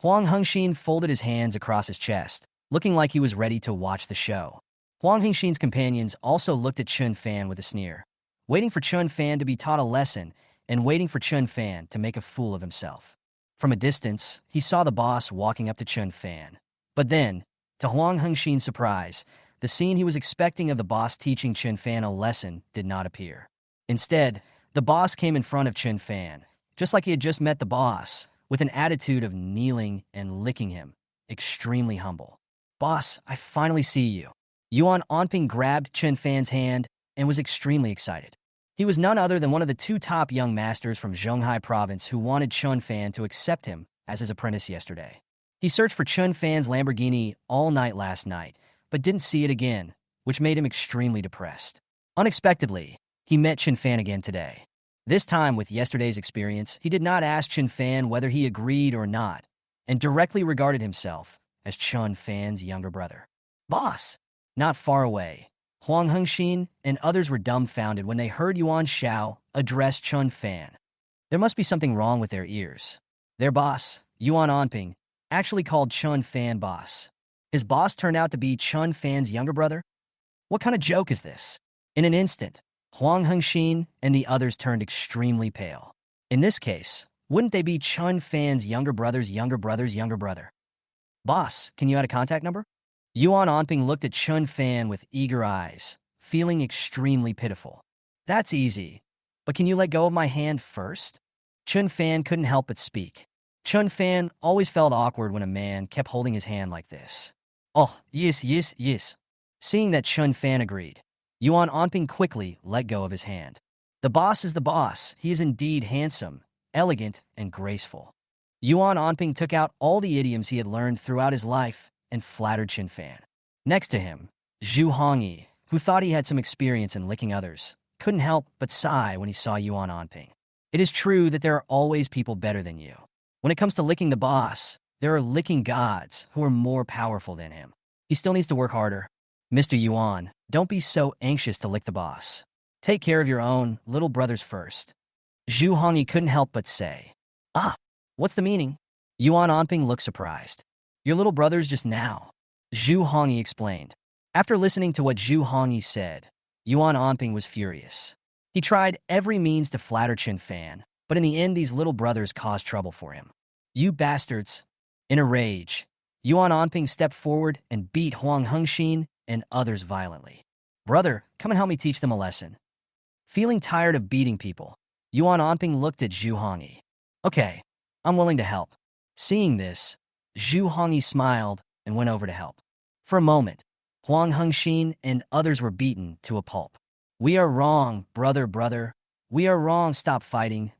Huang Hengxin folded his hands across his chest, looking like he was ready to watch the show. Huang Hengxin's companions also looked at Chun Fan with a sneer, waiting for Chun Fan to be taught a lesson and waiting for Chun Fan to make a fool of himself. From a distance, he saw the boss walking up to Chun Fan. But then, to Huang Hengxin's surprise, the scene he was expecting of the boss teaching Chun Fan a lesson did not appear. Instead, the boss came in front of Chun Fan, just like he had just met the boss, with an attitude of kneeling and licking him, extremely humble. Boss, I finally see you. Yuan Onping grabbed Chun Fan's hand and was extremely excited. He was none other than one of the two top young masters from Zhonghai province who wanted Chun Fan to accept him as his apprentice yesterday. He searched for Chun Fan's Lamborghini all night last night, but didn't see it again, which made him extremely depressed. Unexpectedly, he met Chun Fan again today. This time, with yesterday's experience, he did not ask Chun Fan whether he agreed or not, and directly regarded himself as Chun Fan's younger brother. Boss! Not far away, Huang Hengxin and others were dumbfounded when they heard Yuan Xiao address Chun Fan. There must be something wrong with their ears. Their boss, Yuan Onping, actually called Chun Fan boss. His boss turned out to be Chun Fan's younger brother? What kind of joke is this? In an instant, Huang Hengxin and the others turned extremely pale. In this case, wouldn't they be Chun Fan's younger younger brother? Boss, can you add a contact number? Yuan Onping looked at Chun Fan with eager eyes, feeling extremely pitiful. That's easy, but can you let go of my hand first? Chun Fan couldn't help but speak. Chun Fan always felt awkward when a man kept holding his hand like this. Oh, yes, yes, yes. Seeing that Chun Fan agreed, Yuan Onping quickly let go of his hand. The boss is the boss. He is indeed handsome, elegant, and graceful. Yuan Onping took out all the idioms he had learned throughout his life and flattered Chin Fan. Next to him, Zhu Hongyi, who thought he had some experience in licking others, couldn't help but sigh when he saw Yuan Onping. It is true that there are always people better than you. When it comes to licking the boss, there are licking gods who are more powerful than him. He still needs to work harder. Mr. Yuan, don't be so anxious to lick the boss. Take care of your own little brothers first. Zhu Hongyi couldn't help but say. Ah, what's the meaning? Yuan Onping looked surprised. Your little brothers just now. Zhu Hongyi explained. After listening to what Zhu Hongyi said, Yuan Onping was furious. He tried every means to flatter Chin Fan, but in the end these little brothers caused trouble for him. You bastards! In a rage, Yuan Onping stepped forward and beat Huang Hengxin and others violently. Brother, come and help me teach them a lesson. Feeling tired of beating people, Yuan Onping looked at Zhu Hongyi. Okay, I'm willing to help. Seeing this, Zhu Hongyi smiled and went over to help. For a moment, Huang Hengxin and others were beaten to a pulp. We are wrong, brother. We are wrong, stop fighting.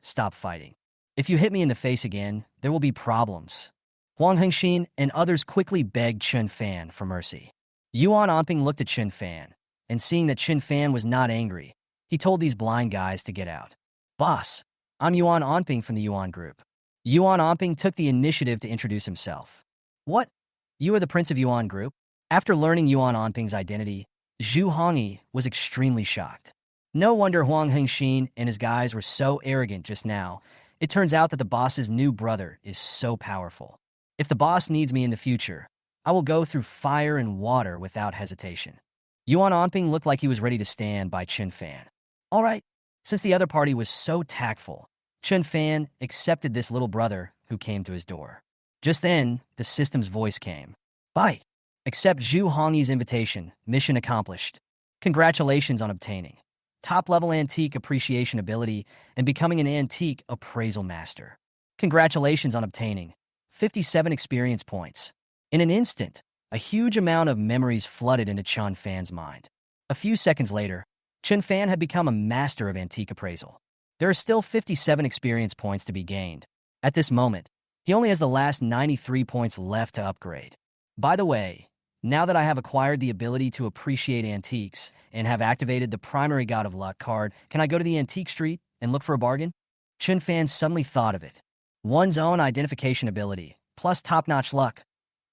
If you hit me in the face again, there will be problems. Huang Hengxin and others quickly begged Chin Fan for mercy. Yuan Onping looked at Chin Fan, and seeing that Chin Fan was not angry, he told these blind guys to get out. Boss, I'm Yuan Onping from the Yuan Group. Yuan Onping took the initiative to introduce himself. What? You are the Prince of Yuan Group? After learning Yuan Onping's identity, Zhu Hongyi was extremely shocked. No wonder Huang Hengxin and his guys were so arrogant just now. It turns out that the boss's new brother is so powerful. If the boss needs me in the future, I will go through fire and water without hesitation. Yuan Onping looked like he was ready to stand by Chin Fan. All right, since the other party was so tactful, Chin Fan accepted this little brother who came to his door. Just then, the system's voice came. Bye. Accept Zhu Hongyi's invitation. Mission accomplished. Congratulations on obtaining top-level antique appreciation ability and becoming an antique appraisal master. Congratulations on obtaining 57 experience points. In an instant, a huge amount of memories flooded into Chin Fan's mind. A few seconds later, Chin Fan had become a master of antique appraisal. There are still 57 experience points to be gained. At this moment, he only has the last 93 points left to upgrade. By the way, now that I have acquired the ability to appreciate antiques and have activated the primary God of Luck card, can I go to the antique street and look for a bargain? Chin Fan suddenly thought of it. One's own identification ability, plus top-notch luck.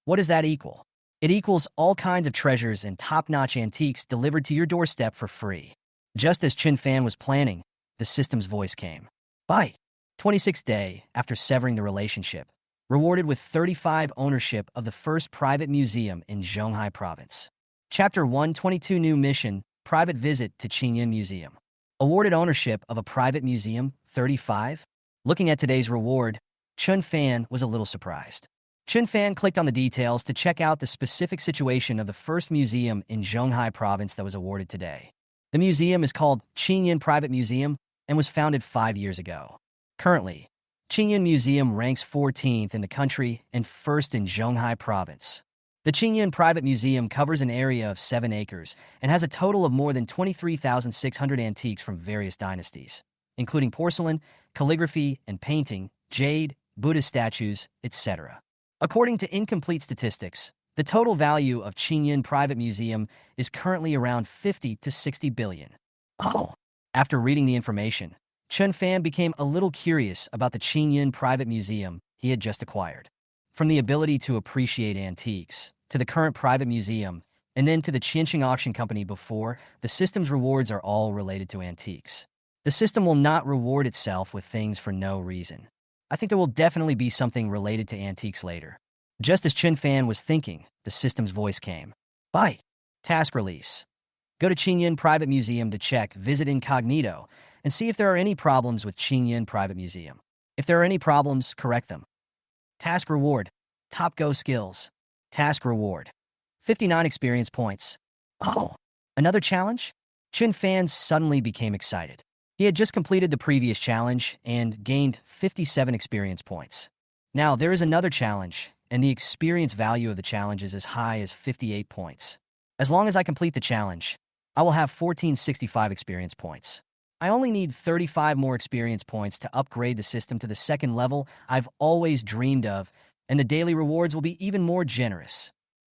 What does that equal? It equals all kinds of treasures and top-notch antiques delivered to your doorstep for free. Just as Chin Fan was planning, the system's voice came. Bye. 26th day after severing the relationship. Rewarded with 35 ownership of the first private museum in Zhonghai Province. Chapter 122 New Mission, Private Visit to Qingyun Museum. Awarded ownership of a private museum, 35? Looking at today's reward, Chin Fan was a little surprised. Chin Fan clicked on the details to check out the specific situation of the first museum in Zhonghai Province that was awarded today. The museum is called Qingyun Private Museum and was founded 5 years ago. Currently, Qingyun Museum ranks 14th in the country and 1st in Zhonghai Province. The Qingyun Private Museum covers an area of 7 acres and has a total of more than 23,600 antiques from various dynasties, including porcelain, calligraphy and painting, jade, Buddhist statues, etc. According to incomplete statistics, the total value of Qingyun Private Museum is currently around 50 to 60 billion. Oh! After reading the information, Chin Fan became a little curious about the Qingyun Private Museum he had just acquired. From the ability to appreciate antiques, to the current private museum, and then to the Qianqing Auction Company before, the system's rewards are all related to antiques. The system will not reward itself with things for no reason. I think there will definitely be something related to antiques later. Just as Chin Fan was thinking, the system's voice came. Bye. Task release. Go to Qingyun Private Museum to check Visit Incognito and see if there are any problems with Qingyun Private Museum. If there are any problems, correct them. Task reward. Top Go skills. Task reward. 59 experience points. Oh, another challenge? Chun Fan suddenly became excited. He had just completed the previous challenge and gained 57 experience points. Now, there is another challenge, and the experience value of the challenge is as high as 58 points. As long as I complete the challenge, I will have 1465 experience points. I only need 35 more experience points to upgrade the system to the second level I've always dreamed of, and the daily rewards will be even more generous.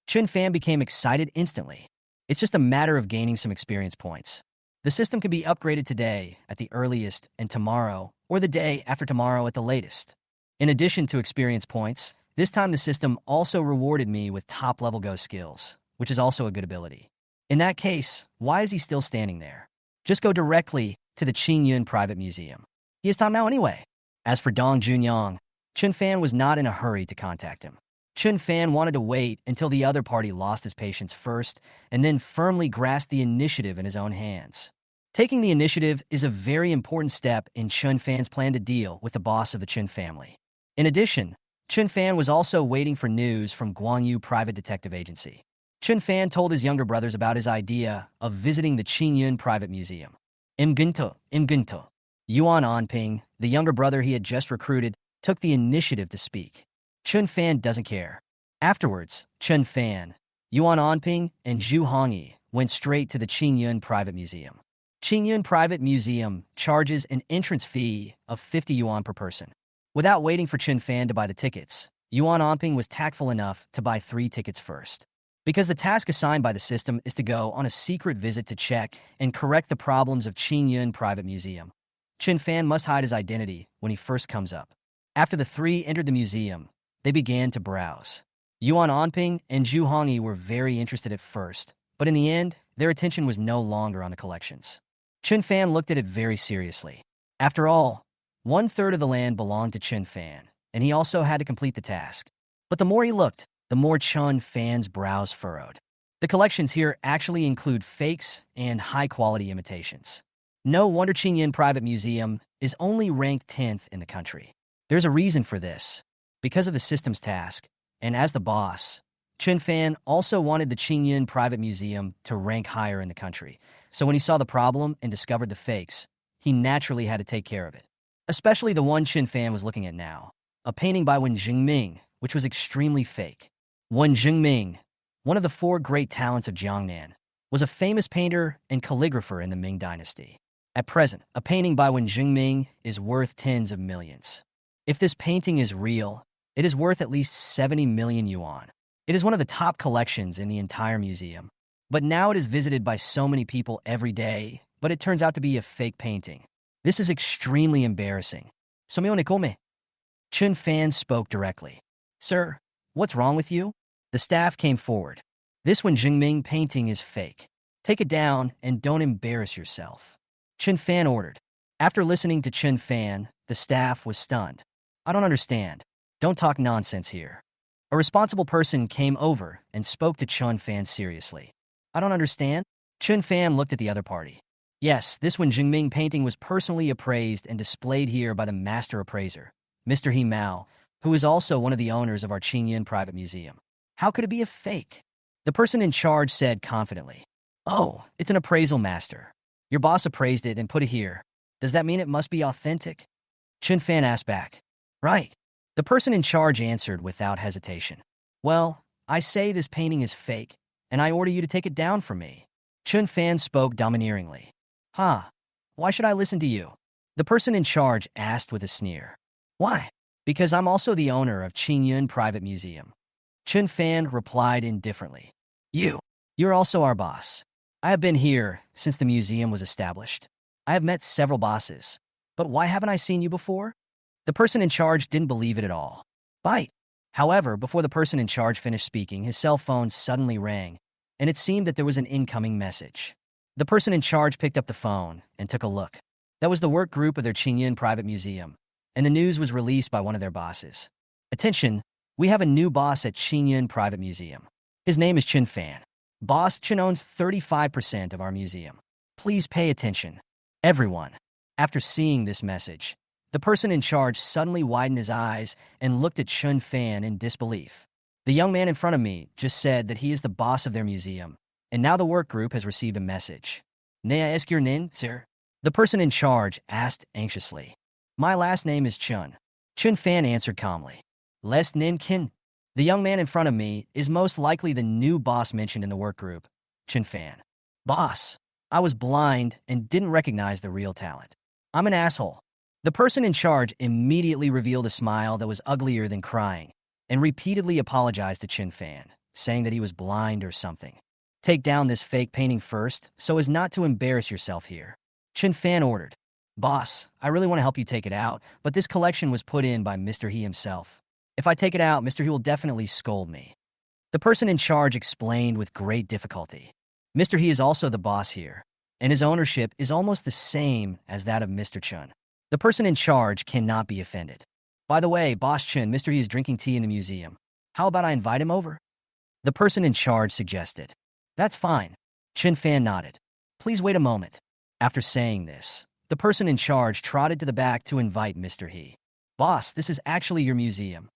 Chun Fan became excited instantly. It's just a matter of gaining some experience points. The system can be upgraded today at the earliest and tomorrow, or the day after tomorrow at the latest. In addition to experience points, this time the system also rewarded me with top-level Go skills, which is also a good ability. In that case, why is he still standing there? Just go directly to the Qingyun Private Museum. He has time now anyway. As for Dong Junyang, Chun Fan was not in a hurry to contact him. Chun Fan wanted to wait until the other party lost his patience first and then firmly grasped the initiative in his own hands. Taking the initiative is a very important step in Chun Fan's plan to deal with the boss of the Chun family. In addition, Chun Fan was also waiting for news from Guangyu Private Detective Agency. Chun Fan told his younger brothers about his idea of visiting the Qingyun Private Museum. Imgunto. Yuan Anping, the younger brother he had just recruited, took the initiative to speak. Chun Fan doesn't care. Afterwards, Chun Fan, Yuan Anping, and Zhu Hongyi went straight to the Qingyun Private Museum. Qingyun Private Museum charges an entrance fee of 50 yuan per person. Without waiting for Chun Fan to buy the tickets, Yuan Anping was tactful enough to buy 3 tickets first. Because the task assigned by the system is to go on a secret visit to check and correct the problems of Qingyun Private Museum, Chun Fan must hide his identity when he first comes up. After the 3 entered the museum, they began to browse. Yuan Anping and Zhu Hongyi were very interested at first, but in the end, their attention was no longer on the collections. Chun Fan looked at it very seriously. After all, 1/3 of the land belonged to Chun Fan, and he also had to complete the task. But the more he looked, the more Chun Fan's brows furrowed. The collections here actually include fakes and high-quality imitations. No wonder Qingyun Private Museum is only ranked 10th in the country. There's a reason for this. Because of the system's task, and as the boss, Chun Fan also wanted the Qingyun Private Museum to rank higher in the country. So when he saw the problem and discovered the fakes, he naturally had to take care of it. Especially the one Chun Fan was looking at now, a painting by Wen Jingming, which was extremely fake. Wen Jingming, one of the 4 great talents of Jiangnan, was a famous painter and calligrapher in the Ming Dynasty. At present, a painting by Wen Jingming is worth tens of millions. If this painting is real, it is worth at least 70 million yuan. It is one of the top collections in the entire museum. But now it is visited by so many people every day, but it turns out to be a fake painting. This is extremely embarrassing. Chun Fan spoke directly. Sir, what's wrong with you? The staff came forward. This Wen Jingming painting is fake. Take it down and don't embarrass yourself. Chun Fan ordered. After listening to Chun Fan, the staff was stunned. I don't understand. Don't talk nonsense here. A responsible person came over and spoke to Chun Fan seriously. I don't understand. Chun Fan looked at the other party. Yes, this Wen Jingming painting was personally appraised and displayed here by the master appraiser, Mr. He Mao, who is also one of the owners of our Qingyun Private Museum. How could it be a fake? The person in charge said confidently. Oh, it's an appraisal master. Your boss appraised it and put it here. Does that mean it must be authentic? Chun Fan asked back. Right. The person in charge answered without hesitation. Well, I say this painting is fake, and I order you to take it down from me. Chun Fan spoke domineeringly. Why should I listen to you? The person in charge asked with a sneer. Why? Because I'm also the owner of Qingyun Private Museum. Chun Fan replied indifferently. You're also our boss. I have been here since the museum was established. I have met several bosses, but why haven't I seen you before? The person in charge didn't believe it at all. Bite. However, before the person in charge finished speaking, his cell phone suddenly rang, and it seemed that there was an incoming message. The person in charge picked up the phone and took a look. That was the work group of their Qingyun Private Museum, and the news was released by one of their bosses. Attention, we have a new boss at Qingyun Private Museum. His name is Chun Fan. Boss Chen owns 35% of our museum. Please pay attention. Everyone. After seeing this message, the person in charge suddenly widened his eyes and looked at Chun Fan in disbelief. The young man in front of me just said that he is the boss of their museum, and now the work group has received a message. May I ask your name, sir? The person in charge asked anxiously. My last name is Chun. Chun Fan answered calmly. Last name Kin. The young man in front of me is most likely the new boss mentioned in the work group, Chun Fan. Boss, I was blind and didn't recognize the real talent. I'm an asshole. The person in charge immediately revealed a smile that was uglier than crying and repeatedly apologized to Chun Fan, saying that he was blind or something. Take down this fake painting first so as not to embarrass yourself here. Chun Fan ordered. Boss, I really want to help you take it out, but this collection was put in by Mr. He himself. If I take it out, Mr. He will definitely scold me. The person in charge explained with great difficulty. Mr. He is also the boss here, and his ownership is almost the same as that of Mr. Chun. The person in charge cannot be offended. By the way, Boss Chun, Mr. He is drinking tea in the museum. How about I invite him over? The person in charge suggested. That's fine. Chun Fan nodded. Please wait a moment. After saying this, the person in charge trotted to the back to invite Mr. He. Boss, this is actually your museum.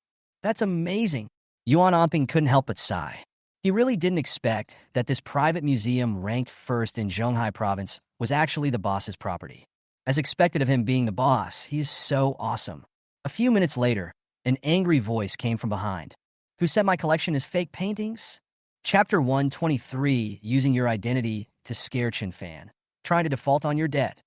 That's amazing. Yuan Omping couldn't help but sigh. He really didn't expect that this private museum ranked first in Zhonghai province was actually the boss's property. As expected of him being the boss, he is so awesome. A few minutes later, an angry voice came from behind. Who said my collection is fake paintings? Chapter 123, using your identity to scare Chun Fan. Trying to default on your debt.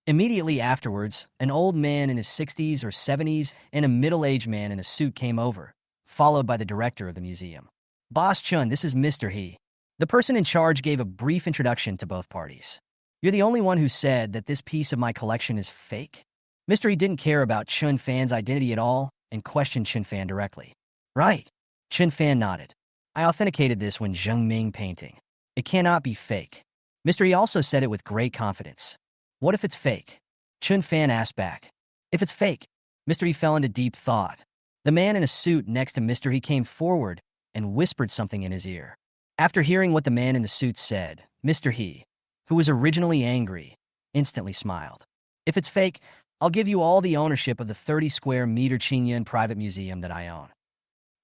Immediately afterwards, an old man in his 60s or 70s and a middle-aged man in a suit came over, followed by the director of the museum. Boss Chun, this is Mr. He. The person in charge gave a brief introduction to both parties. You're the only one who said that this piece of my collection is fake? Mr. He didn't care about Chun Fan's identity at all and questioned Chun Fan directly. Right. Chun Fan nodded. I authenticated this when Zheng Ming painting. It cannot be fake. Mr. He also said it with great confidence. What if it's fake? Chun Fan asked back. If it's fake, Mr. He fell into deep thought. The man in a suit next to Mr. He came forward and whispered something in his ear. After hearing what the man in the suit said, Mr. He, who was originally angry, instantly smiled. If it's fake, I'll give you all the ownership of the 30 square meter Qingyun private museum that I own.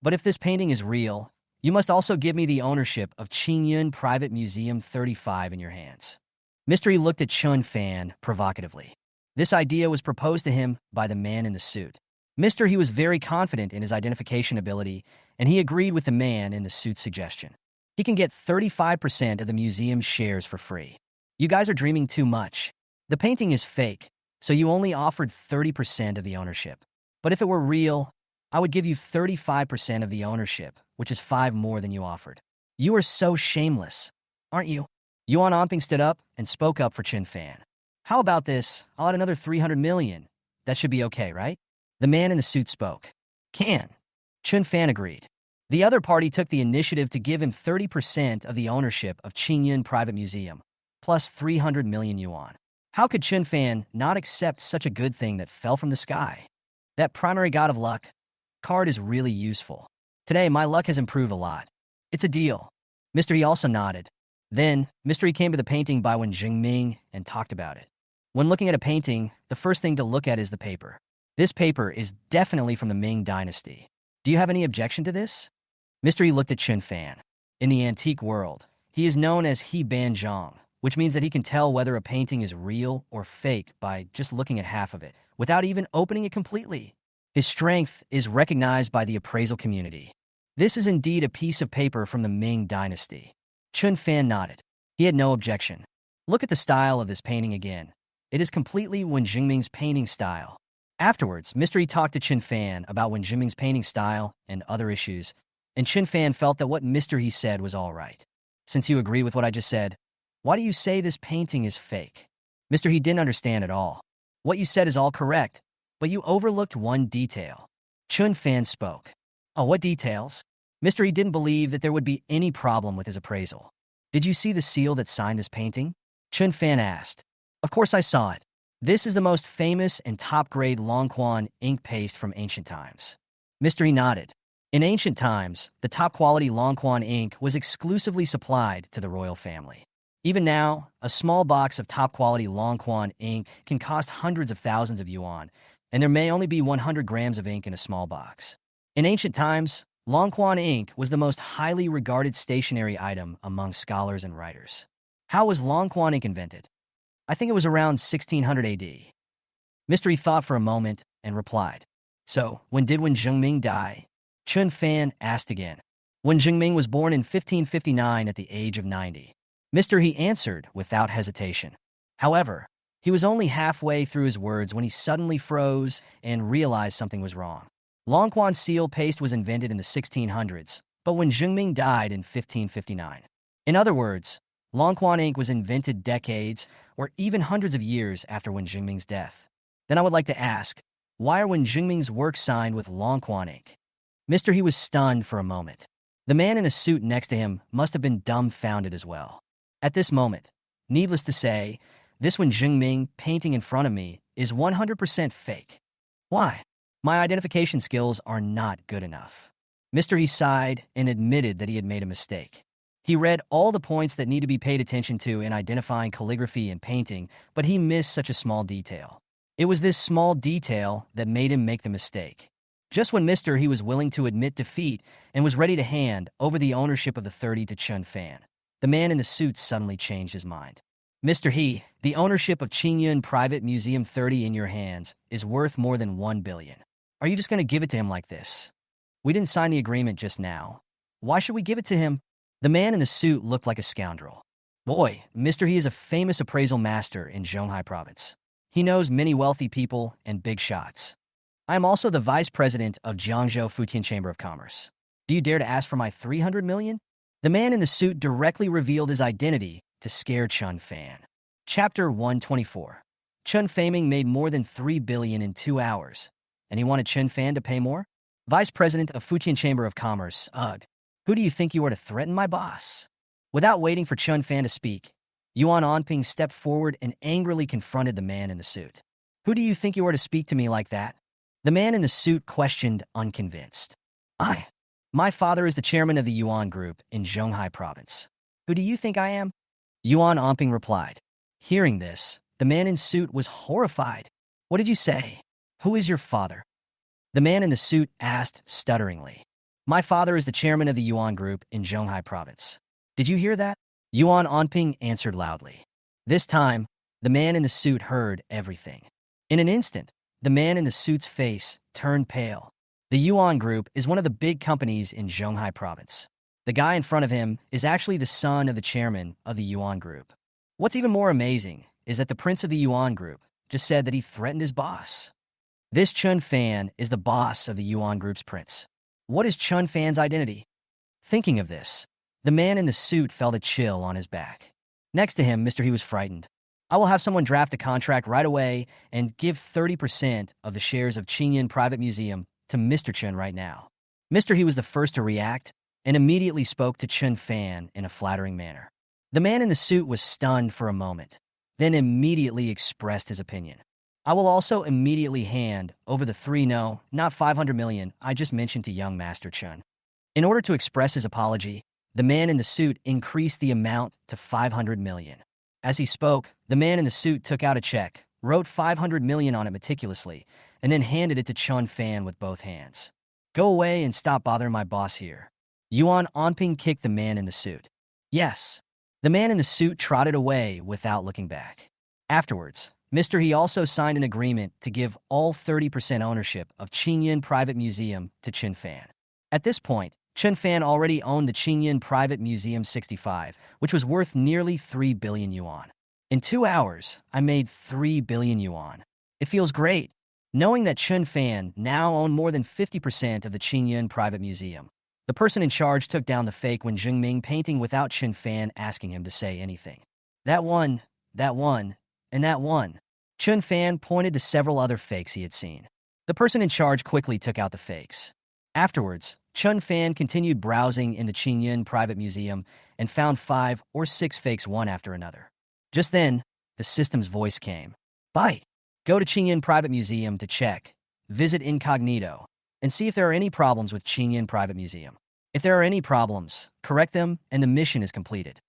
But if this painting is real, you must also give me the ownership of Qingyun Private Museum 35 in your hands. Mr. He looked at Chun Fan provocatively. This idea was proposed to him by the man in the suit. Mr. He was very confident in his identification ability, and he agreed with the man in the suit's suggestion. He can get 35% of the museum's shares for free. You guys are dreaming too much. The painting is fake, so you only offered 30% of the ownership. But if it were real, I would give you 35% of the ownership, which is 5 more than you offered. You are so shameless, aren't you? Yuan Omping stood up and spoke up for Chun Fan. How about this? I'll add another 300 million. That should be okay, right? The man in the suit spoke. Can. Chun Fan agreed. The other party took the initiative to give him 30% of the ownership of Qingyun Private Museum, plus 300 million yuan. How could Chun Fan not accept such a good thing that fell from the sky? That primary god of luck card is really useful. Today, my luck has improved a lot. It's a deal. Mr. He also nodded. Then, Mr. He came to the painting by Wen Jingming and talked about it. When looking at a painting, the first thing to look at is the paper. This paper is definitely from the Ming Dynasty. Do you have any objection to this? Mr. He looked at Chun Fan. In the antique world, he is known as He Ban Zhang, which means that he can tell whether a painting is real or fake by just looking at half of it, without even opening it completely. His strength is recognized by the appraisal community. This is indeed a piece of paper from the Ming Dynasty. Chun Fan nodded. He had no objection. Look at the style of this painting again. It is completely Wen Jingming's painting style. Afterwards, Mr. He talked to Chun Fan about Wen Jingming's painting style and other issues, and Chun Fan felt that what Mr. He said was all right. Since you agree with what I just said, why do you say this painting is fake? Mr. He didn't understand at all. What you said is all correct, but you overlooked one detail. Chun Fan spoke. Oh, what details? Mr. He didn't believe that there would be any problem with his appraisal. Did you see the seal that signed this painting? Chun Fan asked. Of course I saw it. This is the most famous and top-grade Longquan ink paste from ancient times. Mr. He nodded. In ancient times, the top-quality Longquan ink was exclusively supplied to the royal family. Even now, a small box of top-quality Longquan ink can cost hundreds of thousands of yuan, and there may only be 100 grams of ink in a small box. In ancient times, Longquan ink was the most highly regarded stationery item among scholars and writers. How was Longquan ink invented? I think it was around 1600 AD. Mystery thought for a moment and replied, "So, when did Wen Zhengming die?" Chun Fan asked again. Wen Zhengming was born in 1559 at the age of 90. Mr. He answered without hesitation. However, he was only halfway through his words when he suddenly froze and realized something was wrong. Longquan seal paste was invented in the 1600s, but Wen Zhengming died in 1559. In other words, Longquan ink was invented decades or even hundreds of years after Wen Zhengming's death. Then I would like to ask, why are Wen Zhengming's work signed with Longquan ink? Mr. He was stunned for a moment. The man in a suit next to him must have been dumbfounded as well. At this moment, needless to say, this Wen Zhengming painting in front of me is 100% fake. Why? My identification skills are not good enough. Mr. He sighed and admitted that he had made a mistake. He read all the points that need to be paid attention to in identifying calligraphy and painting, but he missed such a small detail. It was this small detail that made him make the mistake. Just when Mr. He was willing to admit defeat and was ready to hand over the ownership of the 30 to Chun Fan, the man in the suit suddenly changed his mind. Mr. He, the ownership of Qingyun Private Museum 30 in your hands is worth more than 1 billion. Are you just going to give it to him like this? We didn't sign the agreement just now. Why should we give it to him? The man in the suit looked like a scoundrel. Boy, Mr. He is a famous appraisal master in Zhonghai province. He knows many wealthy people and big shots. I am also the vice president of Jiangzhou Futian Chamber of Commerce. Do you dare to ask for my 300 million? The man in the suit directly revealed his identity to scare Chun Fan. Chapter 124. Chun Faming made more than 3 billion in 2 hours, and he wanted Chun Fan to pay more? Vice president of Futian Chamber of Commerce, ugh. Who do you think you are to threaten my boss? Without waiting for Chun Fan to speak, Yuan Onping stepped forward and angrily confronted the man in the suit. Who do you think you are to speak to me like that? The man in the suit questioned, unconvinced. My father is the chairman of the Yuan Group in Zhonghai province. Who do you think I am? Yuan Onping replied. Hearing this, the man in suit was horrified. What did you say? Who is your father? The man in the suit asked stutteringly. My father is the chairman of the Yuan Group in Zhonghai province. Did you hear that? Yuan Onping answered loudly. This time, the man in the suit heard everything. In an instant, the man in the suit's face turned pale. The Yuan Group is one of the big companies in Zhonghai province. The guy in front of him is actually the son of the chairman of the Yuan Group. What's even more amazing is that the prince of the Yuan Group just said that he threatened his boss. This Chun Fan is the boss of the Yuan Group's prince. What is Chun Fan's identity? Thinking of this, the man in the suit felt a chill on his back. Next to him, Mr. He was frightened. I will have someone draft a contract right away and give 30% of the shares of Qingyun Private Museum to Mr. Chun right now. Mr. He was the first to react and immediately spoke to Chun Fan in a flattering manner. The man in the suit was stunned for a moment, then immediately expressed his opinion. I will also immediately hand over the 500 million I just mentioned to young Master Chun. In order to express his apology, the man in the suit increased the amount to 500 million. As he spoke, the man in the suit took out a check, wrote 500 million on it meticulously, and then handed it to Chun Fan with both hands. Go away and stop bothering my boss here. Yuan Onping kicked the man in the suit. Yes. The man in the suit trotted away without looking back. Afterwards, Mr. He also signed an agreement to give all 30% ownership of Qingyun Private Museum to Chun Fan. At this point, Chun Fan already owned the Qingyun Private Museum 65, which was worth nearly 3 billion yuan. In 2 hours, I made 3 billion yuan. It feels great, knowing that Chun Fan now owned more than 50% of the Qingyun Private Museum. The person in charge took down the fake Wen Zhengming painting without Chun Fan asking him to say anything. That one, and that one. Chun Fan pointed to several other fakes he had seen. The person in charge quickly took out the fakes. Afterwards, Chun Fan continued browsing in the Qingyun Private Museum and found 5 or 6 fakes one after another. Just then, the system's voice came. Go to Qingyun Private Museum to check. Visit incognito. and see if there are any problems with Qingyan Private Museum. If there are any problems, correct them and the mission is completed.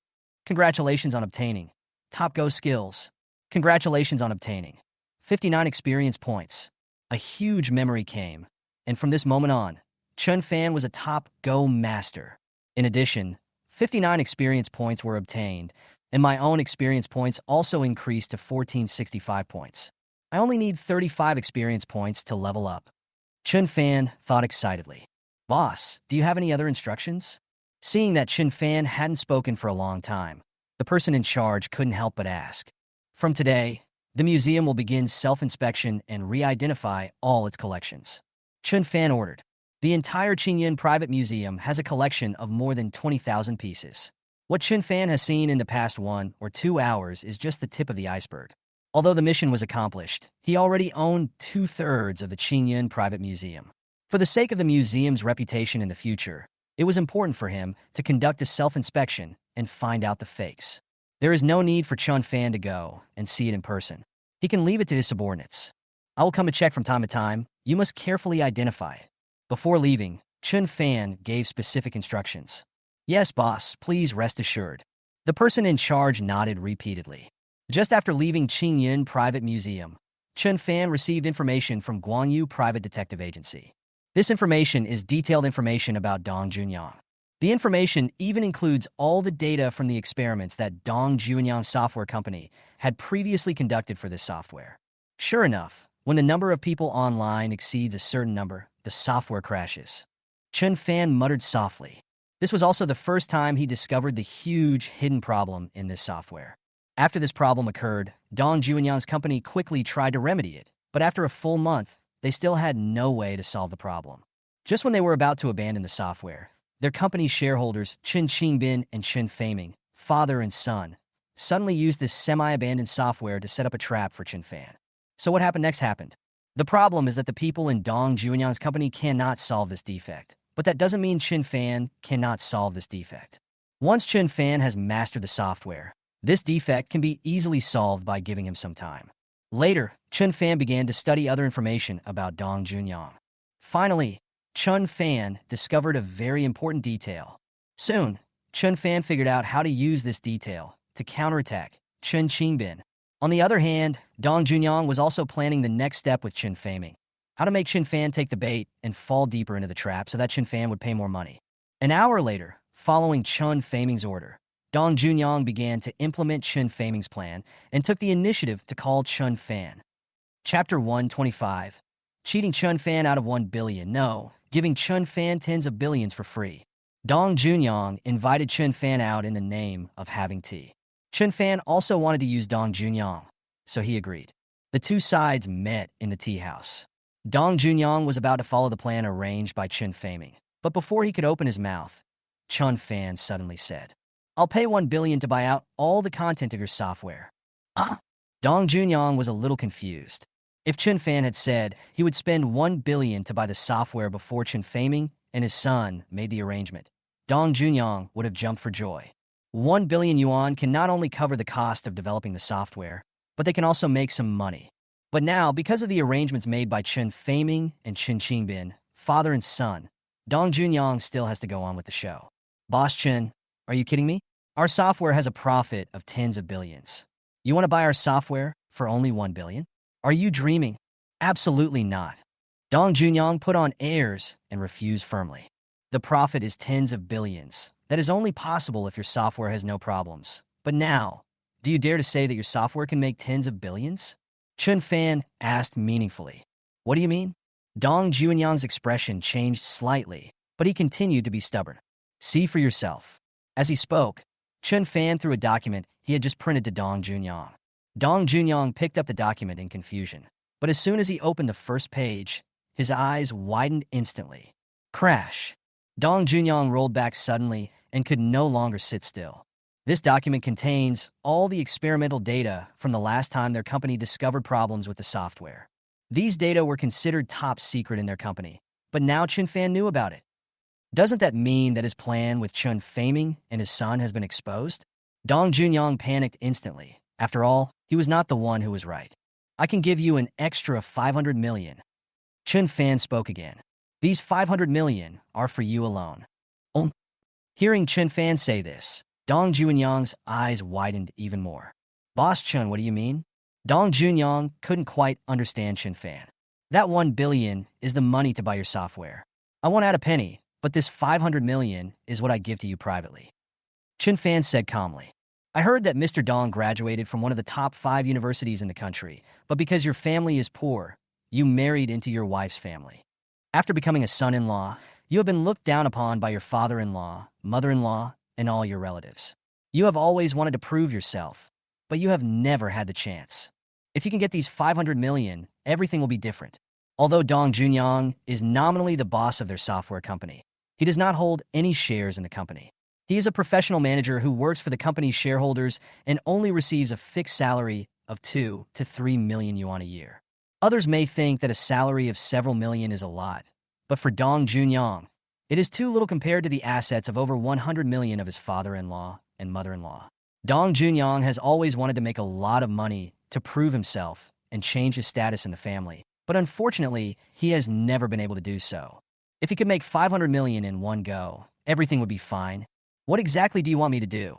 Congratulations on obtaining Top Go skills. Congratulations on obtaining 59 experience points. A huge memory came, and from this moment on, Chun Fan was a Top Go master. In addition, 59 experience points were obtained, and my own experience points also increased to 1465 points. I only need 35 experience points to level up. Chun Fan thought excitedly. Boss, do you have any other instructions? Seeing that Chun Fan hadn't spoken for a long time, the person in charge couldn't help but ask. From today, the museum will begin self-inspection and re-identify all its collections. Chun Fan ordered. The entire Qingyan Private Museum has a collection of more than 20,000 pieces. What Chun Fan has seen in the past 1 or 2 hours is just the tip of the iceberg. Although the mission was accomplished, he already owned 2/3 of the Qingyan Private Museum. For the sake of the museum's reputation in the future, it was important for him to conduct a self-inspection and find out the fakes. There is no need for Chun Fan to go and see it in person. He can leave it to his subordinates. I will come to check from time to time. You must carefully identify it. Before leaving, Chun Fan gave specific instructions. Yes, boss, please rest assured. The person in charge nodded repeatedly. Just after leaving Qingyan Private Museum, Chun Fan received information from Guangyu Private Detective Agency. This information is detailed information about Dong Junyang. The information even includes all the data from the experiments that Dong Junyang Software Company had previously conducted for this software. Sure enough, when the number of people online exceeds a certain number, the software crashes. Chun Fan muttered softly. This was also the first time he discovered the huge hidden problem in this software. After this problem occurred, Dong Junyang's company quickly tried to remedy it, but after a full month, they still had no way to solve the problem. Just when they were about to abandon the software, their company's shareholders, Chen Qingbin and Chen Feiming, father and son, suddenly used this semi-abandoned software to set up a trap for Chun Fan. So what happened next happened. The problem is that the people in Dong Junyang's company cannot solve this defect, but that doesn't mean Chun Fan cannot solve this defect. Once Chun Fan has mastered the software, this defect can be easily solved by giving him some time. Later, Chun Fan began to study other information about Dong Junyang. Finally, Chun Fan discovered a very important detail. Soon, Chun Fan figured out how to use this detail to counterattack Chen Qingbin. On the other hand, Dong Junyang was also planning the next step with Chen Feiming, how to make Chun Fan take the bait and fall deeper into the trap so that Chun Fan would pay more money. An hour later, following Chun Feiming's order, Dong Junyang began to implement Chun Feiming's plan and took the initiative to call Chun Fan. Chapter 125. Cheating Chun Fan out of 1 billion. No, giving Chun Fan tens of billions for free. Dong Junyang invited Chun Fan out in the name of having tea. Chun Fan also wanted to use Dong Junyang, so he agreed. The two sides met in the tea house. Dong Junyang was about to follow the plan arranged by Chun Feiming, but before he could open his mouth, Chun Fan suddenly said, I'll pay 1 billion to buy out all the content of your software. Dong Junyang was a little confused. If Chun Fan had said he would spend 1 billion to buy the software before Chun Feiming and his son made the arrangement, Dong Junyang would have jumped for joy. 1 billion yuan can not only cover the cost of developing the software, but they can also make some money. But now, because of the arrangements made by Chen Feiming and Chen Qingbin, father and son, Dong Junyang still has to go on with the show. Boss Chen, are you kidding me? Our software has a profit of tens of billions. You want to buy our software for only 1 billion? Are you dreaming? Absolutely not. Dong Junyang put on airs and refused firmly. The profit is tens of billions. That is only possible if your software has no problems. But now, do you dare to say that your software can make tens of billions? Chun Fan asked meaningfully. What do you mean? Dong Junyang's expression changed slightly, but he continued to be stubborn. See for yourself. As he spoke, Chun Fan threw a document he had just printed to Dong Junyang. Dong Junyang picked up the document in confusion, but as soon as he opened the first page, his eyes widened instantly. Crash! Dong Junyang rolled back suddenly and could no longer sit still. This document contains all the experimental data from the last time their company discovered problems with the software. These data were considered top secret in their company, but now Chun Fan knew about it. Doesn't that mean that his plan with Chun Feiming and his son has been exposed? Dong Junyang panicked instantly. After all, he was not the one who was right. I can give you an extra 500 million. Chun Fan spoke again. These 500 million are for you alone. Oh. Hearing Chen Fan say this, Dong Junyang's eyes widened even more. Boss Chun, what do you mean? Dong Junyang couldn't quite understand Chen Fan. That 1 billion is the money to buy your software. I won't add a penny, but this 500 million is what I give to you privately. Chen Fan said calmly. I heard that Mr. Dong graduated from one of the top 5 universities in the country, but because your family is poor, you married into your wife's family. After becoming a son-in-law, you have been looked down upon by your father-in-law, mother-in-law, and all your relatives. You have always wanted to prove yourself, but you have never had the chance. If you can get these 500 million, everything will be different. Although Dong Junyang is nominally the boss of their software company, he does not hold any shares in the company. He is a professional manager who works for the company's shareholders and only receives a fixed salary of 2 to 3 million yuan a year. Others may think that a salary of several million is a lot, but for Dong Junyang, it is too little compared to the assets of over 100 million of his father-in-law and mother-in-law. Dong Junyang has always wanted to make a lot of money to prove himself and change his status in the family, but unfortunately, he has never been able to do so. If he could make 500 million in one go, everything would be fine. What exactly do you want me to do?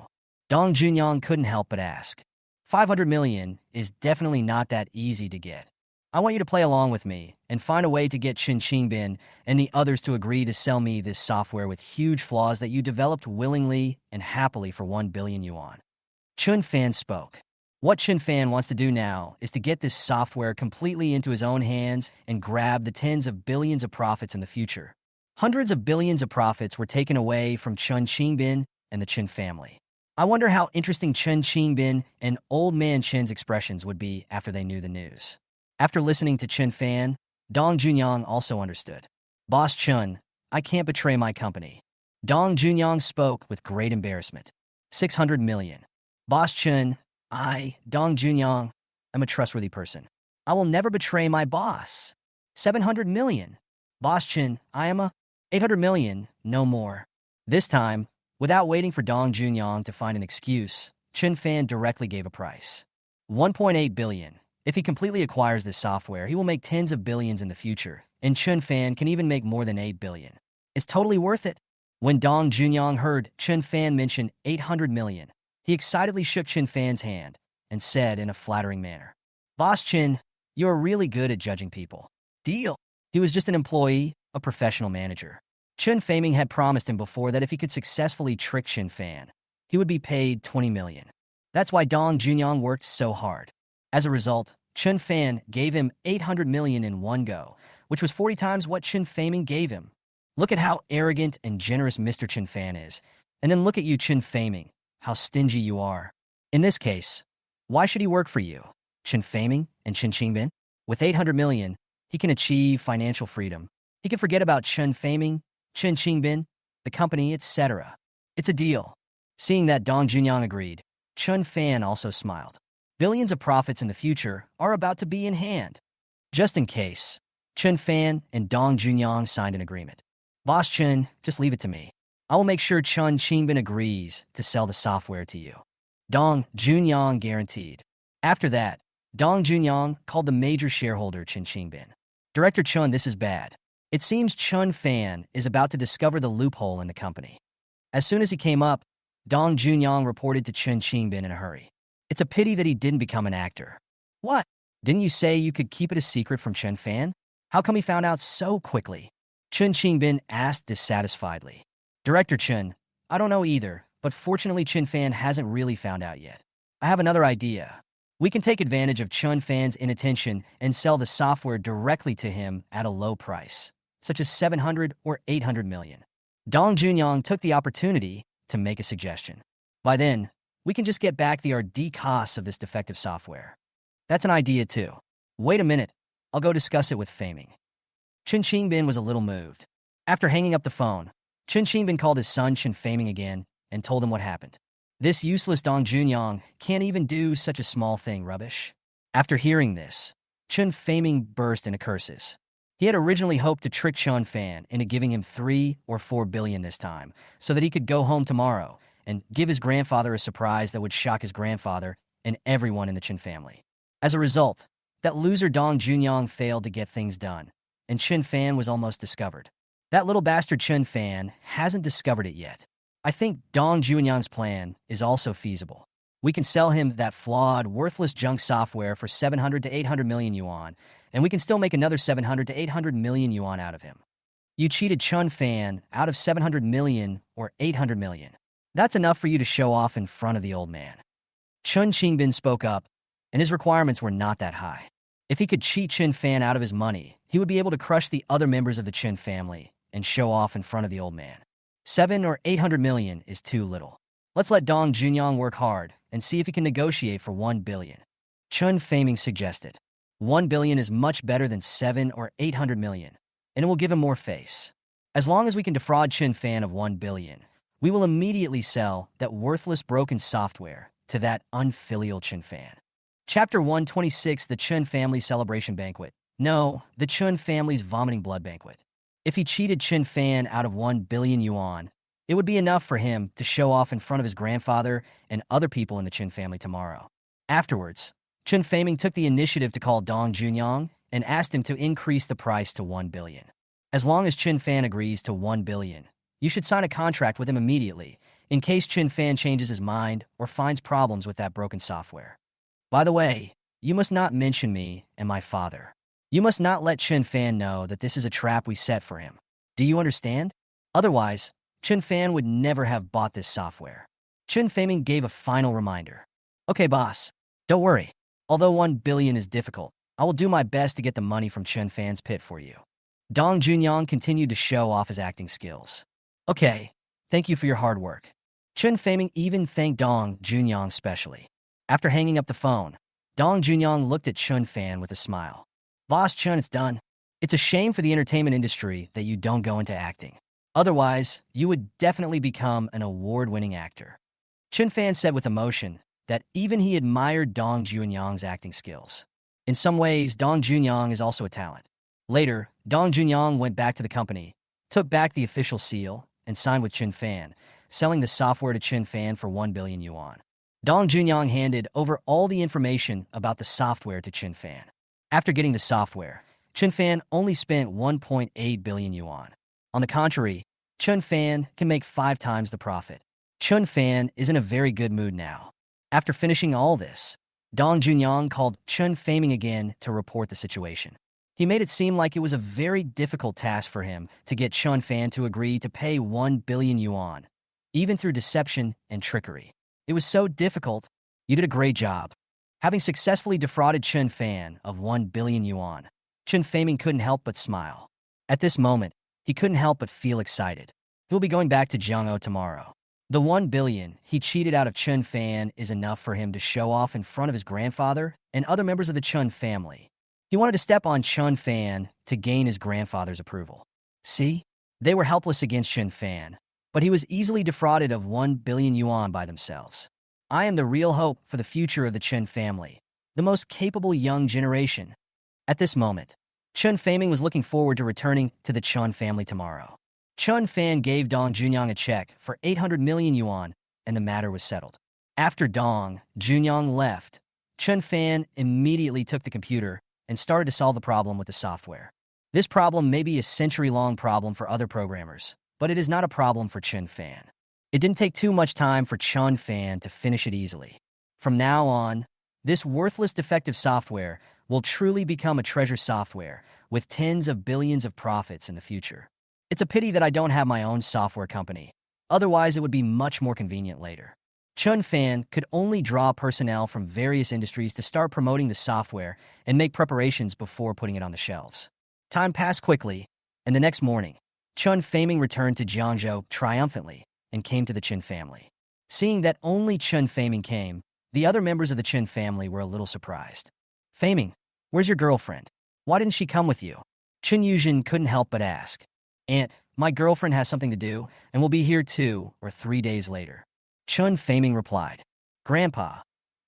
Dong Junyang couldn't help but ask. 500 million is definitely not that easy to get. I want you to play along with me and find a way to get Chen Qingbin and the others to agree to sell me this software with huge flaws that you developed willingly and happily for 1 billion yuan. Chen Fan spoke. What Chen Fan wants to do now is to get this software completely into his own hands and grab the tens of billions of profits in the future. Hundreds of billions of profits were taken away from Chen Qingbin and the Chen family. I wonder how interesting Chen Qingbin and Old Man Chen's expressions would be after they knew the news. After listening to Chen Fan, Dong Junyang also understood. Boss Chun, I can't betray my company. Dong Junyang spoke with great embarrassment. 600 million. Boss Chun, Dong Junyang, am a trustworthy person. I will never betray my boss. 700 million. Boss Chun, I am a 800 million, no more. This time, without waiting for Dong Junyang to find an excuse, Chen Fan directly gave a price. 1.8 billion. If he completely acquires this software, he will make tens of billions in the future, and Chen Fan can even make more than 8 billion. It's totally worth it. When Dong Junyang heard Chen Fan mention 800 million, he excitedly shook Chen Fan's hand and said in a flattering manner, Boss Chen, you're really good at judging people. Deal. He was just an employee, a professional manager. Chen Faming had promised him before that if he could successfully trick Chen Fan, he would be paid 20 million. That's why Dong Junyang worked so hard. As a result, Chen Fan gave him 800 million in one go, which was 40 times what Chen Faming gave him. Look at how arrogant and generous Mr. Chen Fan is, and then look at you, Chen Faming, how stingy you are. In this case, why should he work for you, Chen Faming and Chen Qingbin? With 800 million, he can achieve financial freedom. He can forget about Chen Faming, Chen Qingbin, the company, etc. It's a deal. Seeing that Dong Junyang agreed, Chen Fan also smiled. Billions of profits in the future are about to be in hand. Just in case, Chen Fan and Dong Junyang signed an agreement. Boss Chen, just leave it to me. I will make sure Chen Qingbin agrees to sell the software to you. Dong Junyang guaranteed. After that, Dong Junyang called the major shareholder Chen Qingbin. Director Chun, this is bad. It seems Chen Fan is about to discover the loophole in the company. As soon as he came up, Dong Junyang reported to Chen Qingbin in a hurry. It's a pity that he didn't become an actor. What? Didn't you say you could keep it a secret from Chen Fan? How come he found out so quickly? Chen Qingbin asked dissatisfiedly. Director Chen, I don't know either, but fortunately Chen Fan hasn't really found out yet. I have another idea. We can take advantage of Chen Fan's inattention and sell the software directly to him at a low price, such as 700 or 800 million. Dong Junyang took the opportunity to make a suggestion. By then, we can just get back the R&D costs of this defective software. That's an idea too. Wait a minute. I'll go discuss it with Faming. Chen Qingbin was a little moved. After hanging up the phone, Chen Qingbin called his son Chen Faming again and told him what happened. This useless Dong Junyang can't even do such a small thing, rubbish. After hearing this, Chen Faming burst into curses. He had originally hoped to trick Chen Fan into giving him 3 or 4 billion this time, so that he could go home tomorrow and give his grandfather a surprise that would shock his grandfather and everyone in the Chen family. As a result, that loser Dong Junyang failed to get things done, and Chen Fan was almost discovered. That little bastard Chen Fan hasn't discovered it yet. I think Dong Junyang's plan is also feasible. We can sell him that flawed, worthless junk software for 700 to 800 million yuan, and we can still make another 700 to 800 million yuan out of him. You cheated Chun Fan out of 700 million or 800 million. That's enough for you to show off in front of the old man. Chun Qingbin spoke up, and his requirements were not that high. If he could cheat Chen Fan out of his money, he would be able to crush the other members of the Chen family and show off in front of the old man. 7 or 800 million is too little. Let's let Dong Junyang work hard and see if he can negotiate for 1 billion. Chun Faming suggested. 1 billion is much better than 7 or 800 million, and it will give him more face. As long as we can defraud Chen Fan of 1 billion, we will immediately sell that worthless broken software to that unfilial Chen Fan. Chapter 126, the Chun Family Celebration Banquet. No, the Chun family's vomiting blood banquet. If he cheated Chen Fan out of 1 billion yuan, it would be enough for him to show off in front of his grandfather and other people in the Chen family tomorrow. Afterwards, Chun Faming took the initiative to call Dong Junyang and asked him to increase the price to 1 billion. As long as Chen Fan agrees to 1 billion, you should sign a contract with him immediately in case Chen Fan changes his mind or finds problems with that broken software. By the way, you must not mention me and my father. You must not let Chen Fan know that this is a trap we set for him. Do you understand? Otherwise, Chen Fan would never have bought this software. Chen Faming gave a final reminder. Okay, boss. Don't worry. Although 1 billion is difficult, I will do my best to get the money from Chen Fan's pit for you. Dong Junyang continued to show off his acting skills. Okay, thank you for your hard work. Chen Faming even thanked Dong Junyang specially. After hanging up the phone, Dong Junyang looked at Chun Fan with a smile. Boss Chun, it's done. It's a shame for the entertainment industry that you don't go into acting. Otherwise, you would definitely become an award-winning actor. Chun Fan said with emotion that even he admired Dong Junyang's acting skills. In some ways, Dong Junyang is also a talent. Later, Dong Junyang went back to the company, took back the official seal, and signed with Chen Fan, selling the software to Chen Fan for 1 billion yuan. Dong Junyang handed over all the information about the software to Chen Fan. After getting the software, Chen Fan only spent 1.8 billion yuan. On the contrary, Chen Fan can make 5 times the profit. Chen Fan is in a very good mood now. After finishing all this, Dong Junyang called Chun Faming again to report the situation. He made it seem like it was a very difficult task for him to get Chun Fan to agree to pay 1 billion yuan, even through deception and trickery. It was so difficult. You did a great job. Having successfully defrauded Chen Fan of 1 billion yuan, Chun Faming couldn't help but smile. At this moment, he couldn't help but feel excited. He will be going back to Jiang'o tomorrow. The 1 billion he cheated out of Chun Fan is enough for him to show off in front of his grandfather and other members of the Chun family. He wanted to step on Chun Fan to gain his grandfather's approval. See? They were helpless against Chun Fan, but he was easily defrauded of 1 billion yuan by themselves. I am the real hope for the future of the Chen family, the most capable young generation. At this moment, Chun Faming was looking forward to returning to the Chun family tomorrow. Chun Fan gave Dong Junyang a check for 800 million yuan, and the matter was settled. After Dong Junyang left, Chun Fan immediately took the computer and started to solve the problem with the software. This problem may be a century-long problem for other programmers, but it is not a problem for Chun Fan. It didn't take too much time for Chun Fan to finish it easily. From now on, this worthless defective software will truly become a treasure software with tens of billions of profits in the future. It's a pity that I don't have my own software company. Otherwise, it would be much more convenient later. Chun Fan could only draw personnel from various industries to start promoting the software and make preparations before putting it on the shelves. Time passed quickly, and the next morning, Chun Faming returned to Jiangzhou triumphantly and came to the Chen family. Seeing that only Chun Faming came, the other members of the Chen family were a little surprised. Faming, where's your girlfriend? Why didn't she come with you? Chen Yuzhen couldn't help but ask. Aunt, my girlfriend has something to do and will be here 2 or 3 days later. Chun Faming replied. Grandpa,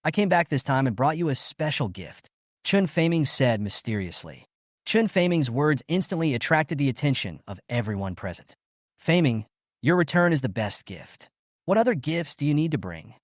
I came back this time and brought you a special gift, Chun Faming said mysteriously. Chun Faming's words instantly attracted the attention of everyone present. Faming, your return is the best gift. What other gifts do you need to bring?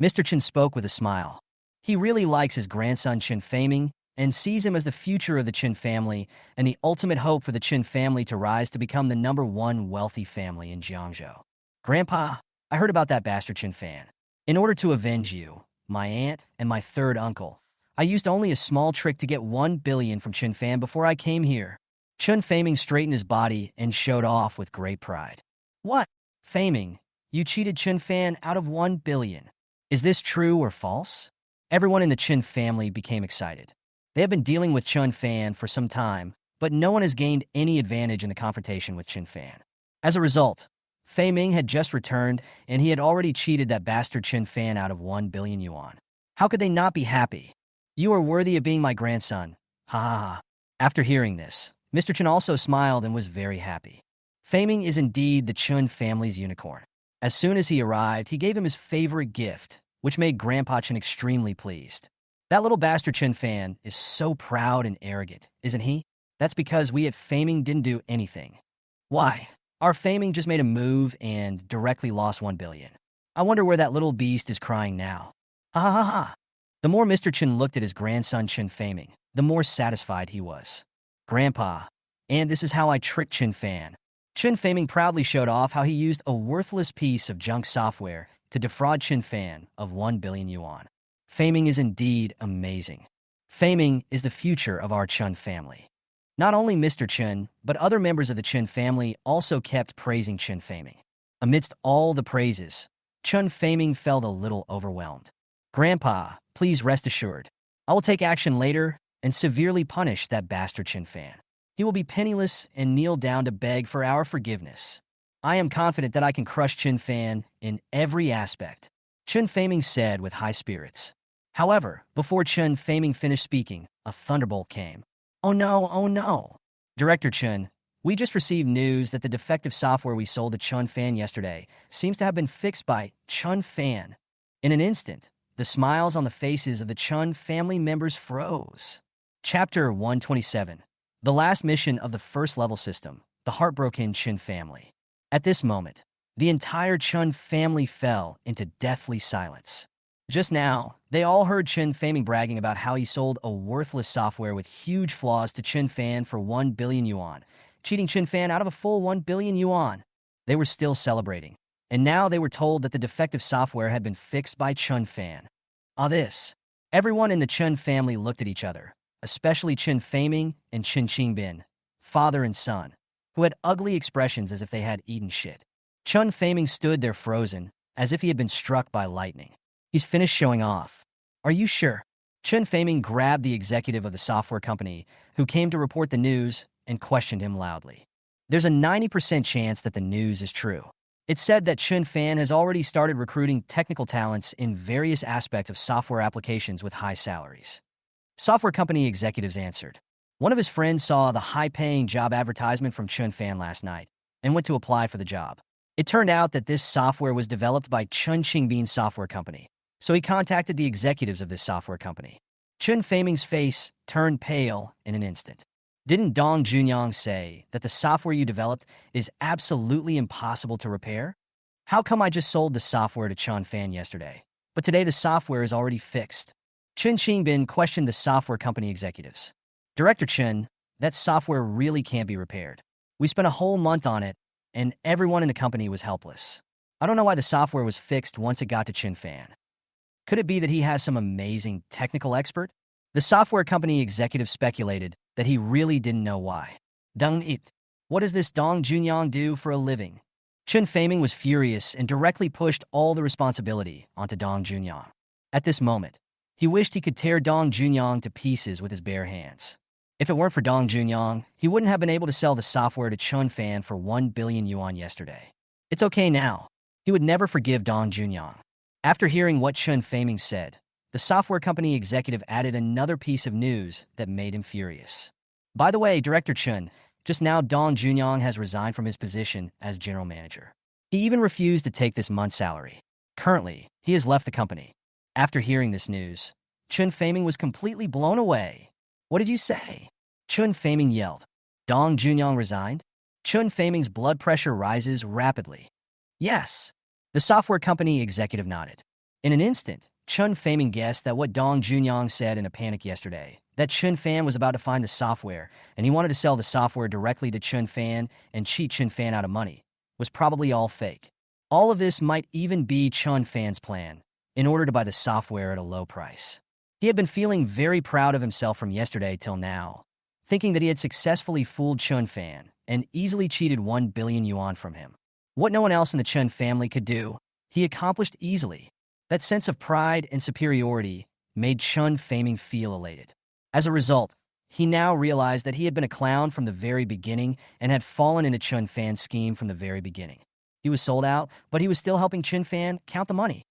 Mr. Chen spoke with a smile. He really likes his grandson Chen Faming and sees him as the future of the Chen family and the ultimate hope for the Chen family to rise to become the #1 wealthy family in Jiangzhou. Grandpa, I heard about that bastard Chen fan. In order to avenge you, my aunt, and my third uncle, I used only a small trick to get 1 billion from Chen Fan before I came here. Chen Faming straightened his body and showed off with great pride. What? Faming, you cheated Chen Fan out of 1 billion. Is this true or false? Everyone in the Chen family became excited. They have been dealing with Chen Fan for some time, but no one has gained any advantage in the confrontation with Chen Fan. As a result, Fei Ming had just returned, and he had already cheated that bastard Chen Fan out of 1 billion yuan. How could they not be happy? You are worthy of being my grandson. Ha ha ha. After hearing this, Mr. Chen also smiled and was very happy. Fei Ming is indeed the Chen family's unicorn. As soon as he arrived, he gave him his favorite gift, which made Grandpa Chen extremely pleased. That little bastard Chen Fan is so proud and arrogant, isn't he? That's because we at Faming didn't do anything. Why? Our Faming just made a move and directly lost 1 billion. I wonder where that little beast is crying now. Ha ha ha ha. The more Mr. Chen looked at his grandson Chen Faming, the more satisfied he was. Grandpa, and this is how I tricked Chen Fan. Chen Faming proudly showed off how he used a worthless piece of junk software to defraud Chen Fan of 1 billion yuan. Faming is indeed amazing. Faming is the future of our Chen family. Not only Mr. Chen, but other members of the Chen family also kept praising Chen Faming. Amidst all the praises, Chen Faming felt a little overwhelmed. Grandpa, please rest assured. I will take action later and severely punish that bastard Chen Fan. He will be penniless and kneel down to beg for our forgiveness. I am confident that I can crush Chen Fan in every aspect, Chen Faming said with high spirits. However, before Chen Faming finished speaking, a thunderbolt came. Oh no, oh no. Director Chen, we just received news that the defective software we sold to Chen Fan yesterday seems to have been fixed by Chen Fan. In an instant, the smiles on the faces of the Chen family members froze. Chapter 127. The last mission of the first level system, the heartbroken Chen family. At this moment, the entire Chen family fell into deathly silence. Just now, they all heard Chen Faming bragging about how he sold a worthless software with huge flaws to Chen Fan for 1 billion yuan, cheating Chen Fan out of a full 1 billion yuan. They were still celebrating, and now they were told that the defective software had been fixed by Chen Fan. This. Everyone in the Chen family looked at each other, especially Chen Faming and Chen Qingbin, father and son, who had ugly expressions as if they had eaten shit. Chen Faming stood there frozen, as if he had been struck by lightning. He's finished showing off. Are you sure? Chen Faming grabbed the executive of the software company, who came to report the news, and questioned him loudly. There's a 90% chance that the news is true. It said that Chen Fan has already started recruiting technical talents in various aspects of software applications with high salaries. Software company executives answered. One of his friends saw the high-paying job advertisement from Chen Fan last night and went to apply for the job. It turned out that this software was developed by Chen Qingbin Software Company, so he contacted the executives of this software company. Chen Faming's face turned pale in an instant. Didn't Dong Junyang say that the software you developed is absolutely impossible to repair? How come I just sold the software to Chen Fan yesterday, but today the software is already fixed? Chen Qingbin questioned the software company executives. Director Chen, that software really can't be repaired. We spent a whole month on it, and everyone in the company was helpless. I don't know why the software was fixed once it got to Chen Fan. Could it be that he has some amazing technical expert? The software company executive speculated that he really didn't know why. Deng it. What does this Dong Junyang do for a living? Chen Faming was furious and directly pushed all the responsibility onto Dong Junyang. At this moment, he wished he could tear Dong Junyang to pieces with his bare hands. If it weren't for Dong Junyang, he wouldn't have been able to sell the software to Chen Fan for 1 billion yuan yesterday. It's okay now. He would never forgive Dong Junyang. After hearing what Chen Faming said, the software company executive added another piece of news that made him furious. By the way, Director Chen, just now Dong Junyang has resigned from his position as general manager. He even refused to take this month's salary. Currently, he has left the company. After hearing this news, Chen Faming was completely blown away. What did you say? Chen Faming yelled. Dong Junyang resigned? Chen Faming's blood pressure rises rapidly. Yes. The software company executive nodded. In an instant, Chen Faming guessed that what Dong Junyang said in a panic yesterday, that Chun Fan was about to find the software, and he wanted to sell the software directly to Chun Fan and cheat Chun Fan out of money, was probably all fake. All of this might even be Chun Fan's plan, in order to buy the software at a low price. He had been feeling very proud of himself from yesterday till now, thinking that he had successfully fooled Chun Fan and easily cheated 1 billion yuan from him. What no one else in the Chun family could do, he accomplished easily. That sense of pride and superiority made Chun Faming feel elated. As a result, he now realized that he had been a clown from the very beginning and had fallen into Chun Fan's scheme from the very beginning. He was sold out, but he was still helping Chun Fan count the money.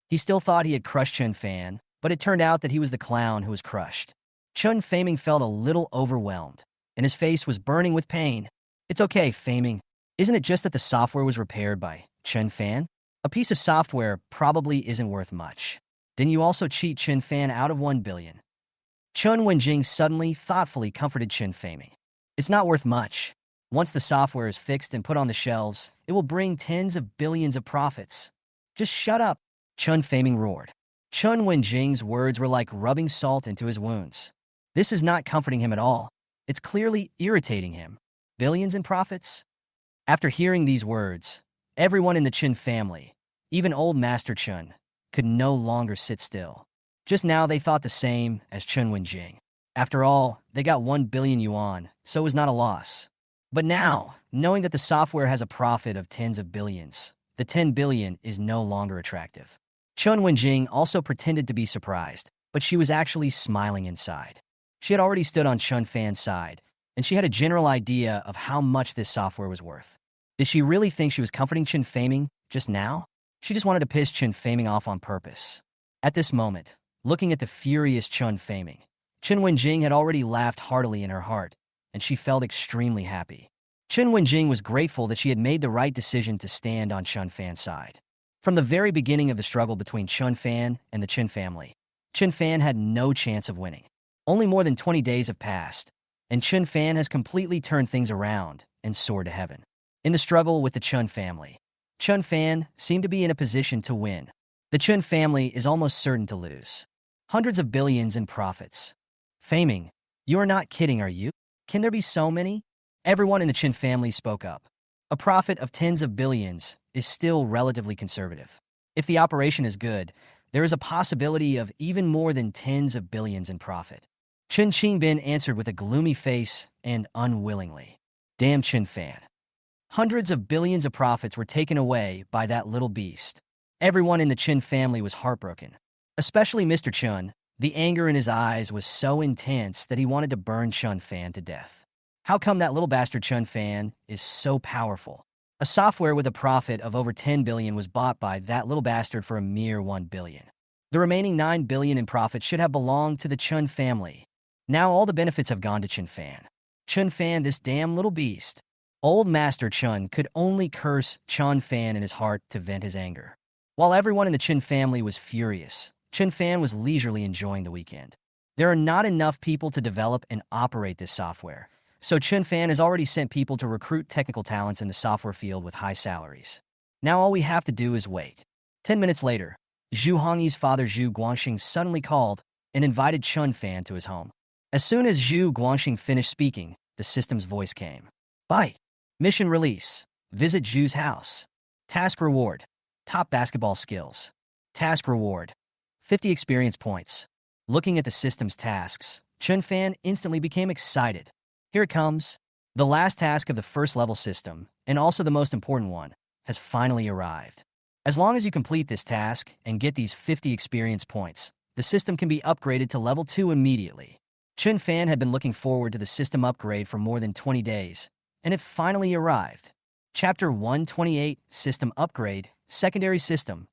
He still thought he had crushed Chun Fan, but it turned out that he was the clown who was crushed. Chun Faming felt a little overwhelmed, and his face was burning with pain. It's okay, Faming. Isn't it just that the software was repaired by Chun Fan? A piece of software probably isn't worth much. Didn't you also cheat Chun Fan out of 1 billion? Chun Wenjing suddenly, thoughtfully comforted Chun Faming. It's not worth much. Once the software is fixed and put on the shelves, it will bring tens of billions of profits. Just shut up, Chun Faming roared. Chun Wenjing's words were like rubbing salt into his wounds. This is not comforting him at all. It's clearly irritating him. Billions in profits? After hearing these words, everyone in the Chun family, even old Master Chun, could no longer sit still. Just now they thought the same as Chun Wenjing. After all, they got 1 billion yuan, so it was not a loss. But now, knowing that the software has a profit of tens of billions, the 10 billion is no longer attractive. Chun Wenjing also pretended to be surprised, but she was actually smiling inside. She had already stood on Chun Fan's side, and she had a general idea of how much this software was worth. Did she really think she was comforting Chun Faming just now? She just wanted to piss Chun Faming off on purpose. At this moment, looking at the furious Chun Faming, Chun Wenjing had already laughed heartily in her heart, and she felt extremely happy. Chun Wenjing was grateful that she had made the right decision to stand on Chun Fan's side. From the very beginning of the struggle between Chun Fan and the Chun family, Chun Fan had no chance of winning. Only more than 20 days have passed, and Chun Fan has completely turned things around and soared to heaven. In the struggle with the Chun family, Chun Fan seemed to be in a position to win. The Chun family is almost certain to lose. Hundreds of billions in profits. Faming, you are not kidding, are you? Can there be so many? Everyone in the Chun family spoke up. A profit of tens of billions is still relatively conservative. If the operation is good, there is a possibility of even more than tens of billions in profit. Chun Qingbin answered with a gloomy face and unwillingly. Damn Chun Fan. Hundreds of billions of profits were taken away by that little beast. Everyone in the Chun family was heartbroken. Especially Mr. Chun. The anger in his eyes was so intense that he wanted to burn Chun Fan to death. How come that little bastard Chun Fan is so powerful? A software with a profit of over 10 billion was bought by that little bastard for a mere 1 billion. The remaining 9 billion in profit should have belonged to the Chun family. Now all the benefits have gone to Chun Fan. Chun Fan, this damn little beast. Old Master Chun could only curse Chun Fan in his heart to vent his anger. While everyone in the Chun family was furious, Chun Fan was leisurely enjoying the weekend. There are not enough people to develop and operate this software, so Chun Fan has already sent people to recruit technical talents in the software field with high salaries. Now all we have to do is wait. 10 minutes later, Zhu Hongyi's father Zhu Guangxing suddenly called and invited Chun Fan to his home. As soon as Zhu Guangxing finished speaking, the system's voice came. Bye. Mission release. Visit Zhu's house. Task reward. Top basketball skills. Task reward. 50 experience points. Looking at the system's tasks, Chun Fan instantly became excited. Here it comes. The last task of the first level system, and also the most important one, has finally arrived. As long as you complete this task and get these 50 experience points, the system can be upgraded to level 2 immediately. Chun Fan had been looking forward to the system upgrade for more than 20 days, and it finally arrived. Chapter 128, System Upgrade, Secondary System.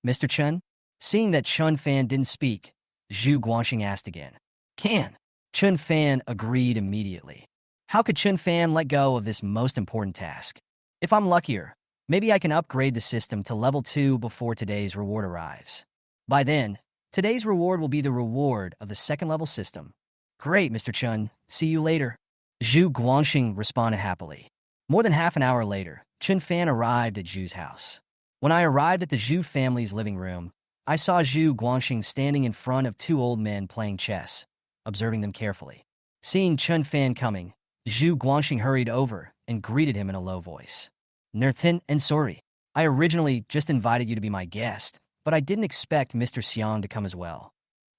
Mr. Chun? Seeing that Chun Fan didn't speak, Zhu Guangxing asked again. Can. Chun Fan agreed immediately. How could Chun Fan let go of this most important task? If I'm luckier, maybe I can upgrade the system to level 2 before today's reward arrives. By then, today's reward will be the reward of the second level system. Great, Mr. Chun. See you later. Zhu Guangxing responded happily. More than half an hour later, Chun Fan arrived at Zhu's house. When I arrived at the Zhu family's living room, I saw Zhu Guangxing standing in front of two old men playing chess. observing them carefully. Seeing Chun Fan coming, Zhu Guangxing hurried over and greeted him in a low voice. Nerthin and sorry. I originally just invited you to be my guest, but I didn't expect Mr. Xiang to come as well.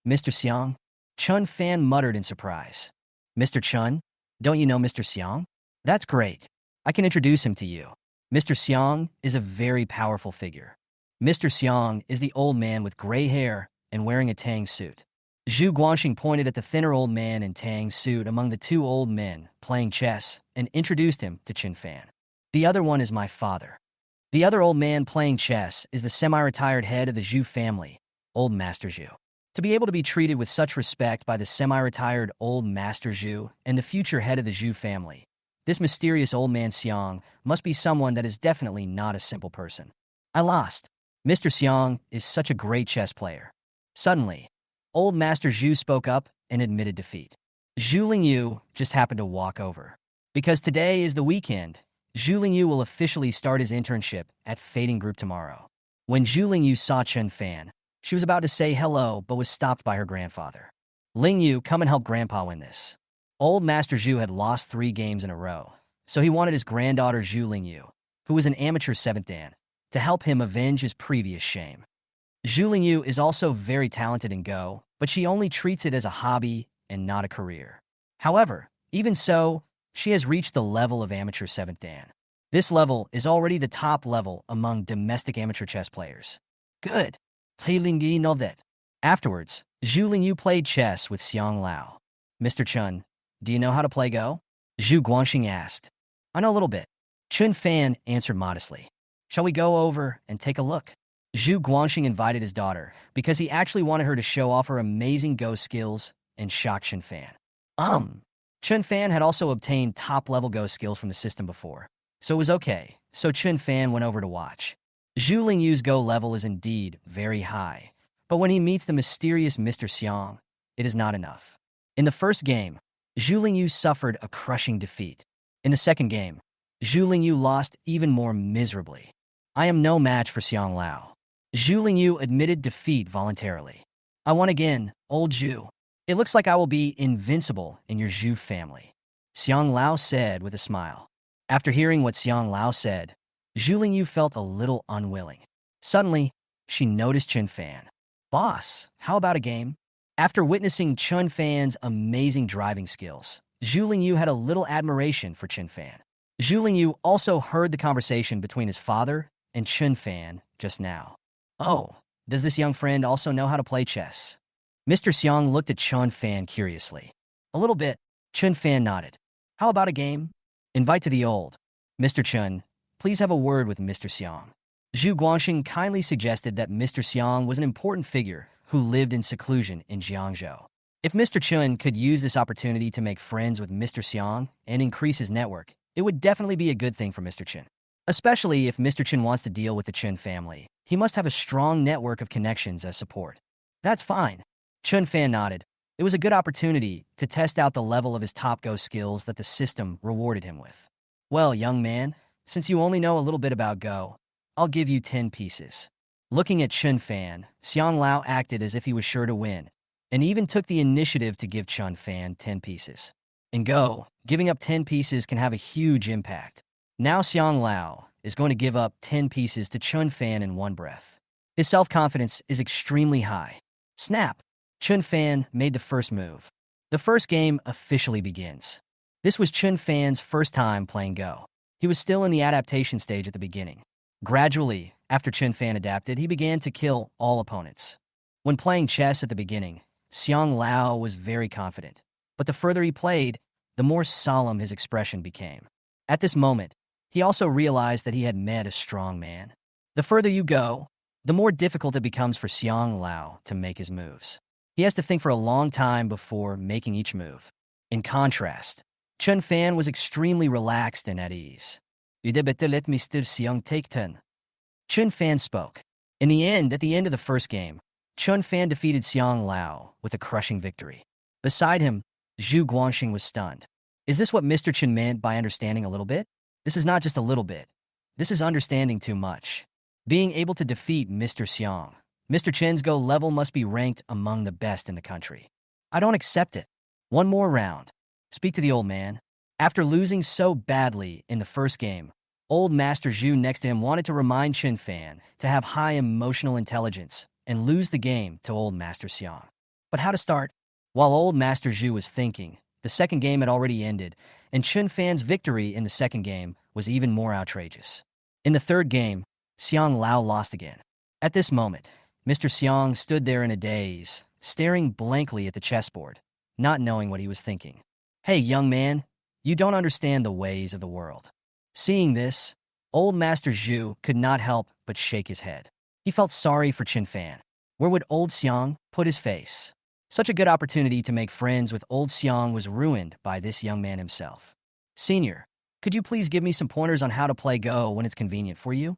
Mr. Xiang? Chun Fan muttered in surprise. Mr. Chun? Don't you know Mr. Xiang? That's great. I can introduce him to you. Mr. Xiang is a very powerful figure. Mr. Xiang is the old man with gray hair and wearing a tang suit. Zhu Guangxing pointed at the thinner old man in tang suit among the two old men playing chess and introduced him to Chun Fan. The other one is my father. The other old man playing chess is the semi-retired head of the Zhu family, Old Master Zhu. To be able to be treated with such respect by the semi-retired Old Master Zhu and the future head of the Zhu family, this mysterious old man Xiang must be someone that is definitely not a simple person. I lost. Mr. Xiang is such a great chess player. Suddenly, Old Master Zhu spoke up and admitted defeat. Zhu Lingyu just happened to walk over. Because today is the weekend, Zhu Lingyu will officially start his internship at Fading Group tomorrow. When Zhu Lingyu saw Chun Fan, she was about to say hello but was stopped by her grandfather. Lingyu, come and help Grandpa win this. Old Master Zhu had lost 3 games in a row, so he wanted his granddaughter Zhu Lingyu, who was an amateur 7th dan, to help him avenge his previous shame. Zhu Lingyu is also very talented in Go, but she only treats it as a hobby and not a career. However, even so, she has reached the level of amateur 7th dan. This level is already the top level among domestic amateur chess players. Good. He Lingyi know that. Afterwards, Zhu Lingyu played chess with Xiang Lao. Mr. Chun, do you know how to play Go? Zhu Guangxing asked. I know a little bit. Chun Fan answered modestly. Shall we go over and take a look? Zhu Guangxing invited his daughter because he actually wanted her to show off her amazing Go skills and shock Chun Fan. Chun Fan had also obtained top-level Go skills from the system before, so it was okay, so Chun Fan went over to watch. Zhu Lingyu's Go level is indeed very high, but when he meets the mysterious Mr. Xiang, it is not enough. In the first game, Zhu Lingyu suffered a crushing defeat. In the second game, Zhu Lingyu lost even more miserably. I am no match for Xiang Lao. Zhu Lingyu admitted defeat voluntarily. I won again, old Zhu. It looks like I will be invincible in your Zhu family, Xiang Lao said with a smile. After hearing what Xiang Lao said, Zhu Lingyu felt a little unwilling. Suddenly, she noticed Chun Fan. Boss, how about a game? After witnessing Chun Fan's amazing driving skills, Zhu Lingyu had a little admiration for Chun Fan. Zhu Lingyu also heard the conversation between his father and Chun Fan just now. Oh, does this young friend also know how to play chess? Mr. Xiang looked at Chun Fan curiously. A little bit. Chun Fan nodded. How about a game? Invite to the old. Mr. Chun, please have a word with Mr. Xiang. Zhu Guangxing kindly suggested that Mr. Xiang was an important figure who lived in seclusion in Jiangzhou. If Mr. Chun could use this opportunity to make friends with Mr. Xiang and increase his network, it would definitely be a good thing for Mr. Chun. Especially if Mr. Chun wants to deal with the Chun family, he must have a strong network of connections as support. That's fine. Chun Fan nodded. It was a good opportunity to test out the level of his top Go skills that the system rewarded him with. Well, young man, since you only know a little bit about Go, I'll give you 10 pieces. Looking at Chun Fan, Xiang Lao acted as if he was sure to win, and even took the initiative to give Chun Fan 10 pieces. In Go, giving up 10 pieces can have a huge impact. Now Xiang Lao is going to give up 10 pieces to Chun Fan in one breath. His self-confidence is extremely high. Snap! Chun Fan made the first move. The first game officially begins. This was Chun Fan's first time playing Go. He was still in the adaptation stage at the beginning. Gradually, after Chun Fan adapted, he began to kill all opponents. When playing chess at the beginning, Xiang Lao was very confident, but the further he played, the more solemn his expression became. At this moment, he also realized that he had met a strong man. The further you go, the more difficult it becomes for Xiang Lao to make his moves. He has to think for a long time before making each move. In contrast, Chun Fan was extremely relaxed and at ease. You'd better let Mr. Xiang take 10. Chun Fan spoke. In the end, at the end of the first game, Chun Fan defeated Xiang Lao with a crushing victory. Beside him, Zhu Guangxing was stunned. Is this what Mr. Chun meant by understanding a little bit? This is not just a little bit. This is understanding too much. Being able to defeat Mr. Xiang. Mr. Chen's Go level must be ranked among the best in the country. I don't accept it. One more round. Speak to the old man. After losing so badly in the first game, old Master Zhu next to him wanted to remind Chen Fan to have high emotional intelligence and lose the game to old Master Xiang. But how to start? While old Master Zhu was thinking, the second game had already ended, and Chen Fan's victory in the second game was even more outrageous. In the third game, Xiang Lao lost again. At this moment, Mr. Xiang stood there in a daze, staring blankly at the chessboard, not knowing what he was thinking. Hey, young man, you don't understand the ways of the world. Seeing this, old Master Zhu could not help but shake his head. He felt sorry for Chen Fan. Where would old Xiang put his face? Such a good opportunity to make friends with old Xiang was ruined by this young man himself. Senior, could you please give me some pointers on how to play Go when it's convenient for you?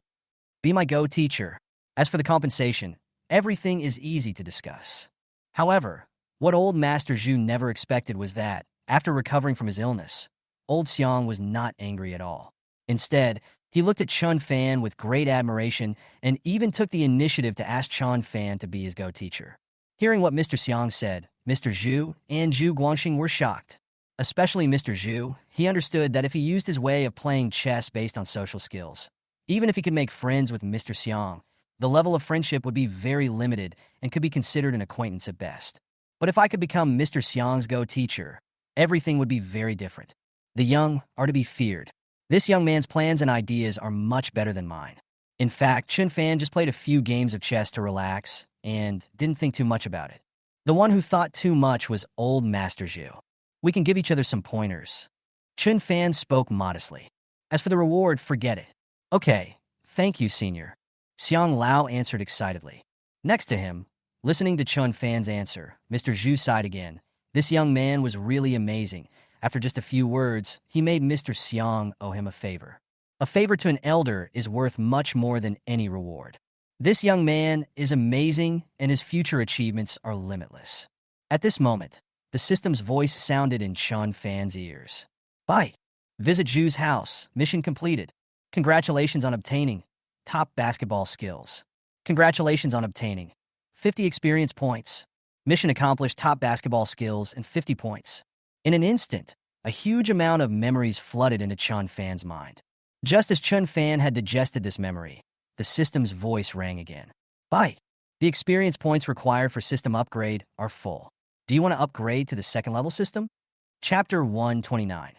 Be my Go teacher. As for the compensation, everything is easy to discuss. However, what old Master Zhu never expected was that, after recovering from his illness, old Xiang was not angry at all. Instead, he looked at Chun Fan with great admiration and even took the initiative to ask Chun Fan to be his Go teacher. Hearing what Mr. Xiang said, Mr. Zhu and Zhu Guangxing were shocked. Especially Mr. Zhu, he understood that if he used his way of playing chess based on social skills, even if he could make friends with Mr. Xiang, the level of friendship would be very limited and could be considered an acquaintance at best. But if I could become Mr. Xiang's Go teacher, everything would be very different. The young are to be feared. This young man's plans and ideas are much better than mine. In fact, Chen Fan just played a few games of chess to relax and didn't think too much about it. The one who thought too much was old Master Zhu. We can give each other some pointers. Chen Fan spoke modestly. As for the reward, forget it. Okay, thank you, senior. Xiang Lao answered excitedly. Next to him, listening to Chun Fan's answer, Mr. Zhu sighed again. This young man was really amazing. After just a few words, he made Mr. Xiang owe him a favor. A favor to an elder is worth much more than any reward. This young man is amazing, and his future achievements are limitless. At this moment, the system's voice sounded in Chun Fan's ears. Bye. Visit Zhu's house. Mission completed. Congratulations on obtaining top basketball skills. Congratulations on obtaining 50 experience points. Mission accomplished top basketball skills and 50 points. In an instant, a huge amount of memories flooded into Chun Fan's mind. Just as Chun Fan had digested this memory, the system's voice rang again. Bye. The experience points required for system upgrade are full. Do you want to upgrade to the second level system? Chapter 129.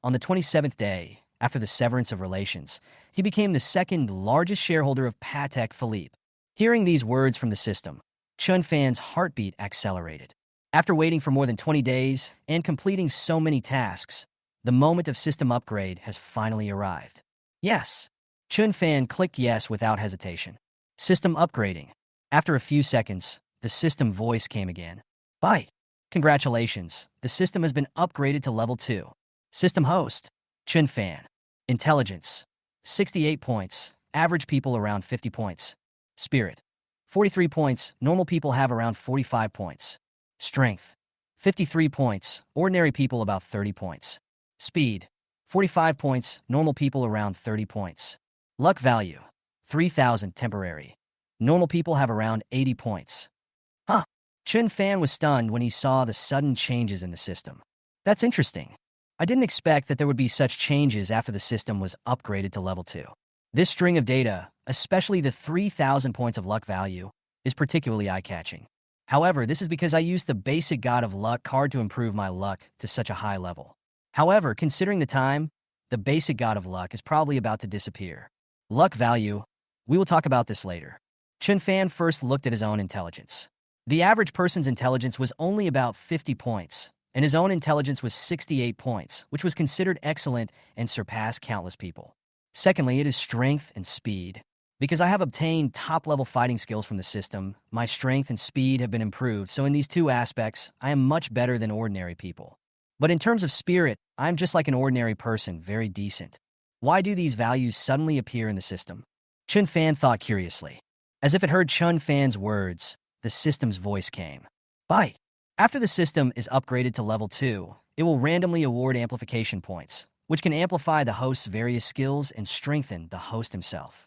On the 27th day, after the severance of relations, he became the second largest shareholder of Patek Philippe. Hearing these words from the system, Chun Fan's heartbeat accelerated. After waiting for more than 20 days and completing so many tasks, the moment of system upgrade has finally arrived. Yes. Chun Fan clicked yes without hesitation. System upgrading. After a few seconds, the system voice came again. Bye. Congratulations. The system has been upgraded to level 2. System host. Chun Fan. Intelligence. 68 points. Average people around 50 points. Spirit. 43 points. Normal people have around 45 points. Strength. 53 points. Ordinary people about 30 points. Speed. 45 points. Normal people around 30 points. Luck value. 3,000 temporary. Normal people have around 80 points. Huh. Chun Fan was stunned when he saw the sudden changes in the system. That's interesting. I didn't expect that there would be such changes after the system was upgraded to level 2. This string of data, especially the 3,000 points of luck value, is particularly eye-catching. However, this is because I used the basic God of Luck card to improve my luck to such a high level. However, considering the time, the basic God of Luck is probably about to disappear. Luck value, we will talk about this later. Chun Fan first looked at his own intelligence. The average person's intelligence was only about 50 points, and his own intelligence was 68 points, which was considered excellent and surpassed countless people. Secondly, it is strength and speed. Because I have obtained top-level fighting skills from the system, my strength and speed have been improved, so in these two aspects, I am much better than ordinary people. But in terms of spirit, I'm just like an ordinary person, very decent. Why do these values suddenly appear in the system? Chun Fan thought curiously. As if it heard Chun Fan's words, the system's voice came. Bye. After the system is upgraded to level 2, it will randomly award amplification points, which can amplify the host's various skills and strengthen the host himself.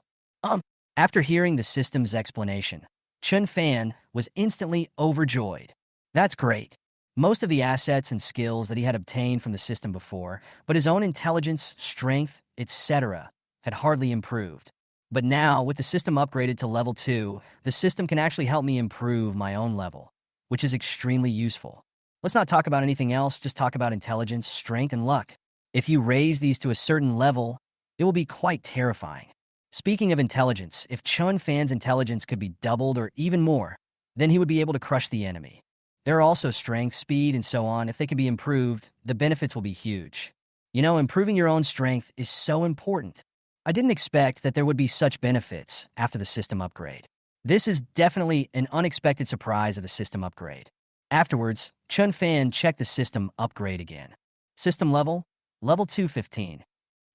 After hearing the system's explanation, Chun Fan was instantly overjoyed. That's great. most of the assets and skills that he had obtained from the system before, but his own intelligence, strength, etc., had hardly improved. But now, with the system upgraded to level 2, the system can actually help me improve my own level, which is extremely useful. Let's not talk about anything else, just talk about intelligence, strength, and luck. If you raise these to a certain level, it will be quite terrifying. Speaking of intelligence, if Chun Fan's intelligence could be doubled or even more, then he would be able to crush the enemy. There are also strength, speed, and so on. If they can be improved, the benefits will be huge. You know, improving your own strength is so important. I didn't expect that there would be such benefits after the system upgrade. This is definitely an unexpected surprise of the system upgrade. Afterwards, Chun Fan checked the system upgrade again. System level? Level 215.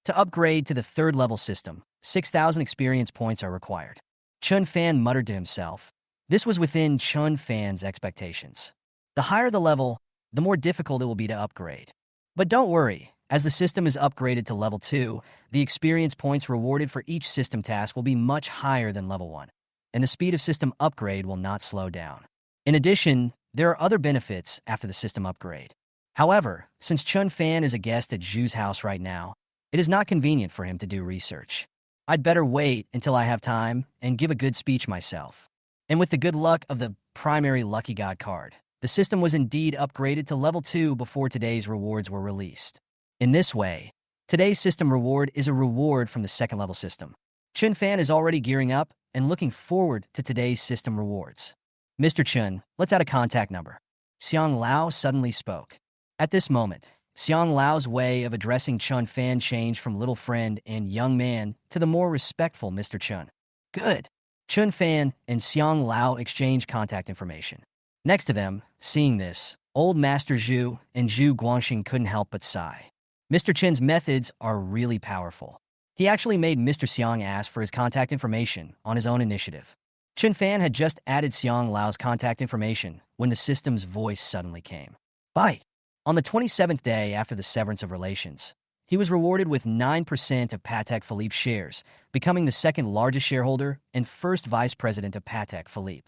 To upgrade to the third level system, 6,000 experience points are required. Chun Fan muttered to himself. This was within Chun Fan's expectations. The higher the level, the more difficult it will be to upgrade. But don't worry, as the system is upgraded to level 2, the experience points rewarded for each system task will be much higher than level 1, and the speed of system upgrade will not slow down. In addition, there are other benefits after the system upgrade. However, since Chun Fan is a guest at Zhu's house right now, it is not convenient for him to do research. I'd better wait until I have time and give a good speech myself. And with the good luck of the primary Lucky God card, the system was indeed upgraded to level 2 before today's rewards were released. In this way, today's system reward is a reward from the second level system. Chun Fan is already gearing up and looking forward to today's system rewards. Mr. Chun, let's add a contact number. Xiang Lao suddenly spoke. At this moment, Xiang Lao's way of addressing Chun Fan changed from little friend and young man to the more respectful Mr. Chun. Good. Chun Fan and Xiang Lao exchanged contact information. Next to them, seeing this, old Master Zhu and Zhu Guangxing couldn't help but sigh. Mr. Chen's methods are really powerful. He actually made Mr. Xiang ask for his contact information on his own initiative. Chun Fan had just added Xiang Lao's contact information when the system's voice suddenly came. Bye. On the 27th day after the severance of relations, he was rewarded with 9% of Patek Philippe's shares, becoming the second largest shareholder and first vice president of Patek Philippe.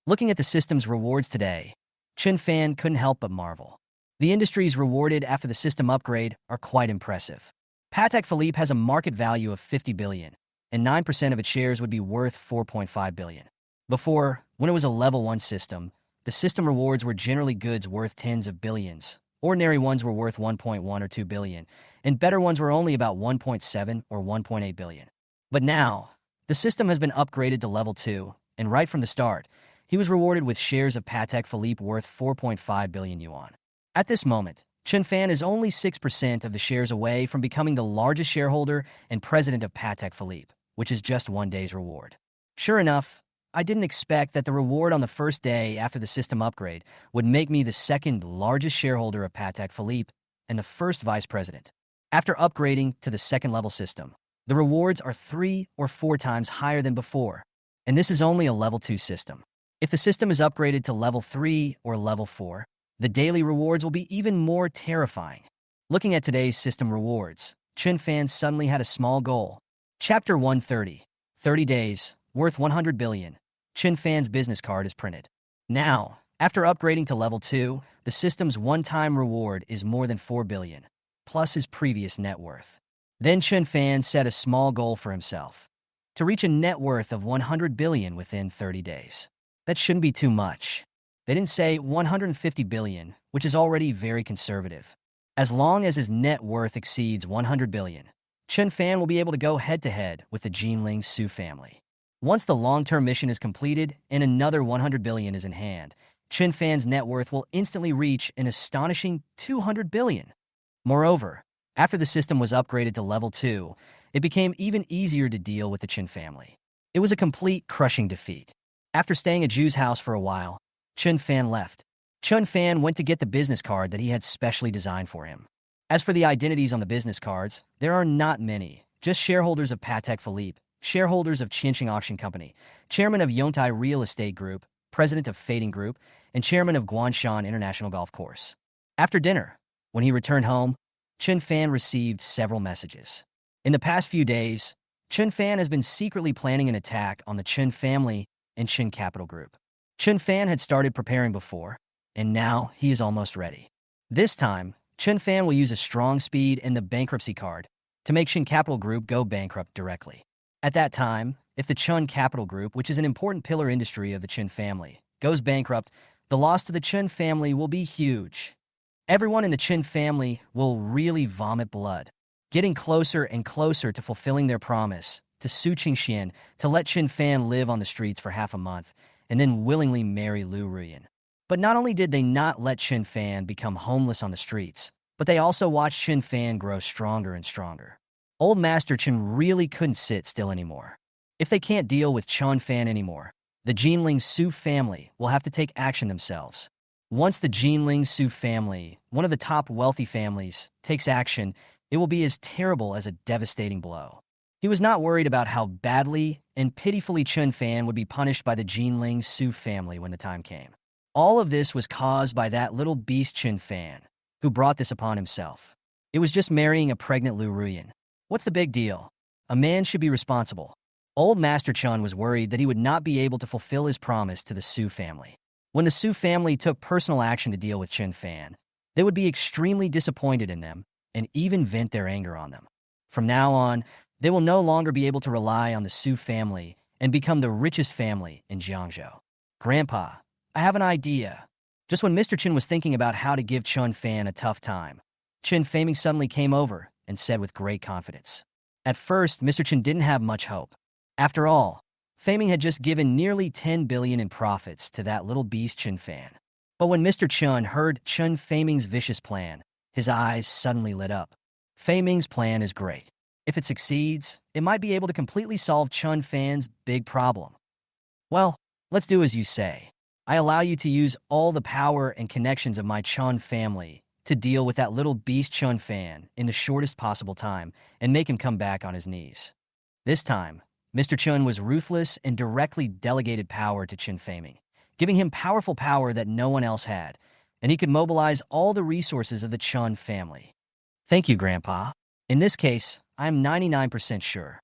Looking at the system's rewards today, Chun Fan couldn't help but marvel. The industries rewarded after the system upgrade are quite impressive. Patek Philippe has a market value of 50 billion, and 9% of its shares would be worth 4.5 billion. Before, when it was a level 1 system, the system rewards were generally goods worth tens of billions. Ordinary ones were worth 1.1 or 2 billion, and better ones were only about 1.7 or 1.8 billion. But now, the system has been upgraded to level 2, and right from the start, he was rewarded with shares of Patek Philippe worth 4.5 billion yuan. At this moment, Chun Fan is only 6% of the shares away from becoming the largest shareholder and president of Patek Philippe, which is just one day's reward. Sure enough, I didn't expect that the reward on the first day after the system upgrade would make me the second largest shareholder of Patek Philippe and the first vice president. After upgrading to the second level system, the rewards are 3 or 4 times higher than before, and this is only a level 2 system. If the system is upgraded to level 3 or level 4, the daily rewards will be even more terrifying. Looking at today's system rewards, Chun Fan suddenly had a small goal. Chapter 130, 30 days, worth 100 billion. Chun Fan's business card is printed. Now, after upgrading to level 2, the system's one-time reward is more than 4 billion, plus his previous net worth. Then Chun Fan set a small goal for himself, to reach a net worth of 100 billion within 30 days. That shouldn't be too much. They didn't say 150 billion, which is already very conservative. As long as his net worth exceeds 100 billion, Chun Fan will be able to go head-to-head with the Jinling Su family. Once the long-term mission is completed and another 100 billion is in hand, Chun Fan's net worth will instantly reach an astonishing 200 billion. Moreover, after the system was upgraded to level 2, it became even easier to deal with the Chun family. It was a complete crushing defeat. After staying at Zhu's house for a while, Chun Fan left. Chun Fan went to get the business card that he had specially designed for him. As for the identities on the business cards, there are not many, just shareholders of Patek Philippe, shareholders of Qinsheng Auction Company, chairman of Yongtai Real Estate Group, president of Fading Group, and chairman of Guanshan International Golf Course. After dinner, when he returned home, Chun Fan received several messages. In the past few days, Chun Fan has been secretly planning an attack on the Chun family and Chun Capital Group. Chun Fan had started preparing before, and now he is almost ready. This time, Chen Fan will use a strong speed and the bankruptcy card to make Shin Capital Group go bankrupt directly. At that time, if the Chun Capital Group, which is an important pillar industry of the Chen family, goes bankrupt, the loss to the Chen family will be huge. Everyone in the Chen family will really vomit blood, getting closer and closer to fulfilling their promise to Su Qingxian to let Chen Fan live on the streets for half a month and then willingly marry Lu Ruyan. But not only did they not let Chen Fan become homeless on the streets, but they also watched Chen Fan grow stronger and stronger. Old Master Chen really couldn't sit still anymore. If they can't deal with Chen Fan anymore, the Jinling Su family will have to take action themselves. Once the Jinling Su family, one of the top wealthy families, takes action, it will be as terrible as a devastating blow. He was not worried about how badly and pitifully Chen Fan would be punished by the Jinling Su family when the time came. All of this was caused by that little beast Chen Fan, who brought this upon himself. It was just marrying a pregnant Lu Ruyan. What's the big deal? A man should be responsible. Old Master Chun was worried that he would not be able to fulfill his promise to the Su family. When the Su family took personal action to deal with Chen Fan, they would be extremely disappointed in them and even vent their anger on them. From now on, they will no longer be able to rely on the Su family and become the richest family in Jiangzhou. Grandpa, I have an idea. Just when Mr. Chen was thinking about how to give Chen Fan a tough time, Chen Faming suddenly came over and said with great confidence. At first, Mr. Chen didn't have much hope. After all, Faming had just given nearly 10 billion in profits to that little beast Chen Fan. But when Mr. Chen heard Chen Faming's vicious plan, his eyes suddenly lit up. Faming's plan is great. If it succeeds, it might be able to completely solve Chen Fan's big problem. Well, let's do as you say. I allow you to use all the power and connections of my Chen family to deal with that little beast Chen Fan in the shortest possible time and make him come back on his knees. This time, Mr. Chen was ruthless and directly delegated power to Chen Faming, giving him powerful power that no one else had, and he could mobilize all the resources of the Chen family. Thank you, Grandpa. In this case, I am 99% sure.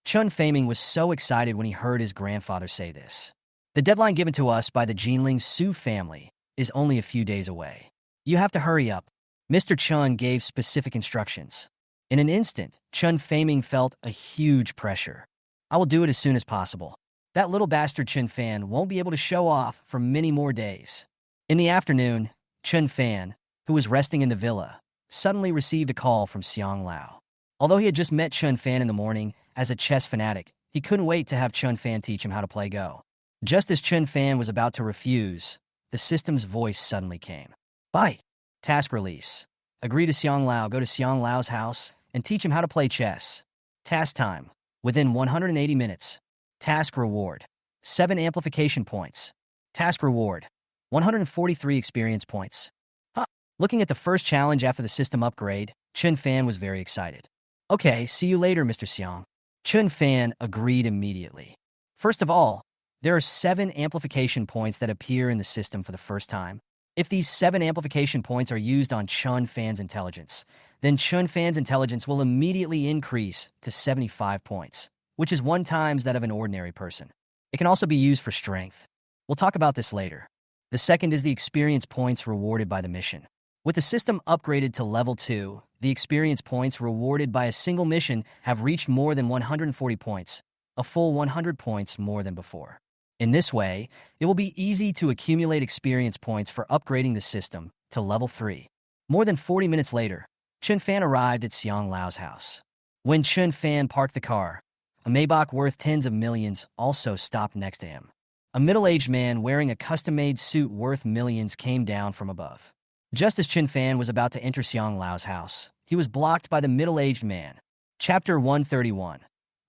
Chen Faming was so excited when he heard his grandfather say this. The deadline given to us by the Jinling Su family is only a few days away. You have to hurry up. Mr. Chen gave specific instructions. In an instant, Chen Faming felt a huge pressure. I will do it as soon as possible. That little bastard Chen Fan won't be able to show off for many more days. In the afternoon, Chen Fan, who was resting in the villa, suddenly received a call from Xiang Lao. Although he had just met Chen Fan in the morning as a chess fanatic, he couldn't wait to have Chen Fan teach him how to play Go. Just as Chen Fan was about to refuse, the system's voice suddenly came. Bye. Task release. Agree to Xiang Lao, go to Xiang Lao's house, and teach him how to play chess. Task time. Within 180 minutes. Task reward. 7 amplification points. Task reward. 143 experience points. Huh. Looking at the first challenge after the system upgrade, Chen Fan was very excited. Okay, see you later, Mr. Xiang. Chen Fan agreed immediately. First of all, there are 7 amplification points that appear in the system for the first time. If these 7 amplification points are used on Chen Fan's intelligence, then Chen Fan's intelligence will immediately increase to 75 points, which is 1 times that of an ordinary person. It can also be used for strength. We'll talk about this later. The second is the experience points rewarded by the mission. With the system upgraded to level 2, the experience points rewarded by a single mission have reached more than 140 points, a full 100 points more than before. In this way, it will be easy to accumulate experience points for upgrading the system to level 3. More than 40 minutes later, Chen Fan arrived at Xiang Lao's house. When Chen Fan parked the car, a Maybach worth tens of millions also stopped next to him. A middle-aged man wearing a custom-made suit worth millions came down from above. Just as Chen Fan was about to enter Xiang Lao's house, he was blocked by the middle-aged man. Chapter 131.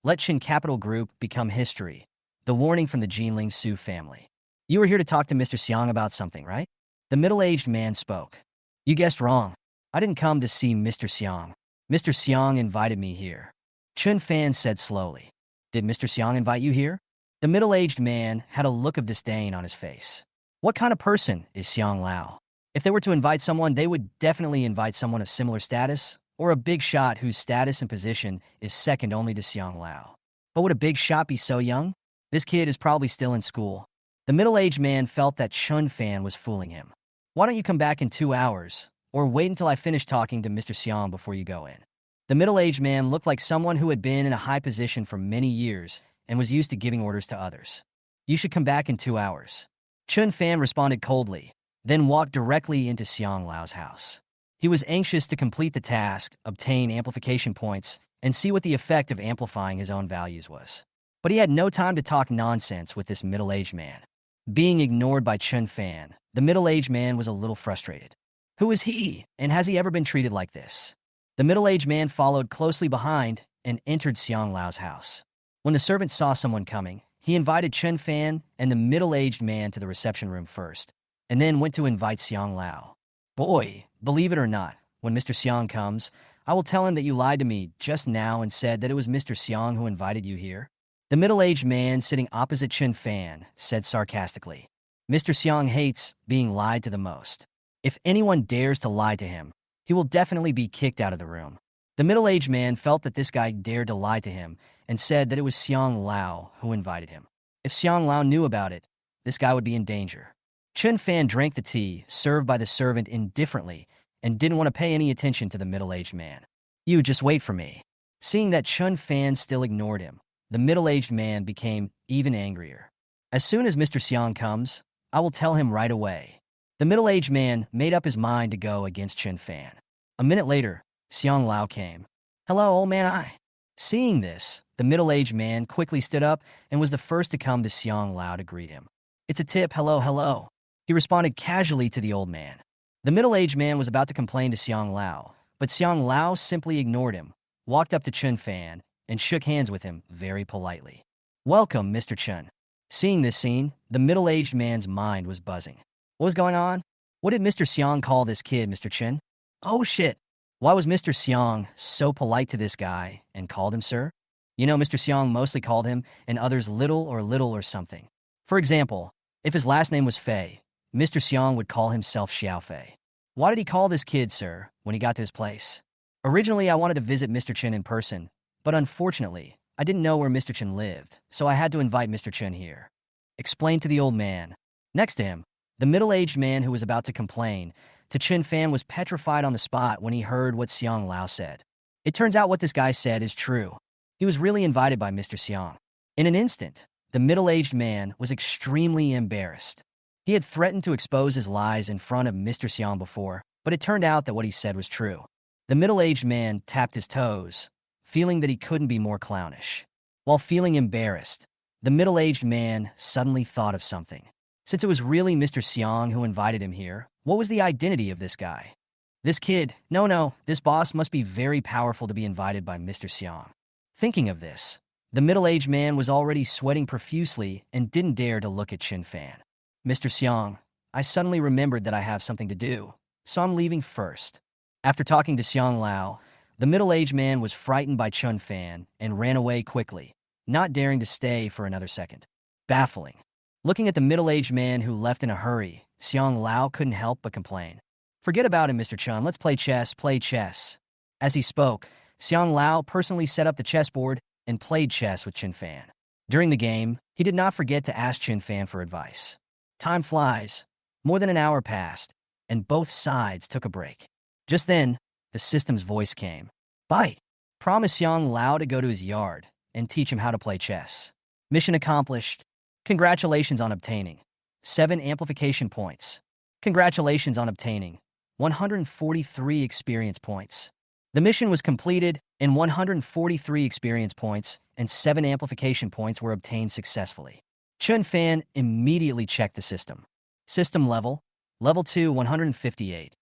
Let Chen Capital Group become history. The warning from the Jinling Su family. You were here to talk to Mr. Xiang about something, right? The middle-aged man spoke. You guessed wrong. I didn't come to see Mr. Xiang. Mr. Xiang invited me here. Chen Fan said slowly. Did Mr. Xiang invite you here? The middle-aged man had a look of disdain on his face. What kind of person is Xiang Lao? If they were to invite someone, they would definitely invite someone of similar status, or a big shot whose status and position is second only to Xiang Lao. But would a big shot be so young? This kid is probably still in school. The middle-aged man felt that Chen Fan was fooling him. Why don't you come back in 2 hours? Or wait until I finish talking to Mr. Xiang before you go in. The middle-aged man looked like someone who had been in a high position for many years and was used to giving orders to others. You should come back in 2 hours. Chun Fan responded coldly, then walked directly into Xiang Lao's house. He was anxious to complete the task, obtain amplification points, and see what the effect of amplifying his own values was. But he had no time to talk nonsense with this middle-aged man. Being ignored by Chun Fan, the middle-aged man was a little frustrated. Who is he, and has he ever been treated like this? The middle-aged man followed closely behind and entered Xiang Lao's house. When the servant saw someone coming, he invited Chun Fan and the middle-aged man to the reception room first, and then went to invite Xiang Lao. Boy, believe it or not, when Mr. Xiang comes, I will tell him that you lied to me just now and said that it was Mr. Xiang who invited you here. The middle-aged man sitting opposite Chun Fan said sarcastically, Mr. Xiang hates being lied to the most. If anyone dares to lie to him, he will definitely be kicked out of the room. The middle-aged man felt that this guy dared to lie to him and said that it was Xiang Lao who invited him. If Xiang Lao knew about it, this guy would be in danger. Chun Fan drank the tea served by the servant indifferently and didn't want to pay any attention to the middle-aged man. You just wait for me. Seeing that Chun Fan still ignored him, the middle-aged man became even angrier. As soon as Mr. Xiang comes, I will tell him right away. The middle-aged man made up his mind to go against Chun Fan. A minute later, Xiang Lao came. Hello, old man. Seeing this, the middle-aged man quickly stood up and was the first to come to Xiang Lao to greet him. It's a tip, hello, hello. He responded casually to the old man. The middle-aged man was about to complain to Xiang Lao, but Xiang Lao simply ignored him, walked up to Chun Fan, and shook hands with him very politely. Welcome, Mr. Chun. Seeing this scene, the middle-aged man's mind was buzzing. What was going on? What did Mr. Xiang call this kid, Mr. Chun? Oh shit. Why was Mr. Xiang so polite to this guy and called him sir? You know, Mr. Xiang mostly called him and others little or something. For example, if his last name was Fei, Mr. Xiang would call himself Xiao Fei. Why did he call this kid sir when he got to his place? Originally, I wanted to visit Mr. Chen in person, but unfortunately, I didn't know where Mr. Chen lived, so I had to invite Mr. Chen here. Explained to the old man. Next to him, the middle-aged man who was about to complain to Chun Fan was petrified on the spot when he heard what Xiang Lao said. It turns out what this guy said is true. He was really invited by Mr. Xiang. In an instant, the middle-aged man was extremely embarrassed. He had threatened to expose his lies in front of Mr. Xiang before, but it turned out that what he said was true. The middle-aged man tapped his toes, feeling that he couldn't be more clownish. While feeling embarrassed, the middle-aged man suddenly thought of something. Since it was really Mr. Xiang who invited him here, what was the identity of this guy? This kid, no, this boss must be very powerful to be invited by Mr. Xiang. Thinking of this, the middle-aged man was already sweating profusely and didn't dare to look at Chun Fan. Mr. Xiang, I suddenly remembered that I have something to do, so I'm leaving first. After talking to Xiang Lao, the middle-aged man was frightened by Chun Fan and ran away quickly, not daring to stay for another second. Baffling. Looking at the middle-aged man who left in a hurry, Xiang Lao couldn't help but complain. Forget about him, Mr. Chun. Let's play chess. As he spoke, Xiang Lao personally set up the chessboard and played chess with Chun Fan. During the game, he did not forget to ask Chun Fan for advice. Time flies. More than an hour passed, and both sides took a break. Just then, the system's voice came. Bye. Promise Xiang Lao to go to his yard and teach him how to play chess. Mission accomplished. Congratulations on obtaining 7 amplification points. Congratulations on obtaining 143 experience points. The mission was completed, and 143 experience points and 7 amplification points were obtained successfully. Chun Fan immediately checked the system. System level 2, 158.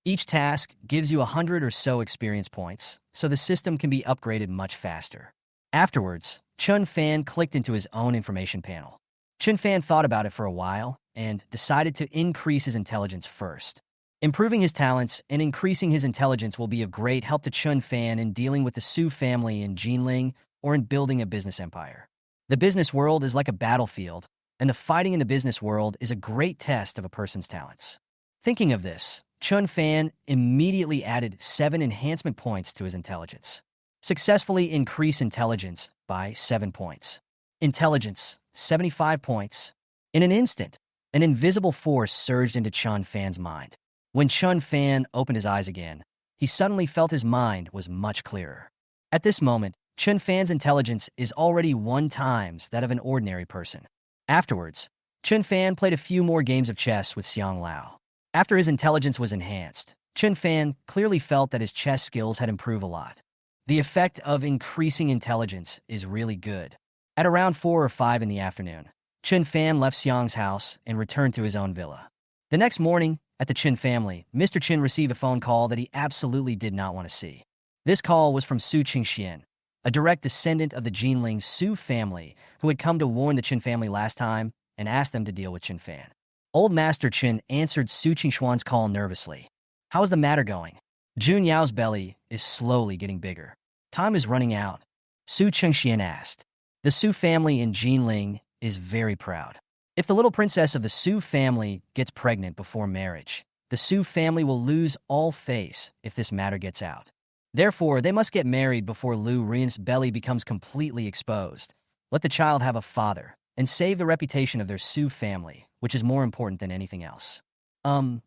Each task gives you 100 or so experience points, so the system can be upgraded much faster. Afterwards, Chun Fan clicked into his own information panel. Chun Fan thought about it for a while and decided to increase his intelligence first. Improving his talents and increasing his intelligence will be of great help to Chun Fan in dealing with the Su family in Jinling or in building a business empire. The business world is like a battlefield, and the fighting in the business world is a great test of a person's talents. Thinking of this, Chun Fan immediately added 7 enhancement points to his intelligence. Successfully increase intelligence by 7 points. Intelligence, 75 points. In an instant, An invisible force surged into Chun Fan's mind. When Chun Fan opened his eyes again, he suddenly felt his mind was much clearer. At this moment, Chun Fan's intelligence is already 1 times that of an ordinary person. Afterwards, Chun Fan played a few more games of chess with Xiang Lao. After his intelligence was enhanced, Chun Fan clearly felt that his chess skills had improved a lot. The effect of increasing intelligence is really good. At around 4 or 5 in the afternoon, Chun Fan left Xiang's house and returned to his own villa. The next morning, at the Chin family, Mr. Chin received a phone call that he absolutely did not want to see. This call was from Su Qingxian, a direct descendant of the Jinling Su family who had come to warn the Chin family last time and asked them to deal with Chin Fan. Old Master Chin answered Su Qingxuan's call nervously. How is the matter going? Jun Yao's belly is slowly getting bigger. Time is running out. Su Qingxian asked. The Su family in Jinling is very proud. If the little princess of the Su family gets pregnant before marriage, the Su family will lose all face if this matter gets out. Therefore, they must get married before Lu Rian's belly becomes completely exposed. Let the child have a father, and save the reputation of their Su family, which is more important than anything else.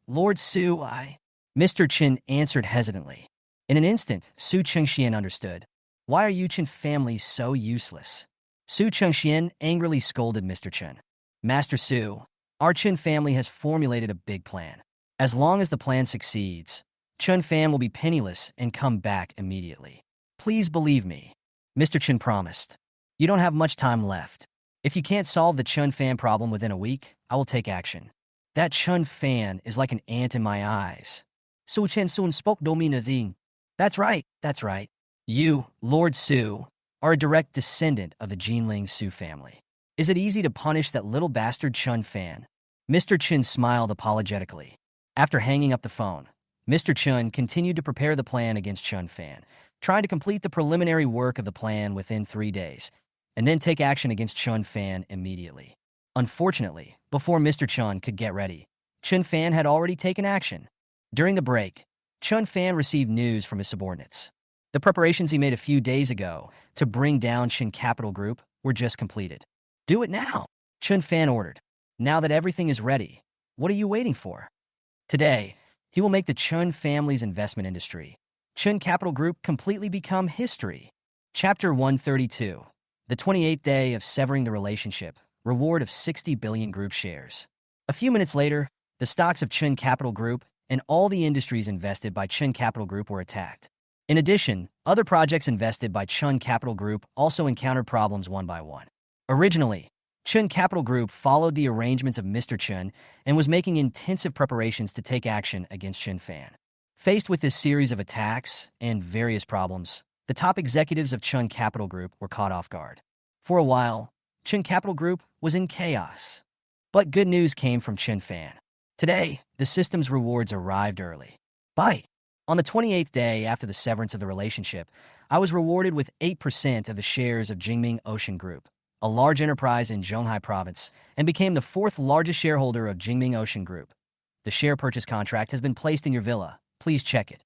Lord Su, Mr. Chin answered hesitantly. In an instant, Su Chengxian understood. Why are you Chin family so useless? Su Chengxian angrily scolded Mr. Chin. Master Su, our Chin family has formulated a big plan. As long as the plan succeeds, Chun Fan will be penniless and come back immediately. Please believe me. Mr. Chin promised. You don't have much time left. If you can't solve the Chun Fan problem within a week, I will take action. That Chun Fan is like an ant in my eyes. Su Chen Sun spoke dominazing. That's right. You, Lord Su, are a direct descendant of the Jinling Su family. Is it easy to punish that little bastard Chun Fan? Mr. Chin smiled apologetically. After hanging up the phone, Mr. Chun continued to prepare the plan against Chun Fan, trying to complete the preliminary work of the plan within 3 days, and then take action against Chun Fan immediately. Unfortunately, before Mr. Chun could get ready, Chun Fan had already taken action. During the break, Chun Fan received news from his subordinates. The preparations he made a few days ago to bring down Chin Capital Group were just completed. Do it now, Chun Fan ordered. Now that everything is ready, what are you waiting for? Today, he will make the Chun family's investment industry, Chun Capital Group, completely become history. Chapter 132, the 28th day of severing the relationship, reward of 60 billion group shares. A few minutes later, the stocks of Chun Capital Group and all the industries invested by Chun Capital Group were attacked. In addition, other projects invested by Chun Capital Group also encountered problems one by one. Originally, Chun Capital Group followed the arrangements of Mr. Chun and was making intensive preparations to take action against Chun Fan. Faced with this series of attacks and various problems, the top executives of Chun Capital Group were caught off guard. For a while, Chun Capital Group was in chaos. But good news came from Chun Fan. Today, the system's rewards arrived early. Bye. On the 28th day after the severance of the relationship, I was rewarded with 8% of the shares of Jingming Ocean Group, a large enterprise in Zhonghai Province, and became the 4th largest shareholder of Jingming Ocean Group. The share purchase contract has been placed in your villa. Please check it.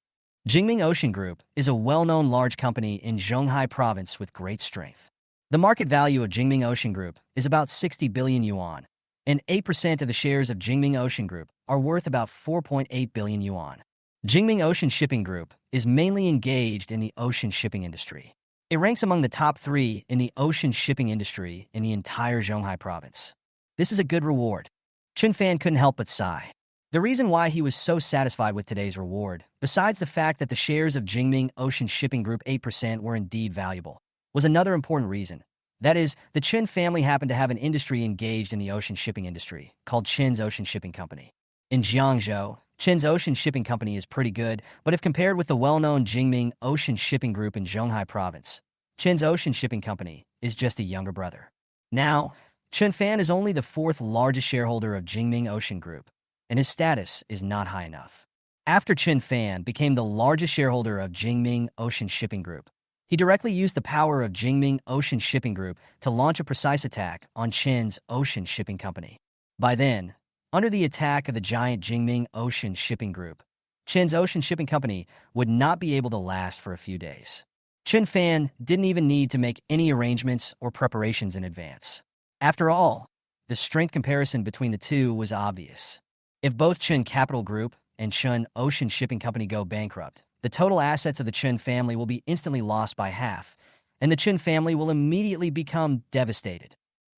Jingming Ocean Group is a well-known large company in Zhonghai Province with great strength. The market value of Jingming Ocean Group is about 60 billion yuan, and 8% of the shares of Jingming Ocean Group are worth about 4.8 billion yuan. Jingming Ocean Shipping Group is mainly engaged in the ocean shipping industry. It ranks among the top 3 in the ocean shipping industry in the entire Zhonghai province. This is a good reward. Chun Fan couldn't help but sigh. The reason why he was so satisfied with today's reward, besides the fact that the shares of Jingming Ocean Shipping Group 8% were indeed valuable, was another important reason. That is, the Chin family happened to have an industry engaged in the ocean shipping industry, called Chin's Ocean Shipping Company. In Jiangzhou, Chin's Ocean Shipping Company is pretty good, but if compared with the well-known Jingming Ocean Shipping Group in Zhonghai Province, Chin's Ocean Shipping Company is just a younger brother. Now, Chun Fan is only the 4th largest shareholder of Jingming Ocean Group, and his status is not high enough. After Chun Fan became the largest shareholder of Jingming Ocean Shipping Group, he directly used the power of Jingming Ocean Shipping Group to launch a precise attack on Chin's Ocean Shipping Company. By then, under the attack of the giant Jingming Ocean Shipping Group, Chin's Ocean Shipping Company would not be able to last for a few days. Chun Fan didn't even need to make any arrangements or preparations in advance. After all, the strength comparison between the two was obvious. If both Chun Capital Group and Chun Ocean Shipping Company go bankrupt, the total assets of the Chun family will be instantly lost by half, and the Chun family will immediately become devastated.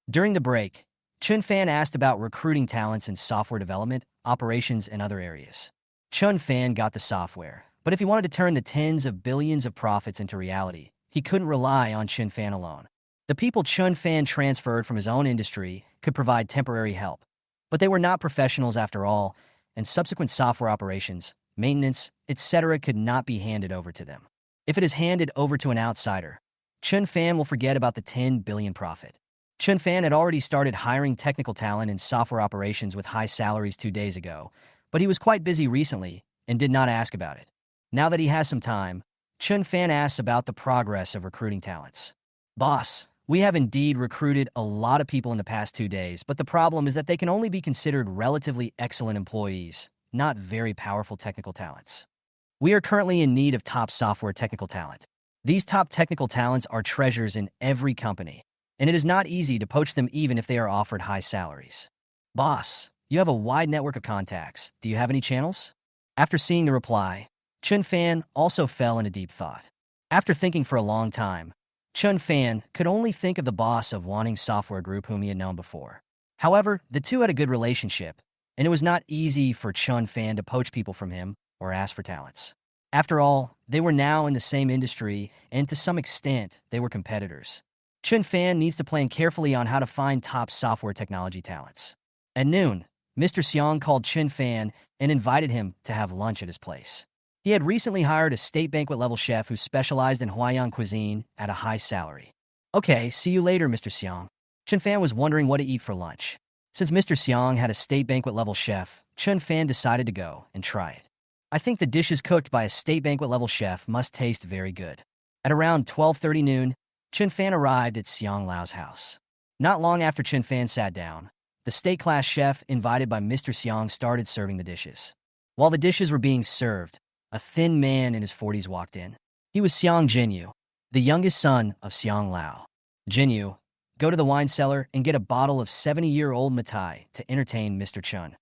During the break, Chun Fan asked about recruiting talents in software development, operations, and other areas. Chun Fan got the software, but if he wanted to turn the tens of billions of profits into reality, he couldn't rely on Chun Fan alone. The people Chun Fan transferred from his own industry could provide temporary help, but they were not professionals after all, and subsequent software operations, maintenance, etc. could not be handed over to them. If it is handed over to an outsider, Chun Fan will forget about the 10 billion profit. Chun Fan had already started hiring technical talent in software operations with high salaries 2 days ago, but he was quite busy recently and did not ask about it. Now that he has some time, Chun Fan asks about the progress of recruiting talents. Boss, we have indeed recruited a lot of people in the past 2 days, but the problem is that they can only be considered relatively excellent employees, not very powerful technical talents. We are currently in need of top software technical talent. These top technical talents are treasures in every company, and it is not easy to poach them even if they are offered high salaries. Boss, you have a wide network of contacts. Do you have any channels? After seeing the reply, Chun Fan also fell into deep thought. After thinking for a long time, Chun Fan could only think of the boss of Wanting Software Group whom he had known before. However, the two had a good relationship, and it was not easy for Chun Fan to poach people from him or ask for talents. After all, they were now in the same industry, and to some extent, they were competitors. Chun Fan needs to plan carefully on how to find top software technology talents. At noon, Mr. Xiong called Chun Fan and invited him to have lunch at his place. He had recently hired a state banquet-level chef who specialized in Huayan cuisine at a high salary. Okay, see you later, Mr. Xiong. Chun Fan was wondering what to eat for lunch. Since Mr. Xiong had a state banquet-level chef, Chun Fan decided to go and try it. I think the dishes cooked by a state banquet-level chef must taste very good. At around 12:30 noon, Chun Fan arrived at Xiong Lao's house. Not long after Chun Fan sat down, the state-class chef invited by Mr. Xiong started serving the dishes. While the dishes were being served, a thin man in his 40s walked in. He was Xiong Jinyu, the youngest son of Xiong Lao. Jinyu, go to the wine cellar and get a bottle of 70-year-old Matai to entertain Mr. Chun.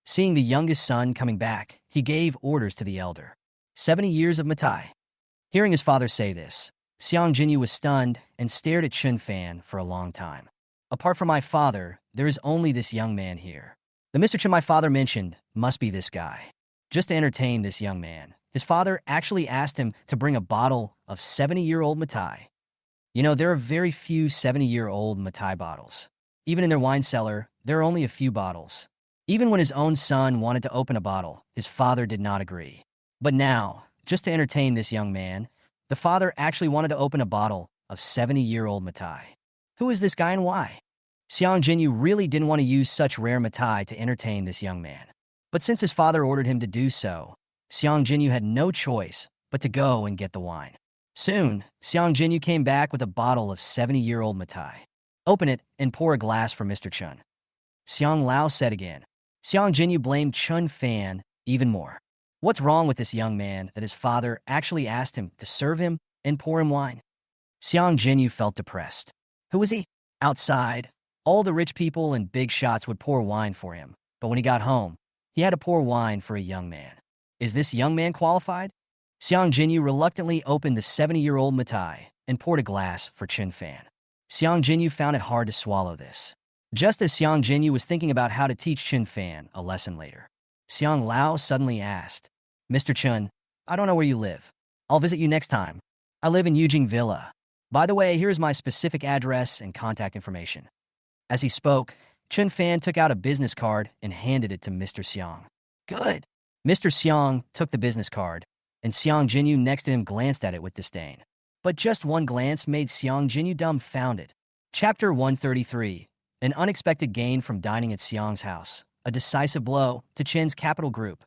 Seeing the youngest son coming back, he gave orders to the elder. 70 years of Matai. Hearing his father say this, Xiong Jinyu was stunned and stared at Chun Fan for a long time. Apart from my father, there is only this young man here. The Mr. Chun my father mentioned must be this guy. Just to entertain this young man, his father actually asked him to bring a bottle of 70-year-old Matai. You know, there are very few 70-year-old Matai bottles. Even in their wine cellar, there are only a few bottles. Even when his own son wanted to open a bottle, his father did not agree. But now, just to entertain this young man, the father actually wanted to open a bottle of 70-year-old Matai. Who is this guy and why? Xiong Jinyu really didn't want to use such rare Matai to entertain this young man. But since his father ordered him to do so, Xiong Jinyu had no choice but to go and get the wine. Soon, Xiong Jinyu came back with a bottle of 70-year-old Matai. Open it and pour a glass for Mr. Chun. Xiong Lao said again. Xiong Jinyu blamed Chun Fan even more. What's wrong with this young man that his father actually asked him to serve him and pour him wine? Xiong Jinyu felt depressed. Who was he? Outside, all the rich people and big shots would pour wine for him, but when he got home, he had to pour wine for a young man. Is this young man qualified? Xiong Jinyu reluctantly opened the 70-year-old Matai and poured a glass for Chun Fan. Xiong Jinyu found it hard to swallow this. Just as Xiong Jinyu was thinking about how to teach Chun Fan a lesson later, Xiong Lao suddenly asked, Mr. Chun, I don't know where you live. I'll visit you next time. I live in Yujing Villa. By the way, here's my specific address and contact information. As he spoke, Chun Fan took out a business card and handed it to Mr. Xiong. Good. Mr. Xiong took the business card, and Xiong Jinyu next to him glanced at it with disdain. But just one glance made Xiong Jinyu dumbfounded. Chapter 133. An unexpected gain from dining at Xiong's house. A decisive blow to Chen's capital group.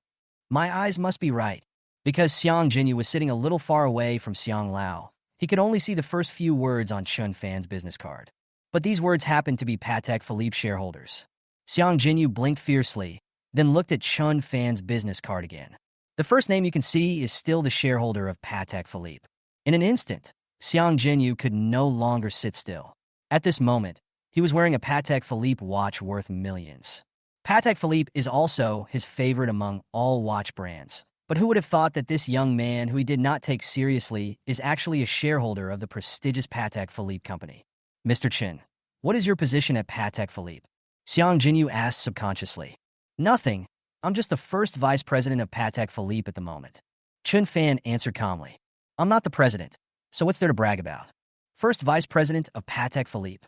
My eyes must be right. Because Xiong Jinyu was sitting a little far away from Xiong Lao, he could only see the first few words on Chun Fan's business card. But these words happened to be Patek Philippe shareholders. Xiong Jinyu blinked fiercely, then looked at Chun Fan's business card again. The first name you can see is still the shareholder of Patek Philippe. In an instant, Xiong Jinyu could no longer sit still. At this moment, He was wearing a Patek Philippe watch worth millions. Patek Philippe is also his favorite among all watch brands. But who would have thought that this young man, who he did not take seriously, is actually a shareholder of the prestigious Patek Philippe company? Mr. Chin, what is your position at Patek Philippe? Xiang Jinyu asked subconsciously. Nothing. I'm just the first vice president of Patek Philippe at the moment. Chun Fan answered calmly. I'm not the president, so what's there to brag about? First vice president of Patek Philippe.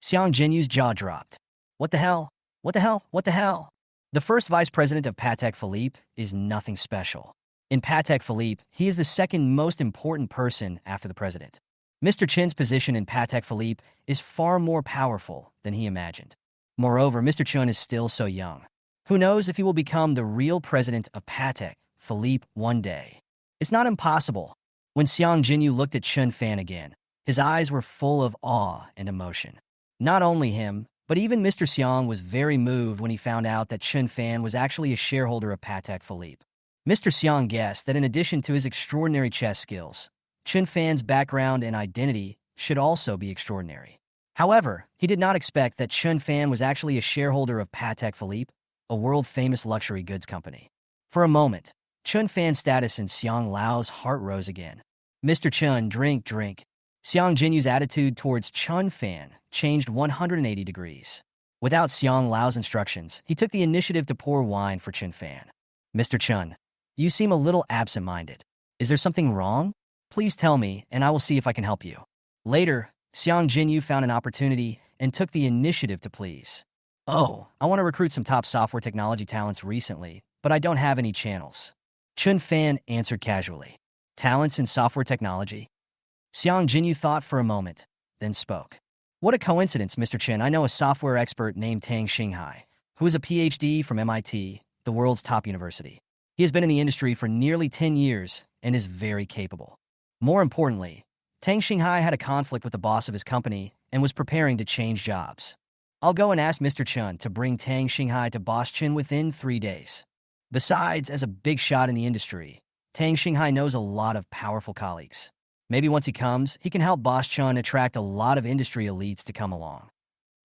Xiang Jinyu's jaw dropped. What the hell? What the hell? What the hell? The first vice president of Patek Philippe is nothing special. In Patek Philippe, he is the second most important person after the president. Mr. Chin's position in Patek Philippe is far more powerful than he imagined. Moreover, Mr. Chun is still so young. Who knows if he will become the real president of Patek Philippe one day? It's not impossible. When Xiang Jinyu looked at Chun Fan again, his eyes were full of awe and emotion. Not only him, but even Mr. Xiang was very moved when he found out that Chun Fan was actually a shareholder of Patek Philippe. Mr. Xiang guessed that in addition to his extraordinary chess skills, Chun Fan's background and identity should also be extraordinary. However, he did not expect that Chun Fan was actually a shareholder of Patek Philippe, a world-famous luxury goods company. For a moment, Chun Fan's status in Xiang Lao's heart rose again. Mr. Chun, drink, drink. Xiang Jinyu's attitude towards Chun Fan changed 180 degrees. Without Xiang Lao's instructions, he took the initiative to pour wine for Chun Fan. Mr. Chun, you seem a little absent-minded. Is there something wrong? Please tell me, and I will see if I can help you. Later, Xiang Jinyu found an opportunity and took the initiative to please. Oh, I want to recruit some top software technology talents recently, but I don't have any channels. Chun Fan answered casually. Talents in software technology? Xiang Jinyu thought for a moment, then spoke. What a coincidence, Mr. Chen. I know a software expert named Tang Xinghai, who is a PhD from MIT, the world's top university. He has been in the industry for nearly 10 years and is very capable. More importantly, Tang Xinghai had a conflict with the boss of his company and was preparing to change jobs. I'll go and ask Mr. Chun to bring Tang Xinghai to Boss Chen within 3 days. Besides, as a big shot in the industry, Tang Xinghai knows a lot of powerful colleagues. Maybe once he comes, he can help Boss Chun attract a lot of industry elites to come along.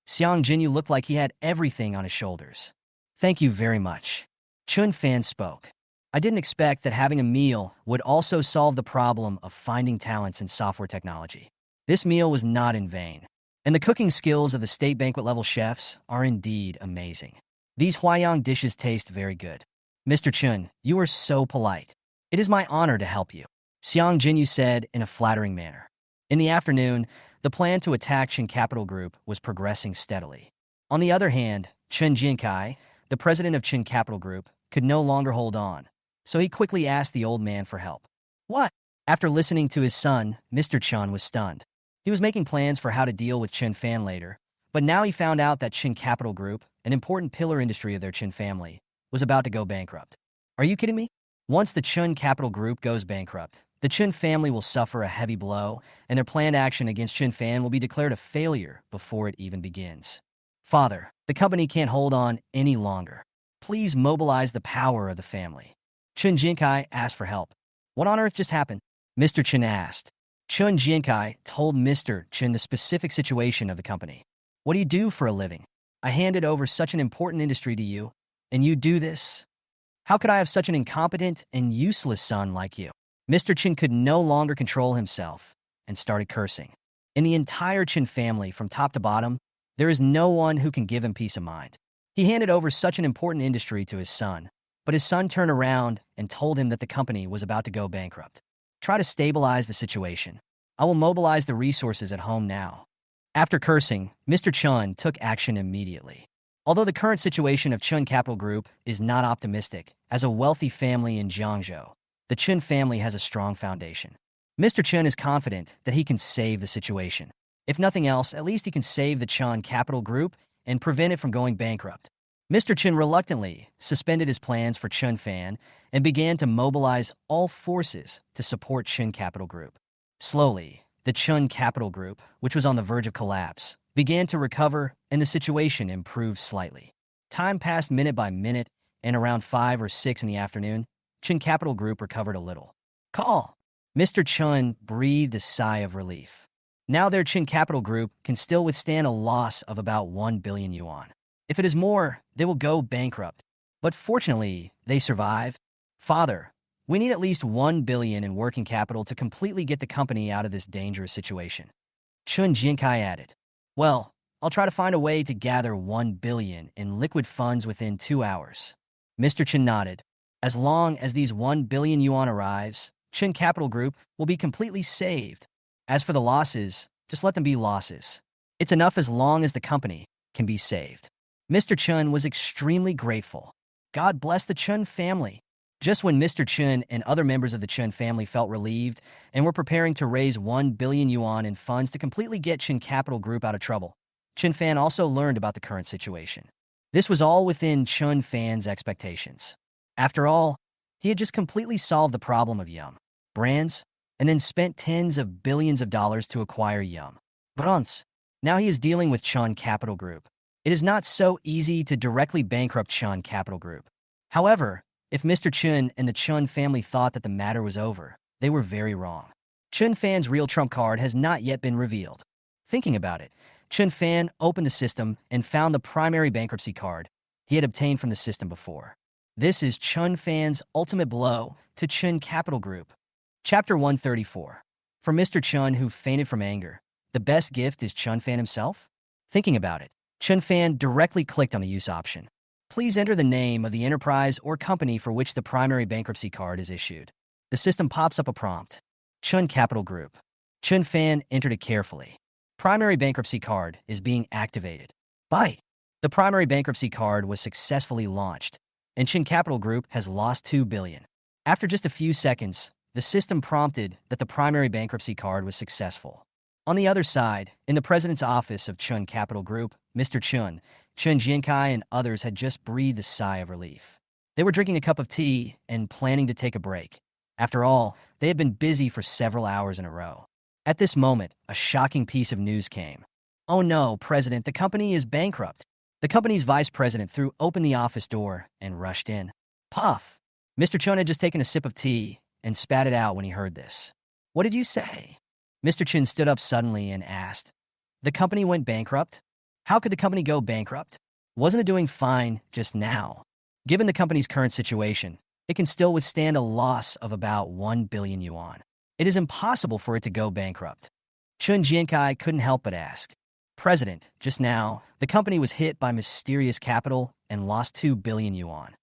Xiang Jinyu looked like he had everything on his shoulders. Thank you very much. Chun Fan spoke. I didn't expect that having a meal would also solve the problem of finding talents in software technology. This meal was not in vain. And the cooking skills of the state banquet-level chefs are indeed amazing. These Huayang dishes taste very good. Mr. Chun, you are so polite. It is my honor to help you, Xiang Jinyu said in a flattering manner. In the afternoon, the plan to attack Qin Capital Group was progressing steadily. On the other hand, Chen Jinkai, the president of Qin Capital Group, could no longer hold on, so he quickly asked the old man for help. What? After listening to his son, Mr. Chun was stunned. He was making plans for how to deal with Qin Fan later, but now he found out that Qin Capital Group, an important pillar industry of their Qin family, was about to go bankrupt. Are you kidding me? Once the Qin Capital Group goes bankrupt, the Qin family will suffer a heavy blow, and their planned action against Qin Fan will be declared a failure before it even begins. Father, the company can't hold on any longer. Please mobilize the power of the family. Chun Jinkai asked for help. What on earth just happened? Mr. Chen asked. Chun Jinkai told Mr. Chen the specific situation of the company. What do you do for a living? I handed over such an important industry to you, and you do this? How could I have such an incompetent and useless son like you? Mr. Chen could no longer control himself and started cursing. In the entire Chen family, from top to bottom, there is no one who can give him peace of mind. He handed over such an important industry to his son, but his son turned around and told him that the company was about to go bankrupt. Try to stabilize the situation. I will mobilize the resources at home now. After cursing, Mr. Chun took action immediately. Although the current situation of Chun Capital Group is not optimistic, as a wealthy family in Jiangzhou, the Chun family has a strong foundation. Mr. Chun is confident that he can save the situation. If nothing else, at least he can save the Chun Capital Group and prevent it from going bankrupt. Mr. Chun reluctantly suspended his plans for Chun Fan and began to mobilize all forces to support Chun Capital Group. Slowly, the Chun Capital Group, which was on the verge of collapse, began to recover and the situation improved slightly. Time passed minute by minute, and around 5 or 6 in the afternoon, Chun Capital Group recovered a little. Call! Mr. Chun breathed a sigh of relief. Now their Chin Capital Group can still withstand a loss of about 1 billion yuan. If it is more, they will go bankrupt. But fortunately, they survive. Father, we need at least 1 billion in working capital to completely get the company out of this dangerous situation. Chun Jinkai added, well, I'll try to find a way to gather 1 billion in liquid funds within 2 hours. Mr. Chen nodded. As long as these 1 billion yuan arrives, Chen Capital Group will be completely saved. As for the losses, just let them be losses. It's enough as long as the company can be saved. Mr. Chun was extremely grateful. God bless the Chun family. Just when Mr. Chun and other members of the Chun family felt relieved and were preparing to raise 1 billion yuan in funds to completely get Chun Capital Group out of trouble, Chun Fan also learned about the current situation. This was all within Chun Fan's expectations. After all, he had just completely solved the problem of Yum brands and then spent tens of billions of dollars to acquire Yum brands. Now he is dealing with Chun Capital Group. It is not so easy to directly bankrupt Chun Capital Group. However, if Mr. Chun and the Chun family thought that the matter was over, they were very wrong. Chun Fan's real trump card has not yet been revealed. Thinking about it, Chun Fan opened the system and found the primary bankruptcy card he had obtained from the system before. This is Chun Fan's ultimate blow to Chun Capital Group. Chapter 134. For Mr. Chun, who fainted from anger, the best gift is Chun Fan himself? Thinking about it, Chun Fan directly clicked on the use option. Please enter the name of the enterprise or company for which the primary bankruptcy card is issued. The system pops up a prompt. Chun Capital Group. Chun Fan entered it carefully. Primary bankruptcy card is being activated. Bye. The primary bankruptcy card was successfully launched, and Chun Capital Group has lost 2 billion. After just a few seconds, the system prompted that the primary bankruptcy card was successful. On the other side, in the president's office of Chun Capital Group, Mr. Chun Jinkai, and others had just breathed a sigh of relief. They were drinking a cup of tea and planning to take a break. After all, they had been busy for several hours in a row. At this moment, a shocking piece of news came. Oh no, President, the company is bankrupt. The company's vice president threw open the office door and rushed in. Puff! Mr. Chun had just taken a sip of tea and spat it out when he heard this. What did you say? Mr. Chin stood up suddenly and asked, the company went bankrupt? How could the company go bankrupt? Wasn't it doing fine just now? Given the company's current situation, it can still withstand a loss of about 1 billion yuan. It is impossible for it to go bankrupt. Chun Jinkai couldn't help but ask, President, just now, the company was hit by mysterious capital and lost 2 billion yuan.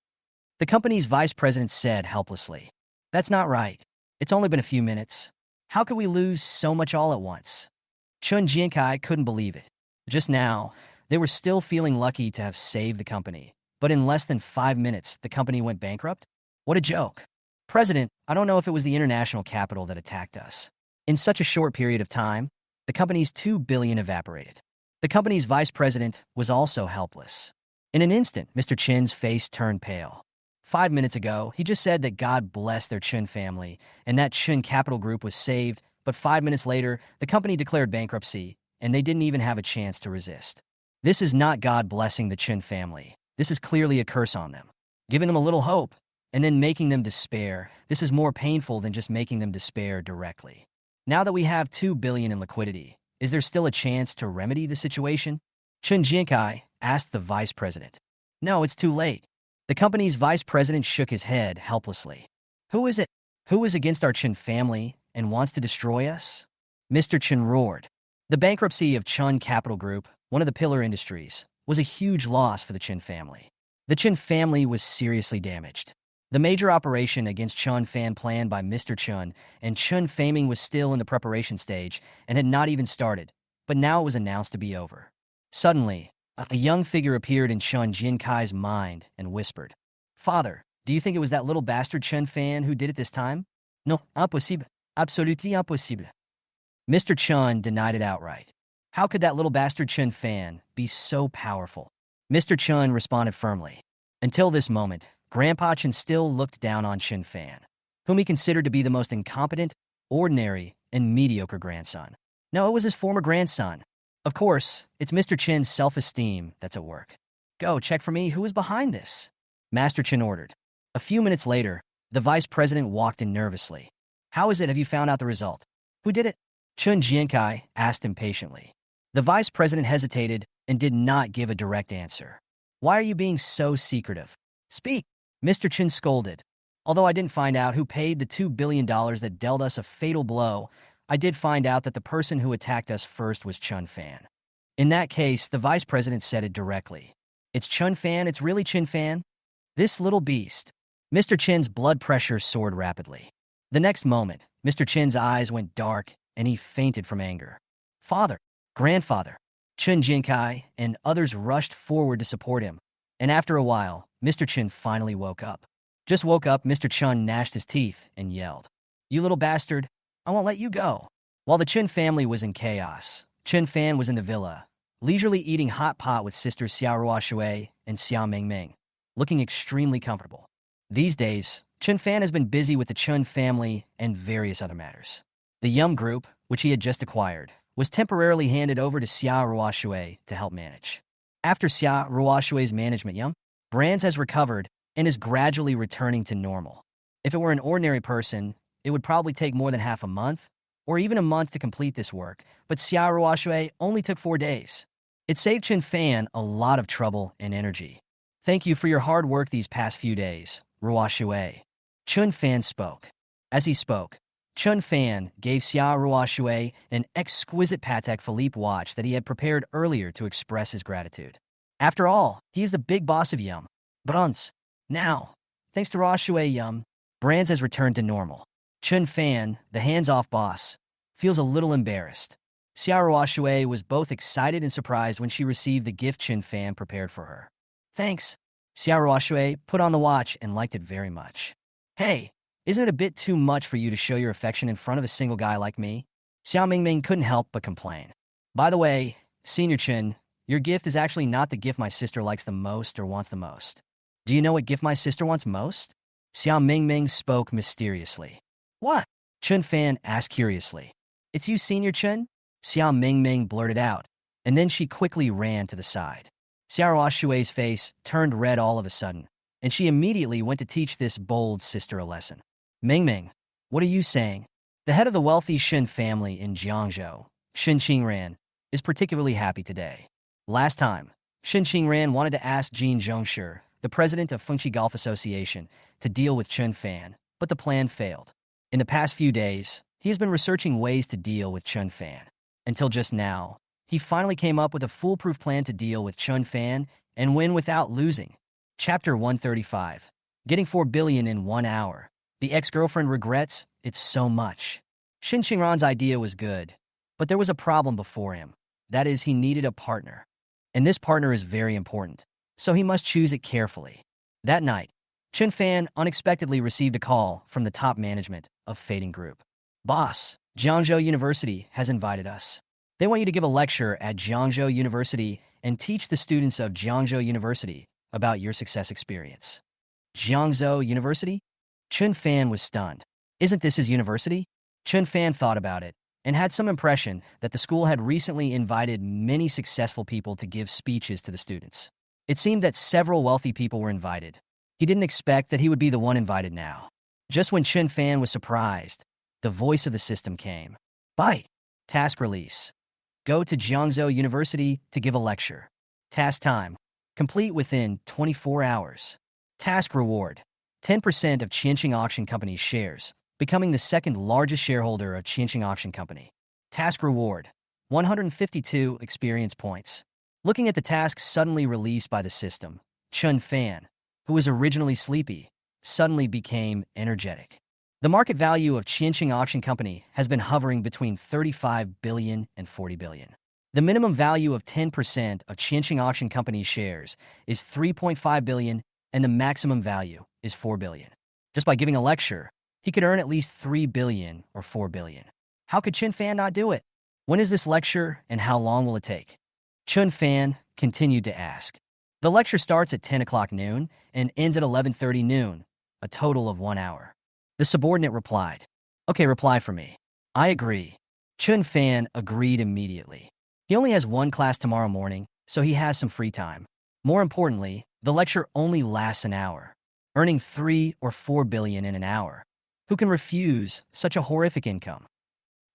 The company's vice president said helplessly, that's not right. It's only been a few minutes. How could we lose so much all at once? Chun Jinkai couldn't believe it. Just now, they were still feeling lucky to have saved the company. But in less than 5 minutes, the company went bankrupt? What a joke. President, I don't know if it was the international capital that attacked us. In such a short period of time, the company's 2 billion evaporated. The company's vice president was also helpless. In an instant, Mr. Chin's face turned pale. 5 minutes ago, he just said that God blessed their Chun family and that Chun Capital Group was saved, but 5 minutes later, the company declared bankruptcy, and they didn't even have a chance to resist. This is not God blessing the Chun family. This is clearly a curse on them. Giving them a little hope, and then making them despair, this is more painful than just making them despair directly. Now that we have 2 billion in liquidity, is there still a chance to remedy the situation? Chun Jinkai asked the vice president. No, it's too late. The company's vice president shook his head helplessly. Who is it? Who is against our Chun family and wants to destroy us? Mr. Chun roared. The bankruptcy of Chun Capital Group, one of the pillar industries, was a huge loss for the Chun family. The Chun family was seriously damaged. The major operation against Chun Fan planned by Mr. Chun and Chun Faming was still in the preparation stage and had not even started, but now it was announced to be over. Suddenly, a young figure appeared in Chun Jinkai's mind and whispered, Father, do you think it was that little bastard Chun Fan who did it this time? No, impossible. Absolutely impossible. Mr. Chun denied it outright. How could that little bastard Chun Fan be so powerful? Mr. Chun responded firmly. Until this moment, Grandpa Chun still looked down on Chun Fan, whom he considered to be the most incompetent, ordinary, and mediocre grandson. No, it was his former grandson. Of course, it's Mr. Chin's self-esteem that's at work. Go check for me who is behind this, Master Chin ordered. A few minutes later, the vice president walked in nervously. How is it? Have you found out the result? Who did it? Chun Jiankai asked impatiently. The vice president hesitated and did not give a direct answer. Why are you being so secretive? Speak, Mr. Chun scolded. Although I didn't find out who paid the $2 billion that dealt us a fatal blow, I did find out that the person who attacked us first was Chun Fan. In that case, the vice president said it directly. It's Chun Fan, it's really Chin Fan? This little beast. Mr. Chin's blood pressure soared rapidly. The next moment, Mr. Chin's eyes went dark and he fainted from anger. Father, grandfather, Chun Jinkai, and others rushed forward to support him. And after a while, Mr. Chin finally woke up. Just woke up, Mr. Chun gnashed his teeth and yelled, "You little bastard, I won't let you go." While the Chin family was in chaos, Chin Fan was in the villa, leisurely eating hot pot with sisters Xiao Ruoshui and Xiao Mingming, looking extremely comfortable. These days, Chun Fan has been busy with the Chun family and various other matters. The Yum Group, which he had just acquired, was temporarily handed over to Xiao Ruoshui to help manage. After Xiao Ruoshui's management, Yum Brands has recovered and is gradually returning to normal. If it were an ordinary person, it would probably take more than half a month, or even a month to complete this work, but Xiao Ruoshui only took 4 days. It saved Chun Fan a lot of trouble and energy. Thank you for your hard work these past few days, Ruoshui. Chun Fan spoke. As he spoke, Chun Fan gave Xiao Ruoshui an exquisite Patek Philippe watch that he had prepared earlier to express his gratitude. After all, he is the big boss of Yum Brands. Now, thanks to Ruoshui, Yum Brands has returned to normal. Chun Fan, the hands-off boss, feels a little embarrassed. Xiao Ruoshui was both excited and surprised when she received the gift Chun Fan prepared for her. Thanks. Xiao Ruoshui put on the watch and liked it very much. Hey, isn't it a bit too much for you to show your affection in front of a single guy like me? Xiao Mingming couldn't help but complain. By the way, Senior Chun, your gift is actually not the gift my sister likes the most or wants the most. Do you know what gift my sister wants most? Xiao Mingming spoke mysteriously. What? Chun Fan asked curiously. It's you, Senior Chun? Xiao Mingming blurted out, and then she quickly ran to the side. Xiao Ruoshui's face turned red all of a sudden, and she immediately went to teach this bold sister a lesson. Mingming, what are you saying? The head of the wealthy Shen family in Jiangzhou, Shen Qingran, is particularly happy today. Last time, Shen Qingran wanted to ask Jin Zhongshi, the president of Fengqi Golf Association, to deal with Chun Fan, but the plan failed. In the past few days, he has been researching ways to deal with Chun Fan. Until just now, he finally came up with a foolproof plan to deal with Chun Fan and win without losing. Chapter 135. Getting 4 billion in 1 hour. The ex-girlfriend regrets it so much. Shin Qingran's idea was good, but there was a problem before him. That is, he needed a partner. And this partner is very important, so he must choose it carefully. That night, Chun Fan unexpectedly received a call from the top management of Fading Group. Boss, Jiangzhou University has invited us. They want you to give a lecture at Jiangzhou University and teach the students of Jiangzhou University about your success experience. Jiangzhou University? Chun Fan was stunned. Isn't this his university? Chun Fan thought about it and had some impression that the school had recently invited many successful people to give speeches to the students. It seemed that several wealthy people were invited. He didn't expect that he would be the one invited now. Just when Chun Fan was surprised, the voice of the system came. Bye. Task release. Go to Jiangzhou University to give a lecture. Task time. Complete within 24 hours. Task reward. 10% of Qianqing Auction Company's shares, becoming the second largest shareholder of Qianqing Auction Company. Task reward. 152 experience points. Looking at the tasks suddenly released by the system, Chun Fan, who was originally sleepy, suddenly became energetic. The market value of Qianqing Auction Company has been hovering between 35 billion and 40 billion. The minimum value of 10% of Qianqing Auction Company's shares is 3.5 billion, and the maximum value is 4 billion. Just by giving a lecture, he could earn at least 3 billion or 4 billion. How could Chun Fan not do it? When is this lecture, and how long will it take? Chun Fan continued to ask. The lecture starts at 10 o'clock noon and ends at 11:30 noon, a total of 1 hour. The subordinate replied, Okay, reply for me. I agree. Chun Fan agreed immediately. He only has one class tomorrow morning, so he has some free time. More importantly, the lecture only lasts an hour. Earning 3 or 4 billion in an hour. Who can refuse such a horrific income?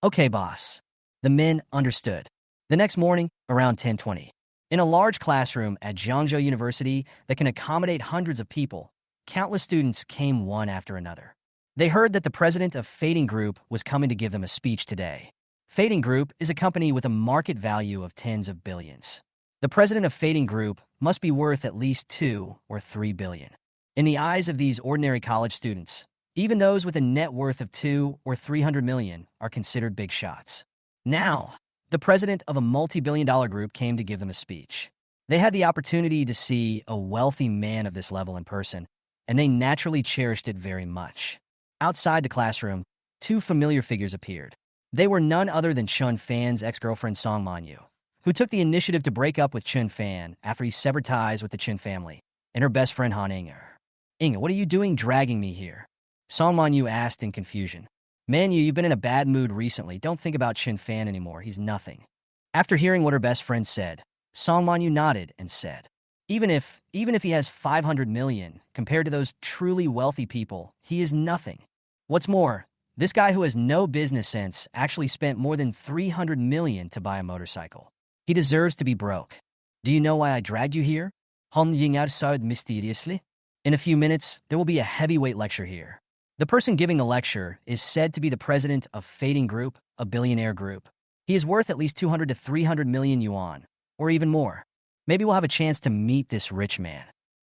Okay, boss. The men understood. The next morning, around 10:20, in a large classroom at Jiangzhou University that can accommodate hundreds of people, countless students came one after another. They heard that the president of Fading Group was coming to give them a speech today. Fading Group is a company with a market value of tens of billions. The president of Fading Group must be worth at least 2 or 3 billion. In the eyes of these ordinary college students, even those with a net worth of 2 or 300 million are considered big shots. Now, the president of a multi-billion-dollar group came to give them a speech. They had the opportunity to see a wealthy man of this level in person, and they naturally cherished it very much. Outside the classroom, two familiar figures appeared. They were none other than Chun Fan's ex-girlfriend Song Manyu, who took the initiative to break up with Chun Fan after he severed ties with the Chun family, and her best friend Han Inger. Inge, what are you doing dragging me here? Song Manyu asked in confusion. Manyu, you've been in a bad mood recently. Don't think about Chun Fan anymore. He's nothing. After hearing what her best friend said, Song Manyu nodded and said, even if he has 500 million, compared to those truly wealthy people, he is nothing. What's more, this guy who has no business sense actually spent more than 300 million to buy a motorcycle. He deserves to be broke. Do you know why I dragged you here? Han Ying said mysteriously. In a few minutes, there will be a heavyweight lecture here. The person giving the lecture is said to be the president of Fading Group, a billionaire group. He is worth at least 200 to 300 million yuan, or even more. Maybe we'll have a chance to meet this rich man.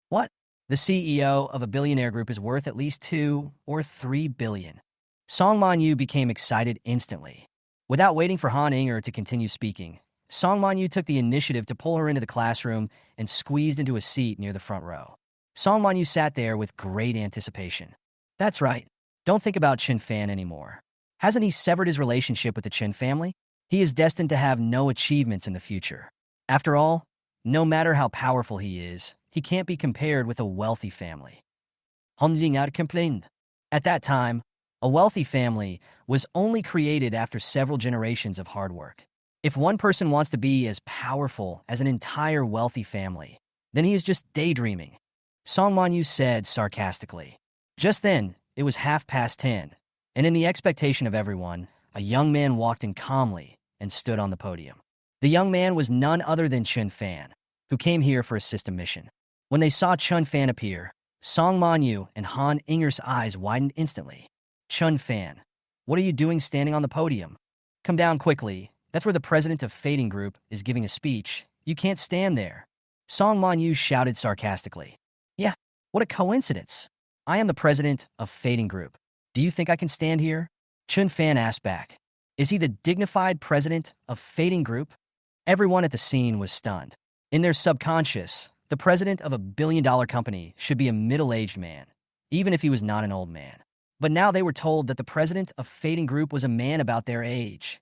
What? The CEO of a billionaire group is worth at least 2 or 3 billion. Song Manyu became excited instantly. Without waiting for Han Inger to continue speaking, Song Manyu took the initiative to pull her into the classroom and squeezed into a seat near the front row. Song Manyu sat there with great anticipation. That's right. Don't think about Chun Fan anymore. Hasn't he severed his relationship with the Chun family? He is destined to have no achievements in the future. After all, no matter how powerful he is, he can't be compared with a wealthy family. Han Ying complained. At that time, a wealthy family was only created after several generations of hard work. If one person wants to be as powerful as an entire wealthy family, then he is just daydreaming, Song Manyu said sarcastically. Just then, it was 10:30, and in the expectation of everyone, a young man walked in calmly and stood on the podium. The young man was none other than Chun Fan, who came here for a system mission. When they saw Chun Fan appear, Song Manyu and Han Inger's eyes widened instantly. Chun Fan, what are you doing standing on the podium? Come down quickly. That's where the president of Fading Group is giving a speech. You can't stand there. Song Manyu shouted sarcastically. Yeah, what a coincidence. I am the president of Fading Group. Do you think I can stand here? Chun Fan asked back. Is he the dignified president of Fading Group? Everyone at the scene was stunned. In their subconscious, the president of a billion-dollar company should be a middle-aged man, even if he was not an old man. But now they were told that the president of Fading Group was a man about their age.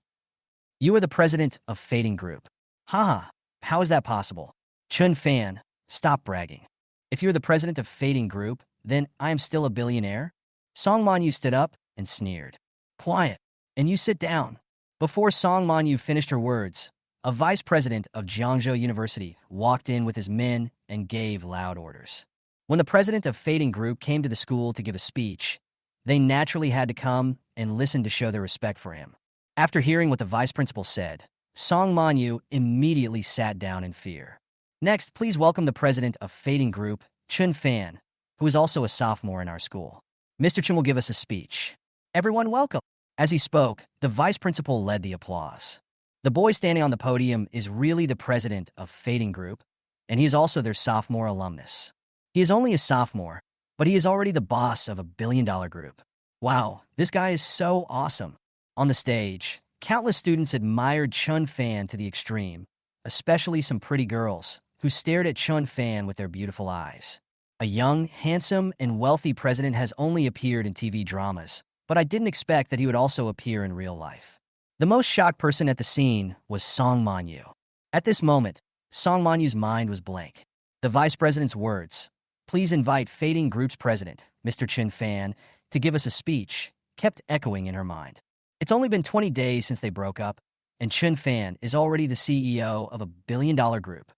You are the president of Fading Group. Haha, how is that possible? Chun Fan, stop bragging. If you're the president of Fading Group, then I am still a billionaire? Song Manyu stood up and sneered. Quiet, and you sit down. Before Song Manyu finished her words, a vice president of Jiangzhou University walked in with his men and gave loud orders. When the president of Fading Group came to the school to give a speech, they naturally had to come and listen to show their respect for him. After hearing what the vice principal said, Song Manyu immediately sat down in fear. Next, please welcome the president of Fading Group, Chun Fan, who is also a sophomore in our school. Mr. Chun will give us a speech. Everyone welcome. As he spoke, the vice principal led the applause. The boy standing on the podium is really the president of Fading Group, and he is also their sophomore alumnus. He is only a sophomore, but he is already the boss of a billion-dollar group. Wow, this guy is so awesome. On the stage, countless students admired Chun Fan to the extreme, especially some pretty girls who stared at Chun Fan with their beautiful eyes. A young, handsome, and wealthy president has only appeared in TV dramas, but I didn't expect that he would also appear in real life. The most shocked person at the scene was Song Manyu. At this moment, Song Manyu's mind was blank. The vice president's words, "Please invite Fading Group's president, Mr. Chun Fan, to give us a speech," kept echoing in her mind. It's only been 20 days since they broke up, and Chun Fan is already the CEO of a billion-dollar group.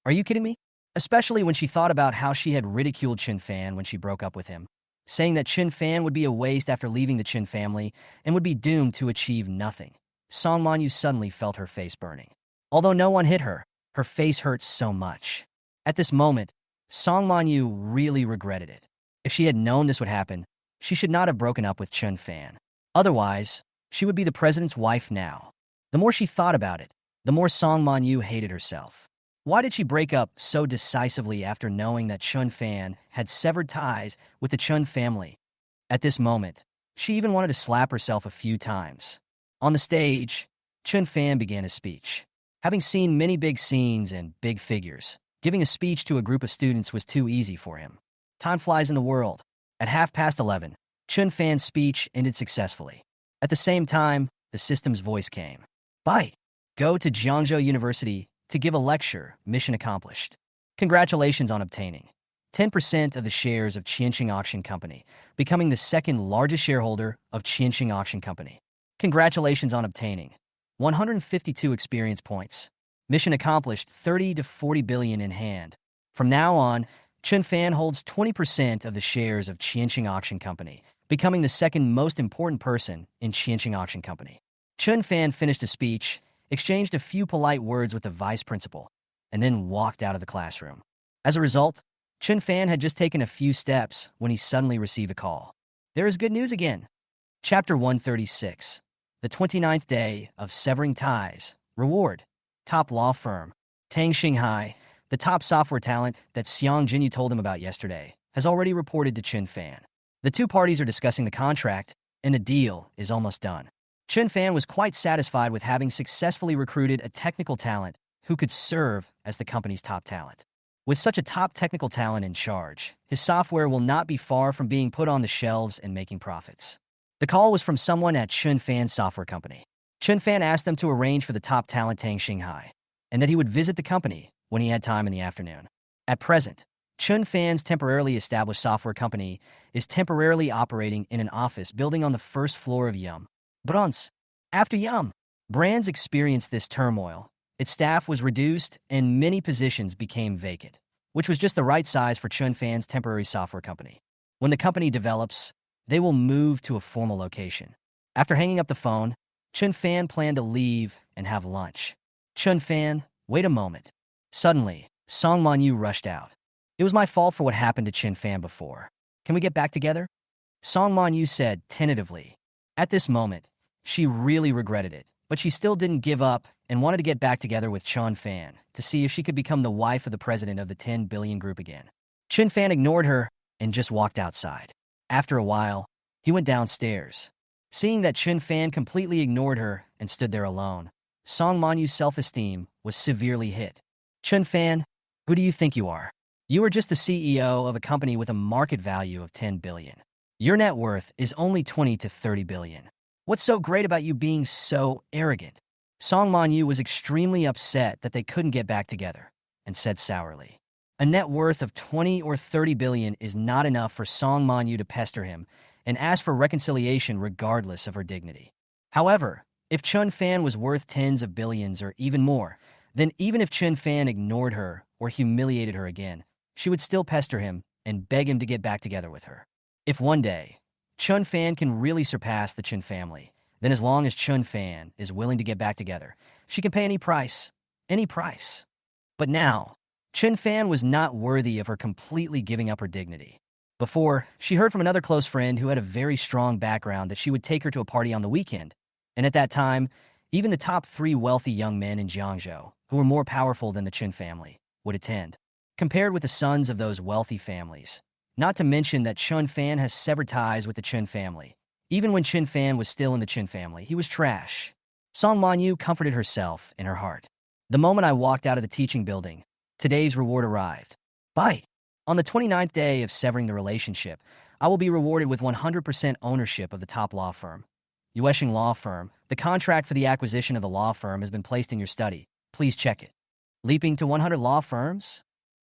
Are you kidding me? Especially when she thought about how she had ridiculed Chun Fan when she broke up with him, saying that Chun Fan would be a waste after leaving the Chun family and would be doomed to achieve nothing. Song Manyu suddenly felt her face burning. Although no one hit her, her face hurt so much. At this moment, Song Manyu really regretted it. If she had known this would happen, she should not have broken up with Chun Fan. Otherwise, she would be the president's wife now. The more she thought about it, the more Song Manyu hated herself. Why did she break up so decisively after knowing that Chun Fan had severed ties with the Chun family? At this moment, she even wanted to slap herself a few times. On the stage, Chun Fan began his speech. Having seen many big scenes and big figures, giving a speech to a group of students was too easy for him. Time flies in the world. At 11:30, Chun Fan's speech ended successfully. At the same time, the system's voice came. Bye. Go to Jiangzhou University to give a lecture, mission accomplished. Congratulations on obtaining 10% of the shares of Qianxing Auction Company, becoming the second largest shareholder of Qianxing Auction Company. Congratulations on obtaining 152 experience points. Mission accomplished, 30 to 40 billion in hand. From now on, Chun Fan holds 20% of the shares of Qianxing Auction Company, becoming the second most important person in Qianxing Auction Company. Chun Fan finished a speech, exchanged a few polite words with the vice principal, and then walked out of the classroom. As a result, Chun Fan had just taken a few steps when he suddenly received a call. There is good news again. Chapter 136. The 29th day of severing ties. Reward. Top law firm. Tang Xinghai, the top software talent that Xiang Jinyu told him about yesterday, has already reported to Chun Fan. The two parties are discussing the contract, and the deal is almost done. Chun Fan was quite satisfied with having successfully recruited a technical talent who could serve as the company's top talent. With such a top technical talent in charge, his software will not be far from being put on the shelves and making profits. The call was from someone at Chun Fan's software company. Chun Fan asked them to arrange for the top talent Tang Xinghai, and that he would visit the company when he had time in the afternoon. At present, Chun Fan's temporarily established software company is temporarily operating in an office building on the first floor of Yum Brands. After Yum Brands experienced this turmoil, its staff was reduced and many positions became vacant, which was just the right size for Chun Fan's temporary software company. When the company develops, they will move to a formal location. After hanging up the phone, Chun Fan planned to leave and have lunch. Chun Fan, wait a moment. Suddenly, Song Manyu rushed out. It was my fault for what happened to Chun Fan before. Can we get back together? Song Manyu said tentatively. At this moment, she really regretted it, but she still didn't give up and wanted to get back together with Chun Fan to see if she could become the wife of the president of the 10 billion group again. Chun Fan ignored her and just walked outside. After a while, he went downstairs. Seeing that Chun Fan completely ignored her and stood there alone, Song Manyu's self-esteem was severely hit. Chun Fan, who do you think you are? You are just the CEO of a company with a market value of 10 billion. Your net worth is only 20 to 30 billion. What's so great about you being so arrogant? Song Manyu was extremely upset that they couldn't get back together and said sourly. A net worth of 20 or 30 billion is not enough for Song Manyu to pester him and ask for reconciliation regardless of her dignity. However, if Chun Fan was worth tens of billions or even more, then even if Chun Fan ignored her or humiliated her again, she would still pester him and beg him to get back together with her. If one day, Chun Fan can really surpass the Chun family, then as long as Chun Fan is willing to get back together, she can pay any price. Any price. But now, Chun Fan was not worthy of her completely giving up her dignity. Before, she heard from another close friend who had a very strong background that she would take her to a party on the weekend, and at that time, even the top 3 wealthy young men in Jiangzhou, who were more powerful than the Chun family, would attend. Compared with the sons of those wealthy families, not to mention that Chun Fan has severed ties with the Chun family. Even when Chun Fan was still in the Chun family, he was trash. Song Manyu comforted herself in her heart. The moment I walked out of the teaching building, today's reward arrived. Bye. On the 29th day of severing the relationship, I will be rewarded with 100% ownership of the top law firm. Yueshing Law Firm, the contract for the acquisition of the law firm has been placed in your study. Please check it. Leaping to 100 law firms?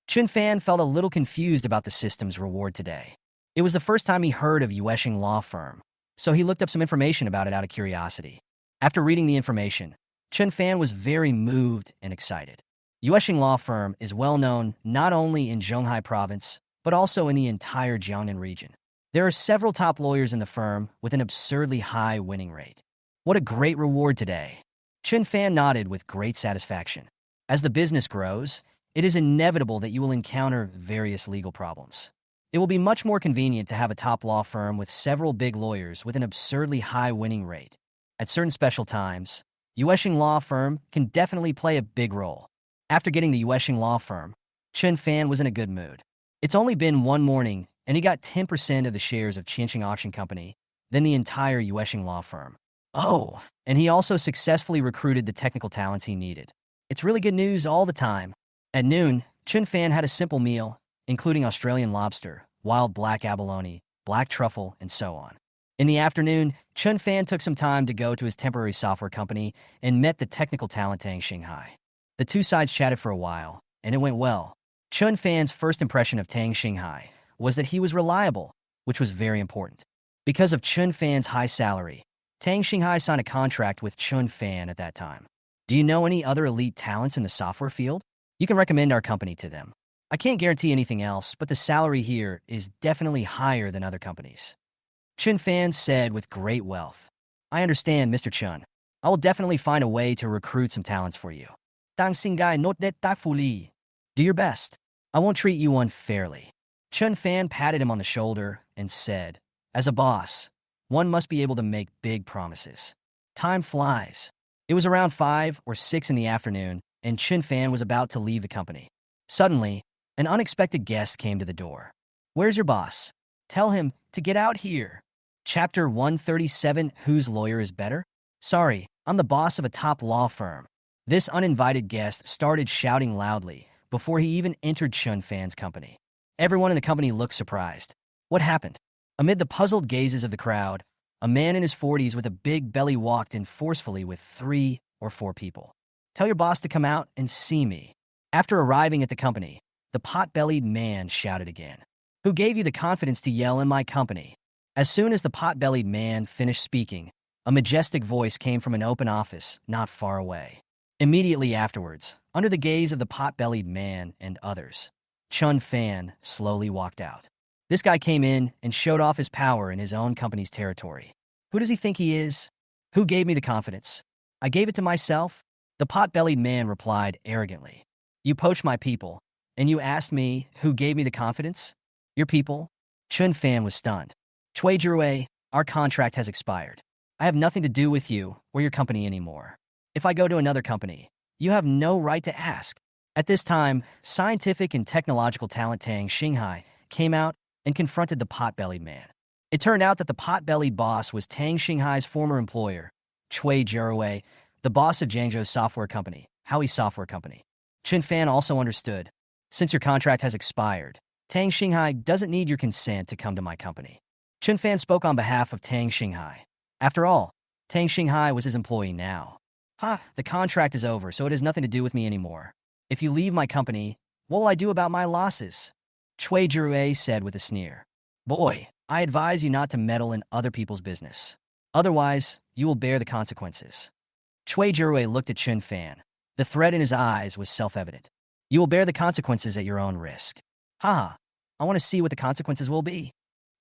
Chun Fan felt a little confused about the system's reward today. It was the first time he heard of Yueshing Law Firm, so he looked up some information about it out of curiosity. After reading the information, Chun Fan was very moved and excited. Yueshing Law Firm is well known not only in Zhonghai province, but also in the entire Jiangnan region. There are several top lawyers in the firm with an absurdly high winning rate. What a great reward today. Chen Fan nodded with great satisfaction. As the business grows, it is inevitable that you will encounter various legal problems. It will be much more convenient to have a top law firm with several big lawyers with an absurdly high winning rate. At certain special times, Yueshing Law Firm can definitely play a big role. After getting the Yueshing Law Firm, Chen Fan was in a good mood. It's only been one morning, and he got 10% of the shares of Qinsheng Auction Company, then the entire Yueshing Law Firm. Oh, and he also successfully recruited the technical talents he needed. It's really good news all the time. At noon, Chen Fan had a simple meal, including Australian lobster, wild black abalone, black truffle, and so on. In the afternoon, Chen Fan took some time to go to his temporary software company and met the technical talent Tang Xinghai. The two sides chatted for a while, and it went well. Chen Fan's first impression of Tang Xinghai was that he was reliable, which was very important. Because of Chen Fan's high salary, Tang Xinghai signed a contract with Chen Fan at that time. Do you know any other elite talents in the software field? You can recommend our company to them. I can't guarantee anything else, but the salary here is definitely higher than other companies. Chen Fan said with great wealth. I understand, Mr. Chen. I will definitely find a way to recruit some talents for you. Tang Xinghai not det tak fu li. Do your best. I won't treat you unfairly. Chen Fan patted him on the shoulder and said, as a boss, one must be able to make big promises. Time flies. It was around 5 or 6 in the afternoon, and Chen Fan was about to leave the company. Suddenly, an unexpected guest came to the door. Where's your boss? Tell him to get out here. Chapter 137, Whose Lawyer is Better? Sorry, I'm the boss of a top law firm. This uninvited guest started shouting loudly before he even entered Chen Fan's company. Everyone in the company looked surprised. What happened? Amid the puzzled gazes of the crowd, a man in his 40s with a big belly walked in forcefully with 3 or 4 people. Tell your boss to come out and see me. After arriving at the company, the pot-bellied man shouted again. Who gave you the confidence to yell in my company? As soon as the pot-bellied man finished speaking, a majestic voice came from an open office not far away. Immediately afterwards, under the gaze of the pot-bellied man and others, Chen Fan slowly walked out. This guy came in and showed off his power in his own company's territory. Who does he think he is? Who gave me the confidence? I gave it to myself? The pot-bellied man replied arrogantly. You poached my people, and you asked me who gave me the confidence? Your people? Chen Fan was stunned. Cui Jirue, our contract has expired. I have nothing to do with you or your company anymore. If I go to another company, you have no right to ask. At this time, scientific and technological talent Tang Xinghai came out and confronted the pot-bellied man. It turned out that the pot-bellied boss was Tang Xinghai's former employer, Cui Jirue, the boss of Jiangzhou's software company, Howie Software Company. Chen Fan also understood. Since your contract has expired, Tang Xinghai doesn't need your consent to come to my company. Chen Fan spoke on behalf of Tang Xinghai. After all, Tang Xinghai was his employee now. The contract is over, so it has nothing to do with me anymore. If you leave my company, what will I do about my losses? Cui Jirue said with a sneer. Boy, I advise you not to meddle in other people's business. Otherwise, you will bear the consequences. Cui Jirue looked at Chen Fan. The threat in his eyes was self-evident. You will bear the consequences at your own risk. I want to see what the consequences will be.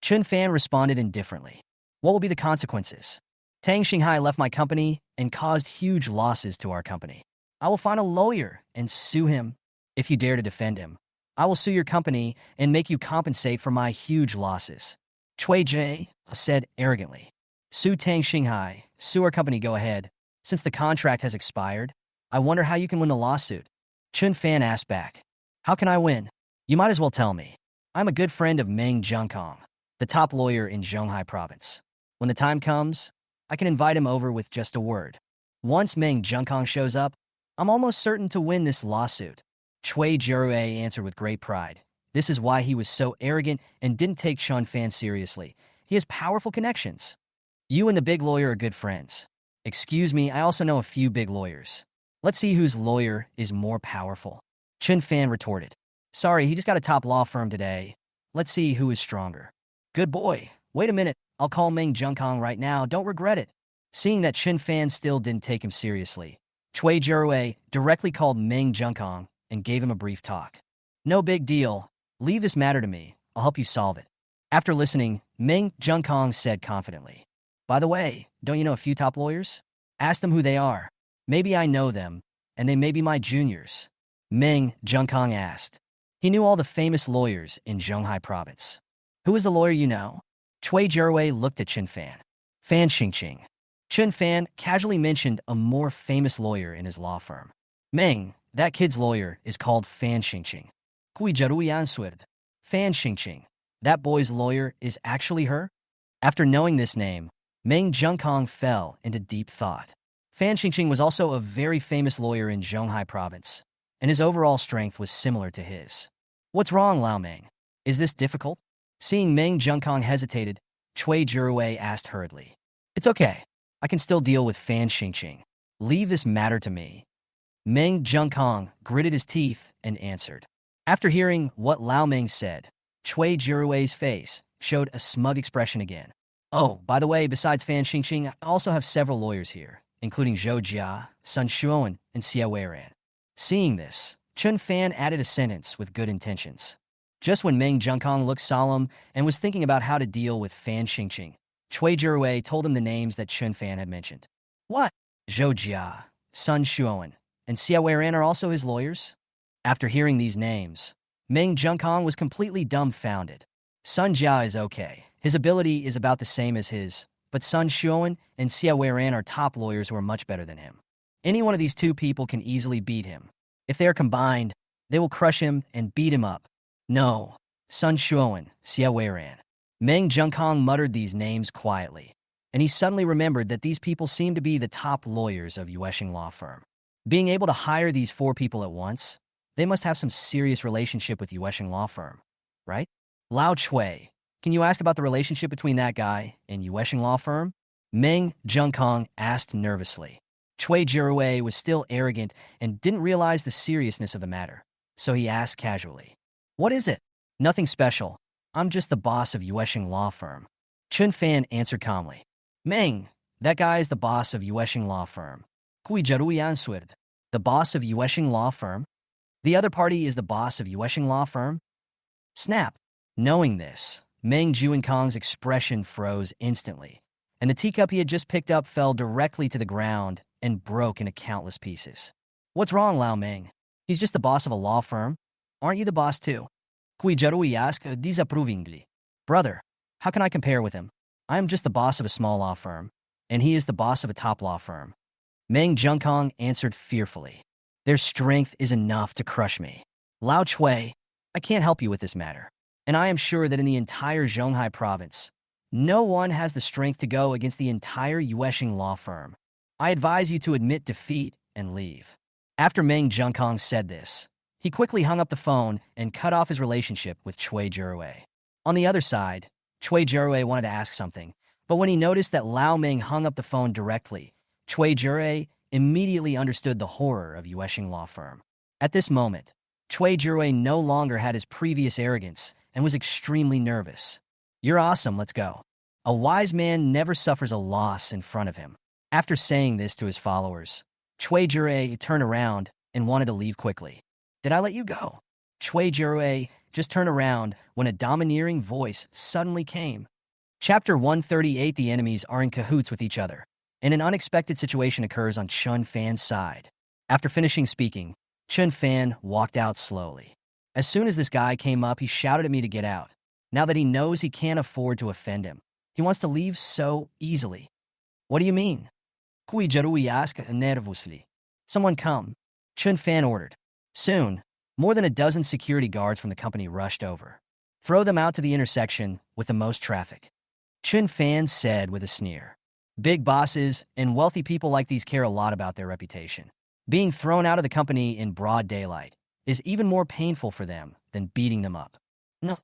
Chen Fan responded indifferently. What will be the consequences? Tang Xinghai left my company and caused huge losses to our company. I will find a lawyer and sue him. If you dare to defend him, I will sue your company and make you compensate for my huge losses. Cui Jie said arrogantly. Sue Tang Xinghai, sue our company, go ahead. Since the contract has expired, I wonder how you can win the lawsuit. Chen Fan asked back. How can I win? You might as well tell me. I'm a good friend of Meng Zhengkong, the top lawyer in Zhonghai province. When the time comes, I can invite him over with just a word. Once Meng Zhengkong shows up, I'm almost certain to win this lawsuit. Cui Jirue answered with great pride. This is why he was so arrogant and didn't take Chen Fan seriously. He has powerful connections. You and the big lawyer are good friends. Excuse me, I also know a few big lawyers. Let's see whose lawyer is more powerful. Chen Fan retorted. Sorry, he just got a top law firm today. Let's see who is stronger. Good boy. Wait a minute. I'll call Meng Zhengkong right now. Don't regret it. Seeing that Chen Fan still didn't take him seriously, Cui Jirue directly called Meng Zhengkong and gave him a brief talk. No big deal. Leave this matter to me. I'll help you solve it. After listening, Meng Zhengkong said confidently. By the way, don't you know a few top lawyers? Ask them who they are. Maybe I know them, and they may be my juniors. Meng Zhengkong asked. He knew all the famous lawyers in Zhonghai province. Who is the lawyer you know? Cui Jiawei looked at Chen Fan. Fan Xingqing. Chen Fan casually mentioned a more famous lawyer in his law firm. Meng, that kid's lawyer, is called Fan Xingqing. Cui Jiarui answered. Fan Xingqing. That boy's lawyer is actually her? After knowing this name, Meng Zhengkong fell into deep thought. Fan Xingqing was also a very famous lawyer in Zhonghai province, and his overall strength was similar to his. What's wrong, Lao Meng? Is this difficult? Seeing Meng Zhengkong hesitated, Cui Jiawei asked hurriedly. It's okay. I can still deal with Fan Xingqing. Leave this matter to me. Meng Zhengkong gritted his teeth and answered. After hearing what Lao Meng said, Cui Jiawei's face showed a smug expression again. Oh, by the way, besides Fan Xingqing, I also have several lawyers here, including Zhou Jia, Sun Xuan, and Xia Weiran. Seeing this, Chen Fan added a sentence with good intentions. Just when Meng Zhengkong looked solemn and was thinking about how to deal with Fan Xingqing, Cui Jiawei told him the names that Chen Fan had mentioned. What? Zhou Jia, Sun Xuan, and Xia Weiran are also his lawyers? After hearing these names, Meng Zhengkong was completely dumbfounded. Sun Jia is okay. His ability is about the same as his, but Sun Xuan and Xia Weiran are top lawyers who are much better than him. Any one of these two people can easily beat him. If they are combined, they will crush him and beat him up. No, Sun Xuan, Xia Weiran. Meng Zhengkong muttered these names quietly, and he suddenly remembered that these people seemed to be the top lawyers of Yuesheng law firm. Being able to hire these four people at once, they must have some serious relationship with Yuesheng law firm, right? Lao Chui, can you ask about the relationship between that guy and Yuesheng law firm? Meng Zhengkong asked nervously. Cui Jiawei was still arrogant and didn't realize the seriousness of the matter, so he asked casually. What is it? Nothing special. I'm just the boss of Yuesheng law firm. Chen Fan answered calmly. Meng, that guy is the boss of Yuesheng law firm. Cui Jiarui answered. The boss of Yuesheng law firm? The other party is the boss of Yuesheng law firm? Snap. Knowing this, Meng Zhengkong's expression froze instantly, and the teacup he had just picked up fell directly to the ground and broke into countless pieces. What's wrong, Lao Meng? He's just the boss of a law firm. Aren't you the boss too? Cui Jiarui asked disapprovingly. Brother, how can I compare with him? I am just the boss of a small law firm, and he is the boss of a top law firm. Meng Zhengkong answered fearfully. Their strength is enough to crush me. Lao Chui, I can't help you with this matter, and I am sure that in the entire Zhonghai province, no one has the strength to go against the entire Yuesheng law firm. I advise you to admit defeat and leave. After Meng Zhengkong said this, he quickly hung up the phone and cut off his relationship with Cui Jiawei. On the other side, Cui Jiawei wanted to ask something, but when he noticed that Lao Meng hung up the phone directly, Cui Jiawei immediately understood the horror of Yuesheng law firm. At this moment, Cui Jiawei no longer had his previous arrogance and was extremely nervous. You're awesome, let's go. A wise man never suffers a loss in front of him. After saying this to his followers, Cui Jiawei turned around and wanted to leave quickly. Did I let you go? Cui Jiawei just turned around when a domineering voice suddenly came. Chapter 138. The enemies are in cahoots with each other, and an unexpected situation occurs on Chen Fan's side. After finishing speaking, Chen Fan walked out slowly. As soon as this guy came up, he shouted at me to get out. Now that he knows he can't afford to offend him, he wants to leave so easily. What do you mean? Cui Jiarui asked nervously. Someone come. Chen Fan ordered. Soon, more than a dozen security guards from the company rushed over. Throw them out to the intersection with the most traffic. Chen Fan said with a sneer. Big bosses and wealthy people like these care a lot about their reputation. Being thrown out of the company in broad daylight is even more painful for them than beating them up. No.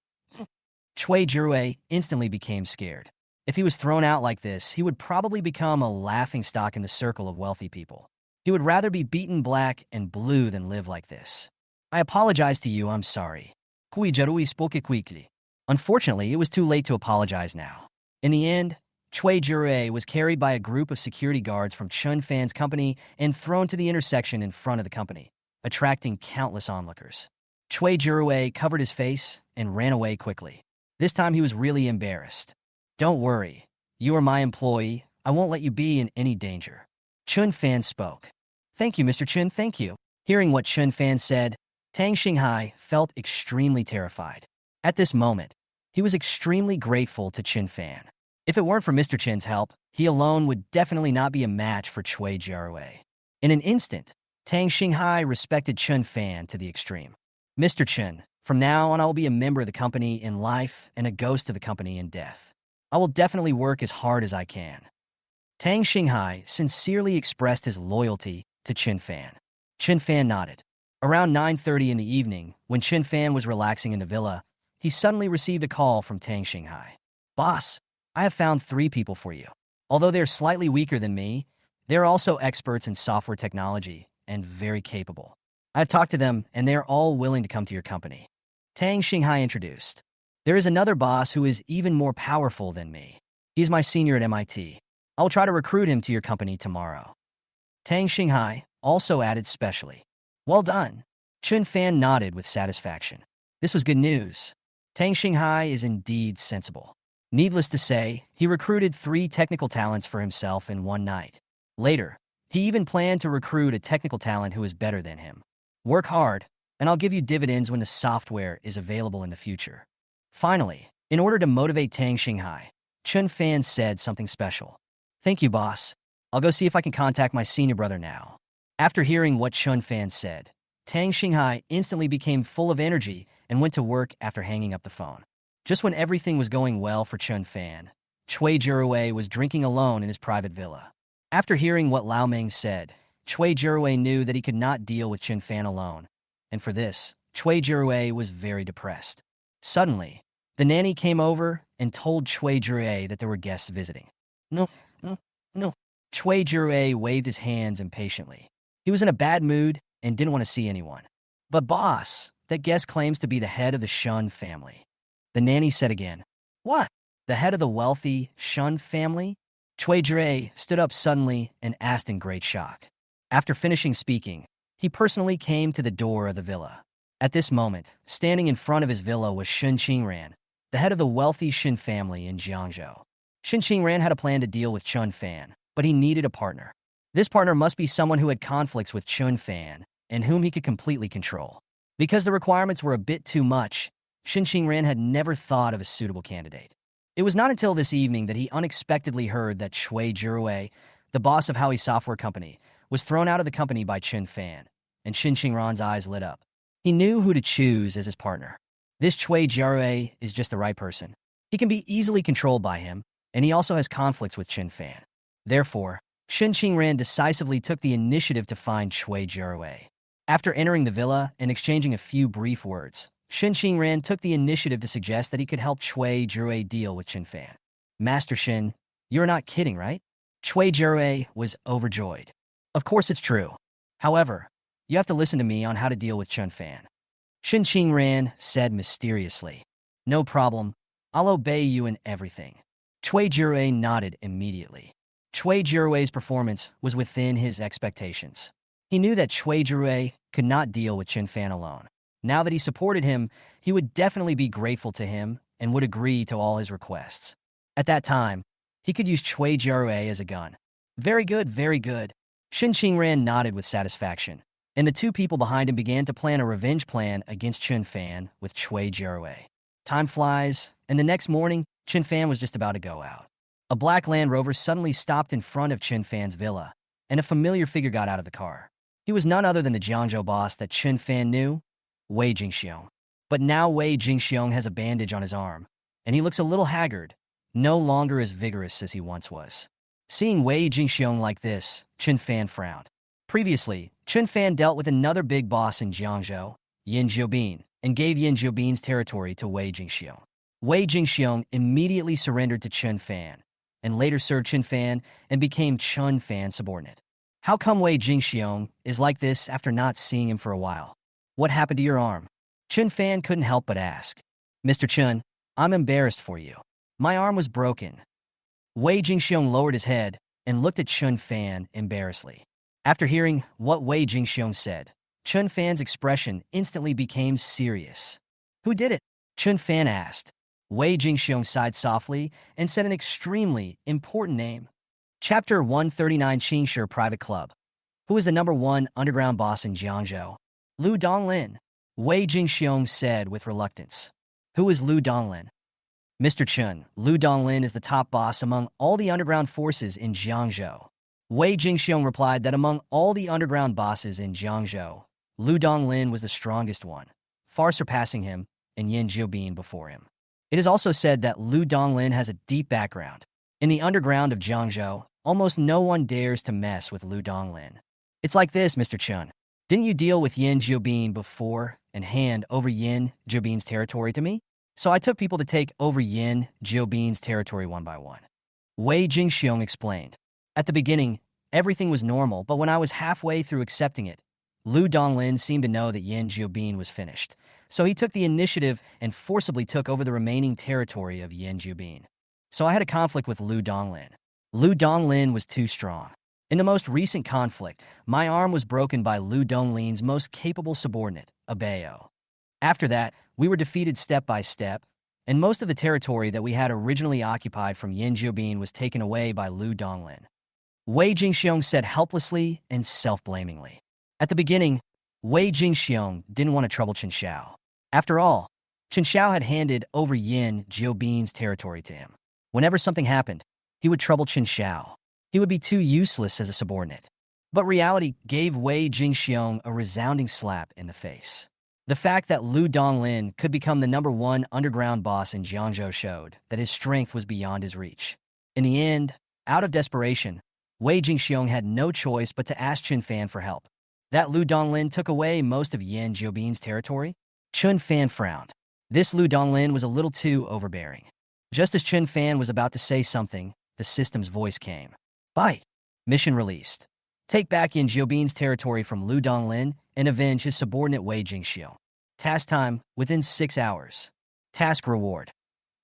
Cui Jiawei instantly became scared. If he was thrown out like this, he would probably become a laughingstock in the circle of wealthy people. He would rather be beaten black and blue than live like this. I apologize to you, I'm sorry. Cui Jiarui spoke quickly. Unfortunately, it was too late to apologize now. In the end, Cui Jiawei was carried by a group of security guards from Chen Fan's company and thrown to the intersection in front of the company, attracting countless onlookers. Cui Jiawei covered his face and ran away quickly. This time he was really embarrassed. Don't worry, You are my employee. I won't let you be in any danger. Chun Fan spoke. Thank you, Mr. Chun, thank you. Hearing what Chun Fan said, Tang Xinghai felt extremely terrified. At this moment, he was extremely grateful to Chun Fan. If it weren't for Mr. Chin's help, he alone would definitely not be a match for Cui Jiarui. In an instant, Tang Xinghai respected Chun Fan to the extreme. Mr. Chun, from now on I will be a member of the company in life and a ghost of the company in death. I will definitely work as hard as I can. Tang Xinghai sincerely expressed his loyalty to Chin Fan. Chin Fan nodded. Around 9:30 in the evening, when Chin Fan was relaxing in the villa, he suddenly received a call from Tang Xinghai. Boss, I have found 3 people for you. Although they're slightly weaker than me, they're also experts in software technology and very capable. I've talked to them, and they're all willing to come to your company. Tang Xinghai introduced. There is another boss who is even more powerful than me. He's my senior at MIT. I will try to recruit him to your company tomorrow. Tang Xinghai also added specially. Well done. Chun Fan nodded with satisfaction. This was good news. Tang Xinghai is indeed sensible. Needless to say, he recruited 3 technical talents for himself in one night. Later, he even planned to recruit a technical talent who is better than him. Work hard, and I'll give you dividends when the software is available in the future. Finally, in order to motivate Tang Xinghai, Chun Fan said something special. Thank you, boss. I'll go see if I can contact my senior brother now. After hearing what Chun Fan said, Tang Xinghai instantly became full of energy and went to work after hanging up the phone. Just when everything was going well for Chun Fan, Cui Jiarui was drinking alone in his private villa. After hearing what Lao Meng said, Cui Jiarui knew that he could not deal with Chun Fan alone, and for this, Cui Jiarui was very depressed. Suddenly, the nanny came over and told Cui Jiarui that there were guests visiting. No, no, no. Cui Jiarui waved his hands impatiently. He was in a bad mood and didn't want to see anyone. But boss, that guest claims to be the head of the Shun family. The nanny said again, What? The head of the wealthy Shun family? Cui Jiarui stood up suddenly and asked in great shock. After finishing speaking, he personally came to the door of the villa. At this moment, standing in front of his villa was Shun Qingran, the head of the wealthy Shun family in Jiangzhou. Shun Qingran had a plan to deal with Chun Fan, but he needed a partner. This partner must be someone who had conflicts with Chun Fan and whom he could completely control. Because the requirements were a bit too much, Shun Qingran had never thought of a suitable candidate. It was not until this evening that he unexpectedly heard that Cui Jiarui, the boss of Howie Software Company, was thrown out of the company by Chun Fan, and Shun Qingran's eyes lit up. He knew who to choose as his partner. This Cui Jiarui is just the right person. He can be easily controlled by him, and he also has conflicts with Chun Fan. Therefore, Shun Qingran decisively took the initiative to find Cui Jiarui. After entering the villa and exchanging a few brief words, Shun Qingran took the initiative to suggest that he could help Cui Jiarui deal with Chun Fan. Master Shin, you're not kidding, right? Cui Jiarui was overjoyed. Of course it's true. However, you have to listen to me on how to deal with Chun Fan. Shun Qingran said mysteriously. No problem. I'll obey you in everything. Cui Jiarui nodded immediately. Cui Jiarui's performance was within his expectations. He knew that Cui Jiarui could not deal with Chun Fan alone. Now that he supported him, he would definitely be grateful to him and would agree to all his requests. At that time, he could use Cui Jiarui as a gun. Very good, very good. Shun Qingran nodded with satisfaction, and the 2 people behind him began to plan a revenge plan against Chun Fan with Cui Jiarui. Time flies, and the next morning, Chun Fan was just about to go out. A black Land Rover suddenly stopped in front of Chun Fan's villa, and a familiar figure got out of the car. He was none other than the Jiangzhou boss that Chun Fan knew, Wei Jingxiong. But now Wei Jingxiong has a bandage on his arm, and he looks a little haggard, no longer as vigorous as he once was. Seeing Wei Jingxiong like this, Chun Fan frowned. Previously, Chun Fan dealt with another big boss in Jiangzhou, Yin Jiobin, and gave Yin Jiobin's territory to Wei Jingxiong. Wei Jingxiong immediately surrendered to Chun Fan, and later served Chun Fan and became Chun Fan's subordinate. How come Wei Jingxiong is like this after not seeing him for a while? What happened to your arm? Chun Fan couldn't help but ask. Mr. Chun, I'm embarrassed for you. My arm was broken. Wei Jingxiong lowered his head and looked at Chun Fan embarrassedly. After hearing what Wei Jingxiong said, Chun Fan's expression instantly became serious. Who did it? Chun Fan asked. Wei Jingxiong sighed softly and said an extremely important name. Chapter 139 Qingshi Private Club. Who is the number one underground boss in Jiangzhou? Lu Donglin. Wei Jingxiong said with reluctance. Who is Lu Donglin? Mr. Chun, Lu Donglin is the top boss among all the underground forces in Jiangzhou. Wei Jingxiong replied that among all the underground bosses in Jiangzhou, Lu Donglin was the strongest one, far surpassing him and Yin Jiobin before him. It is also said that Lu Donglin has a deep background. In the underground of Jiangzhou, almost no one dares to mess with Lu Donglin. It's like this, Mr. Chun. Didn't you deal with Yin Jiobin before and hand over Yin Jiobin's territory to me? So I took people to take over Yin Jiobin's territory one by one. Wei Jingxiong explained. At the beginning, everything was normal, but when I was halfway through accepting it, Lu Donglin seemed to know that Yin Jiobin was finished. So he took the initiative and forcibly took over the remaining territory of Yin Jiobin. So I had a conflict with Lu Donglin. Lu Donglin was too strong. In the most recent conflict, my arm was broken by Lu Donglin's most capable subordinate, Abeo. After that, we were defeated step by step, and most of the territory that we had originally occupied from Yin Jiobin was taken away by Lu Donglin. Wei Jingxiong said helplessly and self-blamingly. At the beginning, Wei Jingxiong didn't want to trouble Chen Xiao. After all, Chen Xiao had handed over Yin Jiobin's territory to him. Whenever something happened, he would trouble Chen Xiao. He would be too useless as a subordinate. But reality gave Wei Jingxiong a resounding slap in the face. The fact that Lu Donglin could become the number one underground boss in Jiangzhou showed that his strength was beyond his reach. In the end, out of desperation, Wei Jingxiong had no choice but to ask Chun Fan for help. That Lu Donglin took away most of Yin Jiobin's territory? Chun Fan frowned. This Lu Donglin was a little too overbearing. Just as Chun Fan was about to say something, the system's voice came. Bye. Mission released. Take back Yin Jiobin's territory from Lu Donglin and avenge his subordinate Wei Jingxiong. Task time, within 6 hours. Task reward.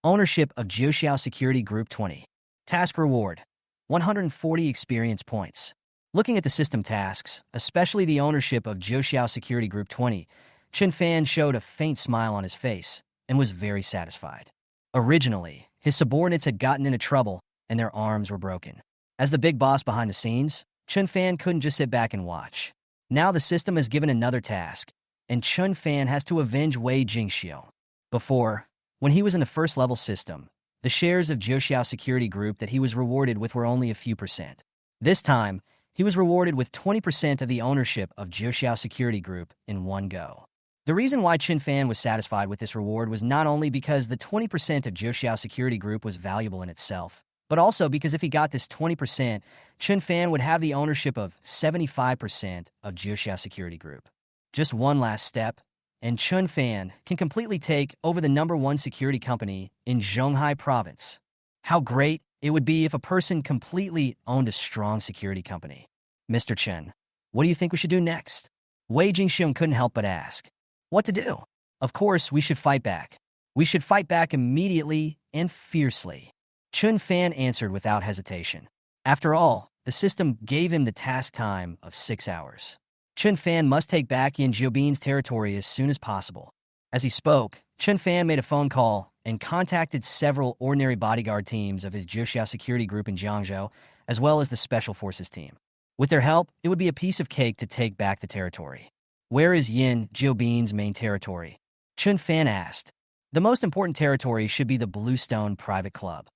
Ownership of Jiuxiao Security Group 20. Task reward. 140 experience points. Looking at the system tasks, especially the ownership of Jiuxiao Security Group 20, Chen Fan showed a faint smile on his face and was very satisfied. Originally, his subordinates had gotten into trouble and their arms were broken. As the big boss behind the scenes, Chun Fan couldn't just sit back and watch. Now the system is given another task, and Chun Fan has to avenge Wei Jingxiong. Before, when he was in the first level system, the shares of Jiuxiao Security Group that he was rewarded with were only a few percent. This time, he was rewarded with 20% of the ownership of Jiuxiao Security Group in one go. The reason why Chun Fan was satisfied with this reward was not only because the 20% of Jiuxiao Security Group was valuable in itself, but also because if he got this 20%, Chun Fan would have the ownership of 75% of Jiuxiao Security Group. Just one last step, and Chun Fan can completely take over the number one security company in Zhonghai province. How great it would be if a person completely owned a strong security company. Mr. Chen, what do you think we should do next? Wei Jingxiong couldn't help but ask. What to do? Of course, we should fight back. We should fight back immediately and fiercely. Chun Fan answered without hesitation. After all, the system gave him the task time of 6 hours. Chun Fan must take back Yin Jiobin's territory as soon as possible. As he spoke, Chun Fan made a phone call and contacted several ordinary bodyguard teams of his Jiuxiao Security Group in Jiangzhou, as well as the Special Forces team. With their help, it would be a piece of cake to take back the territory. Where is Yin Jiobin's main territory? Chun Fan asked. The most important territory should be the Bluestone Private Club.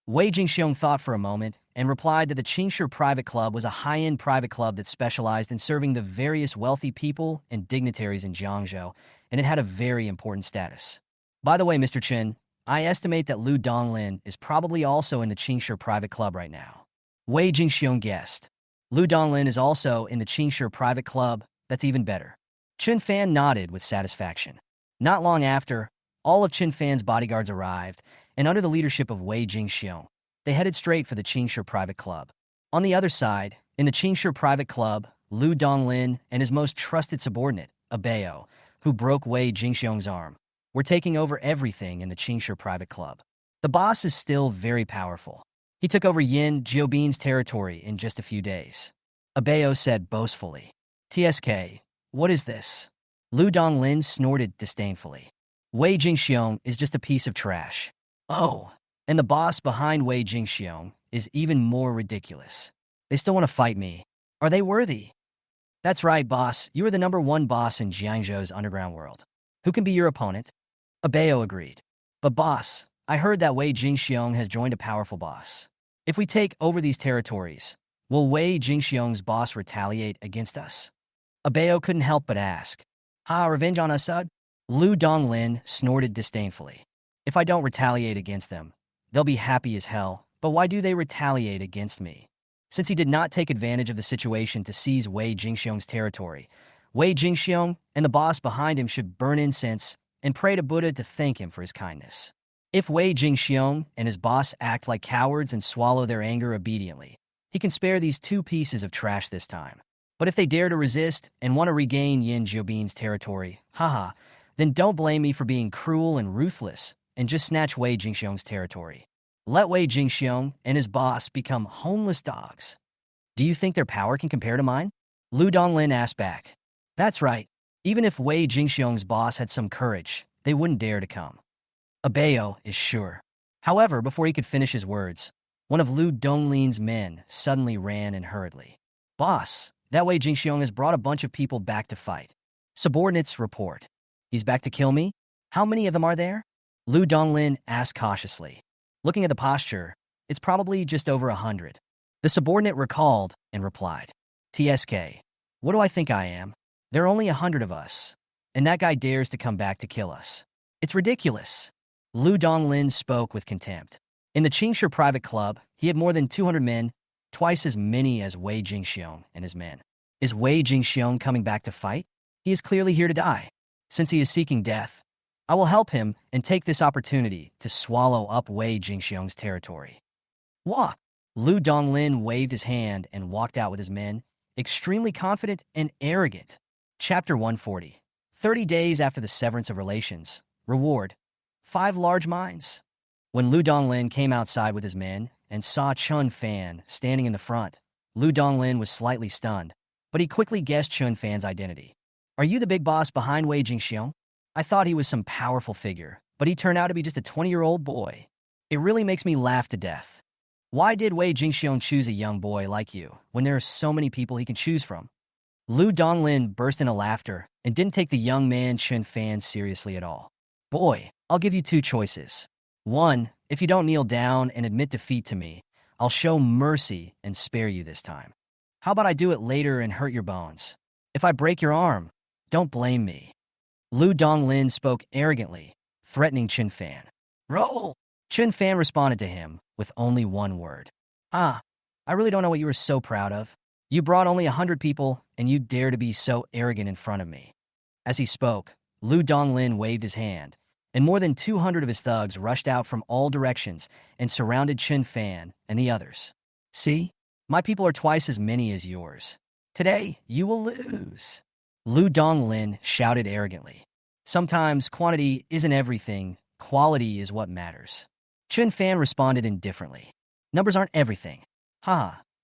Wei Jingxiong thought for a moment and replied that the Qingshi Private Club was a high-end private club that specialized in serving the various wealthy people and dignitaries in Jiangzhou, and it had a very important status. By the way, Mr. Chen, I estimate that Lu Donglin is probably also in the Qingshi Private Club right now. Wei Jingxiong guessed. Lu Donglin is also in the Qingshi Private Club. That's even better. Chun Fan nodded with satisfaction. Not long after, all of Chun Fan's bodyguards arrived, and under the leadership of Wei Jingxiong, they headed straight for the Qingshi Private Club. On the other side, in the Qingshi Private Club, Lu Donglin and his most trusted subordinate, Abeo, who broke Wei Jingxiong's arm, were taking over everything in the Qingshi Private Club. The boss is still very powerful. He took over Yin Jiobin's territory in just a few days. Abeo said boastfully. TSK, what is this? Lu Donglin snorted disdainfully. Wei Jingxiong is just a piece of trash. Oh, and the boss behind Wei Jingxiong is even more ridiculous. They still want to fight me. Are they worthy? That's right, boss. You are the number one boss in Jiangzhou's underground world. Who can be your opponent? Abeo agreed. But boss, I heard that Wei Jingxiong has joined a powerful boss. If we take over these territories, will Wei Jingxiong's boss retaliate against us? Abeo couldn't help but ask. Revenge on us, Sud? Lu Donglin snorted disdainfully. If I don't retaliate against them, they'll be happy as hell. But why do they retaliate against me? Since he did not take advantage of the situation to seize Wei Jingxiong's territory, Wei Jingxiong and the boss behind him should burn incense and pray to Buddha to thank him for his kindness. If Wei Jingxiong and his boss act like cowards and swallow their anger obediently, he can spare these two pieces of trash this time. But if they dare to resist and want to regain Yin Jiobin's territory, then don't blame me for being cruel and ruthless and just snatch Wei Jingxiong's territory. Let Wei Jingxiong and his boss become homeless dogs. Do you think their power can compare to mine? Lu Donglin asked back. That's right. Even if Wei Jingxiong's boss had some courage, they wouldn't dare to come. Abeo is sure. However, before he could finish his words, one of Lu Donglin's men suddenly ran in hurriedly. Boss, that Wei Jingxiong has brought a bunch of people back to fight. Subordinates report. He's back to kill me? How many of them are there? Lu Donglin asked cautiously. Looking at the posture, it's probably just over 100. The subordinate recalled and replied. TSK, what do I think I am? There are only 100 of us, and that guy dares to come back to kill us. It's ridiculous. Lu Donglin spoke with contempt. In the Qingshi private club, he had more than 200 men, twice as many as Wei Jingxiong and his men. Is Wei Jingxiong coming back to fight? He is clearly here to die. Since he is seeking death, I will help him and take this opportunity to swallow up Wei Jingxiong's territory. Walk! Lu Donglin waved his hand and walked out with his men, extremely confident and arrogant. Chapter 140. 30 days after the severance of relations. Reward. 5 large mines. When Lu Donglin came outside with his men and saw Chun Fan standing in the front, Lu Donglin was slightly stunned, but he quickly guessed Chun Fan's identity. Are you the big boss behind Wei Jingxiong? I thought he was some powerful figure, but he turned out to be just a 20-year-old boy. It really makes me laugh to death. Why did Wei Jingxiong choose a young boy like you when there are so many people he can choose from? Lu Donglin burst into laughter and didn't take the young man Chun Fan seriously at all. Boy, I'll give you 2 choices. 1, if you don't kneel down and admit defeat to me, I'll show mercy and spare you this time. How about I do it later and hurt your bones? If I break your arm, don't blame me. Lu Donglin spoke arrogantly, threatening Chun Fan. Roll! Chun Fan responded to him with only one word. I really don't know what you were so proud of. You brought only 100 people, and you dare to be so arrogant in front of me. As he spoke, Lu Donglin waved his hand, and more than 200 of his thugs rushed out from all directions and surrounded Chun Fan and the others. See? My people are twice as many as yours. Today, you will lose. Lu Donglin shouted arrogantly. Sometimes quantity isn't everything, quality is what matters. Chun Fan responded indifferently. Numbers aren't everything.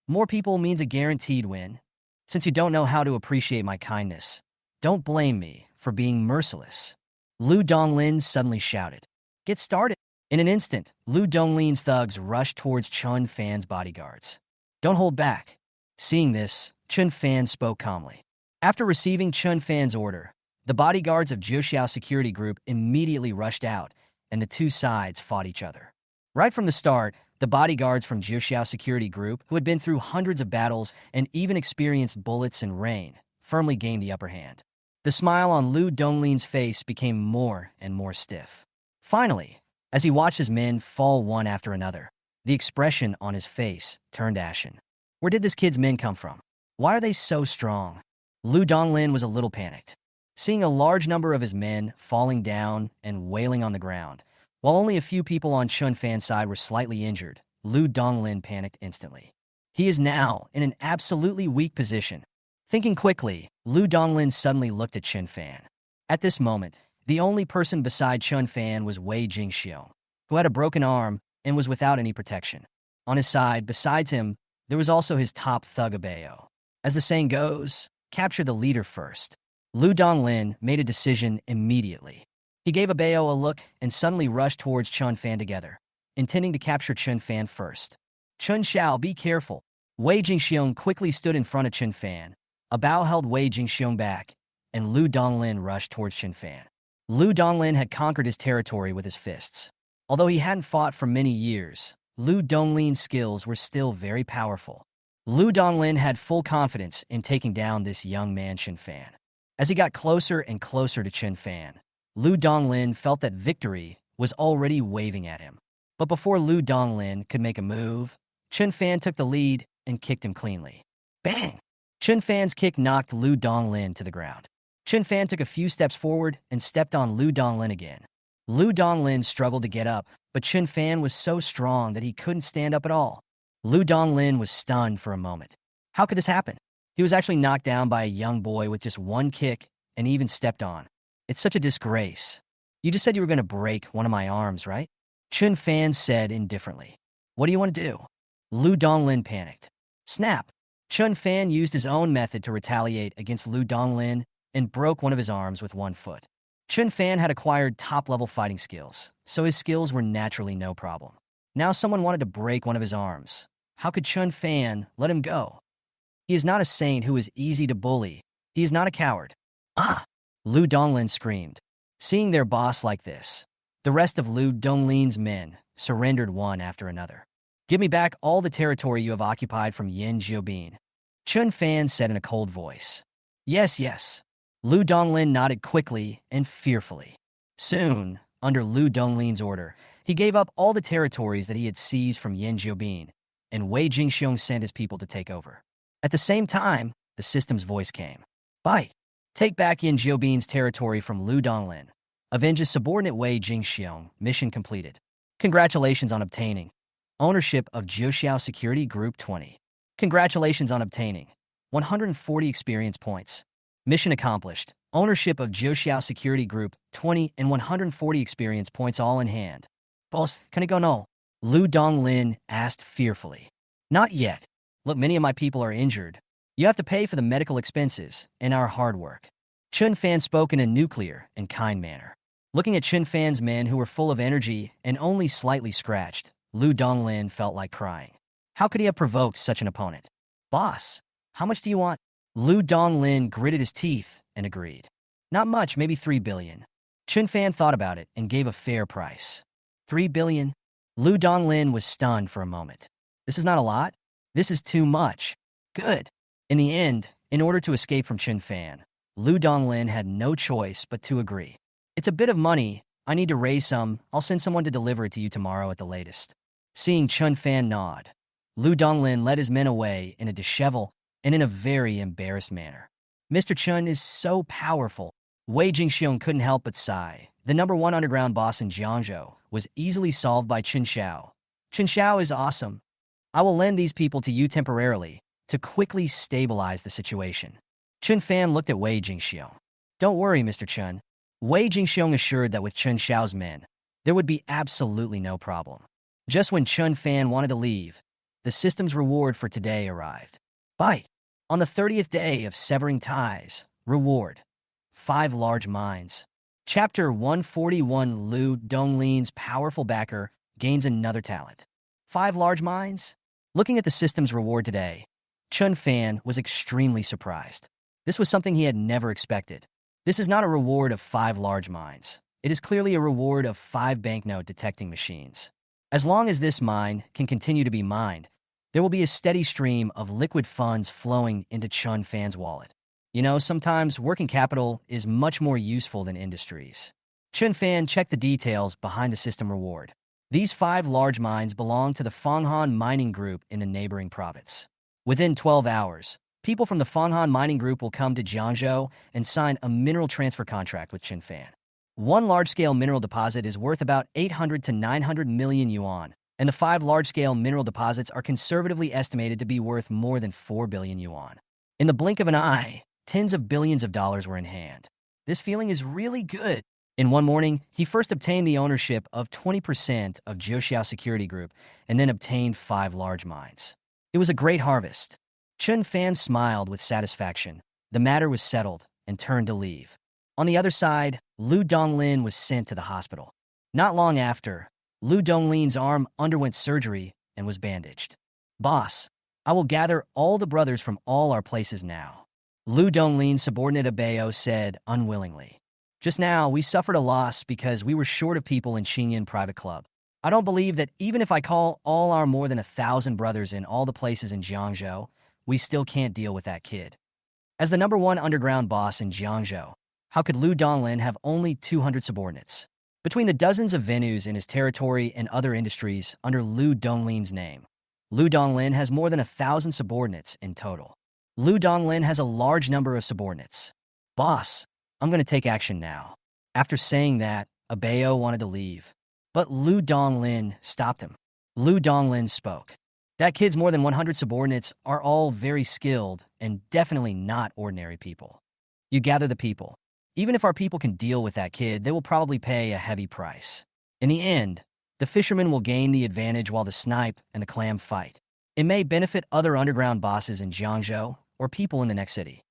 More people means a guaranteed win. Since you don't know how to appreciate my kindness, don't blame me for being merciless. Lu Donglin suddenly shouted. Get started. In an instant, Lu Donglin's thugs rushed towards Chun Fan's bodyguards. Don't hold back. Seeing this, Chun Fan spoke calmly. After receiving Chun Fan's order, the bodyguards of Jiuxiao Security Group immediately rushed out, and the 2 sides fought each other. Right from the start, the bodyguards from Jiuxiao Security Group, who had been through hundreds of battles and even experienced bullets and rain, firmly gained the upper hand. The smile on Lu Donglin's face became more and more stiff. Finally, as he watched his men fall one after another, the expression on his face turned ashen. Where did this kid's men come from? Why are they so strong? Lu Donglin was a little panicked. Seeing a large number of his men falling down and wailing on the ground, while only a few people on Chun Fan's side were slightly injured, Lu Donglin panicked instantly. He is now in an absolutely weak position. Thinking quickly, Lu Donglin suddenly looked at Chun Fan. At this moment, the only person beside Chun Fan was Wei Jingxiong, who had a broken arm and was without any protection. On his side, besides him, there was also his top thug Abeo. As the saying goes, capture the leader first. Lu Donglin made a decision immediately. He gave Abayo a look and suddenly rushed towards Chun Fan together, intending to capture Chun Fan first. Chun Xiao, be careful. Wei Jingxiong quickly stood in front of Chun Fan. Abao held Wei Jingxiong back, and Lu Donglin rushed towards Chun Fan. Lu Donglin had conquered his territory with his fists. Although he hadn't fought for many years, Lu Donglin's skills were still very powerful. Lu Donglin had full confidence in taking down this young man Chun Fan. As he got closer and closer to Chun Fan, Lu Donglin felt that victory was already waving at him. But before Lu Donglin could make a move, Chun Fan took the lead and kicked him cleanly. Bang! Chun Fan's kick knocked Lu Donglin to the ground. Chun Fan took a few steps forward and stepped on Lu Donglin again. Lu Donglin struggled to get up, but Chun Fan was so strong that he couldn't stand up at all. Lu Donglin was stunned for a moment. How could this happen? He was actually knocked down by a young boy with just one kick and even stepped on. It's such a disgrace. You just said you were going to break one of my arms, right? Chun Fan said indifferently. What do you want to do? Lu Donglin panicked. Snap! Chun Fan used his own method to retaliate against Lu Donglin and broke one of his arms with one foot. Chun Fan had acquired top-level fighting skills, so his skills were naturally no problem. Now someone wanted to break one of his arms. How could Chun Fan let him go? He is not a saint who is easy to bully. He is not a coward. Ah! Lu Donglin screamed. Seeing their boss like this, the rest of Lu Donglin's men surrendered one after another. Give me back all the territory you have occupied from Yin Jiobin. Chun Fan said in a cold voice. Yes, yes. Lu Donglin nodded quickly and fearfully. Soon, under Lu Donglin's order, he gave up all the territories that he had seized from Yin Jiobin, and Wei Jingxiong sent his people to take over. At the same time, the system's voice came. Bite! Take back Yin Jiobin's territory from Lu Donglin. Avenge his subordinate Wei Jingxiong. Mission completed. Congratulations on obtaining ownership of Jiuxiao Security Group 20. Congratulations on obtaining 140 experience points. Mission accomplished. Ownership of Jiuxiao Security Group 20 and 140 experience points all in hand. Boss, can I go no? Lu Donglin asked fearfully. Not yet. Look, many of my people are injured. You have to pay for the medical expenses and our hard work. Chun Fan spoke in a nuclear and kind manner. Looking at Chun Fan's men who were full of energy and only slightly scratched, Lu Donglin felt like crying. How could he have provoked such an opponent? Boss, how much do you want? Lu Donglin gritted his teeth and agreed. Not much, maybe 3 billion. Chun Fan thought about it and gave a fair price. 3 billion? Lu Donglin was stunned for a moment. This is not a lot. This is too much. Good. In the end, in order to escape from Chun Fan, Lu Donglin had no choice but to agree. It's a bit of money. I need to raise some. I'll send someone to deliver it to you tomorrow at the latest. Seeing Chun Fan nod, Lu Donglin led his men away in a disheveled and in a very embarrassed manner. Mr. Chun is so powerful. Wei Jingxiong couldn't help but sigh. The #1 underground boss in Jiangzhou was easily solved by Chun Xiao. Chun Xiao is awesome. I will lend these people to you temporarily to quickly stabilize the situation. Chun Fan looked at Wei Jingxiong. Don't worry, Mr. Chun. Wei Jingxiong assured that with Chun Xiao's men, there would be absolutely no problem. Just when Chun Fan wanted to leave, the system's reward for today arrived. Bite. On the 30th day of severing ties, reward. 5 large mines. Chapter 141. Lu Donglin's powerful backer gains another talent. 5 large mines? Looking at the system's reward today, Chun Fan was extremely surprised. This was something he had never expected. This is not a reward of 5 large mines. It is clearly a reward of 5 banknote detecting machines. As long as this mine can continue to be mined, there will be a steady stream of liquid funds flowing into Chun Fan's wallet. You know, sometimes working capital is much more useful than industries. Chun Fan checked the details behind the system reward. These 5 large mines belong to the Fanghan Mining Group in the neighboring province. Within 12 hours, people from the Fanghan Mining Group will come to Jiangzhou and sign a mineral transfer contract with Chun Fan. One large-scale mineral deposit is worth about 800 to 900 million yuan, and the 5 large-scale mineral deposits are conservatively estimated to be worth more than 4 billion yuan. In the blink of an eye, tens of billions of dollars were in hand. This feeling is really good. In one morning, he first obtained the ownership of 20% of Jiuxiao Security Group and then obtained 5 large mines. It was a great harvest. Chun Fan smiled with satisfaction. The matter was settled and turned to leave. On the other side, Lu Donglin was sent to the hospital. Not long after, Lu Donglin's arm underwent surgery and was bandaged. Boss, I will gather all the brothers from all our places now. Lu Donglin's subordinate Abeo said unwillingly. Just now, we suffered a loss because we were short of people in Xingyan Private Club. I don't believe that even if I call all our more than 1,000 brothers in all the places in Jiangzhou, we still can't deal with that kid. As the #1 underground boss in Jiangzhou, how could Lu Donglin have only 200 subordinates? Between the dozens of venues in his territory and other industries under Lu Donglin's name, Lu Donglin has more than 1,000 subordinates in total. Lu Donglin has a large number of subordinates. Boss, I'm going to take action now. After saying that, Abeo wanted to leave, but Lu Donglin stopped him. Lu Donglin spoke. That kid's more than 100 subordinates are all very skilled and definitely not ordinary people. You gather the people. Even if our people can deal with that kid, they will probably pay a heavy price. In the end, the fishermen will gain the advantage while the snipe and the clam fight. It may benefit other underground bosses in Jiangzhou or people in the next city.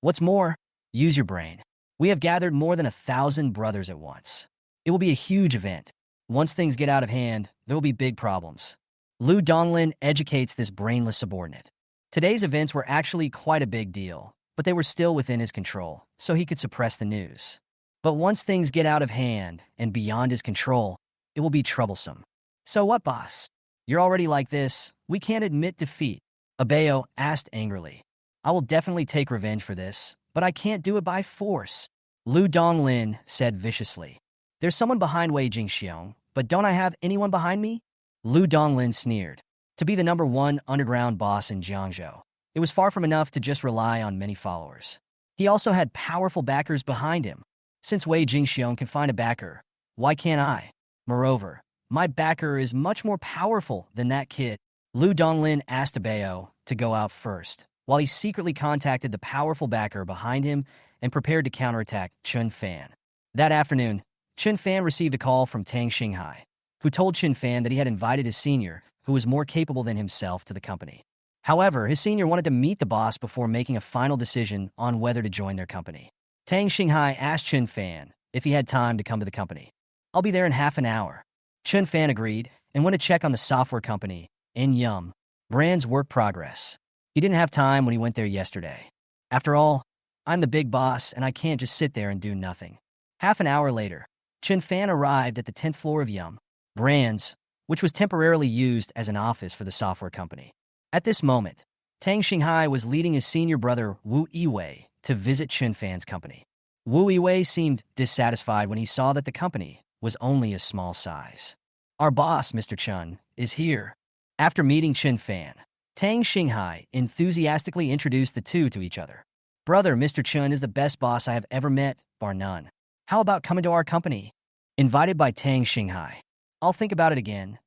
What's more, use your brain. We have gathered more than 1,000 brothers at once. It will be a huge event. Once things get out of hand, there will be big problems. Lu Donglin educates this brainless subordinate. Today's events were actually quite a big deal, but they were still within his control, so he could suppress the news. But once things get out of hand and beyond his control, it will be troublesome. So what, boss? You're already like this. We can't admit defeat. Abeo asked angrily. I will definitely take revenge for this, but I can't do it by force. Lu Donglin said viciously. There's someone behind Wei Jingxiong, but don't I have anyone behind me? Lu Donglin sneered. To be the #1 underground boss in Jiangzhou, it was far from enough to just rely on many followers. He also had powerful backers behind him. Since Wei Jingxiong can find a backer, why can't I? Moreover, my backer is much more powerful than that kid. Lu Donglin asked Abeo to go out first, while he secretly contacted the powerful backer behind him and prepared to counterattack Chun Fan. That afternoon, Chun Fan received a call from Tang Xinghai, who told Chun Fan that he had invited his senior, who was more capable than himself, to the company. However, his senior wanted to meet the boss before making a final decision on whether to join their company. Tang Xinghai asked Chun Fan if he had time to come to the company. I'll be there in half an hour. Chun Fan agreed and went to check on the software company, In Yum, brand's work progress. He didn't have time when he went there yesterday. After all, I'm the big boss and I can't just sit there and do nothing. Half an hour later, Chun Fan arrived at the 10th floor of Yum, Brands, which was temporarily used as an office for the software company. At this moment, Tang Xinghai was leading his senior brother Wu Yiwei to visit Chun Fan's company. Wu Yiwei seemed dissatisfied when he saw that the company was only a small size. Our boss, Mr. Chun, is here. After meeting Chun Fan, Tang Xinghai enthusiastically introduced the two to each other. Brother, Mr. Chun is the best boss I have ever met, bar none. How about coming to our company? Invited by Tang Xinghai. I'll think about it again,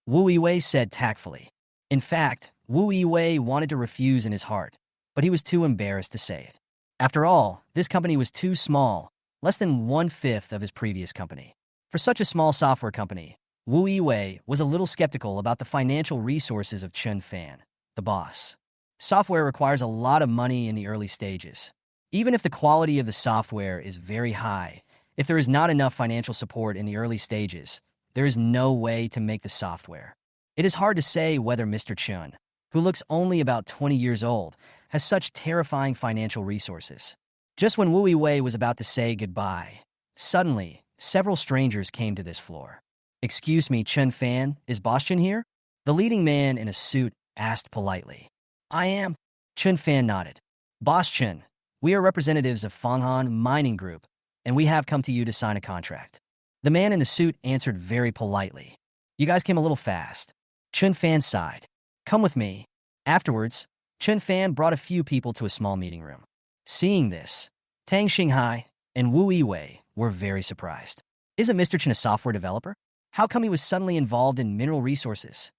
Wu Yiwei said tactfully. In fact, Wu Yiwei wanted to refuse in his heart, but he was too embarrassed to say it. After all, this company was too small, less than 1/5 of his previous company. For such a small software company, Wu Yiwei was a little skeptical about the financial resources of Chun Fan, the boss. Software requires a lot of money in the early stages. Even if the quality of the software is very high, if there is not enough financial support in the early stages, there is no way to make the software. It is hard to say whether Mr. Chun, who looks only about 20 years old, has such terrifying financial resources. Just when Wu Yiwei was about to say goodbye, suddenly, several strangers came to this floor. Excuse me, Chun Fan, is Boss Chun here? The leading man in a suit asked politely. I am. Chun Fan nodded. Boss Chun, we are representatives of Fanghan Mining Group, and we have come to you to sign a contract. The man in the suit answered very politely. You guys came a little fast. Chun Fan sighed. Come with me. Afterwards, Chun Fan brought a few people to a small meeting room. Seeing this, Tang Xinghai and Wu Yiwei were very surprised. Isn't Mr. Chun a software developer? How come he was suddenly involved in mineral resources?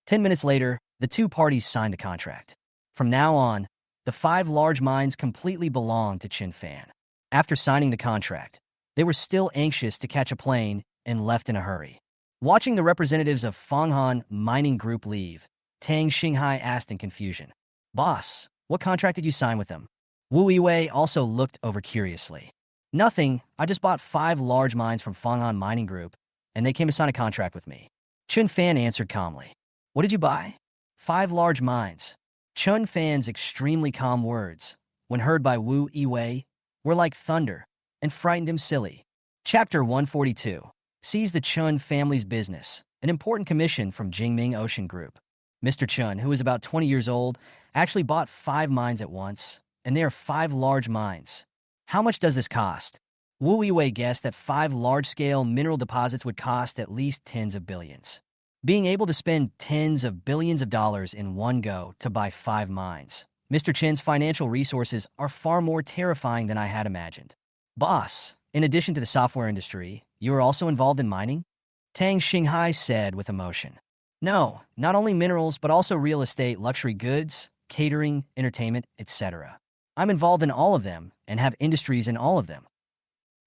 10 minutes later, the two parties signed a contract. From now on, the 5 large mines completely belonged to Chun Fan. After signing the contract, they were still anxious to catch a plane and left in a hurry. Watching the representatives of Fanghan Mining Group leave, Tang Xinghai asked in confusion, Boss, what contract did you sign with them? Wu Yiwei also looked over curiously. Nothing. I just bought 5 large mines from Fang'an Mining Group, and they came to sign a contract with me. Chun Fan answered calmly. What did you buy? 5 large mines. Chun Fan's extremely calm words, when heard by Wu Yiwei, were like thunder and frightened him silly. Chapter 142 sees the Chun family's business, an important commission from Jingming Ocean Group. Mr. Chun, who was about 20 years old, actually bought 5 mines at once, and they are 5 large mines. How much does this cost? Wu Yiwei guessed that 5 large-scale mineral deposits would cost at least tens of billions. Being able to spend tens of billions of dollars in one go to buy 5 mines. Mr. Chen's financial resources are far more terrifying than I had imagined. Boss, in addition to the software industry, you are also involved in mining? Tang Xinghai said with emotion. No, not only minerals, but also real estate, luxury goods, catering, entertainment, etc. I'm involved in all of them and have industries in all of them.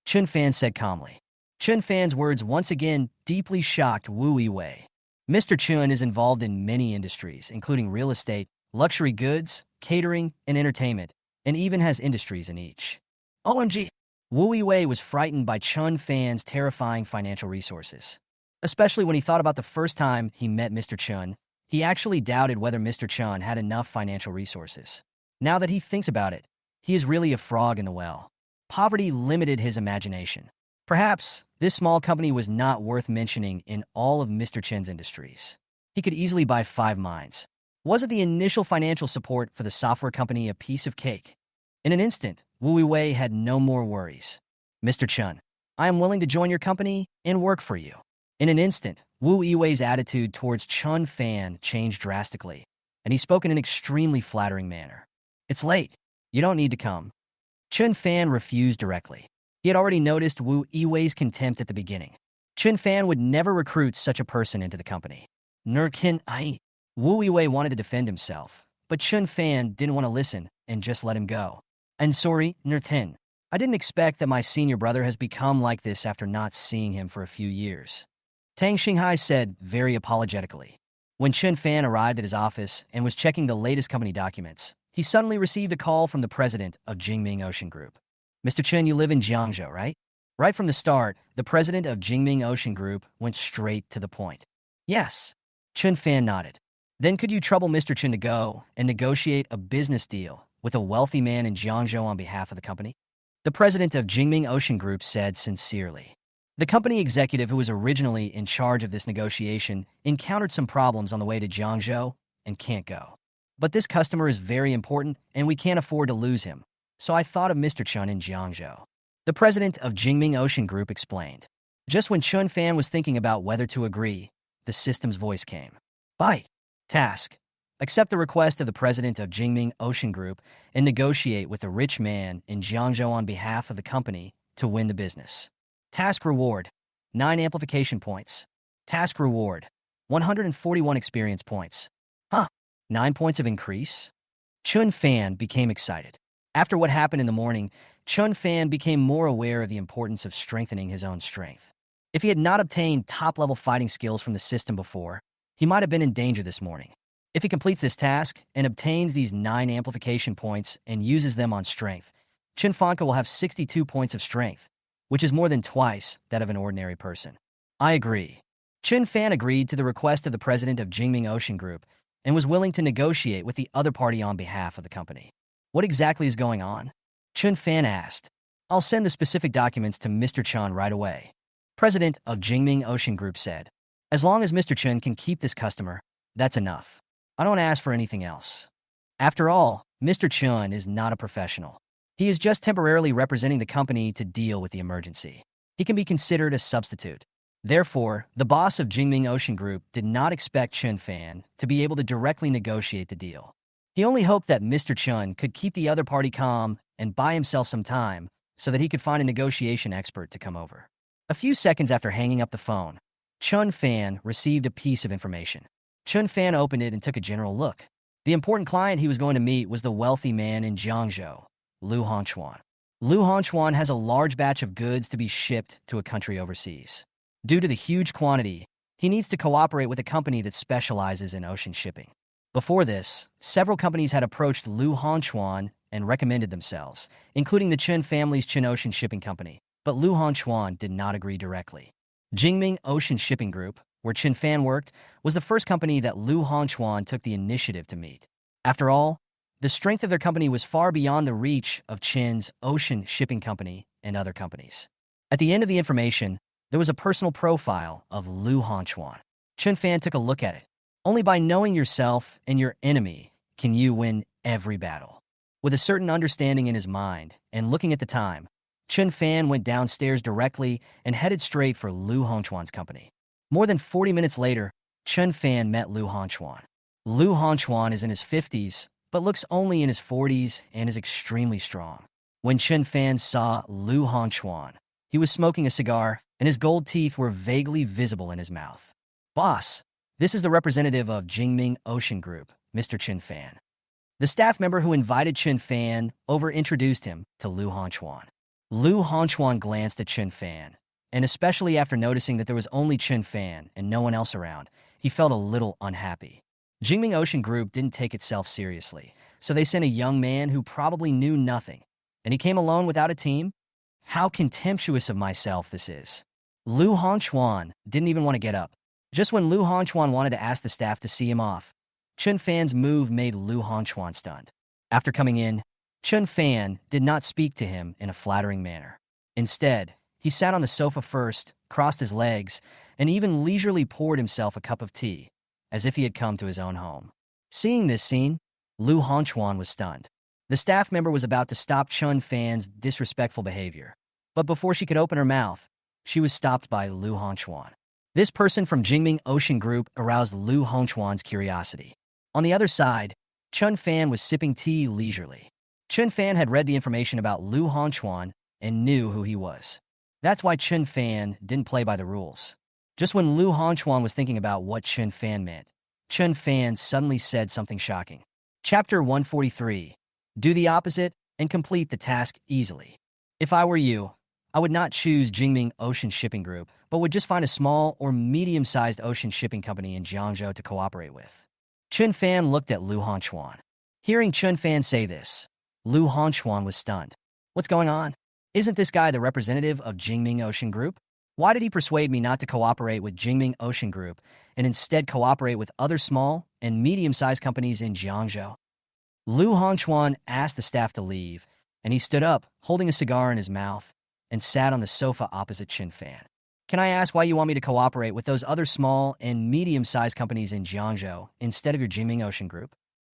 Chun Fan said calmly. Chun Fan's words once again deeply shocked Wu Yiwei. Mr. Chun is involved in many industries, including real estate, luxury goods, catering, and entertainment, and even has industries in each. OMG! Wu Yiwei was frightened by Chun Fan's terrifying financial resources. Especially when he thought about the first time he met Mr. Chun, he actually doubted whether Mr. Chun had enough financial resources. Now that he thinks about it, he is really a frog in the well. Poverty limited his imagination. Perhaps this small company was not worth mentioning in all of Mr. Chen's industries. He could easily buy 5 mines. Wasn't the initial financial support for the software company a piece of cake? In an instant, Wu Yiwei had no more worries. Mr. Chun, I am willing to join your company and work for you. In an instant, Wu Yiwei's attitude towards Chun Fan changed drastically, and he spoke in an extremely flattering manner. It's late. You don't need to come. Chun Fan refused directly. He had already noticed Wu Yiwei's contempt at the beginning. Chun Fan would never recruit such a person into the company. Nurkin ai. Wu Yiwei wanted to defend himself, but Chun Fan didn't want to listen and just let him go. I'm sorry, Nurtin. I didn't expect that my senior brother has become like this after not seeing him for a few years. Tang Xinghai said very apologetically. When Chun Fan arrived at his office and was checking the latest company documents, he suddenly received a call from the president of Jingming Ocean Group. Mr. Chun, you live in Jiangzhou, right? Right from the start, the president of Jingming Ocean Group went straight to the point. Yes. Chun Fan nodded. Then could you trouble Mr. Chun to go and negotiate a business deal with a wealthy man in Jiangzhou on behalf of the company? The president of Jingming Ocean Group said sincerely. The company executive who was originally in charge of this negotiation encountered some problems on the way to Jiangzhou and can't go. But this customer is very important and we can't afford to lose him, so I thought of Mr. Chun in Jiangzhou. The president of Jingming Ocean Group explained. Just when Chun Fan was thinking about whether to agree, the system's voice came. Bite. Task. Accept the request of the president of Jingming Ocean Group and negotiate with a rich man in Jiangzhou on behalf of the company to win the business. Task reward, 9 amplification points. Task reward, 141 experience points. 9 points of increase? Chun Fan became excited. After what happened in the morning, Chun Fan became more aware of the importance of strengthening his own strength. If he had not obtained top-level fighting skills from the system before, he might have been in danger this morning. If he completes this task and obtains these 9 amplification points and uses them on strength, Chun Fanka will have 62 points of strength, which is more than twice that of an ordinary person. I agree. Chun Fan agreed to the request of the president of Jingming Ocean Group and was willing to negotiate with the other party on behalf of the company. What exactly is going on? Chun Fan asked. I'll send the specific documents to Mr. Chun right away. President of Jingming Ocean Group said. As long as Mr. Chun can keep this customer, that's enough. I don't ask for anything else. After all, Mr. Chun is not a professional. He is just temporarily representing the company to deal with the emergency. He can be considered a substitute. Therefore, the boss of Jingming Ocean Group did not expect Chun Fan to be able to directly negotiate the deal. He only hoped that Mr. Chun could keep the other party calm and buy himself some time so that he could find a negotiation expert to come over. A few seconds after hanging up the phone, Chun Fan received a piece of information. Chun Fan opened it and took a general look. The important client he was going to meet was the wealthy man in Jiangzhou, Lu Hongchuan. Lu Hongchuan has a large batch of goods to be shipped to a country overseas. Due to the huge quantity, he needs to cooperate with a company that specializes in ocean shipping. Before this, several companies had approached Lu Hongchuan and recommended themselves, including the Chen family's Chen Ocean Shipping Company, but Lu Hongchuan did not agree directly. Jingming Ocean Shipping Group, where Chen Fan worked, was the first company that Lu Hongchuan took the initiative to meet. After all, the strength of their company was far beyond the reach of Chen's Ocean Shipping Company and other companies. At the end of the information, there was a personal profile of Lu Hongchuan. Chen Fan took a look at it. Only by knowing yourself and your enemy can you win every battle. With a certain understanding in his mind and looking at the time, Chen Fan went downstairs directly and headed straight for Lu Hongchuan's company. More than 40 minutes later, Chen Fan met Lu Hongchuan. Lu Hongchuan is in his 50s, but looks only in his 40s and is extremely strong. When Chen Fan saw Lu Hongchuan, he was smoking a cigar and his gold teeth were vaguely visible in his mouth. "Boss, this is the representative of Jingming Ocean Group, Mr. Chen Fan." The staff member who invited Chen Fan over introduced him to Lu Hongchuan. Lu Hongchuan glanced at Chen Fan, and especially after noticing that there was only Chen Fan and no one else around, he felt a little unhappy. Jingming Ocean Group didn't take itself seriously, so they sent a young man who probably knew nothing. And he came alone without a team? How contemptuous of myself this is. Lu Hongchuan didn't even want to get up. Just when Lu Hongchuan wanted to ask the staff to see him off, Chen Fan's move made Lu Hongchuan stunned. After coming in, Chen Fan did not speak to him in a flattering manner. Instead, he sat on the sofa first, crossed his legs, and even leisurely poured himself a cup of tea, as if he had come to his own home. Seeing this scene, Lu Hongchuan was stunned. The staff member was about to stop Chen Fan's disrespectful behavior, but before she could open her mouth, she was stopped by Lu Hongchuan. This person from Jingming Ocean Group aroused Lu Hongchuan's curiosity. On the other side, Chen Fan was sipping tea leisurely. Chen Fan had read the information about Lu Hongchuan and knew who he was. That's why Chen Fan didn't play by the rules. Just when Lu Hongchuan was thinking about what Chen Fan meant, Chen Fan suddenly said something shocking. Chapter 143. Do the opposite and complete the task easily. If I were you, I would not choose Jingming Ocean Shipping Group, but would just find a small or medium-sized ocean shipping company in Jiangzhou to cooperate with. Chen Fan looked at Lu Hongchuan. Hearing Chen Fan say this, Lu Hongchuan was stunned. What's going on? Isn't this guy the representative of Jingming Ocean Group? Why did he persuade me not to cooperate with Jingming Ocean Group and instead cooperate with other small and medium-sized companies in Jiangzhou? Lu Hongchuan asked the staff to leave, and he stood up, holding a cigar in his mouth, and sat on the sofa opposite Chen Fan. Can I ask why you want me to cooperate with those other small and medium-sized companies in Jiangzhou instead of your Jingming Ocean Group?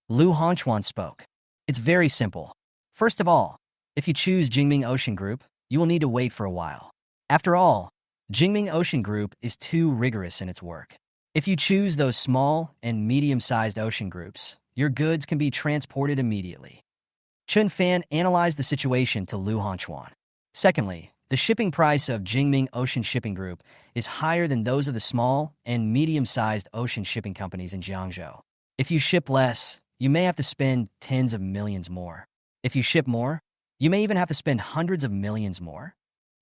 Lu Hongchuan spoke. It's very simple. First of all, if you choose Jingming Ocean Group, you will need to wait for a while. After all, Jingming Ocean Group is too rigorous in its work. If you choose those small and medium-sized ocean groups, your goods can be transported immediately. Chen Fan analyzed the situation to Lu Hongchuan. Secondly, the shipping price of Jingming Ocean Shipping Group is higher than those of the small and medium-sized ocean shipping companies in Jiangzhou. If you ship less, you may have to spend tens of millions more. If you ship more, you may even have to spend hundreds of millions more.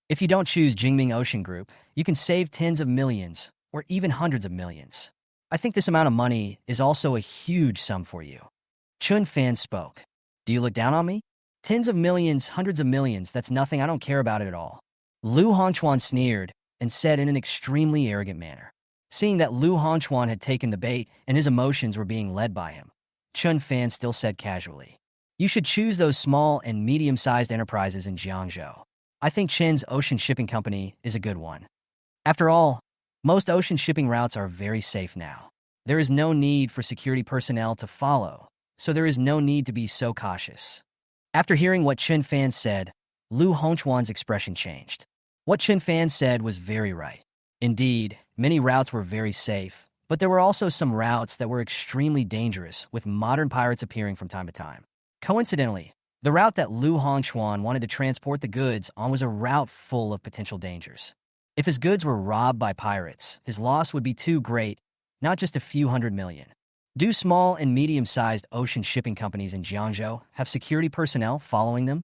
If you don't choose Jingming Ocean Group, you can save tens of millions or even hundreds of millions. I think this amount of money is also a huge sum for you. Chen Fan spoke. Do you look down on me? Tens of millions, hundreds of millions, that's nothing, I don't care about it at all. Lu Hongchuan sneered and said in an extremely arrogant manner. Seeing that Lu Hongchuan had taken the bait and his emotions were being led by him, Chen Fan still said casually, you should choose those small and medium-sized enterprises in Jiangzhou. I think Chen's Ocean Shipping Company is a good one. After all, most ocean shipping routes are very safe now. There is no need for security personnel to follow, so there is no need to be so cautious. After hearing what Chen Fan said, Lu Hongchuan's expression changed. What Chen Fan said was very right. Indeed, many routes were very safe, but there were also some routes that were extremely dangerous, with modern pirates appearing from time to time. Coincidentally, the route that Lu Hongchuan wanted to transport the goods on was a route full of potential dangers. If his goods were robbed by pirates, his loss would be too great, not just a few hundred million. Do small and medium-sized ocean shipping companies in Jiangzhou have security personnel following them?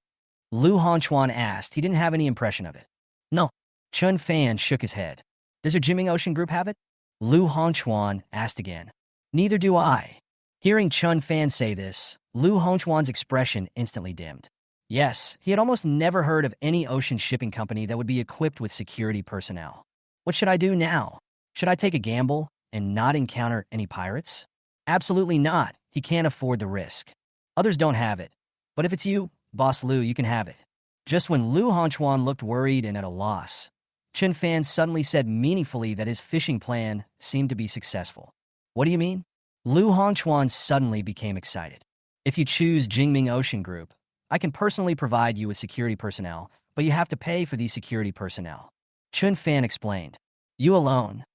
Lu Hongchuan asked. He didn't have any impression of it. No. Chen Fan shook his head. Does your Jingming Ocean Group have it? Lu Hongchuan asked again. Neither do I. Hearing Chun Fan say this, Lu Hongchuan's expression instantly dimmed. Yes, he had almost never heard of any ocean shipping company that would be equipped with security personnel. What should I do now? Should I take a gamble and not encounter any pirates? Absolutely not. He can't afford the risk. Others don't have it. But if it's you, Boss Lu, you can have it. Just when Lu Hongchuan looked worried and at a loss, Chun Fan suddenly said meaningfully that his fishing plan seemed to be successful. What do you mean? Lu Hongchuan suddenly became excited. If you choose Jingming Ocean Group, I can personally provide you with security personnel, but you have to pay for these security personnel. Chun Fan explained. You alone.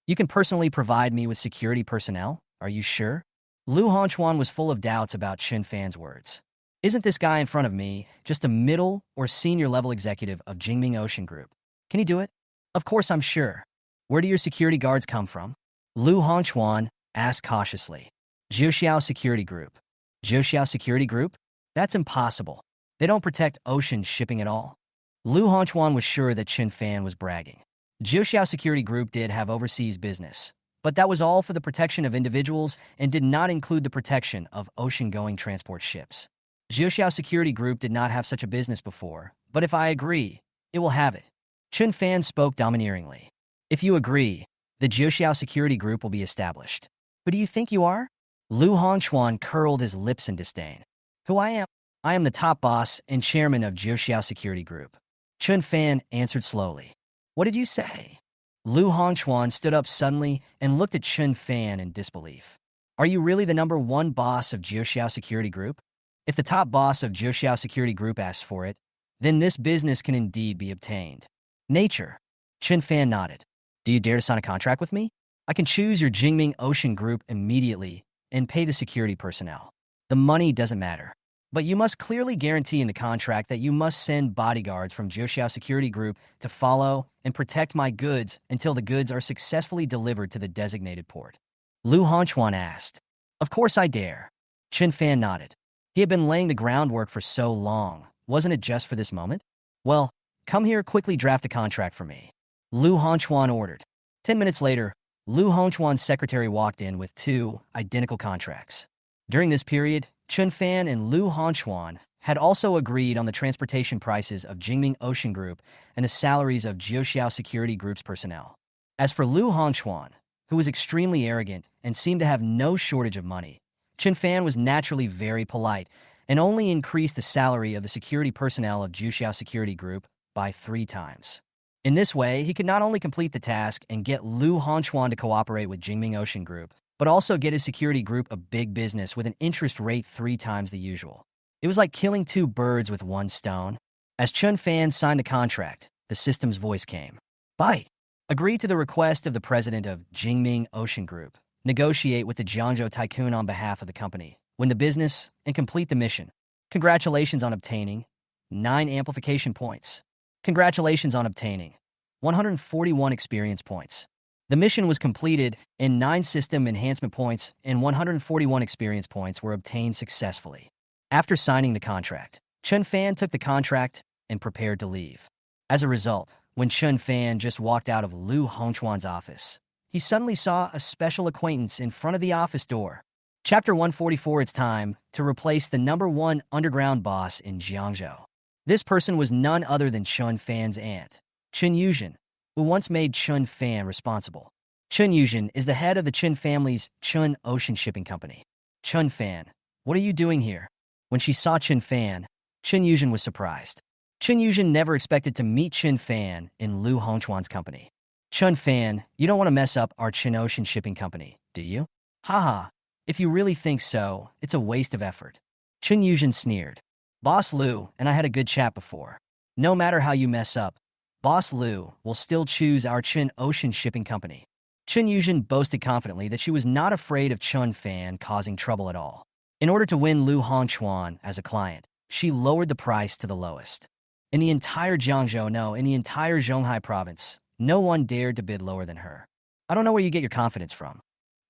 You can personally provide me with security personnel? Are you sure? Lu Hongchuan was full of doubts about Chun Fan's words. Isn't this guy in front of me just a middle or senior level executive of Jingming Ocean Group? Can he do it? Of course I'm sure. Where do your security guards come from? Lu Hongchuan asked cautiously. Jiuxiao Security Group. Jiuxiao Security Group? That's impossible. They don't protect ocean shipping at all. Lu Hongchuan was sure that Chun Fan was bragging. Jiuxiao Security Group did have overseas business, but that was all for the protection of individuals and did not include the protection of ocean-going transport ships. Jiuxiao Security Group did not have such a business before, but if I agree, it will have it. Chun Fan spoke domineeringly. If you agree, the Jiuxiao Security Group will be established. Who do you think you are? Lu Hongchuan curled his lips in disdain. Who I am? I am the top boss and chairman of Jiuxiao Security Group. Chun Fan answered slowly. What did you say? Lu Hongchuan stood up suddenly and looked at Chun Fan in disbelief. Are you really the number one boss of Jiuxiao Security Group? If the top boss of Jiuxiao Security Group asks for it, then this business can indeed be obtained. Nature. Chun Fan nodded. Do you dare to sign a contract with me? I can choose your Jingming Ocean Group immediately and pay the security personnel. The money doesn't matter. But you must clearly guarantee in the contract that you must send bodyguards from Jiuxiao Security Group to follow and protect my goods until the goods are successfully delivered to the designated port. Lu Hongchuan asked. Of course I dare. Chun Fan nodded. He had been laying the groundwork for so long. Wasn't it just for this moment? Well, come here, quickly draft a contract for me. Lu Hongchuan ordered. 10 minutes later, Lu Hongchuan's secretary walked in with 2 identical contracts. During this period, Chun Fan and Lu Hongchuan had also agreed on the transportation prices of Jingming Ocean Group and the salaries of Jiuxiao Security Group's personnel. As for Lu Hongchuan, who was extremely arrogant and seemed to have no shortage of money, Chun Fan was naturally very polite and only increased the salary of the security personnel of Jiuxiao Security Group by 3 times. In this way, he could not only complete the task and get Lu Hongchuan to cooperate with Jingming Ocean Group, but also get his security group a big business with an interest rate 3 times the usual. It was like killing 2 birds with 1 stone. As Chun Fan signed the contract, the system's voice came. Bye. Agree to the request of the president of Jingming Ocean Group. Negotiate with the Jiangzhou tycoon on behalf of the company. Win the business and complete the mission. Congratulations on obtaining 9 amplification points. Congratulations on obtaining 141 experience points. The mission was completed, and 9 system enhancement points and 141 experience points were obtained successfully. After signing the contract, Chun Fan took the contract and prepared to leave. As a result, when Chun Fan just walked out of Lu Hongchuan's office, he suddenly saw a special acquaintance in front of the office door. Chapter 144. It's time to replace the number 1 underground boss in Jiangzhou. This person was none other than Chun Fan's aunt, Chun Yuzhen, who once made Chun Fan responsible. Chun Yuzhen is the head of the Chun family's Chun Ocean Shipping Company. Chun Fan, what are you doing here? When she saw Chun Fan, Chun Yuzhen was surprised. Chun Yuzhen never expected to meet Chun Fan in Lu Hongchuan's company. Chun Fan, you don't want to mess up our Chun Ocean Shipping Company, do you? Haha, if you really think so, it's a waste of effort. Chun Yuzhen sneered. Boss Lu and I had a good chat before. No matter how you mess up, Boss Lu will still choose our Chun Ocean Shipping Company. Chun Yuzhen boasted confidently that she was not afraid of Chun Fan causing trouble at all. In order to win Lu Hongchuan as a client, she lowered the price to the lowest. In the entire Zhonghai province, no one dared to bid lower than her. I don't know where you get your confidence from.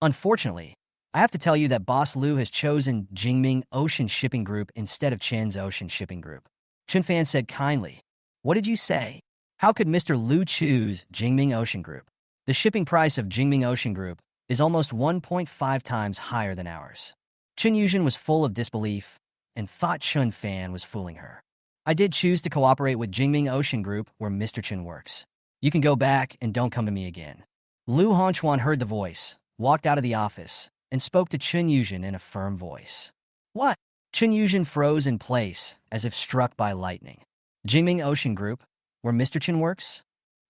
Unfortunately, I have to tell you that Boss Lu has chosen Jingming Ocean Shipping Group instead of Chen's Ocean Shipping Group. Chun Fan said kindly. What did you say? How could Mr. Lu choose Jingming Ocean Group? The shipping price of Jingming Ocean Group is almost 1.5 times higher than ours. Chun Yuzhen was full of disbelief and thought Chun Fan was fooling her. I did choose to cooperate with Jingming Ocean Group, where Mr. Chun works. You can go back and don't come to me again. Lu Hongchuan heard the voice, walked out of the office, and spoke to Chun Yuzhen in a firm voice. What? Chun Yuzhen froze in place, as if struck by lightning. Jingming Ocean Group, where Mr. Chun works?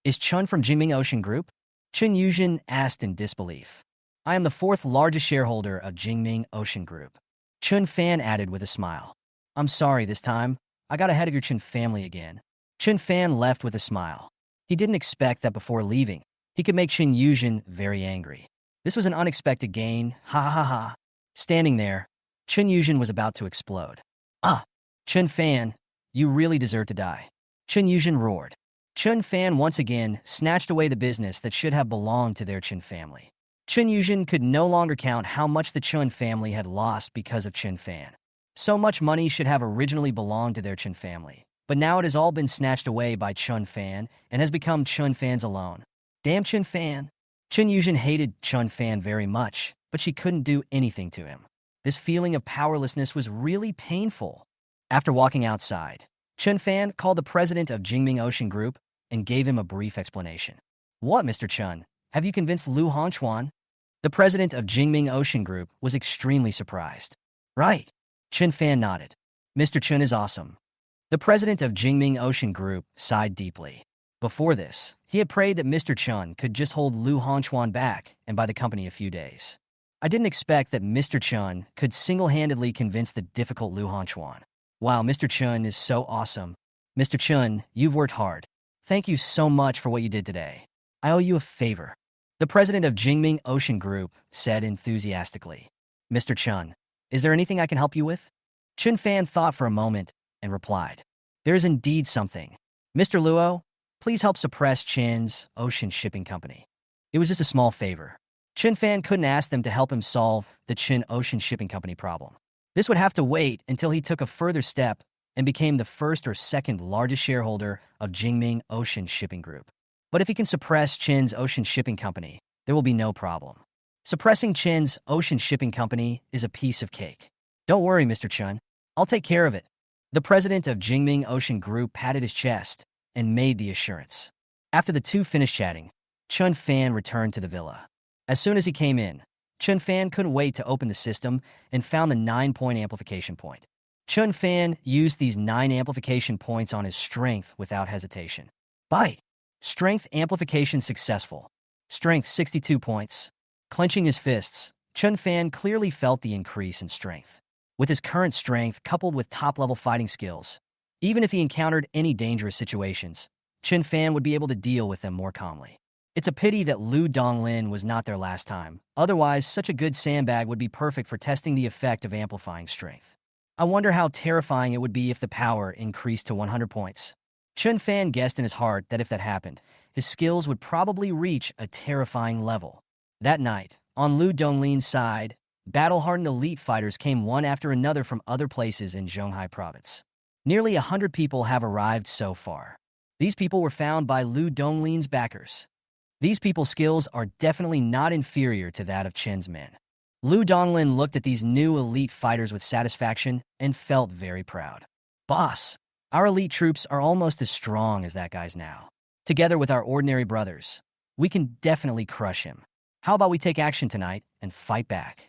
Is Chun from Jingming Ocean Group? Chun Yuzhen asked in disbelief. I am the fourth largest shareholder of Jingming Ocean Group. Chun Fan added with a smile. I'm sorry this time. I got ahead of your Chun family again. Chun Fan left with a smile. He didn't expect that before leaving, he could make Chun Yuzhen very angry. This was an unexpected gain, ha ha ha. Standing there, Chun Yuzhen was about to explode. Ah! Chun Fan, you really deserve to die. Chun Yuzhen roared. Chun Fan once again snatched away the business that should have belonged to their Chun family. Chun Yuzhen could no longer count how much the Chun family had lost because of Chun Fan. So much money should have originally belonged to their Chun family, but now it has all been snatched away by Chun Fan and has become Chun Fan's alone. Damn Chun Fan! Chun Yuzhen hated Chun Fan very much, but she couldn't do anything to him. This feeling of powerlessness was really painful. After walking outside, Chun Fan called the president of Jingming Ocean Group and gave him a brief explanation. What, Mr. Chun? Have you convinced Lu Hongchuan? The president of Jingming Ocean Group was extremely surprised. Right. Chun Fan nodded. Mr. Chun is awesome. The president of Jingming Ocean Group sighed deeply. Before this, he had prayed that Mr. Chun could just hold Lu Hongchuan back and buy the company a few days. I didn't expect that Mr. Chun could single-handedly convince the difficult Lu Hongchuan. Wow, Mr. Chun is so awesome. Mr. Chun, you've worked hard. Thank you so much for what you did today. I owe you a favor. The president of Jingming Ocean Group said enthusiastically. Mr. Chun, is there anything I can help you with? Chun Fan thought for a moment and replied. There is indeed something. Mr. Luo, please help suppress Chin's Ocean Shipping Company. It was just a small favor. Chun Fan couldn't ask them to help him solve the Chin Ocean Shipping Company problem. This would have to wait until he took a further step and became the first or second largest shareholder of Jingming Ocean Shipping Group. But if he can suppress Chin's Ocean Shipping Company, there will be no problem. Suppressing Chin's Ocean Shipping Company is a piece of cake. Don't worry, Mr. Chun. I'll take care of it. The president of Jingming Ocean Group patted his chest and made the assurance. After the two finished chatting, Chun Fan returned to the villa. As soon as he came in, Chun Fan couldn't wait to open the system and found the 9-point amplification point. Chun Fan used these 9 amplification points on his strength without hesitation. Bite! Strength amplification successful. Strength 62 points. Clenching his fists, Chun Fan clearly felt the increase in strength. With his current strength coupled with top-level fighting skills, even if he encountered any dangerous situations, Chun Fan would be able to deal with them more calmly. It's a pity that Lu Donglin was not there last time. Otherwise, such a good sandbag would be perfect for testing the effect of amplifying strength. I wonder how terrifying it would be if the power increased to 100 points. Chun Fan guessed in his heart that if that happened, his skills would probably reach a terrifying level. That night, on Lu Donglin's side, battle-hardened elite fighters came one after another from other places in Zhonghai province. Nearly 100 people have arrived so far. These people were found by Lu Donglin's backers. These people's skills are definitely not inferior to that of Chen's men. Lu Donglin looked at these new elite fighters with satisfaction and felt very proud. Boss, our elite troops are almost as strong as that guy's now. Together with our ordinary brothers, we can definitely crush him. How about we take action tonight and fight back?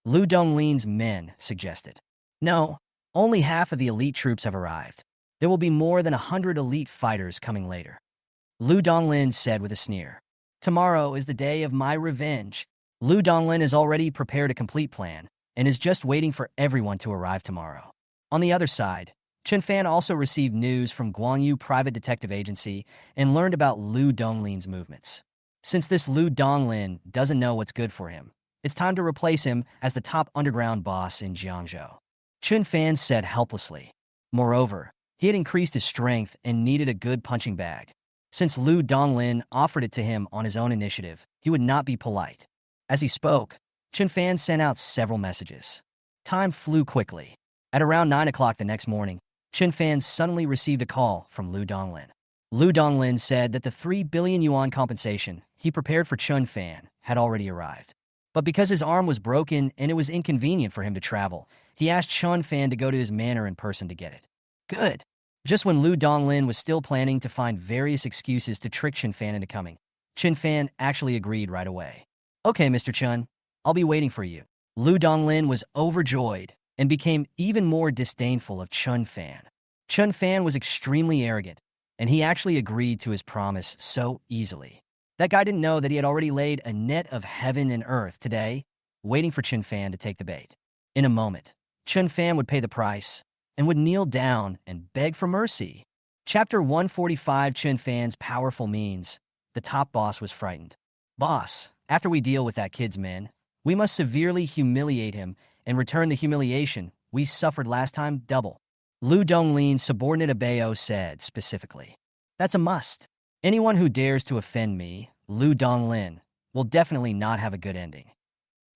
Lu Donglin's men suggested. No, only half of the elite troops have arrived. There will be more than 100 elite fighters coming later. Lu Donglin said with a sneer. Tomorrow is the day of my revenge. Lu Donglin has already prepared a complete plan and is just waiting for everyone to arrive tomorrow. On the other side, Chun Fan also received news from Guangyu Private Detective Agency and learned about Lu Donglin's movements. Since this Lu Donglin doesn't know what's good for him, it's time to replace him as the top underground boss in Jiangzhou. Chun Fan said helplessly. Moreover, he had increased his strength and needed a good punching bag. Since Lu Donglin offered it to him on his own initiative, he would not be polite. As he spoke, Chun Fan sent out several messages. Time flew quickly. At around 9 o'clock the next morning, Chun Fan suddenly received a call from Lu Donglin. Lu Donglin said that the 3 billion yuan compensation he prepared for Chun Fan had already arrived. But because his arm was broken and it was inconvenient for him to travel, he asked Chun Fan to go to his manor in person to get it. Good. Just when Lu Donglin was still planning to find various excuses to trick Chun Fan into coming, Chun Fan actually agreed right away. Okay, Mr. Chun, I'll be waiting for you. Lu Donglin was overjoyed and became even more disdainful of Chun Fan. Chun Fan was extremely arrogant, and he actually agreed to his promise so easily. That guy didn't know that he had already laid a net of heaven and earth today, waiting for Chun Fan to take the bait. In a moment, Chun Fan would pay the price and would kneel down and beg for mercy. Chapter 145. Chun Fan's powerful means. The top boss was frightened. Boss, after we deal with that kid's men, we must severely humiliate him and return the humiliation we suffered last time double. Lu Donglin's subordinate Abeo said specifically. That's a must. Anyone who dares to offend me, Lu Donglin, will definitely not have a good ending.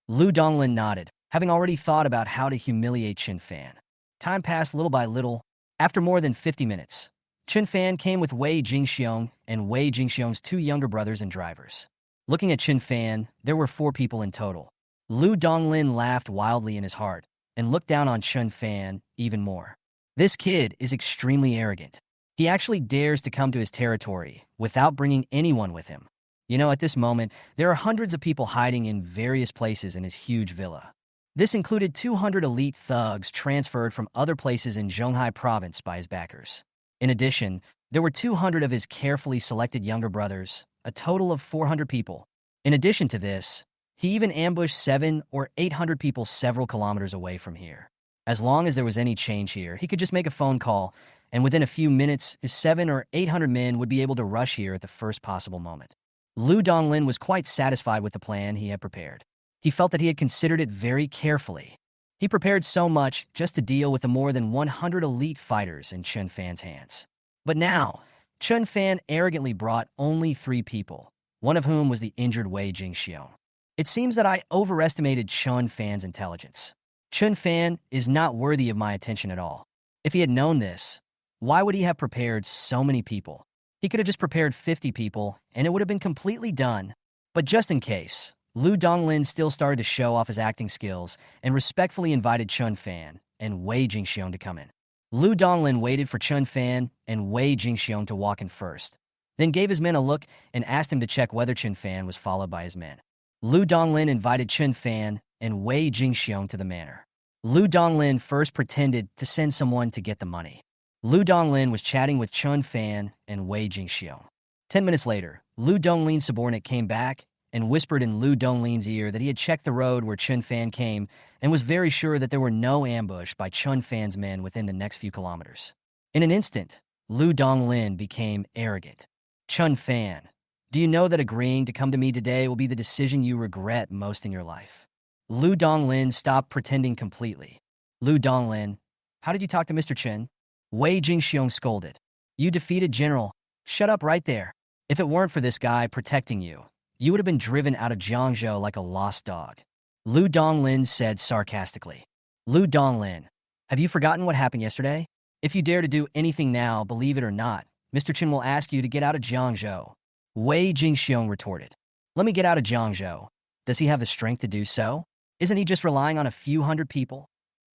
Lu Donglin nodded, having already thought about how to humiliate Chun Fan. Time passed little by little. After more than 50 minutes, Chun Fan came with Wei Jingxiong and Wei Jingxiong's two younger brothers and drivers. Looking at Chun Fan, there were 4 people in total. Lu Donglin laughed wildly in his heart and looked down on Chun Fan even more. This kid is extremely arrogant. He actually dares to come to his territory without bringing anyone with him. You know, at this moment, there are hundreds of people hiding in various places in his huge villa. This included 200 elite thugs transferred from other places in Zhonghai province by his backers. In addition, there were 200 of his carefully selected younger brothers, a total of 400 people. In addition to this, he even ambushed 700 or 800 people several kilometers away from here. As long as there was any change here, he could just make a phone call, and within a few minutes, his 700 or 800 men would be able to rush here at the first possible moment. Lu Donglin was quite satisfied with the plan he had prepared. He felt that he had considered it very carefully. He prepared so much just to deal with the more than 100 elite fighters in Chun Fan's hands. But now, Chun Fan arrogantly brought only 3 people, one of whom was the injured Wei Jingxiong. It seems that I overestimated Chun Fan's intelligence. Chun Fan is not worthy of my attention at all. If he had known this, why would he have prepared so many people? He could have just prepared 50 people, and it would have been completely done. But just in case, Lu Donglin still started to show off his acting skills and respectfully invited Chun Fan and Wei Jingxiong to come in. Lu Donglin waited for Chun Fan and Wei Jingxiong to walk in first, then gave his men a look and asked him to check whether Chun Fan was followed by his men. Lu Donglin invited Chun Fan and Wei Jingxiong to the manor. Lu Donglin first pretended to send someone to get the money. Lu Donglin was chatting with Chun Fan and Wei Jingxiong. 10 minutes later, Lu Donglin's subordinate came back and whispered in Lu Donglin's ear that he had checked the road where Chun Fan came and was very sure that there were no ambush by Chun Fan's men within the next few kilometers. In an instant, Lu Donglin became arrogant. Chun Fan, do you know that agreeing to come to me today will be the decision you regret most in your life? Lu Donglin stopped pretending completely. Lu Donglin, how did you talk to Mr. Chen? Wei Jingxiong scolded. You defeated General. Shut up right there. If it weren't for this guy protecting you, you would have been driven out of Jiangzhou like a lost dog. Lu Donglin said sarcastically. Lu Donglin, have you forgotten what happened yesterday? If you dare to do anything now, believe it or not, Mr. Chen will ask you to get out of Jiangzhou. Wei Jingxiong retorted. Let me get out of Jiangzhou. Does he have the strength to do so? Isn't he just relying on a few hundred people?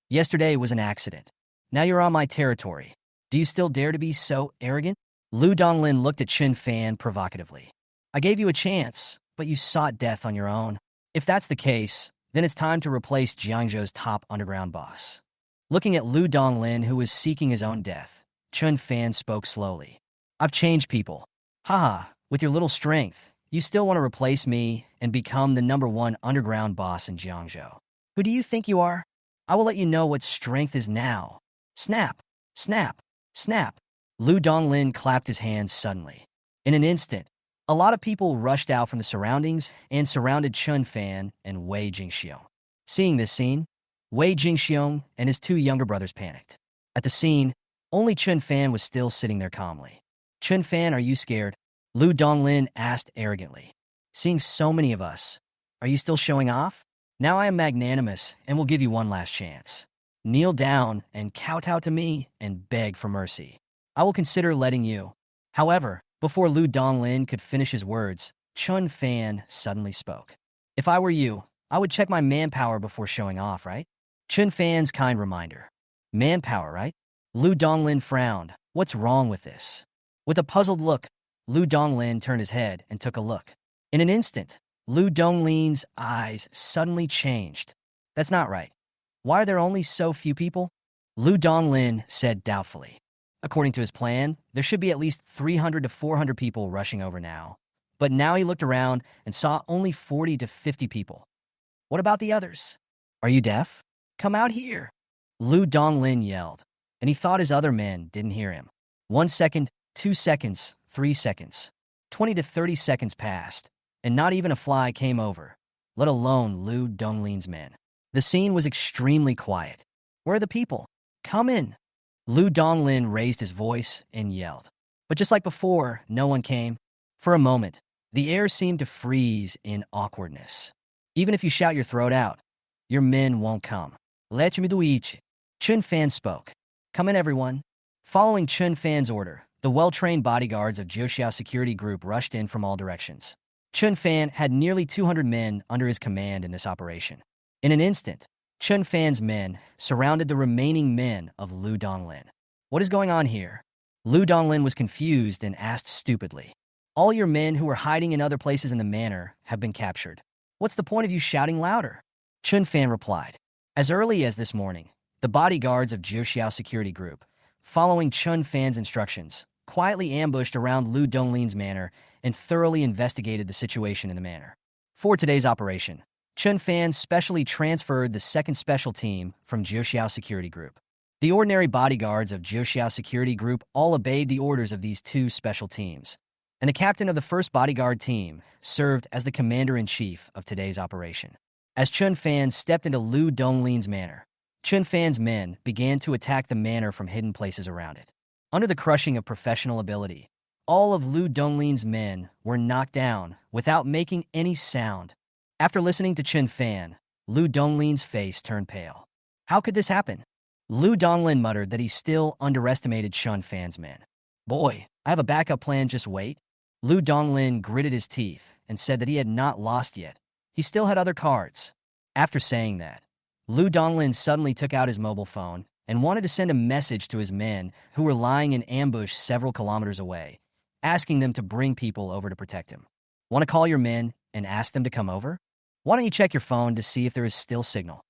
Yesterday was an accident. Now you're on my territory. Do you still dare to be so arrogant? Lu Donglin looked at Chun Fan provocatively. I gave you a chance, but you sought death on your own. If that's the case, then it's time to replace Jiangzhou's top underground boss. Looking at Lu Donglin, who was seeking his own death, Chun Fan spoke slowly. I've changed people. Haha, with your little strength, you still want to replace me and become the #1 underground boss in Jiangzhou. Who do you think you are? I will let you know what strength is now. Snap, snap, snap. Lu Donglin clapped his hands suddenly. In an instant, a lot of people rushed out from the surroundings and surrounded Chun Fan and Wei Jingxiong. Seeing this scene, Wei Jingxiong and his 2 younger brothers panicked. At the scene, only Chun Fan was still sitting there calmly. Chun Fan, are you scared? Lu Donglin asked arrogantly. Seeing so many of us, are you still showing off? Now I am magnanimous and will give you one last chance. Kneel down and kowtow to me and beg for mercy. I will consider letting you. However, before Lu Donglin could finish his words, Chun Fan suddenly spoke. If I were you, I would check my manpower before showing off, right? Chun Fan's kind reminder. Manpower, right? Lu Donglin frowned. What's wrong with this? With a puzzled look, Lu Donglin turned his head and took a look. In an instant, Lu Donglin's eyes suddenly changed. That's not right. Why are there only so few people? Lu Donglin said doubtfully. According to his plan, there should be at least 300 to 400 people rushing over now. But now he looked around and saw only 40 to 50 people. What about the others? Are you deaf? Come out here. Lu Donglin yelled, and he thought his other men didn't hear him. 1 second, 2 seconds, 3 seconds. 20 to 30 seconds passed, and not even a fly came over, let alone Lu Donglin's men. The scene was extremely quiet. Where are the people? Come in. Lu Donglin raised his voice and yelled. But just like before, no one came. For a moment, the air seemed to freeze in awkwardness. Even if you shout your throat out, your men won't come. Let me do it. Chun Fan spoke. Come in, everyone. Following Chun Fan's order, the well-trained bodyguards of Jiuxiao Security Group rushed in from all directions. Chun Fan had nearly 200 men under his command in this operation. In an instant, Chun Fan's men surrounded the remaining men of Lu Donglin. What is going on here? Lu Donglin was confused and asked stupidly. All your men who were hiding in other places in the manor have been captured. What's the point of you shouting louder? Chun Fan replied. As early as this morning, the bodyguards of Jiuxiao Security Group, following Chun Fan's instructions, quietly ambushed around Lu Donglin's manor and thoroughly investigated the situation in the manor. For today's operation, Chun Fan specially transferred the second special team from Jiuxiao Security Group. The ordinary bodyguards of Jiuxiao Security Group all obeyed the orders of these two special teams, and the captain of the first bodyguard team served as the commander-in-chief of today's operation. As Chun Fan stepped into Lu Donglin's manor, Chun Fan's men began to attack the manor from hidden places around it. Under the crushing of professional ability, all of Lu Donglin's men were knocked down without making any sound. After listening to Chun Fan, Lu Donglin's face turned pale. How could this happen? Lu Donglin muttered that he still underestimated Chun Fan's men. Boy, I have a backup plan, just wait. Lu Donglin gritted his teeth and said that he had not lost yet. He still had other cards. After saying that, Lu Donglin suddenly took out his mobile phone and wanted to send a message to his men who were lying in ambush several kilometers away, asking them to bring people over to protect him. Want to call your men and ask them to come over? Why don't you check your phone to see if there is still signal?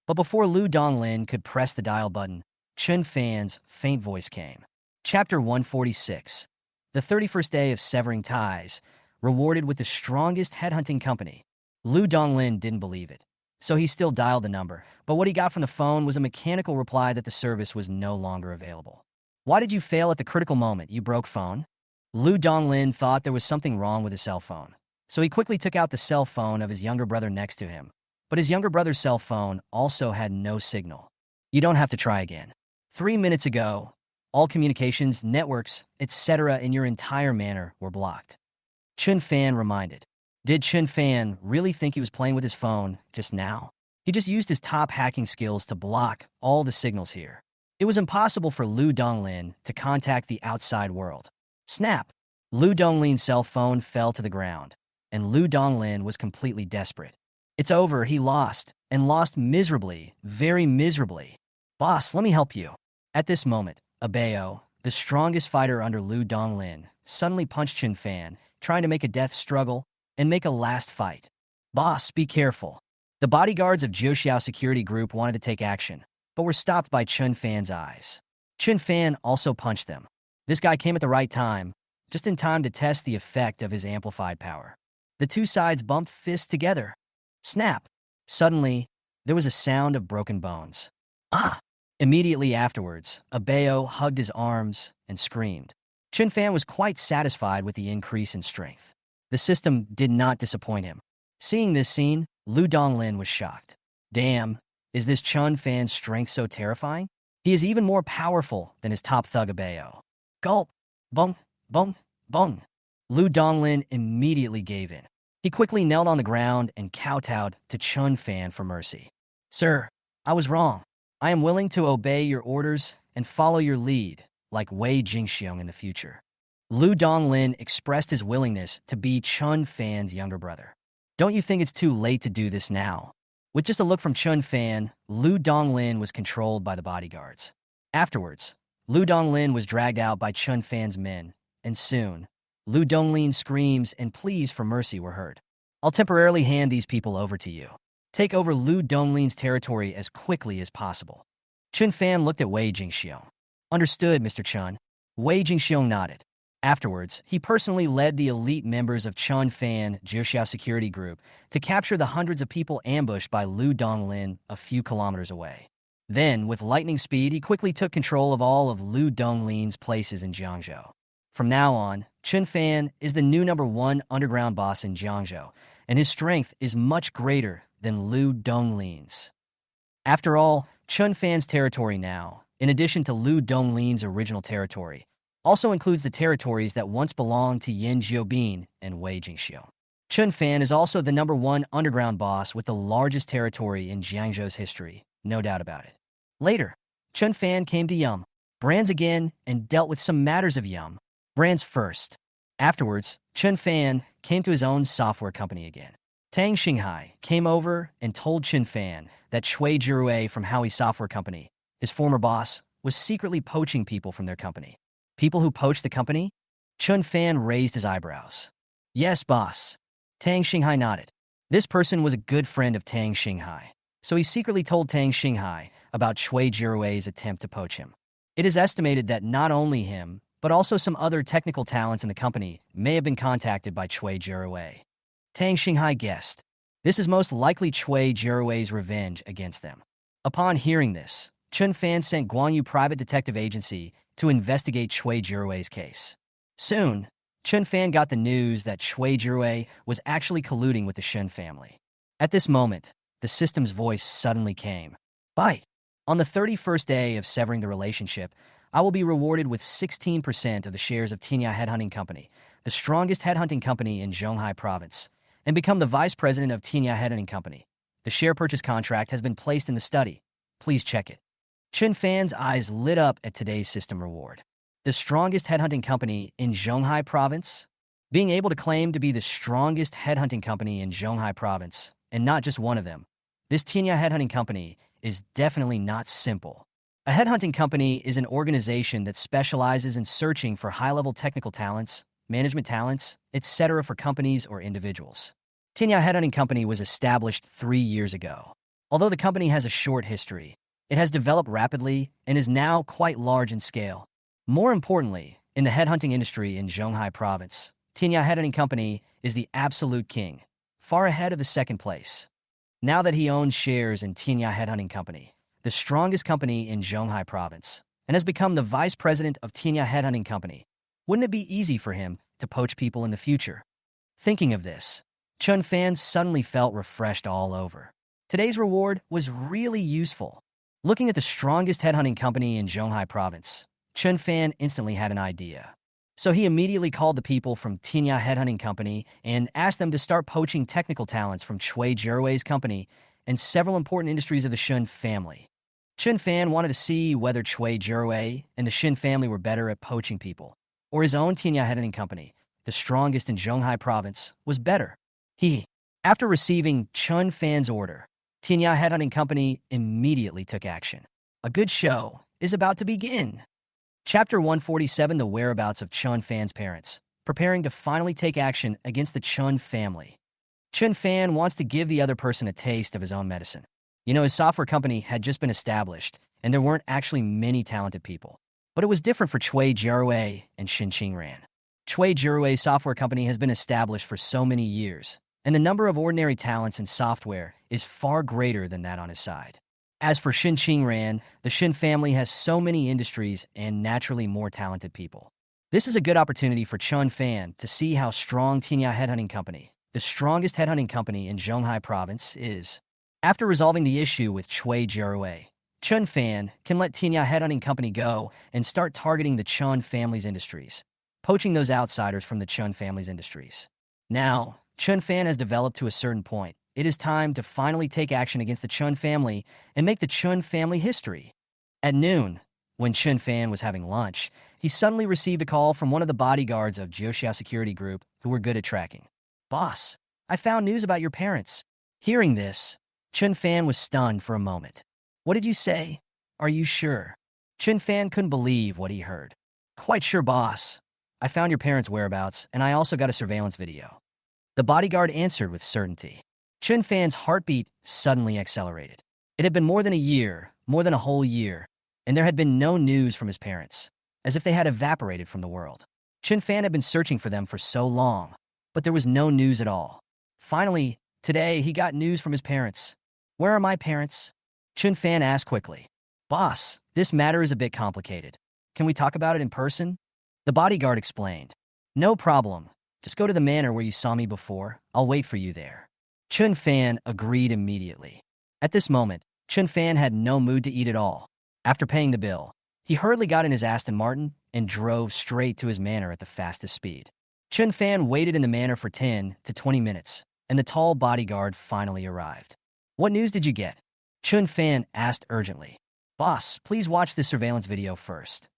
But before Lu Donglin could press the dial button, Chun Fan's faint voice came. Chapter 146. The 31st day of severing ties, rewarded with the strongest headhunting company. Lu Donglin didn't believe it, so he still dialed the number, but what he got from the phone was a mechanical reply that the service was no longer available. Why did you fail at the critical moment? You broke phone? Lu Donglin thought there was something wrong with his cell phone, so he quickly took out the cell phone of his younger brother next to him. But his younger brother's cell phone also had no signal. You don't have to try again. 3 minutes ago, all communications, networks, etc. in your entire manor were blocked. Chun Fan reminded. Did Chun Fan really think he was playing with his phone just now? He just used his top hacking skills to block all the signals here. It was impossible for Lu Donglin to contact the outside world. Snap! Lu Donglin's cell phone fell to the ground, and Lu Donglin was completely desperate. It's over, he lost, and lost miserably, very miserably. Boss, let me help you. At this moment, Abeo, the strongest fighter under Lu Donglin, suddenly punched Chun Fan, trying to make a death struggle and make a last fight. Boss, be careful. The bodyguards of Jiuxiao Security Group wanted to take action, but were stopped by Chun Fan's eyes. Chun Fan also punched them. This guy came at the right time, just in time to test the effect of his amplified power. The two sides bumped fists together. Snap! Suddenly, there was a sound of broken bones. Ah! Immediately afterwards, Abeo hugged his arms and screamed. Chun Fan was quite satisfied with the increase in strength. The system did not disappoint him. Seeing this scene, Lu Donglin was shocked. Damn, is this Chun Fan's strength so terrifying? He is even more powerful than his top thug Abeo. Gulp! Bung! Bung! Bung! Lu Donglin immediately gave in. He quickly knelt on the ground and kowtowed to Chun Fan for mercy. Sir, I was wrong. I am willing to obey your orders and follow your lead, like Wei Jingxiong in the future. Lu Donglin expressed his willingness to be Chun Fan's younger brother. Don't you think it's too late to do this now? With just a look from Chun Fan, Lu Donglin was controlled by the bodyguards. Afterwards, Lu Donglin was dragged out by Chun Fan's men, and soon, Lu Donglin's screams and pleas for mercy were heard. I'll temporarily hand these people over to you. Take over Lu Donglin's territory as quickly as possible. Chun Fan looked at Wei Jingxiong. Understood, Mr. Chun. Wei Jingxiong nodded. Afterwards, he personally led the elite members of Chun Fan Jiuxiao Security Group to capture the hundreds of people ambushed by Lu Donglin a few kilometers away. Then, with lightning speed, he quickly took control of all of Lu Donglin's places in Jiangzhou. From now on, Chun Fan is the new #1 underground boss in Jiangzhou, and his strength is much greater than Lu Donglin's. After all, Chun Fan's territory now, in addition to Lu Donglin's original territory, also includes the territories that once belonged to Yin Jiobin and Wei Jingxiu. Chun Fan is also the #1 underground boss with the largest territory in Jiangzhou's history, no doubt about it. Later, Chun Fan came to Yum Brands again and dealt with some matters of Yum Brands first. Afterwards, Chun Fan came to his own software company again. Tang Xinghai came over and told Chun Fan that Shui Jirue from Howie Software Company, his former boss, was secretly poaching people from their company. People who poached the company? Chun Fan raised his eyebrows. Yes, boss. Tang Xinghai nodded. This person was a good friend of Tang Xinghai, so he secretly told Tang Xinghai about Shui Jirue's attempt to poach him. It is estimated that not only him, but also some other technical talents in the company may have been contacted by Shui Jirue. Tang Xinghai guessed. This is most likely Shui Jirue's revenge against them. Upon hearing this, Chun Fan sent Guanyu Private Detective Agency to investigate Shui Jirue's case. Soon, Chun Fan got the news that Shui Jirue was actually colluding with the Shen family. At this moment, the system's voice suddenly came. Bye. On the 31st day of severing the relationship, I will be rewarded with 16% of the shares of Tinya Headhunting Company, the strongest headhunting company in Zhonghai Province, and become the vice president of Tinya Headhunting Company. The share purchase contract has been placed in the study. Please check it. Chun Fan's eyes lit up at today's system reward. The strongest headhunting company in Zhonghai Province? Being able to claim to be the strongest headhunting company in Zhonghai Province, and not just one of them, this Tinya Headhunting Company is definitely not simple. A headhunting company is an organization that specializes in searching for high-level technical talents, management talents, etc. for companies or individuals. Tinya Headhunting Company was established 3 years ago. Although the company has a short history, it has developed rapidly and is now quite large in scale. More importantly, in the headhunting industry in Zhonghai Province, Tinya Headhunting Company is the absolute king, far ahead of the second place. Now that he owns shares in Tinya Headhunting Company, the strongest company in Zhonghai Province, and has become the vice president of Tinya Headhunting Company, wouldn't it be easy for him to poach people in the future? Thinking of this, Chun Fan suddenly felt refreshed all over. Today's reward was really useful. Looking at the strongest headhunting company in Zhonghai Province, Chun Fan instantly had an idea. So he immediately called the people from Tinya Headhunting Company and asked them to start poaching technical talents from Shui Jirue's company and several important industries of the Shun family. Chun Fan wanted to see whether Shui Jirue and the Shin family were better at poaching people, or his own Tinya Headhunting Company, the strongest in Zhonghai Province, was better. After receiving Chun Fan's order, Tinya Headhunting Company immediately took action. A good show is about to begin. Chapter 147, The Whereabouts of Chun Fan's Parents, preparing to finally take action against the Chun family. Chun Fan wants to give the other person a taste of his own medicine. His software company had just been established, and there weren't actually many talented people. But it was different for Shui Jirue and Shin Qingran. Shui Jirue's software company has been established for so many years, and the number of ordinary talents in software is far greater than that on his side. As for Shin Qingran, the Shin family has so many industries and naturally more talented people. This is a good opportunity for Chun Fan to see how strong Tinya Headhunting Company, the strongest headhunting company in Zhonghai Province, is. After resolving the issue with Shui Jirue, Chun Fan can let Tinya Headhunting Company go and start targeting the Chun family's industries, poaching those outsiders from the Chun family's industries. Now, Chun Fan has developed to a certain point. It is time to finally take action against the Chun family and make the Chun family history. At noon, when Chun Fan was having lunch, he suddenly received a call from one of the bodyguards of Jiuxiao Security Group who were good at tracking. Boss, I found news about your parents. Hearing this, Chun Fan was stunned for a moment. What did you say? Are you sure? Chun Fan couldn't believe what he heard. Quite sure, boss. I found your parents' whereabouts, and I also got a surveillance video. The bodyguard answered with certainty. Chun Fan's heartbeat suddenly accelerated. It had been more than a year, more than a whole year, and there had been no news from his parents, as if they had evaporated from the world. Chun Fan had been searching for them for so long, but there was no news at all. Finally, today, he got news from his parents. Where are my parents? Chun Fan asked quickly. Boss, this matter is a bit complicated. Can we talk about it in person? The bodyguard explained. No problem. Just go to the manor where you saw me before. I'll wait for you there. Chun Fan agreed immediately. At this moment, Chun Fan had no mood to eat at all. After paying the bill, he hurriedly got in his Aston Martin and drove straight to his manor at the fastest speed. Chun Fan waited in the manor for 10 to 20 minutes, and the tall bodyguard finally arrived. What news did you get? Chun Fan asked urgently. Boss, please watch this surveillance video first.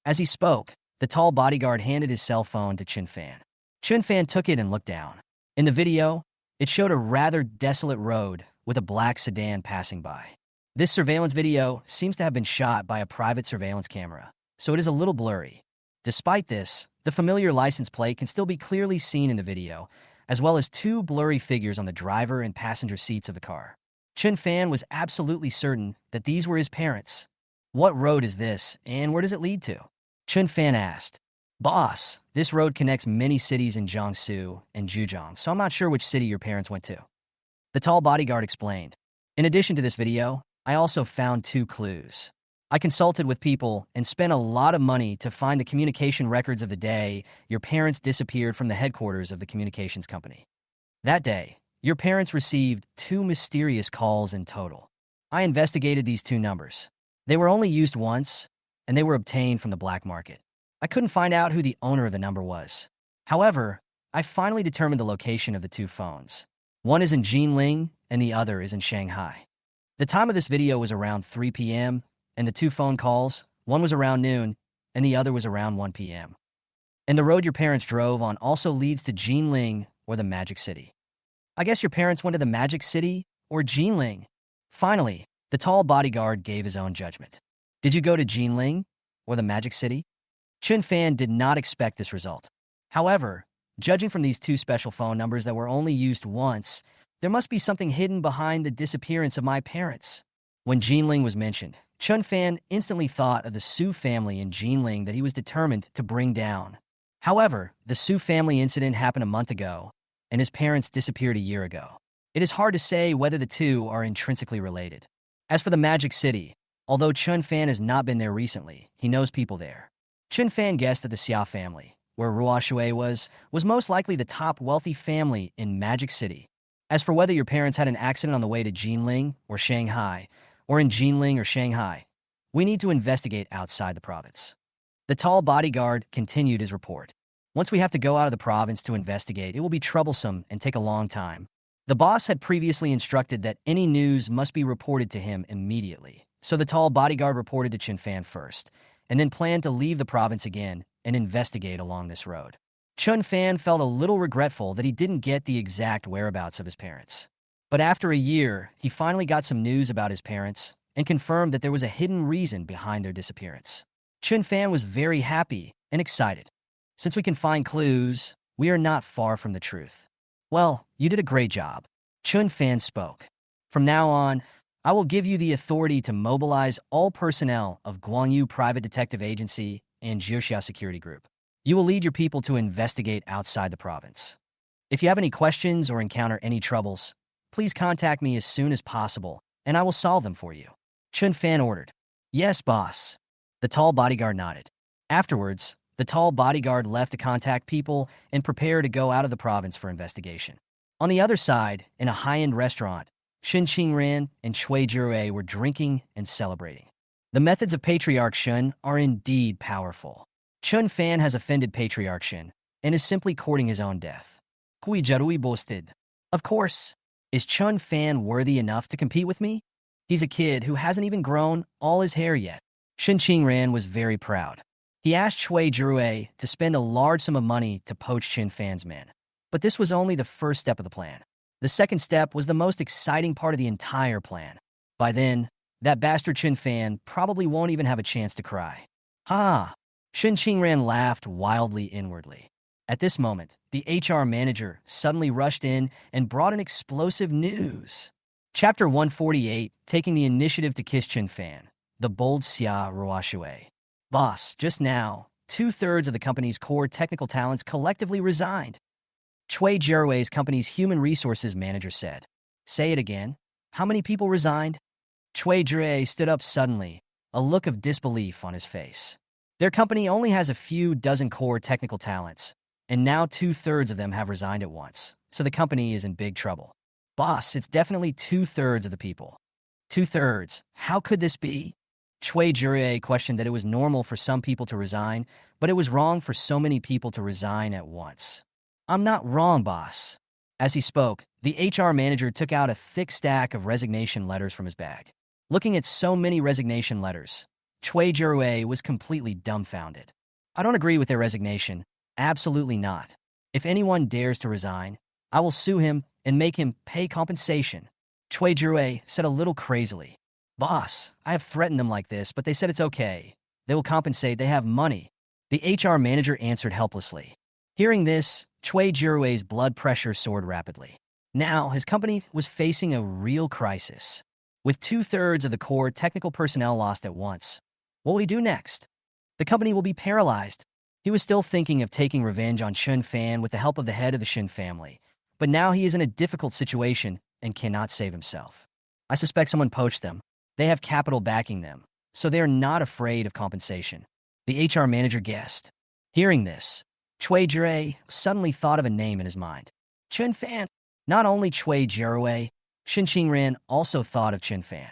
As he spoke, the tall bodyguard handed his cell phone to Chun Fan. Chun Fan took it and looked down. In the video, it showed a rather desolate road with a black sedan passing by. This surveillance video seems to have been shot by a private surveillance camera, so it is a little blurry. Despite this, the familiar license plate can still be clearly seen in the video, as well as two blurry figures on the driver and passenger seats of the car. Chun Fan was absolutely certain that these were his parents. What road is this, and where does it lead to? Chun Fan asked. Boss, this road connects many cities in Jiangsu and Zhejiang, so I'm not sure which city your parents went to. The tall bodyguard explained. In addition to this video, I also found 2 clues. I consulted with people and spent a lot of money to find the communication records of the day your parents disappeared from the headquarters of the communications company. That day, your parents received 2 mysterious calls in total. I investigated these 2 numbers. They were only used once, and they were obtained from the black market. I couldn't find out who the owner of the number was. However, I finally determined the location of the 2 phones. One is in Jinling, and the other is in Shanghai. The time of this video was around 3 p.m., and the 2 phone calls, one was around noon, and the other was around 1 p.m. And the road your parents drove on also leads to Jinling, or the Magic City. I guess your parents went to the Magic City, or Jinling. Finally, the tall bodyguard gave his own judgment. Did you go to Jinling, or the Magic City? Chun Fan did not expect this result. However, judging from these 2 special phone numbers that were only used once, there must be something hidden behind the disappearance of my parents. When Jinling was mentioned, Chun Fan instantly thought of the Su family in Jinling that he was determined to bring down. However, the Su family incident happened a month ago, and his parents disappeared a year ago. It is hard to say whether the 2 are intrinsically related. As for the Magic City, although Chun Fan has not been there recently, he knows people there. Chun Fan guessed that the Xia family, where Ruo Shui was most likely the top wealthy family in Magic City. As for whether your parents had an accident on the way to Jinling or Shanghai, or in Jinling or Shanghai, we need to investigate outside the province. The tall bodyguard continued his report. Once we have to go out of the province to investigate, it will be troublesome and take a long time. The boss had previously instructed that any news must be reported to him immediately, so the tall bodyguard reported to Chun Fan first, and then planned to leave the province again and investigate along this road. Chun Fan felt a little regretful that he didn't get the exact whereabouts of his parents. But after a year, he finally got some news about his parents and confirmed that there was a hidden reason behind their disappearance. Chun Fan was very happy and excited. Since we can find clues, we are not far from the truth. Well, you did a great job. Chun Fan spoke. From now on, I will give you the authority to mobilize all personnel of Guangyu Private Detective Agency and Jiuxia Security Group. You will lead your people to investigate outside the province. If you have any questions or encounter any troubles, please contact me as soon as possible, and I will solve them for you. Chun Fan ordered. Yes, boss. The tall bodyguard nodded. Afterwards, the tall bodyguard left to contact people and prepare to go out of the province for investigation. On the other side, in a high-end restaurant, Shen Qingran and Cui Jirue were drinking and celebrating. The methods of Patriarch Shun are indeed powerful. Chun Fan has offended Patriarch Shen and is simply courting his own death. Kui Jarui boasted. Of course. Is Chun Fan worthy enough to compete with me? He's a kid who hasn't even grown all his hair yet. Shen Qingran was very proud. He asked Cui Jirue to spend a large sum of money to poach Chun Fan's men. But this was only the first step of the plan. The second step was the most exciting part of the entire plan. By then, that bastard Chen Fan probably won't even have a chance to cry. Ha! Shen Qingran laughed wildly inwardly. At this moment, the HR manager suddenly rushed in and brought an explosive news. Chapter 148, taking the initiative to kiss Chen Fan, the bold Xia Ruoxue. Boss, just now, two-thirds of the company's core technical talents collectively resigned. Chui Jirui's company's human resources manager said. Say it again. How many people resigned? Chui Jirui stood up suddenly, a look of disbelief on his face. Their company only has a few dozen core technical talents, and now two-thirds of them have resigned at once, so the company is in big trouble. Boss, it's definitely two-thirds of the people. Two-thirds? How could this be? Chui Jirui questioned that it was normal for some people to resign, but it was wrong for so many people to resign at once. I'm not wrong, boss. As he spoke, the HR manager took out a thick stack of resignation letters from his bag. Looking at so many resignation letters, Chui Jirui was completely dumbfounded. I don't agree with their resignation. Absolutely not. If anyone dares to resign, I will sue him and make him pay compensation. Chui Jirui said a little crazily. Boss, I have threatened them like this, but they said it's okay. They will compensate, they have money. The HR manager answered helplessly. Hearing this, Chui Jirui's blood pressure soared rapidly. Now, his company was facing a real crisis. With two-thirds of the core technical personnel lost at once, what will he do next? The company will be paralyzed. He was still thinking of taking revenge on Chen Fan with the help of the head of the Shin family, but now he is in a difficult situation and cannot save himself. I suspect someone poached them. They have capital backing them, so they are not afraid of compensation. The HR manager guessed. Hearing this, Chui Jirui suddenly thought of a name in his mind. Chen Fan. Not only Chui Jirui, Shin Qingran also thought of Chen Fan.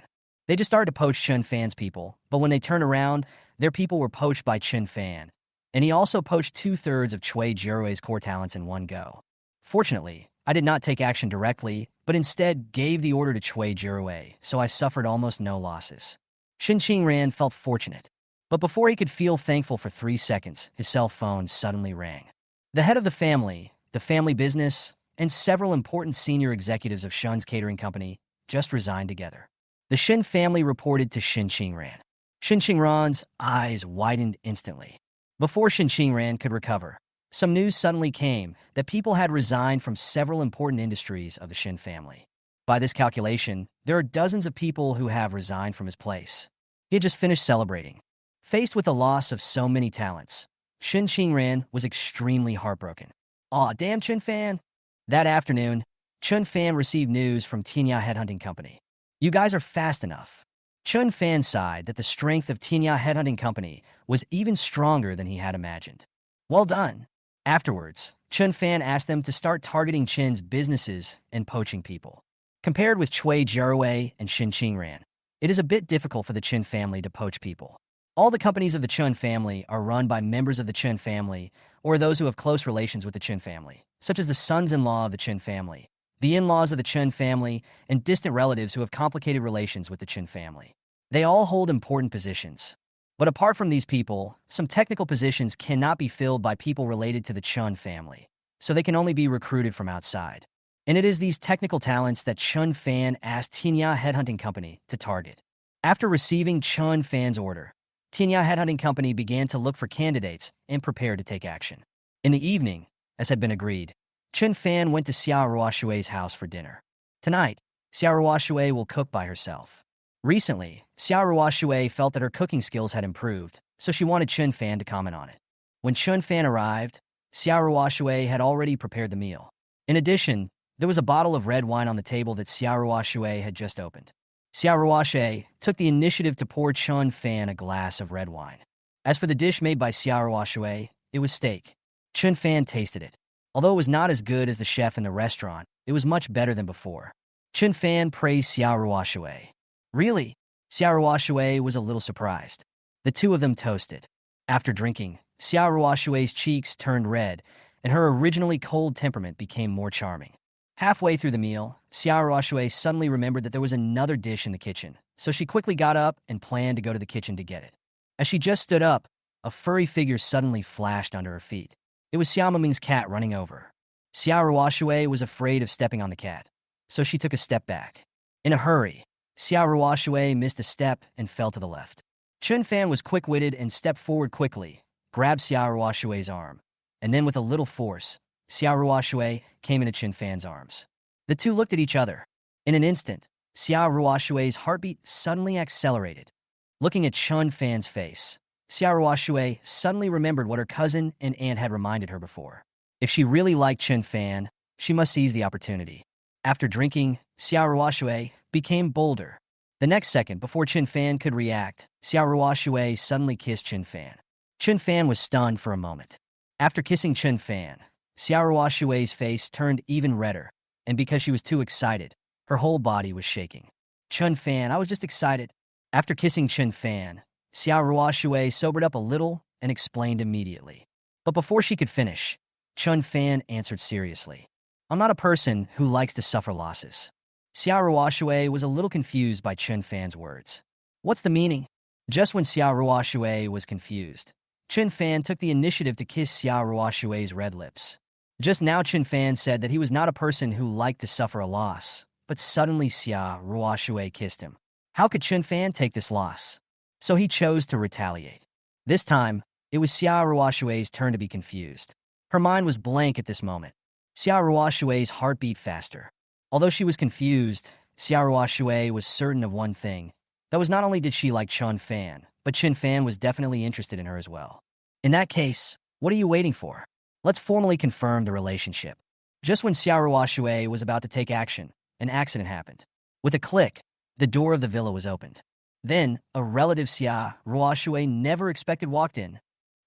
They just started to poach Chen Fan's people, but when they turned around, their people were poached by Chen Fan. And he also poached two-thirds of Chui Jirui's core talents in one go. Fortunately, I did not take action directly, but instead gave the order to Chui Jirui, so I suffered almost no losses. Shin Qingran felt fortunate. But before he could feel thankful for 3 seconds, his cell phone suddenly rang. The head of the family business, and several important senior executives of Shun's catering company just resigned together. The Shin family reported to Shin Qingran. Shin Qingran's eyes widened instantly. Before Shin Qingran could recover, some news suddenly came that people had resigned from several important industries of the Shin family. By this calculation, there are dozens of people who have resigned from his place. He had just finished celebrating. Faced with the loss of so many talents, Shin Qingran was extremely heartbroken. Aw, damn Chen Fan! That afternoon, Chen Fan received news from Tinya Headhunting Company. You guys are fast enough. Chen Fan sighed that the strength of Tinya Headhunting Company was even stronger than he had imagined. Well done. Afterwards, Chen Fan asked them to start targeting Chen's businesses and poaching people. Compared with Chui Jirui and Shin Qingran, it is a bit difficult for the Chen family to poach people. All the companies of the Chen family are run by members of the Chen family or those who have close relations with the Chen family, such as the sons-in-law of the Chen family, the in-laws of the Chen family, and distant relatives who have complicated relations with the Chen family. They all hold important positions. But apart from these people, some technical positions cannot be filled by people related to the Chen family, so they can only be recruited from outside. And it is these technical talents that Chen Fan asked Tinya Headhunting Company to target. After receiving Chen Fan's order, Tinya Headhunting Company began to look for candidates and prepare to take action. In the evening, as had been agreed, Chen Fan went to Xia Ruoxue's house for dinner. Tonight, Xia Ruoxue will cook by herself. Recently, Xia Ruoxue felt that her cooking skills had improved, so she wanted Chen Fan to comment on it. When Chen Fan arrived, Xia Ruoxue had already prepared the meal. In addition, there was a bottle of red wine on the table that Xia Ruoxue had just opened. Xia Ruoxue took the initiative to pour Chen Fan a glass of red wine. As for the dish made by Xia Ruoxue, it was steak. Chen Fan tasted it. Although it was not as good as the chef in the restaurant, it was much better than before. Chen Fan praised Xia Ruoxue. Really? Xia Ruoxue was a little surprised. The two of them toasted. After drinking, Xia Ruoxue's cheeks turned red, and her originally cold temperament became more charming. Halfway through the meal, Xia Ruoxue suddenly remembered that there was another dish in the kitchen, so she quickly got up and planned to go to the kitchen to get it. As she just stood up, a furry figure suddenly flashed under her feet. It was Xiao Ming's cat running over. Xia Ruoxue was afraid of stepping on the cat, so she took a step back. In a hurry, Xiao Ruoshui missed a step and fell to the left. Chun Fan was quick-witted and stepped forward quickly, grabbed Xiao Ruoshui's arm, and then with a little force, Xiao Ruoshui came into Chun Fan's arms. The two looked at each other. In an instant, Xiao Ruoshui's heartbeat suddenly accelerated. Looking at Chun Fan's face, Xiao Ruoshui suddenly remembered what her cousin and aunt had reminded her before. If she really liked Chun Fan, she must seize the opportunity. After drinking, Xiao Ruoshui became bolder. The next second, before Chun Fan could react, Xiao Ruoshui suddenly kissed Chun Fan. Chun Fan was stunned for a moment. After kissing Chun Fan, Xiao Ruoshui's face turned even redder, and because she was too excited, her whole body was shaking. Chun Fan, I was just excited. After kissing Chun Fan, Xiao Ruoshui sobered up a little and explained immediately. But before she could finish, Chun Fan answered seriously. I'm not a person who likes to suffer losses. Xiao Ruoshui was a little confused by Chun Fan's words. What's the meaning? Just when Xiao Ruoshui was confused, Chun Fan took the initiative to kiss Xiao Ruoshui's red lips. Just now Chun Fan said that he was not a person who liked to suffer a loss, but suddenly Xiao Ruoshui kissed him. How could Chun Fan take this loss? So he chose to retaliate. This time, it was Xiao Ruoshui's turn to be confused. Her mind was blank at this moment. Xiao Ruoshui's heart beat faster. Although she was confused, Xiao Ruoshui was certain of one thing. That was not only did she like Chun Fan, but Chun Fan was definitely interested in her as well. In that case, what are you waiting for? Let's formally confirm the relationship. Just when Xiao Ruoshui was about to take action, an accident happened. With a click, the door of the villa was opened. Then, a relative Xiao Ruoshui never expected walked in.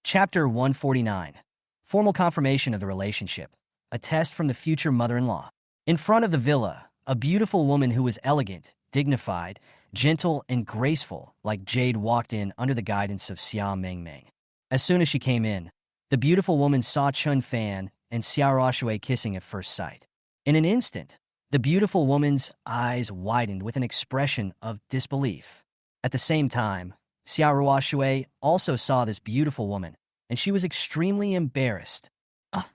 Chapter 149. Formal confirmation of the relationship. A test from the future mother-in-law. In front of the villa, a beautiful woman who was elegant, dignified, gentle, and graceful, like Jade, walked in under the guidance of Xia Mengmeng. As soon as she came in, the beautiful woman saw Chun Fan and Xiao Ruoshui kissing at first sight. In an instant, the beautiful woman's eyes widened with an expression of disbelief. At the same time, Xiao Ruoshui also saw this beautiful woman, and she was extremely embarrassed. Ah!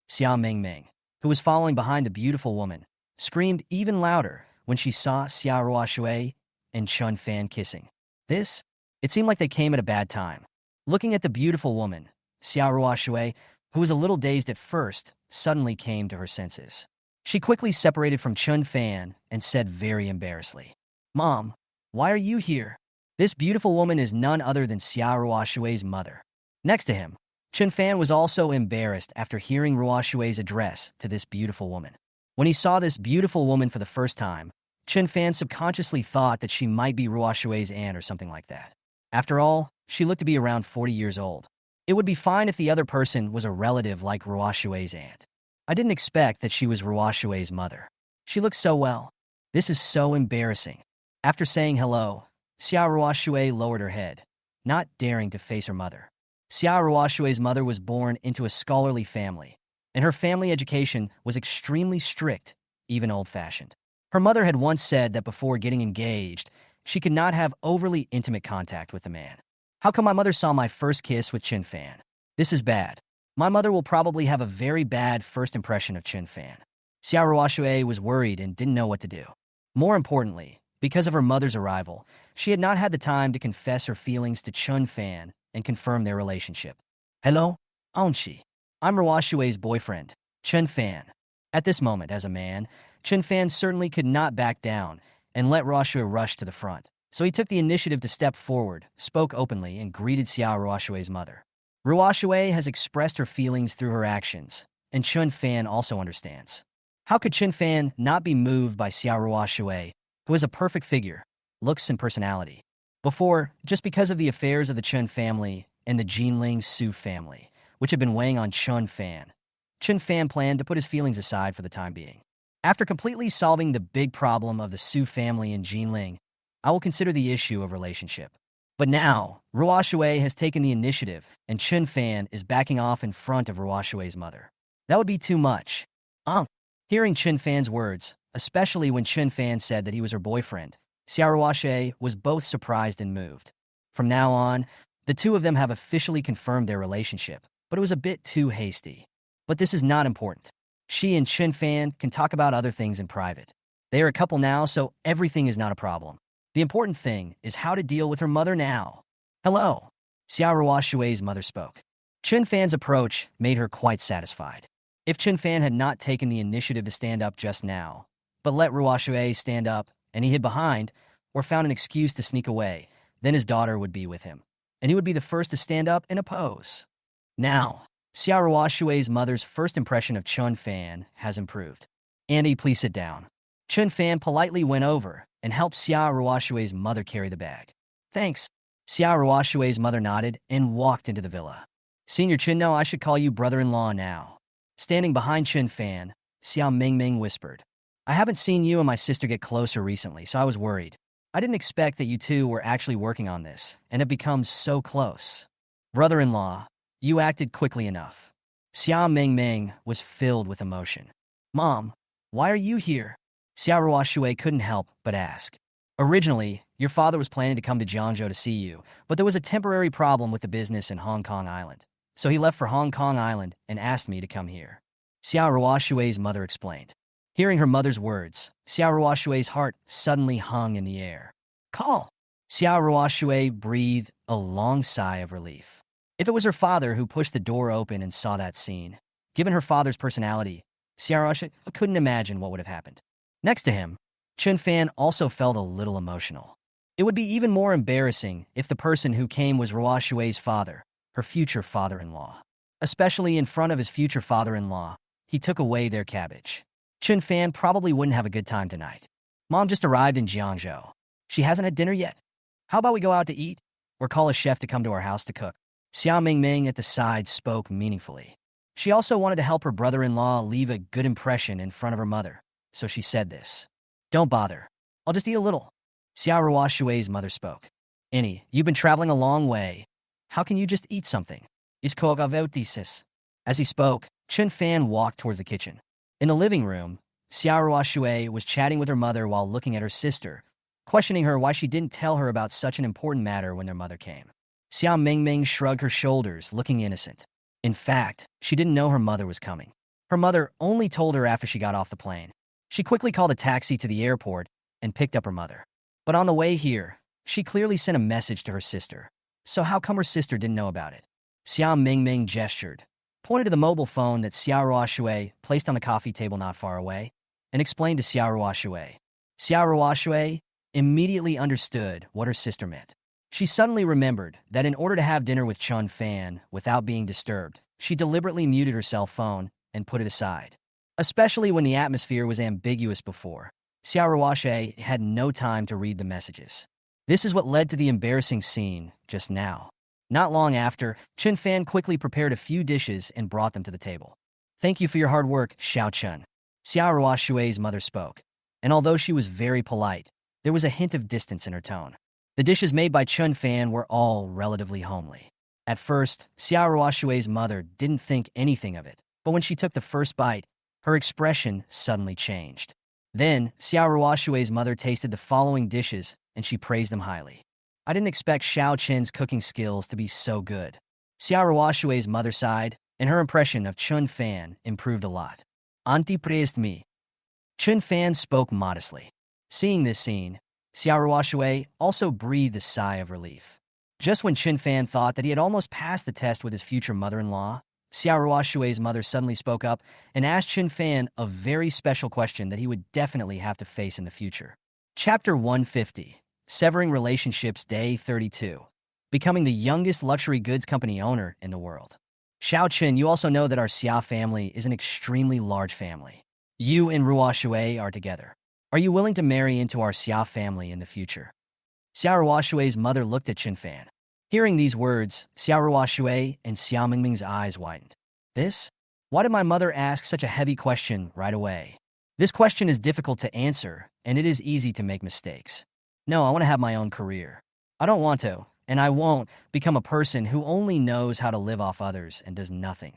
Xia Mengmeng, who was following behind the beautiful woman, screamed even louder when she saw Xiao Ruoshui and Chun Fan kissing. It seemed like they came at a bad time. Looking at the beautiful woman, Xiao Ruoshui, who was a little dazed at first, suddenly came to her senses. She quickly separated from Chun Fan and said very embarrassedly, "Mom, why are you here? This beautiful woman is none other than Xiao Ruoshui's mother." Next to him, Chun Fan was also embarrassed after hearing Ruoshui's address to this beautiful woman. When he saw this beautiful woman for the first time, Chun Fan subconsciously thought that she might be Ruoshui's aunt or something like that. After all, she looked to be around 40 years old. It would be fine if the other person was a relative like Ruoshui's aunt. I didn't expect that she was Ruoshui's mother. She looks so well. This is so embarrassing. After saying hello, Xiao Ruoshui lowered her head, not daring to face her mother. Xiao Ruoshui's mother was born into a scholarly family, and her family education was extremely strict, even old-fashioned. Her mother had once said that before getting engaged, she could not have overly intimate contact with a man. How come my mother saw my first kiss with Chun Fan? This is bad. My mother will probably have a very bad first impression of Chun Fan. Xiao Ruoshui was worried and didn't know what to do. More importantly, because of her mother's arrival, she had not had the time to confess her feelings to Chun Fan and confirm their relationship. Hello, Aunchi. I'm Ruoshui's boyfriend, Chun Fan. At this moment, as a man, Chun Fan certainly could not back down and let Ruoshui rush to the front. So he took the initiative to step forward, spoke openly, and greeted Xiao Ruoshui's mother. Ruoshui has expressed her feelings through her actions, and Chun Fan also understands. How could Chun Fan not be moved by Xiao Ruoshui, who has a perfect figure, looks, and personality? Before, just because of the affairs of the Chun family and the Jinling Su family, which had been weighing on Chun Fan planned to put his feelings aside for the time being. After completely solving the big problem of the Su family and Jinling, I will consider the issue of relationship. But now, Ruoshui has taken the initiative, and Chun Fan is backing off in front of Ruoshui's mother. That would be too much. Hearing Chun Fan's words, especially when Chun Fan said that he was her boyfriend, Xiao Ruoshui was both surprised and moved. From now on, the two of them have officially confirmed their relationship, but it was a bit too hasty. But this is not important. She and Chun Fan can talk about other things in private. They are a couple now, so everything is not a problem. The important thing is how to deal with her mother now. Hello. Xiao Ruoshui's mother spoke. Chun Fan's approach made her quite satisfied. If Chun Fan had not taken the initiative to stand up just now, but let Ruoshui stand up and he hid behind, or found an excuse to sneak away, then his daughter would be with him, and he would be the first to stand up and oppose. Now, Xiao Ruoshui's mother's first impression of Chun Fan has improved. Andy, please sit down. Chun Fan politely went over and helped Xiao Ruoshui's mother carry the bag. Thanks. Xiao Ruoshui's mother nodded and walked into the villa. Senior Chun, no, I should call you brother-in-law now. Standing behind Chun Fan, Xiao Mingming whispered. I haven't seen you and my sister get closer recently, so I was worried. I didn't expect that you two were actually working on this, and have become so close. Brother-in-law, you acted quickly enough. Xiao Mingming was filled with emotion. Mom, why are you here? Xiao Ruoshui couldn't help but ask. Originally, your father was planning to come to Jiangzhou to see you, but there was a temporary problem with the business in Hong Kong Island. So he left for Hong Kong Island and asked me to come here. Xiao Ruoshui's mother explained. Hearing her mother's words, Xiao Ruoshui's heart suddenly hung in the air. Call! Xiao Ruoshui breathed a long sigh of relief. If it was her father who pushed the door open and saw that scene, given her father's personality, Xiao Ruoshui couldn't imagine what would have happened. Next to him, Chun Fan also felt a little emotional. It would be even more embarrassing if the person who came was Ruoshui's father, her future father-in-law. Especially in front of his future father-in-law, he took away their cabbage. Chun Fan probably wouldn't have a good time tonight. Mom just arrived in Jiangzhou. She hasn't had dinner yet. How about we go out to eat? Or call a chef to come to our house to cook? Xiao Mingming at the side spoke meaningfully. She also wanted to help her brother-in-law leave a good impression in front of her mother, so she said this. Don't bother. I'll just eat a little. Xiao Ruoshui's mother spoke. Annie, you've been traveling a long way. How can you just eat something? Is koagaveutisis. As he spoke, Chun Fan walked towards the kitchen. In the living room, Xiao Ruoshui was chatting with her mother while looking at her sister, questioning her why she didn't tell her about such an important matter when their mother came. Xiao Mingming shrugged her shoulders, looking innocent. In fact, she didn't know her mother was coming. Her mother only told her after she got off the plane. She quickly called a taxi to the airport and picked up her mother. But on the way here, she clearly sent a message to her sister. So how come her sister didn't know about it? Xiao Mingming gestured, pointed to the mobile phone that Xiao Ruoshui placed on the coffee table not far away, and explained to Xiao Ruoshui. Xiao Ruoshui immediately understood what her sister meant. She suddenly remembered that in order to have dinner with Chun Fan without being disturbed, she deliberately muted her cell phone and put it aside. Especially when the atmosphere was ambiguous before, Xiao Ruoshui had no time to read the messages. This is what led to the embarrassing scene just now. Not long after, Chun Fan quickly prepared a few dishes and brought them to the table. Thank you for your hard work, Xiao Chun. Xiao Ruoshui's mother spoke, and although she was very polite, there was a hint of distance in her tone. The dishes made by Chun Fan were all relatively homely. At first, Xiao Ruoshui's mother didn't think anything of it, but when she took the first bite, her expression suddenly changed. Then, Xiao Ruoshui's mother tasted the following dishes, and she praised them highly. I didn't expect Xiao Chen's cooking skills to be so good. Xiao Ruoshui's mother sighed, and her impression of Chun Fan improved a lot. Auntie praised me. Chun Fan spoke modestly. Seeing this scene, Xiao Ruoshui also breathed a sigh of relief. Just when Chun Fan thought that he had almost passed the test with his future mother-in-law, Xiao Ruoshui's mother suddenly spoke up and asked Chun Fan a very special question that he would definitely have to face in the future. Chapter 150, Severing Relationships, Day 32. Becoming the youngest luxury goods company owner in the world. Xiao Chun, you also know that our Xia family is an extremely large family. You and Ruoshui are together. Are you willing to marry into our Xia family in the future? Xiao Ruoshui's mother looked at Chun Fan. Hearing these words, Xiao Ruoshui and Xiao Mingming's eyes widened. This? Why did my mother ask such a heavy question right away? This question is difficult to answer, and it is easy to make mistakes. No, I want to have my own career. I don't want to, and I won't, become a person who only knows how to live off others and does nothing.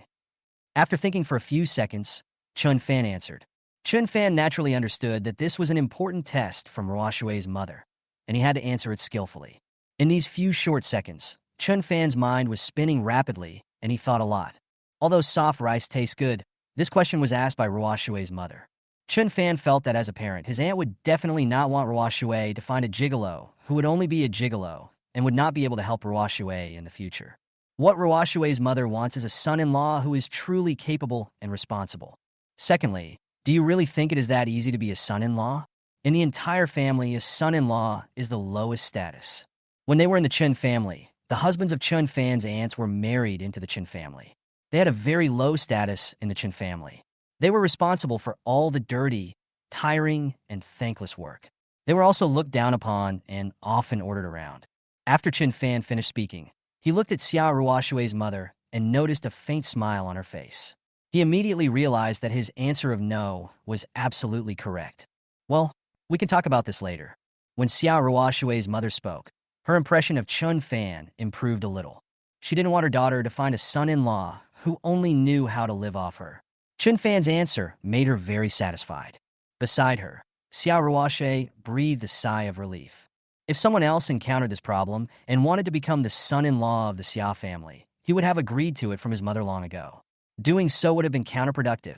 After thinking for a few seconds, Chun Fan answered. Chun Fan naturally understood that this was an important test from Ruoshui's mother, and he had to answer it skillfully. In these few short seconds, Chun Fan's mind was spinning rapidly, and he thought a lot. Although soft rice tastes good, this question was asked by Ruoshui's mother. Chun Fan felt that as a parent, his aunt would definitely not want Roi Shui to find a gigolo who would only be a gigolo and would not be able to help Roi Shui in the future. What Roi Shui's mother wants is a son-in-law who is truly capable and responsible. Secondly, do you really think it is that easy to be a son-in-law? In the entire family, a son-in-law is the lowest status. When they were in the Chun family, the husbands of Chun Fan's aunts were married into the Chun family. They had a very low status in the Chun family. They were responsible for all the dirty, tiring, and thankless work. They were also looked down upon and often ordered around. After Chun Fan finished speaking, he looked at Xiao Ruoshui's mother and noticed a faint smile on her face. He immediately realized that his answer of no was absolutely correct. Well, we can talk about this later. When Xiao Ruoshui's mother spoke, her impression of Chun Fan improved a little. She didn't want her daughter to find a son-in-law who only knew how to live off her. Chun Fan's answer made her very satisfied. Beside her, Xiao Ruoshui breathed a sigh of relief. If someone else encountered this problem and wanted to become the son-in-law of the Xia family, he would have agreed to it from his mother long ago. Doing so would have been counterproductive.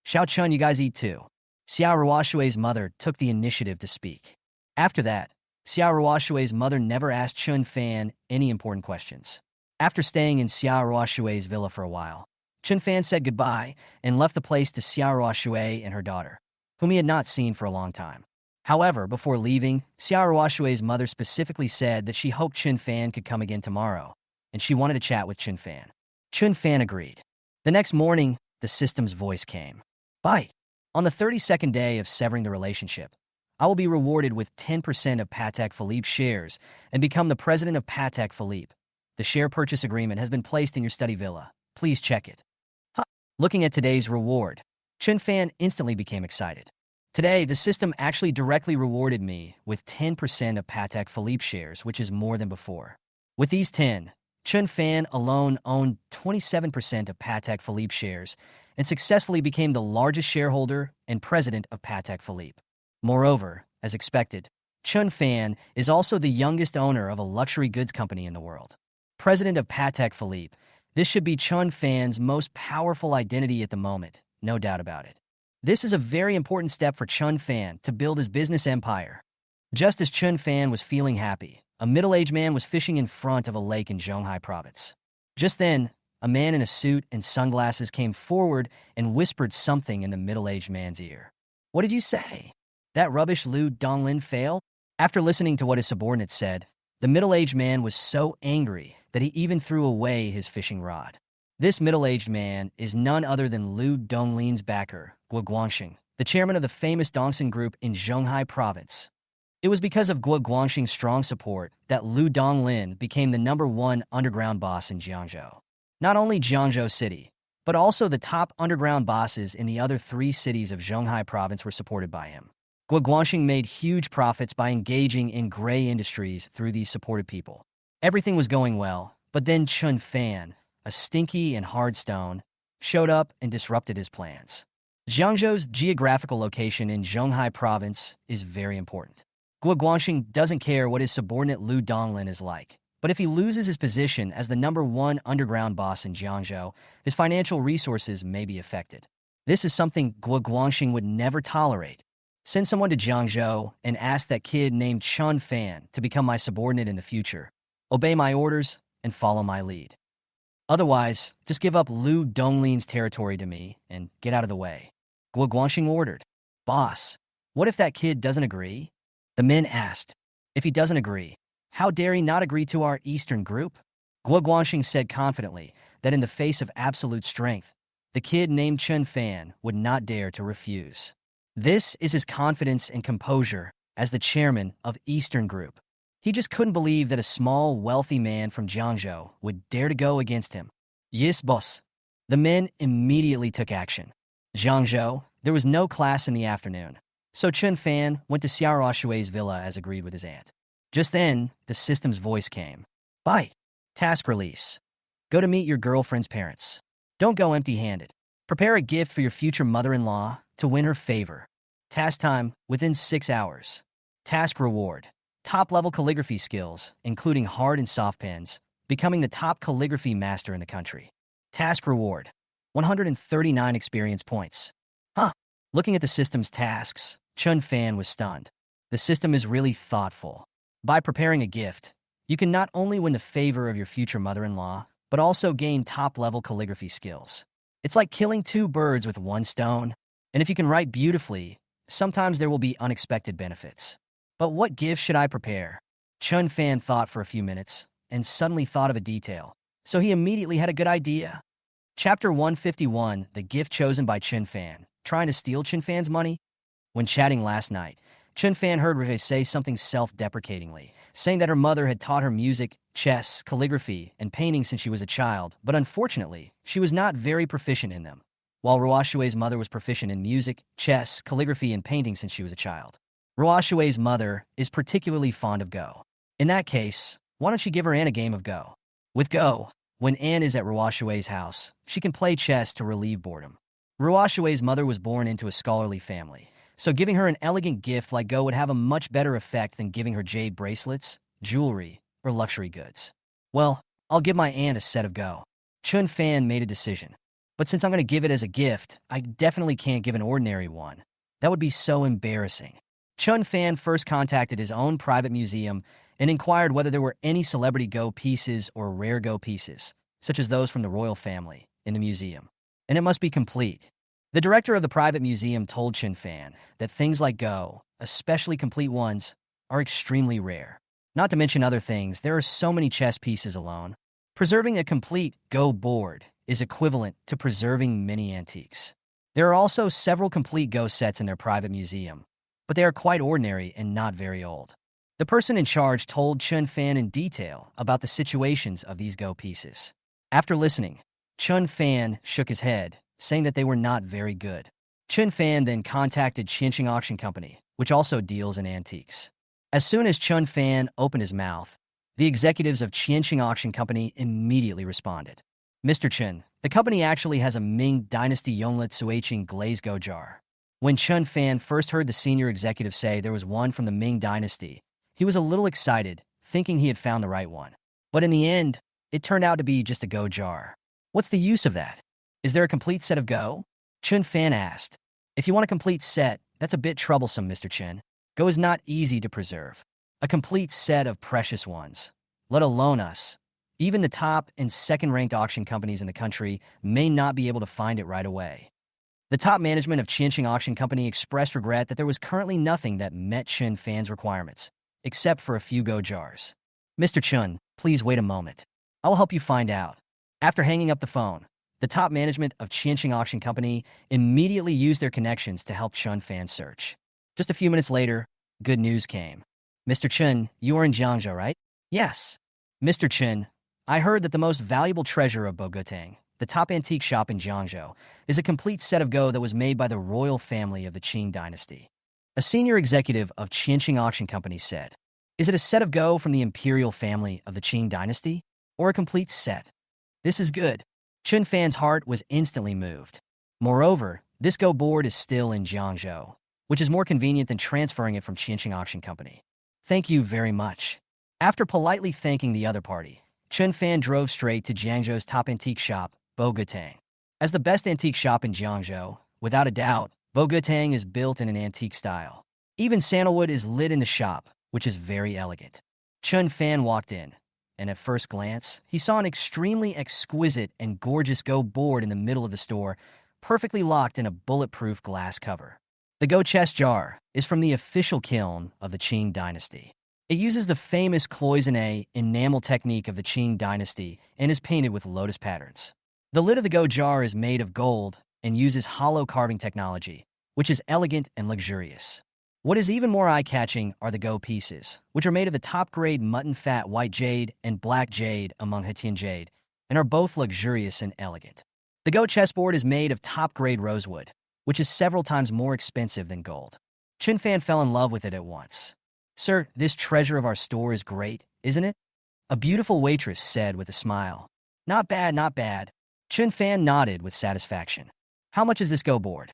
Xiao Chun, you guys eat too. Xiao Ruoshui's mother took the initiative to speak. After that, Xiao Ruoshui's mother never asked Chun Fan any important questions. After staying in Xiao Ruoshui's villa for a while, Chun Fan said goodbye and left the place to Xiao Ruoshui and her daughter, whom he had not seen for a long time. However, before leaving, Xiao Ruoshui's mother specifically said that she hoped Chun Fan could come again tomorrow, and she wanted to chat with Chun Fan. Chun Fan agreed. The next morning, the system's voice came. Bye. On the 32nd day of severing the relationship, I will be rewarded with 10% of Patek Philippe shares and become the president of Patek Philippe. The share purchase agreement has been placed in your study villa. Please check it. Looking at today's reward, Chun Fan instantly became excited. Today, the system actually directly rewarded me with 10% of Patek Philippe shares, which is more than before. With these 10, Chun Fan alone owned 27% of Patek Philippe shares and successfully became the largest shareholder and president of Patek Philippe. Moreover, as expected, Chun Fan is also the youngest owner of a luxury goods company in the world. President of Patek Philippe, this should be Chun Fan's most powerful identity at the moment, no doubt about it. This is a very important step for Chun Fan to build his business empire. Just as Chun Fan was feeling happy, a middle-aged man was fishing in front of a lake in Zhonghai province. Just then, a man in a suit and sunglasses came forward and whispered something in the middle-aged man's ear. What did you say? That rubbish Lu Donglin failed? After listening to what his subordinate said, the middle-aged man was so angry that he even threw away his fishing rod. This middle-aged man is none other than Lu Donglin's backer, Guo Guangxing, the chairman of the famous Dongxing Group in Zhonghai province. It was because of Guo Guangxing's strong support that Lu Donglin became the #1 underground boss in Jiangzhou. Not only Jiangzhou City, but also the top underground bosses in the other 3 cities of Zhonghai province were supported by him. Guo Guangxing made huge profits by engaging in gray industries through these supported people. Everything was going well, but then Chun Fan, a stinky and hard stone, showed up and disrupted his plans. Jiangzhou's geographical location in Zhonghai province is very important. Guo Guangxing doesn't care what his subordinate Lu Donglin is like, but if he loses his position as the #1 underground boss in Jiangzhou, his financial resources may be affected. This is something Guo Guangxing would never tolerate. Send someone to Jiangzhou and ask that kid named Chun Fan to become my subordinate in the future. Obey my orders and follow my lead. Otherwise, just give up Lu Donglin's territory to me and get out of the way. Guo Guangxing ordered. Boss, what if that kid doesn't agree? The men asked. If he doesn't agree, how dare he not agree to our Eastern group? Guo Guangxing said confidently that in the face of absolute strength, the kid named Chun Fan would not dare to refuse. This is his confidence and composure as the chairman of Eastern Group. He just couldn't believe that a small, wealthy man from Jiangzhou would dare to go against him. Yes, boss. The men immediately took action. Jiangzhou, there was no class in the afternoon, so Chun Fan went to Xiao Ruoshui's villa as agreed with his aunt. Just then, the system's voice came. Bye. Task release. Go to meet your girlfriend's parents. Don't go empty-handed. Prepare a gift for your future mother-in-law to win her favor. Task time within 6 hours. Task reward. Top-level calligraphy skills, including hard and soft pens, becoming the top calligraphy master in the country. Task reward. 139 experience points. Looking at the system's tasks, Chun Fan was stunned. The system is really thoughtful. By preparing a gift, you can not only win the favor of your future mother-in-law, but also gain top-level calligraphy skills. It's like killing two birds with one stone. And if you can write beautifully, sometimes there will be unexpected benefits. But what gift should I prepare? Chun Fan thought for a few minutes, and suddenly thought of a detail. So he immediately had a good idea. Chapter 151, The Gift Chosen by Chun Fan. Trying to steal Chun Fan's money? When chatting last night, Chun Fan heard Rui say something self-deprecatingly, saying that her mother had taught her music, chess, calligraphy, and painting since she was a child, but unfortunately, she was not very proficient in them. While Ruoshue's mother was proficient in music, chess, calligraphy, and painting since she was a child. Ruoshue's mother is particularly fond of Go. In that case, why don't you give her Anne a game of Go? With Go, when Anne is at Ruoshue's house, she can play chess to relieve boredom. Ruoshue's mother was born into a scholarly family, so giving her an elegant gift like Go would have a much better effect than giving her jade bracelets, jewelry, or luxury goods. Well, I'll give my aunt a set of Go. Chun Fan made a decision. But since I'm going to give it as a gift, I definitely can't give an ordinary one. That would be so embarrassing. Chun Fan first contacted his own private museum and inquired whether there were any celebrity Go pieces or rare Go pieces, such as those from the royal family, in the museum. And it must be complete. The director of the private museum told Chun Fan that things like Go, especially complete ones, are extremely rare. Not to mention other things, there are so many chess pieces alone. Preserving a complete Go board is equivalent to preserving many antiques. There are also several complete Go sets in their private museum, but they are quite ordinary and not very old. The person in charge told Chun Fan in detail about the situations of these Go pieces. After listening, Chun Fan shook his head, saying that they were not very good. Chun Fan then contacted Qianqing Auction Company, which also deals in antiques. As soon as Chun Fan opened his mouth, the executives of Qianqing Auction Company immediately responded. Mr. Chun, the company actually has a Ming Dynasty Yonglet Suiqing glazed Go jar. When Chun Fan first heard the senior executive say there was one from the Ming Dynasty, he was a little excited, thinking he had found the right one. But in the end, it turned out to be just a Go jar. What's the use of that? Is there a complete set of Go? Chun Fan asked. If you want a complete set, that's a bit troublesome, Mr. Chun. Go is not easy to preserve. A complete set of precious ones, let alone us. Even the top and second-ranked auction companies in the country may not be able to find it right away. The top management of Qianqing Auction Company expressed regret that there was currently nothing that met Chun Fan's requirements, except for a few Go jars. Mr. Chun, please wait a moment. I will help you find out. After hanging up the phone, the top management of Qianqing Auction Company immediately used their connections to help Chun Fan search. Just a few minutes later, good news came. Mr. Chun, you are in Jiangzhou, right? Yes. Mr. Chun, I heard that the most valuable treasure of Bogotang, the top antique shop in Jiangzhou, is a complete set of Go that was made by the royal family of the Qing dynasty. A senior executive of Qianqing Auction Company said, is it a set of Go from the imperial family of the Qing dynasty, or a complete set? This is good. Chun Fan's heart was instantly moved. Moreover, this Go board is still in Jiangzhou, which is more convenient than transferring it from Qianqing Auction Company. Thank you very much. After politely thanking the other party, Chun Fan drove straight to Jiangzhou's top antique shop, Bogotang. As the best antique shop in Jiangzhou, without a doubt, Bogotang is built in an antique style. Even sandalwood is lit in the shop, which is very elegant. Chun Fan walked in, and at first glance, he saw an extremely exquisite and gorgeous Go board in the middle of the store, perfectly locked in a bulletproof glass cover. The Go chess jar is from the official kiln of the Qing dynasty. It uses the famous cloisonné enamel technique of the Qing dynasty and is painted with lotus patterns. The lid of the Go jar is made of gold and uses hollow carving technology, which is elegant and luxurious. What is even more eye-catching are the Go pieces, which are made of the top-grade mutton fat white jade and black jade among Hetian jade, and are both luxurious and elegant. The Go chessboard is made of top-grade rosewood, which is several times more expensive than gold. Chun Fan fell in love with it at once. Sir, this treasure of our store is great, isn't it? A beautiful waitress said with a smile. Not bad, not bad. Chun Fan nodded with satisfaction. How much is this Go board?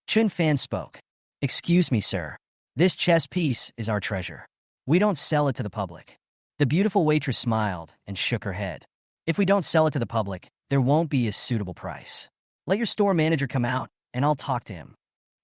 Chun Fan spoke. Excuse me, sir. This chess piece is our treasure. We don't sell it to the public. The beautiful waitress smiled and shook her head. If we don't sell it to the public, there won't be a suitable price. Let your store manager come out and I'll talk to him.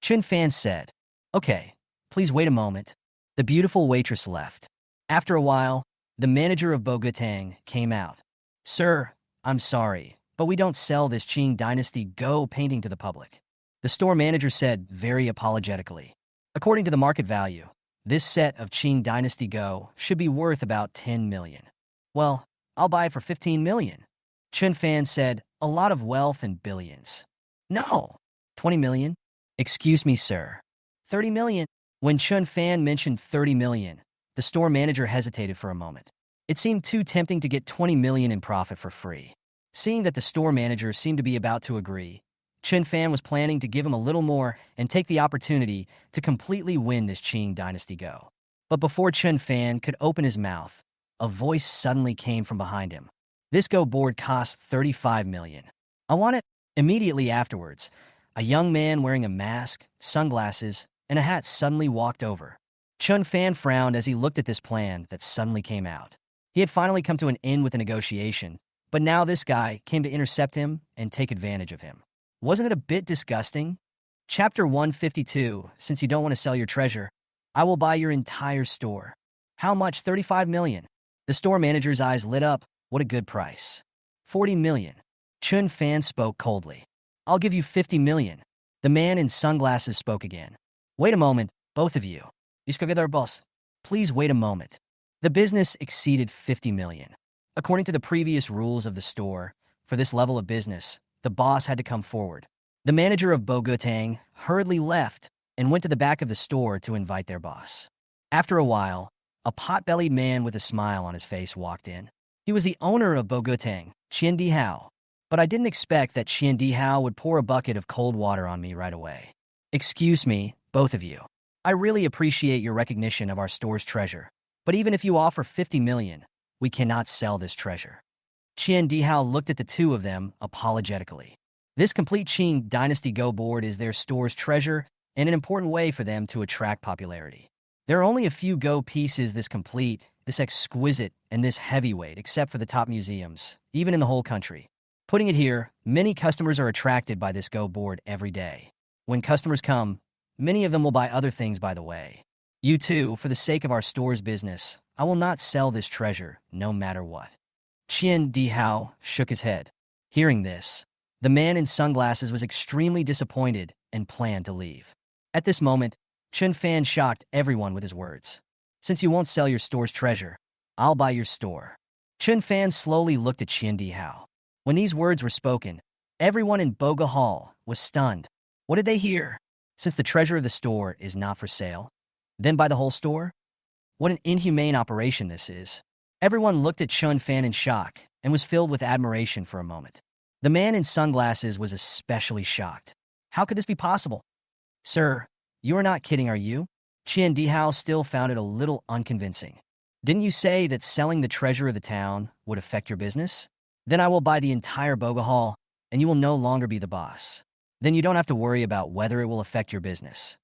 Chun Fan said, "Okay, please wait a moment." The beautiful waitress left. After a while, the manager of Bogatang came out. "Sir, I'm sorry, but we don't sell this Qing Dynasty Go painting to the public." The store manager said very apologetically. "According to the market value, this set of Qing Dynasty Go should be worth about 10 million. Well, I'll buy it for 15 million. Chun Fan said, "A lot of wealth and billions." "No, 20 million? Excuse me, sir. 30 million? When Chun Fan mentioned 30 million, the store manager hesitated for a moment. It seemed too tempting to get 20 million in profit for free. Seeing that the store manager seemed to be about to agree, Chun Fan was planning to give him a little more and take the opportunity to completely win this Qing Dynasty Go. But before Chun Fan could open his mouth, a voice suddenly came from behind him. "This Go board costs 35 million. I want it." Immediately afterwards, a young man wearing a mask, sunglasses, and a hat suddenly walked over. Chun Fan frowned as he looked at this plan that suddenly came out. He had finally come to an end with the negotiation, but now this guy came to intercept him and take advantage of him. Wasn't it a bit disgusting? Chapter 152, since you don't want to sell your treasure, I will buy your entire store. How much? 35 million. The store manager's eyes lit up. What a good price. 40 million. Chun Fan spoke coldly. I'll give you 50 million. The man in sunglasses spoke again. Wait a moment, both of you. Boss. Please wait a moment. The business exceeded 50 million. According to the previous rules of the store, for this level of business, the boss had to come forward. The manager of Bogotang hurriedly left and went to the back of the store to invite their boss. After a while, a pot-bellied man with a smile on his face walked in. He was the owner of Bogotang, Qian Dihao. But I didn't expect that Qian Dihao would pour a bucket of cold water on me right away. Excuse me, both of you. I really appreciate your recognition of our store's treasure. But even if you offer 50 million, we cannot sell this treasure. Qian Dihao looked at the two of them apologetically. This complete Qing Dynasty Go board is their store's treasure and an important way for them to attract popularity. There are only a few Go pieces this complete, this exquisite, and this heavyweight, except for the top museums, even in the whole country. Putting it here, many customers are attracted by this Go board every day. When customers come, many of them will buy other things by the way. You too, for the sake of our store's business, I will not sell this treasure, no matter what. Qian Dihao shook his head. Hearing this, the man in sunglasses was extremely disappointed and planned to leave. At this moment, Chun Fan shocked everyone with his words. Since you won't sell your store's treasure, I'll buy your store. Chun Fan slowly looked at Qian Dihao. When these words were spoken, everyone in Boga Hall was stunned. What did they hear? Since the treasure of the store is not for sale, then buy the whole store? What an inhumane operation this is. Everyone looked at Chun Fan in shock and was filled with admiration for a moment. The man in sunglasses was especially shocked. How could this be possible? Sir, you are not kidding, are you? Qian Dihao still found it a little unconvincing. Didn't you say that selling the treasure of the town would affect your business? Then I will buy the entire Boga Hall, and you will no longer be the boss. Then you don't have to worry about whether it will affect your business.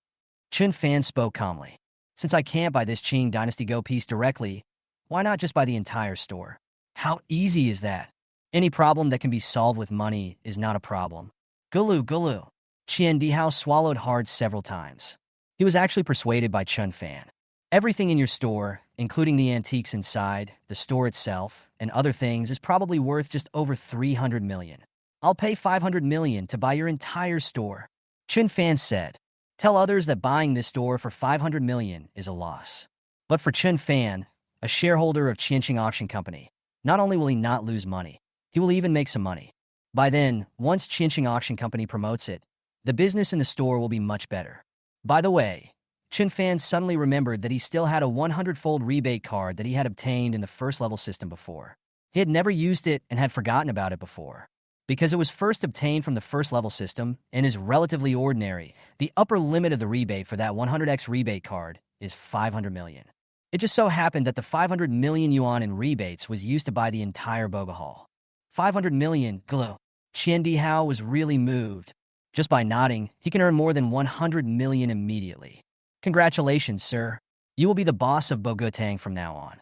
Chun Fan spoke calmly. Since I can't buy this Qing Dynasty Go piece directly, why not just buy the entire store? How easy is that? Any problem that can be solved with money is not a problem. Gulu, gulu. Qian Dihao swallowed hard several times. He was actually persuaded by Chun Fan. Everything in your store, including the antiques inside, the store itself, and other things, is probably worth just over 300 million. I'll pay 500 million to buy your entire store. Chun Fan said. Tell others that buying this store for 500 million is a loss. But for Chun Fan, a shareholder of Qianqing Auction Company, not only will he not lose money, he will even make some money. By then, once Qianqing Auction Company promotes it, the business in the store will be much better. By the way, Chun Fan suddenly remembered that he still had a 100-fold rebate card that he had obtained in the first-level system before. He had never used it and had forgotten about it before. Because it was first obtained from the first-level system and is relatively ordinary, the upper limit of the rebate for that 100x rebate card is 500 million. It just so happened that the 500 million yuan in rebates was used to buy the entire Boga Hall. 500 million, glow. Qian Dihao was really moved. Just by nodding, he can earn more than 100 million immediately. Congratulations, sir. You will be the boss of Bogotang from now on.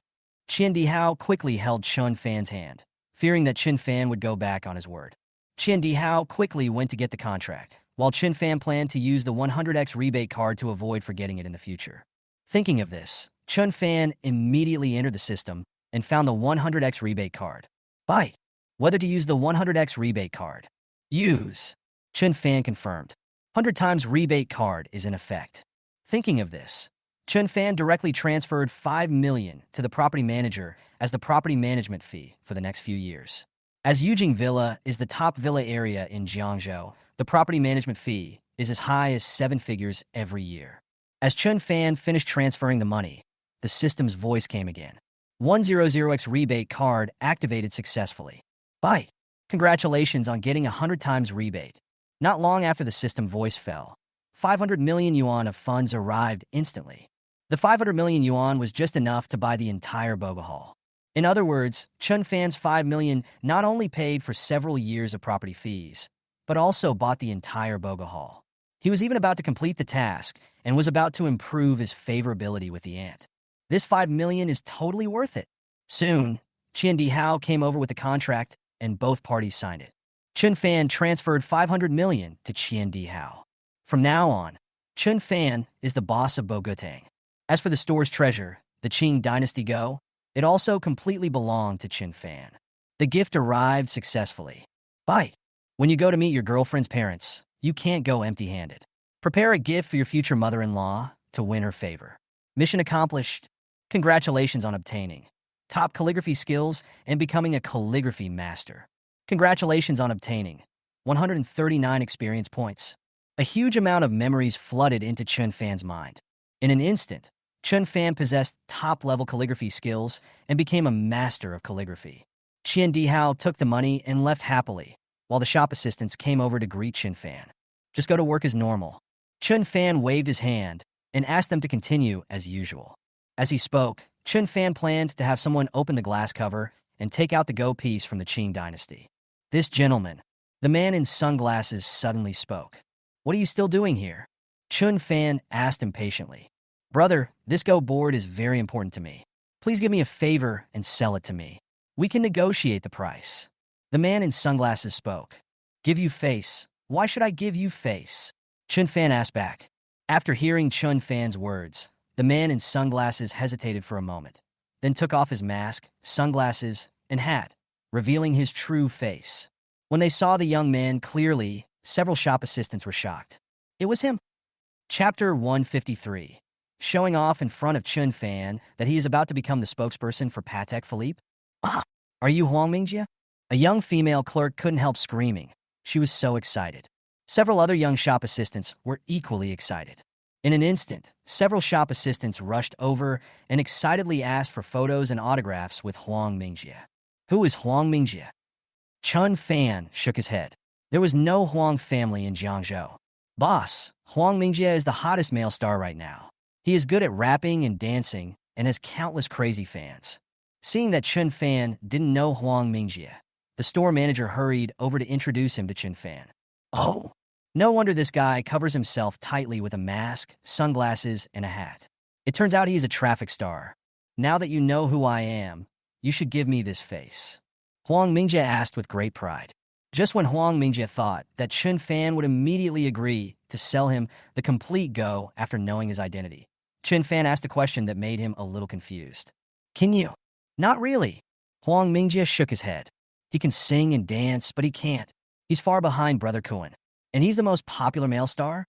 Qian Dihao quickly held Chun Fan's hand, fearing that Chun Fan would go back on his word. Qian Dihao quickly went to get the contract, while Chen Fan planned to use the 100x rebate card to avoid forgetting it in the future. Thinking of this, Chen Fan immediately entered the system and found the 100x rebate card. Buy. Whether to use the 100x rebate card. Use. Chen Fan confirmed. 100 times rebate card is in effect. Thinking of this, Chen Fan directly transferred $5 million to the property manager as the property management fee for the next few years. As Yujing Villa is the top villa area in Jiangzhou, the property management fee is as high as 7 figures every year. As Chen Fan finished transferring the money, the system's voice came again. 100x rebate card activated successfully. Bye. Congratulations on getting 100 times rebate. Not long after the system voice fell, 500 million yuan of funds arrived instantly. The 500 million yuan was just enough to buy the entire Boga Hall. In other words, Chen Fan's 5 million not only paid for several years of property fees, but also bought the entire Boga Hall. He was even about to complete the task and was about to improve his favorability with the ant. This 5 million is totally worth it. Soon, Qian Dihao came over with the contract and both parties signed it. Chen Fan transferred 500 million to Qian Dihao. From now on, Chen Fan is the boss of Bogotang. As for the store's treasure, the Qing Dynasty Go, it also completely belonged to Chen Fan. The gift arrived successfully. Bye. When you go to meet your girlfriend's parents, you can't go empty-handed. Prepare a gift for your future mother-in-law to win her favor. Mission accomplished. Congratulations on obtaining top calligraphy skills and becoming a calligraphy master. Congratulations on obtaining 139 experience points. A huge amount of memories flooded into Chen Fan's mind. In an instant, Chen Fan possessed top-level calligraphy skills and became a master of calligraphy. Qian Dihao took the money and left happily, while the shop assistants came over to greet Chen Fan. Just go to work as normal. Chen Fan waved his hand and asked them to continue as usual. As he spoke, Chen Fan planned to have someone open the glass cover and take out the Go piece from the Qing dynasty. This gentleman, the man in sunglasses, suddenly spoke. What are you still doing here? Chen Fan asked impatiently. Brother, this Go board is very important to me. Please give me a favor and sell it to me. We can negotiate the price. The man in sunglasses spoke. Give you face. Why should I give you face? Chen Fan asked back. After hearing Chen Fan's words, the man in sunglasses hesitated for a moment, then took off his mask, sunglasses, and hat, revealing his true face. When they saw the young man clearly, several shop assistants were shocked. It was him. Chapter 153. Showing off in front of Chen Fan that he is about to become the spokesperson for Patek Philippe? Ah, are you Huang Mingjie? A young female clerk couldn't help screaming. She was so excited. Several other young shop assistants were equally excited. In an instant, several shop assistants rushed over and excitedly asked for photos and autographs with Huang Mingjie. Who is Huang Mingjie? Chen Fan shook his head. There was no Huang family in Jiangzhou. Boss, Huang Mingjie is the hottest male star right now. He is good at rapping and dancing and has countless crazy fans. Seeing that Chen Fan didn't know Huang Mingjie, the store manager hurried over to introduce him to Chen Fan. Oh, no wonder this guy covers himself tightly with a mask, sunglasses, and a hat. It turns out he's a traffic star. Now that you know who I am, you should give me this face. Huang Mingjie asked with great pride. Just when Huang Mingjie thought that Chen Fan would immediately agree to sell him the complete Go after knowing his identity, Chen Fan asked a question that made him a little confused. Can you? Not really. Huang Mingjie shook his head. He can sing and dance, but he can't. He's far behind Brother Kuan. And he's the most popular male star?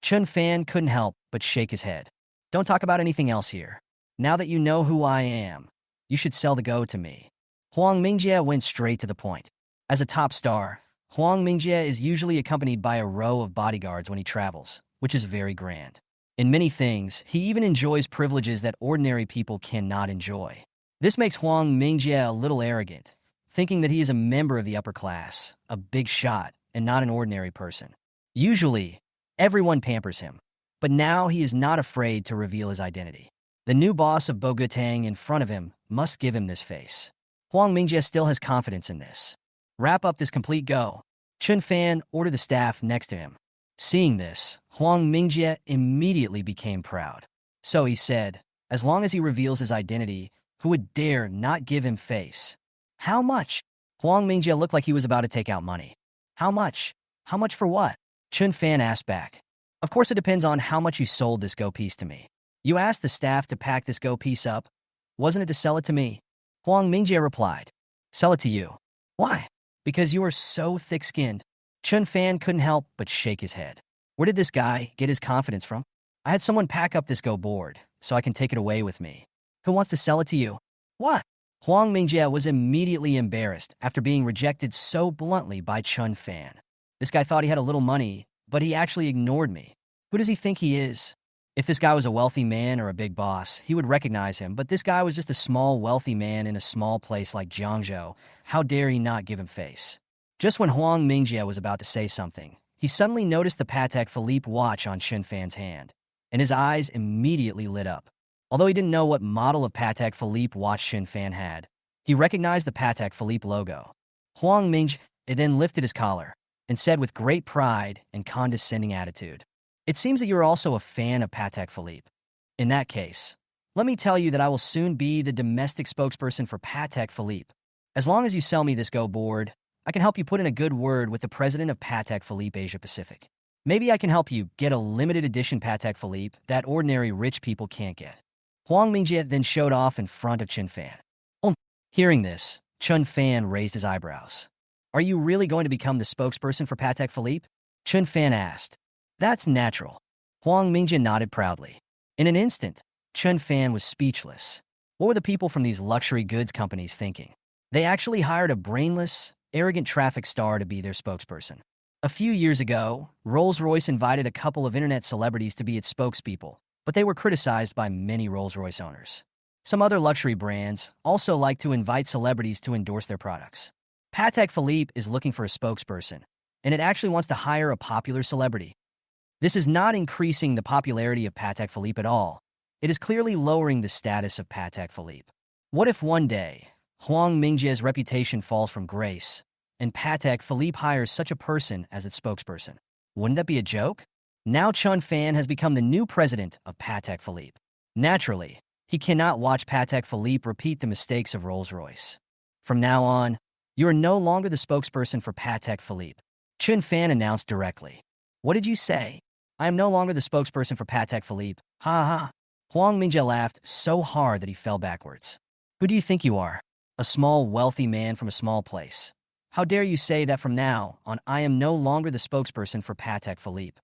Chen Fan couldn't help but shake his head. Don't talk about anything else here. Now that you know who I am, you should sell the Go to me. Huang Mingjie went straight to the point. As a top star, Huang Mingjie is usually accompanied by a row of bodyguards when he travels, which is very grand. In many things, he even enjoys privileges that ordinary people cannot enjoy. This makes Huang Mingjie a little arrogant, thinking that he is a member of the upper class, a big shot, and not an ordinary person. Usually, everyone pampers him, but now he is not afraid to reveal his identity. The new boss of Bogotang in front of him must give him this face. Huang Mingjie still has confidence in this. Wrap up this complete Go. Chen Fan ordered the staff next to him. Seeing this, Huang Mingjie immediately became proud. So he said, as long as he reveals his identity, who would dare not give him face? How much? Huang Mingjie looked like he was about to take out money. How much? How much for what? Chun Fan asked back. Of course it depends on how much you sold this go piece to me. You asked the staff to pack this go piece up, wasn't it to sell it to me? Huang Mingjie replied. Sell it to you. Why? Because you are so thick-skinned. Chun Fan couldn't help but shake his head. Where did this guy get his confidence from? I had someone pack up this go board, so I can take it away with me. Who wants to sell it to you? What? Huang Mingjie was immediately embarrassed after being rejected so bluntly by Chun Fan. This guy thought he had a little money, but he actually ignored me. Who does he think he is? If this guy was a wealthy man or a big boss, he would recognize him, but this guy was just a small, wealthy man in a small place like Jiangzhou. How dare he not give him face? Just when Huang Mingjie was about to say something, he suddenly noticed the Patek Philippe watch on Chun Fan's hand, and his eyes immediately lit up. Although he didn't know what model of Patek Philippe watch Chun Fan had, he recognized the Patek Philippe logo. Huang Mingjie then lifted his collar and said with great pride and condescending attitude, "It seems that you're also a fan of Patek Philippe. In that case, let me tell you that I will soon be the domestic spokesperson for Patek Philippe. As long as you sell me this go board, I can help you put in a good word with the president of Patek Philippe Asia Pacific. Maybe I can help you get a limited edition Patek Philippe that ordinary rich people can't get." Huang Mingjie then showed off in front of Chun Fan. Hearing this, Chun Fan raised his eyebrows. Are you really going to become the spokesperson for Patek Philippe? Chun Fan asked. That's natural. Huang Mingjie nodded proudly. In an instant, Chun Fan was speechless. What were the people from these luxury goods companies thinking? They actually hired a brainless, arrogant traffic star to be their spokesperson. A few years ago, Rolls-Royce invited a couple of internet celebrities to be its spokespeople, but they were criticized by many Rolls-Royce owners. Some other luxury brands also like to invite celebrities to endorse their products. Patek Philippe is looking for a spokesperson, and it actually wants to hire a popular celebrity. This is not increasing the popularity of Patek Philippe at all. It is clearly lowering the status of Patek Philippe. What if one day, Huang Mingjie's reputation falls from grace, and Patek Philippe hires such a person as its spokesperson? Wouldn't that be a joke? Now Chun Fan has become the new president of Patek Philippe. Naturally, he cannot watch Patek Philippe repeat the mistakes of Rolls-Royce. From now on, you are no longer the spokesperson for Patek Philippe. Chun Fan announced directly. What did you say? I am no longer the spokesperson for Patek Philippe. Ha ha. Huang Mingjie laughed so hard that he fell backwards. Who do you think you are? A small, wealthy man from a small place. How dare you say that from now on I am no longer the spokesperson for Patek Philippe?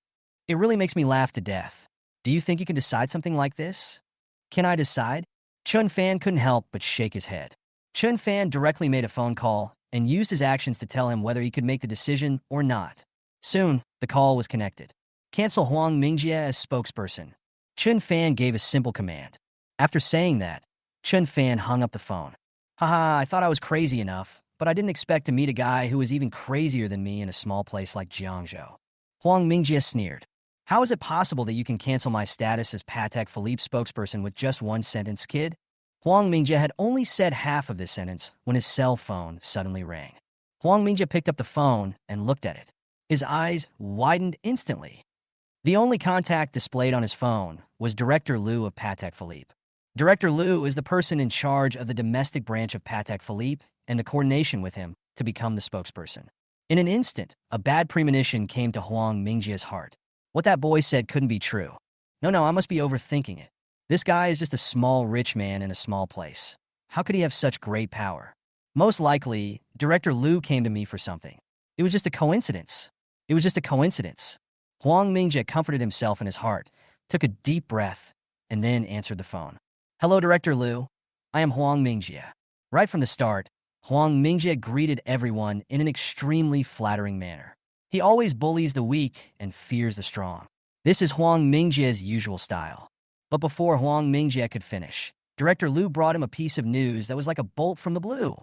It really makes me laugh to death. Do you think you can decide something like this? Can I decide? Chun Fan couldn't help but shake his head. Chun Fan directly made a phone call and used his actions to tell him whether he could make the decision or not. Soon, the call was connected. Cancel Huang Mingjie as spokesperson. Chun Fan gave a simple command. After saying that, Chun Fan hung up the phone. Haha, I thought I was crazy enough, but I didn't expect to meet a guy who was even crazier than me in a small place like Jiangzhou. Huang Mingjie sneered. How is it possible that you can cancel my status as Patek Philippe spokesperson with just one sentence, kid? Huang Mingjie had only said half of this sentence when his cell phone suddenly rang. Huang Mingjie picked up the phone and looked at it. His eyes widened instantly. The only contact displayed on his phone was Director Liu of Patek Philippe. Director Liu is the person in charge of the domestic branch of Patek Philippe and the coordination with him to become the spokesperson. In an instant, a bad premonition came to Huang Mingjie's heart. What that boy said couldn't be true. No, I must be overthinking it. This guy is just a small rich man in a small place. How could he have such great power? Most likely, Director Liu came to me for something. It was just a coincidence. It was just a coincidence. Huang Mingjie comforted himself in his heart, took a deep breath, and then answered the phone. Hello, Director Liu. I am Huang Mingjie. Right from the start, Huang Mingjie greeted everyone in an extremely flattering manner. He always bullies the weak and fears the strong. This is Huang Mingjie's usual style. But before Huang Mingjie could finish, Director Liu brought him a piece of news that was like a bolt from the blue.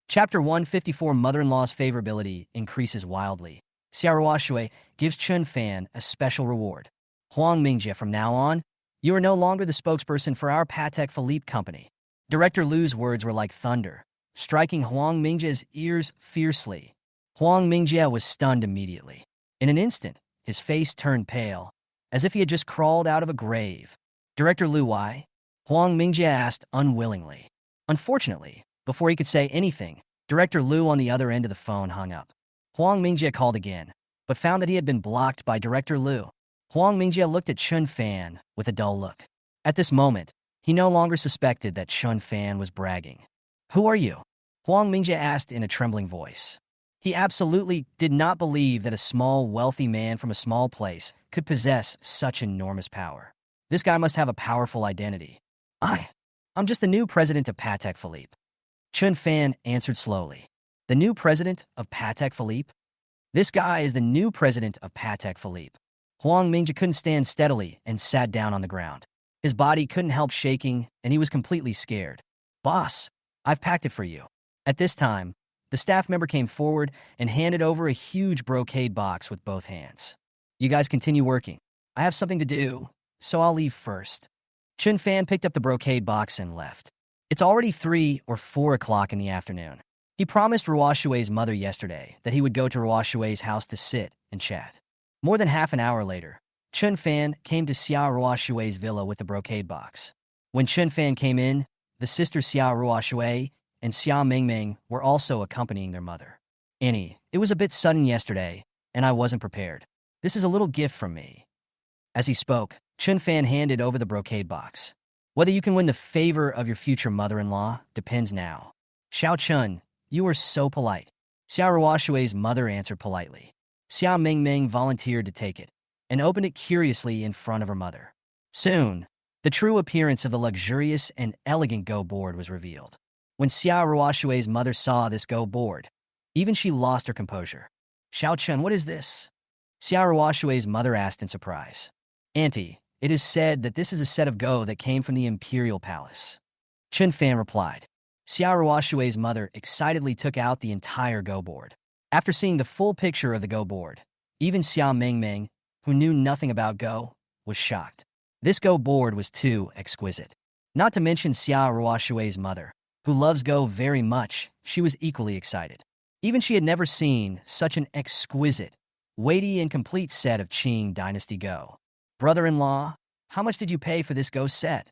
Chapter 154 Mother-in-law's favorability increases wildly. Xiaohua Shui gives Chun Fan a special reward. Huang Mingjie, from now on, you are no longer the spokesperson for our Patek Philippe company. Director Liu's words were like thunder, striking Huang Mingjie's ears fiercely. Huang Mingjie was stunned immediately. In an instant, his face turned pale, as if he had just crawled out of a grave. Director Liu, why? Huang Mingjie asked unwillingly. Unfortunately, before he could say anything, Director Liu on the other end of the phone hung up. Huang Mingjie called again. but found that he had been blocked by Director Liu. Huang Mingjie looked at Chun Fan with a dull look. At this moment, he no longer suspected that Chun Fan was bragging. "Who are you?" Huang Mingjie asked in a trembling voice. He absolutely did not believe that a small, wealthy man from a small place could possess such enormous power. This guy must have a powerful identity. I'm just the new president of Patek Philippe." Chun Fan answered slowly. "The new president of Patek Philippe? This guy is the new president of Patek Philippe." Huang Mingjie couldn't stand steadily and sat down on the ground. His body couldn't help shaking, and he was completely scared. "Boss, I've packed it for you." At this time, the staff member came forward and handed over a huge brocade box with both hands. "You guys continue working. I have something to do, so I'll leave first." Chun Fan picked up the brocade box and left. It's already 3 or 4 o'clock in the afternoon. He promised Ruo Shui's mother yesterday that he would go to Ruo Shui's house to sit and chat. More than half an hour later, Chun Fan came to Xiao Ruo Shui's villa with the brocade box. When Chun Fan came in, the sisters Xiao Ruo Shui and Xiao Mingming were also accompanying their mother. "Annie, it was a bit sudden yesterday, and I wasn't prepared. This is a little gift from me." As he spoke, Chun Fan handed over the brocade box. "Whether you can win the favor of your future mother-in-law depends now." "Xiao Chun, you are so polite." Xiao Ruo Shui's mother answered politely. Xiao Mingming volunteered to take it and opened it curiously in front of her mother. Soon, the true appearance of the luxurious and elegant Go board was revealed. When Xiao Ruo Shui's mother saw this Go board, even she lost her composure. "Xiao Chun, what is this?" Xiao Ruo Shui's mother asked in surprise. "Auntie, it is said that this is a set of Go that came from the Imperial Palace." Chun Fan replied. Xiao Ruo Shui's mother excitedly took out the entire Go board. After seeing the full picture of the Go board, even Xiao Mingming, who knew nothing about Go, was shocked. This Go board was too exquisite. Not to mention Xiao Ruo Shui's mother, who loves Go very much, she was equally excited. Even she had never seen such an exquisite, weighty and complete set of Qing Dynasty Go. "Brother-in-law, how much did you pay for this Go set?"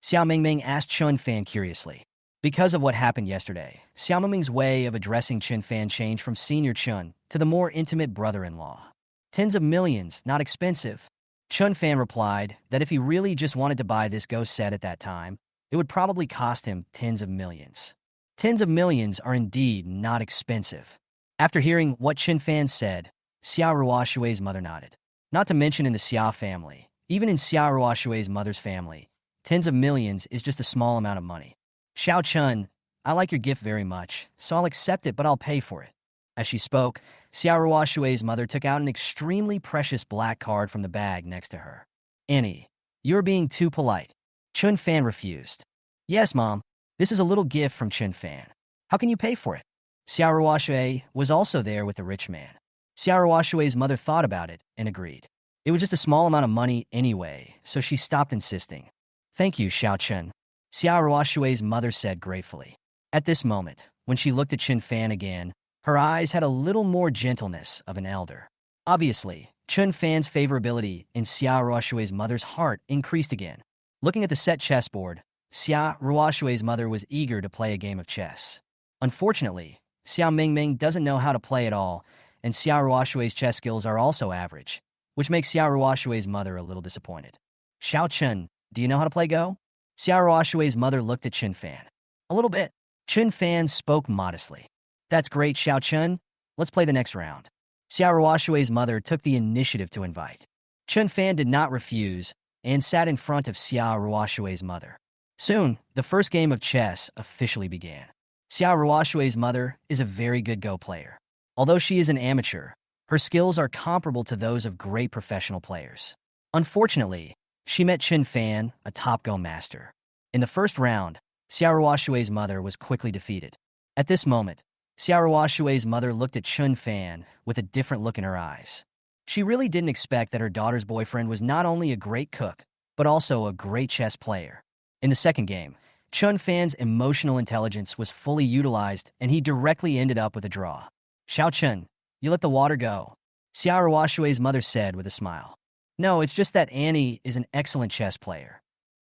Xiao Mingming asked Chun Fan curiously. Because of what happened yesterday, Xiao Mingming's way of addressing Chun Fan changed from Senior Chun to the more intimate brother-in-law. "Tens of millions, not expensive." Chun Fan replied that if he really just wanted to buy this Go set at that time, it would probably cost him tens of millions. Tens of millions are indeed not expensive. After hearing what Chun Fan said, Xiao Ruo Shui's mother nodded. Not to mention in the Xiao family, even in Xiao Ruo Shui's mother's family, tens of millions is just a small amount of money. "Xiao Chun, I like your gift very much, so I'll accept it, but I'll pay for it." As she spoke, Xiao Ruo Shui's mother took out an extremely precious black card from the bag next to her. "Annie, you're being too polite." Chun Fan refused. "Yes, Mom, this is a little gift from Chun Fan. How can you pay for it?" Xiao Ruo Shui was also there with the rich man. Xiao Ruo Shui's mother thought about it and agreed. It was just a small amount of money anyway, so she stopped insisting. "Thank you, Xiao Chun," Xiao Ruo Shui's mother said gratefully. At this moment, when she looked at Chun Fan again, her eyes had a little more gentleness of an elder. Obviously, Chun Fan's favorability in Xiao Ruo Shui's mother's heart increased again. Looking at the set chessboard, Xiao Ruo Shui's mother was eager to play a game of chess. Unfortunately, Xiao Mingming doesn't know how to play at all, and Xiao Ruo Shui's chess skills are also average, which makes Xiao Ruo Shui's mother a little disappointed. "Xiao Chun, do you know how to play Go?" Xiao Ruo Shui's mother looked at Chun Fan. "A little bit." Chun Fan spoke modestly. "That's great, Xiao Chun. Let's play the next round." Xiao Ruo Shui's mother took the initiative to invite. Chun Fan did not refuse and sat in front of Xiao Ruo Shui's mother. Soon, the first game of chess officially began. Xiao Ruo Shui's mother is a very good Go player. Although she is an amateur, her skills are comparable to those of great professional players. Unfortunately, she met Chun Fan, a top Go master. In the first round, Xiao Ruo Shui's mother was quickly defeated. At this moment, Xiao Ruo Shui's mother looked at Chun Fan with a different look in her eyes. She really didn't expect that her daughter's boyfriend was not only a great cook, but also a great chess player. In the second game, Chun Fan's emotional intelligence was fully utilized, and he directly ended up with a draw. "Xiao Chun, you let the water go," Xiao Ruo Shui's mother said with a smile. "No, it's just that Annie is an excellent chess player."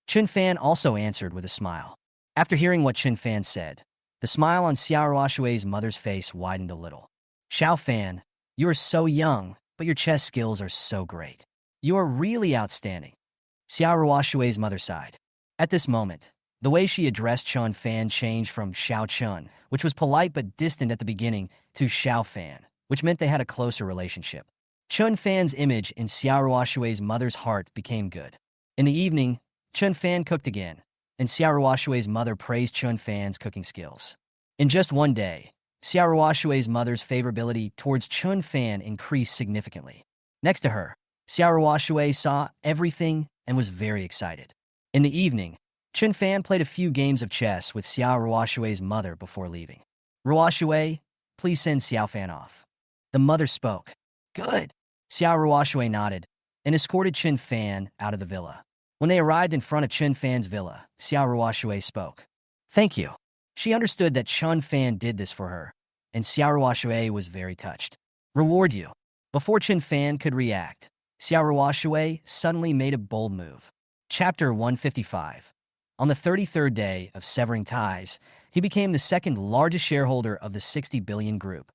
Chun Fan also answered with a smile. After hearing what Chun Fan said, the smile on Xiao Ruo Shui's mother's face widened a little. "Xiao Fan, you are so young, but your chess skills are so great. You are really outstanding. Xiao Ruoshui's mother sighed. At this moment, the way she addressed Chun Fan changed from Xiao Chun, which was polite but distant at the beginning, to Xiao Fan, which meant they had a closer relationship. Chun Fan's image in Xiao Ruoshui's mother's heart became good. In the evening, Chun Fan cooked again, and Xiao Ruoshui's mother praised Chun Fan's cooking skills. In just one day, Xiao Ruoshui's mother's favorability towards Chun Fan increased significantly. Next to her, Xiao Ruoshui saw everything and was very excited. In the evening, Chun Fan played a few games of chess with Xiao Ruoshui's mother before leaving. Ruoshui, please send Xiao Fan off. The mother spoke. Good. Xiao Ruoshui nodded and escorted Chun Fan out of the villa. When they arrived in front of Chun Fan's villa, Xiao Ruoshui spoke. Thank you. She understood that Chun Fan did this for her, and Xiao Ruoshui was very touched. Reward you. Before Chun Fan could react, Xiao Ruoshui suddenly made a bold move. Chapter 155. On the 33rd day of severing ties, he became the second largest shareholder of the 60 billion group.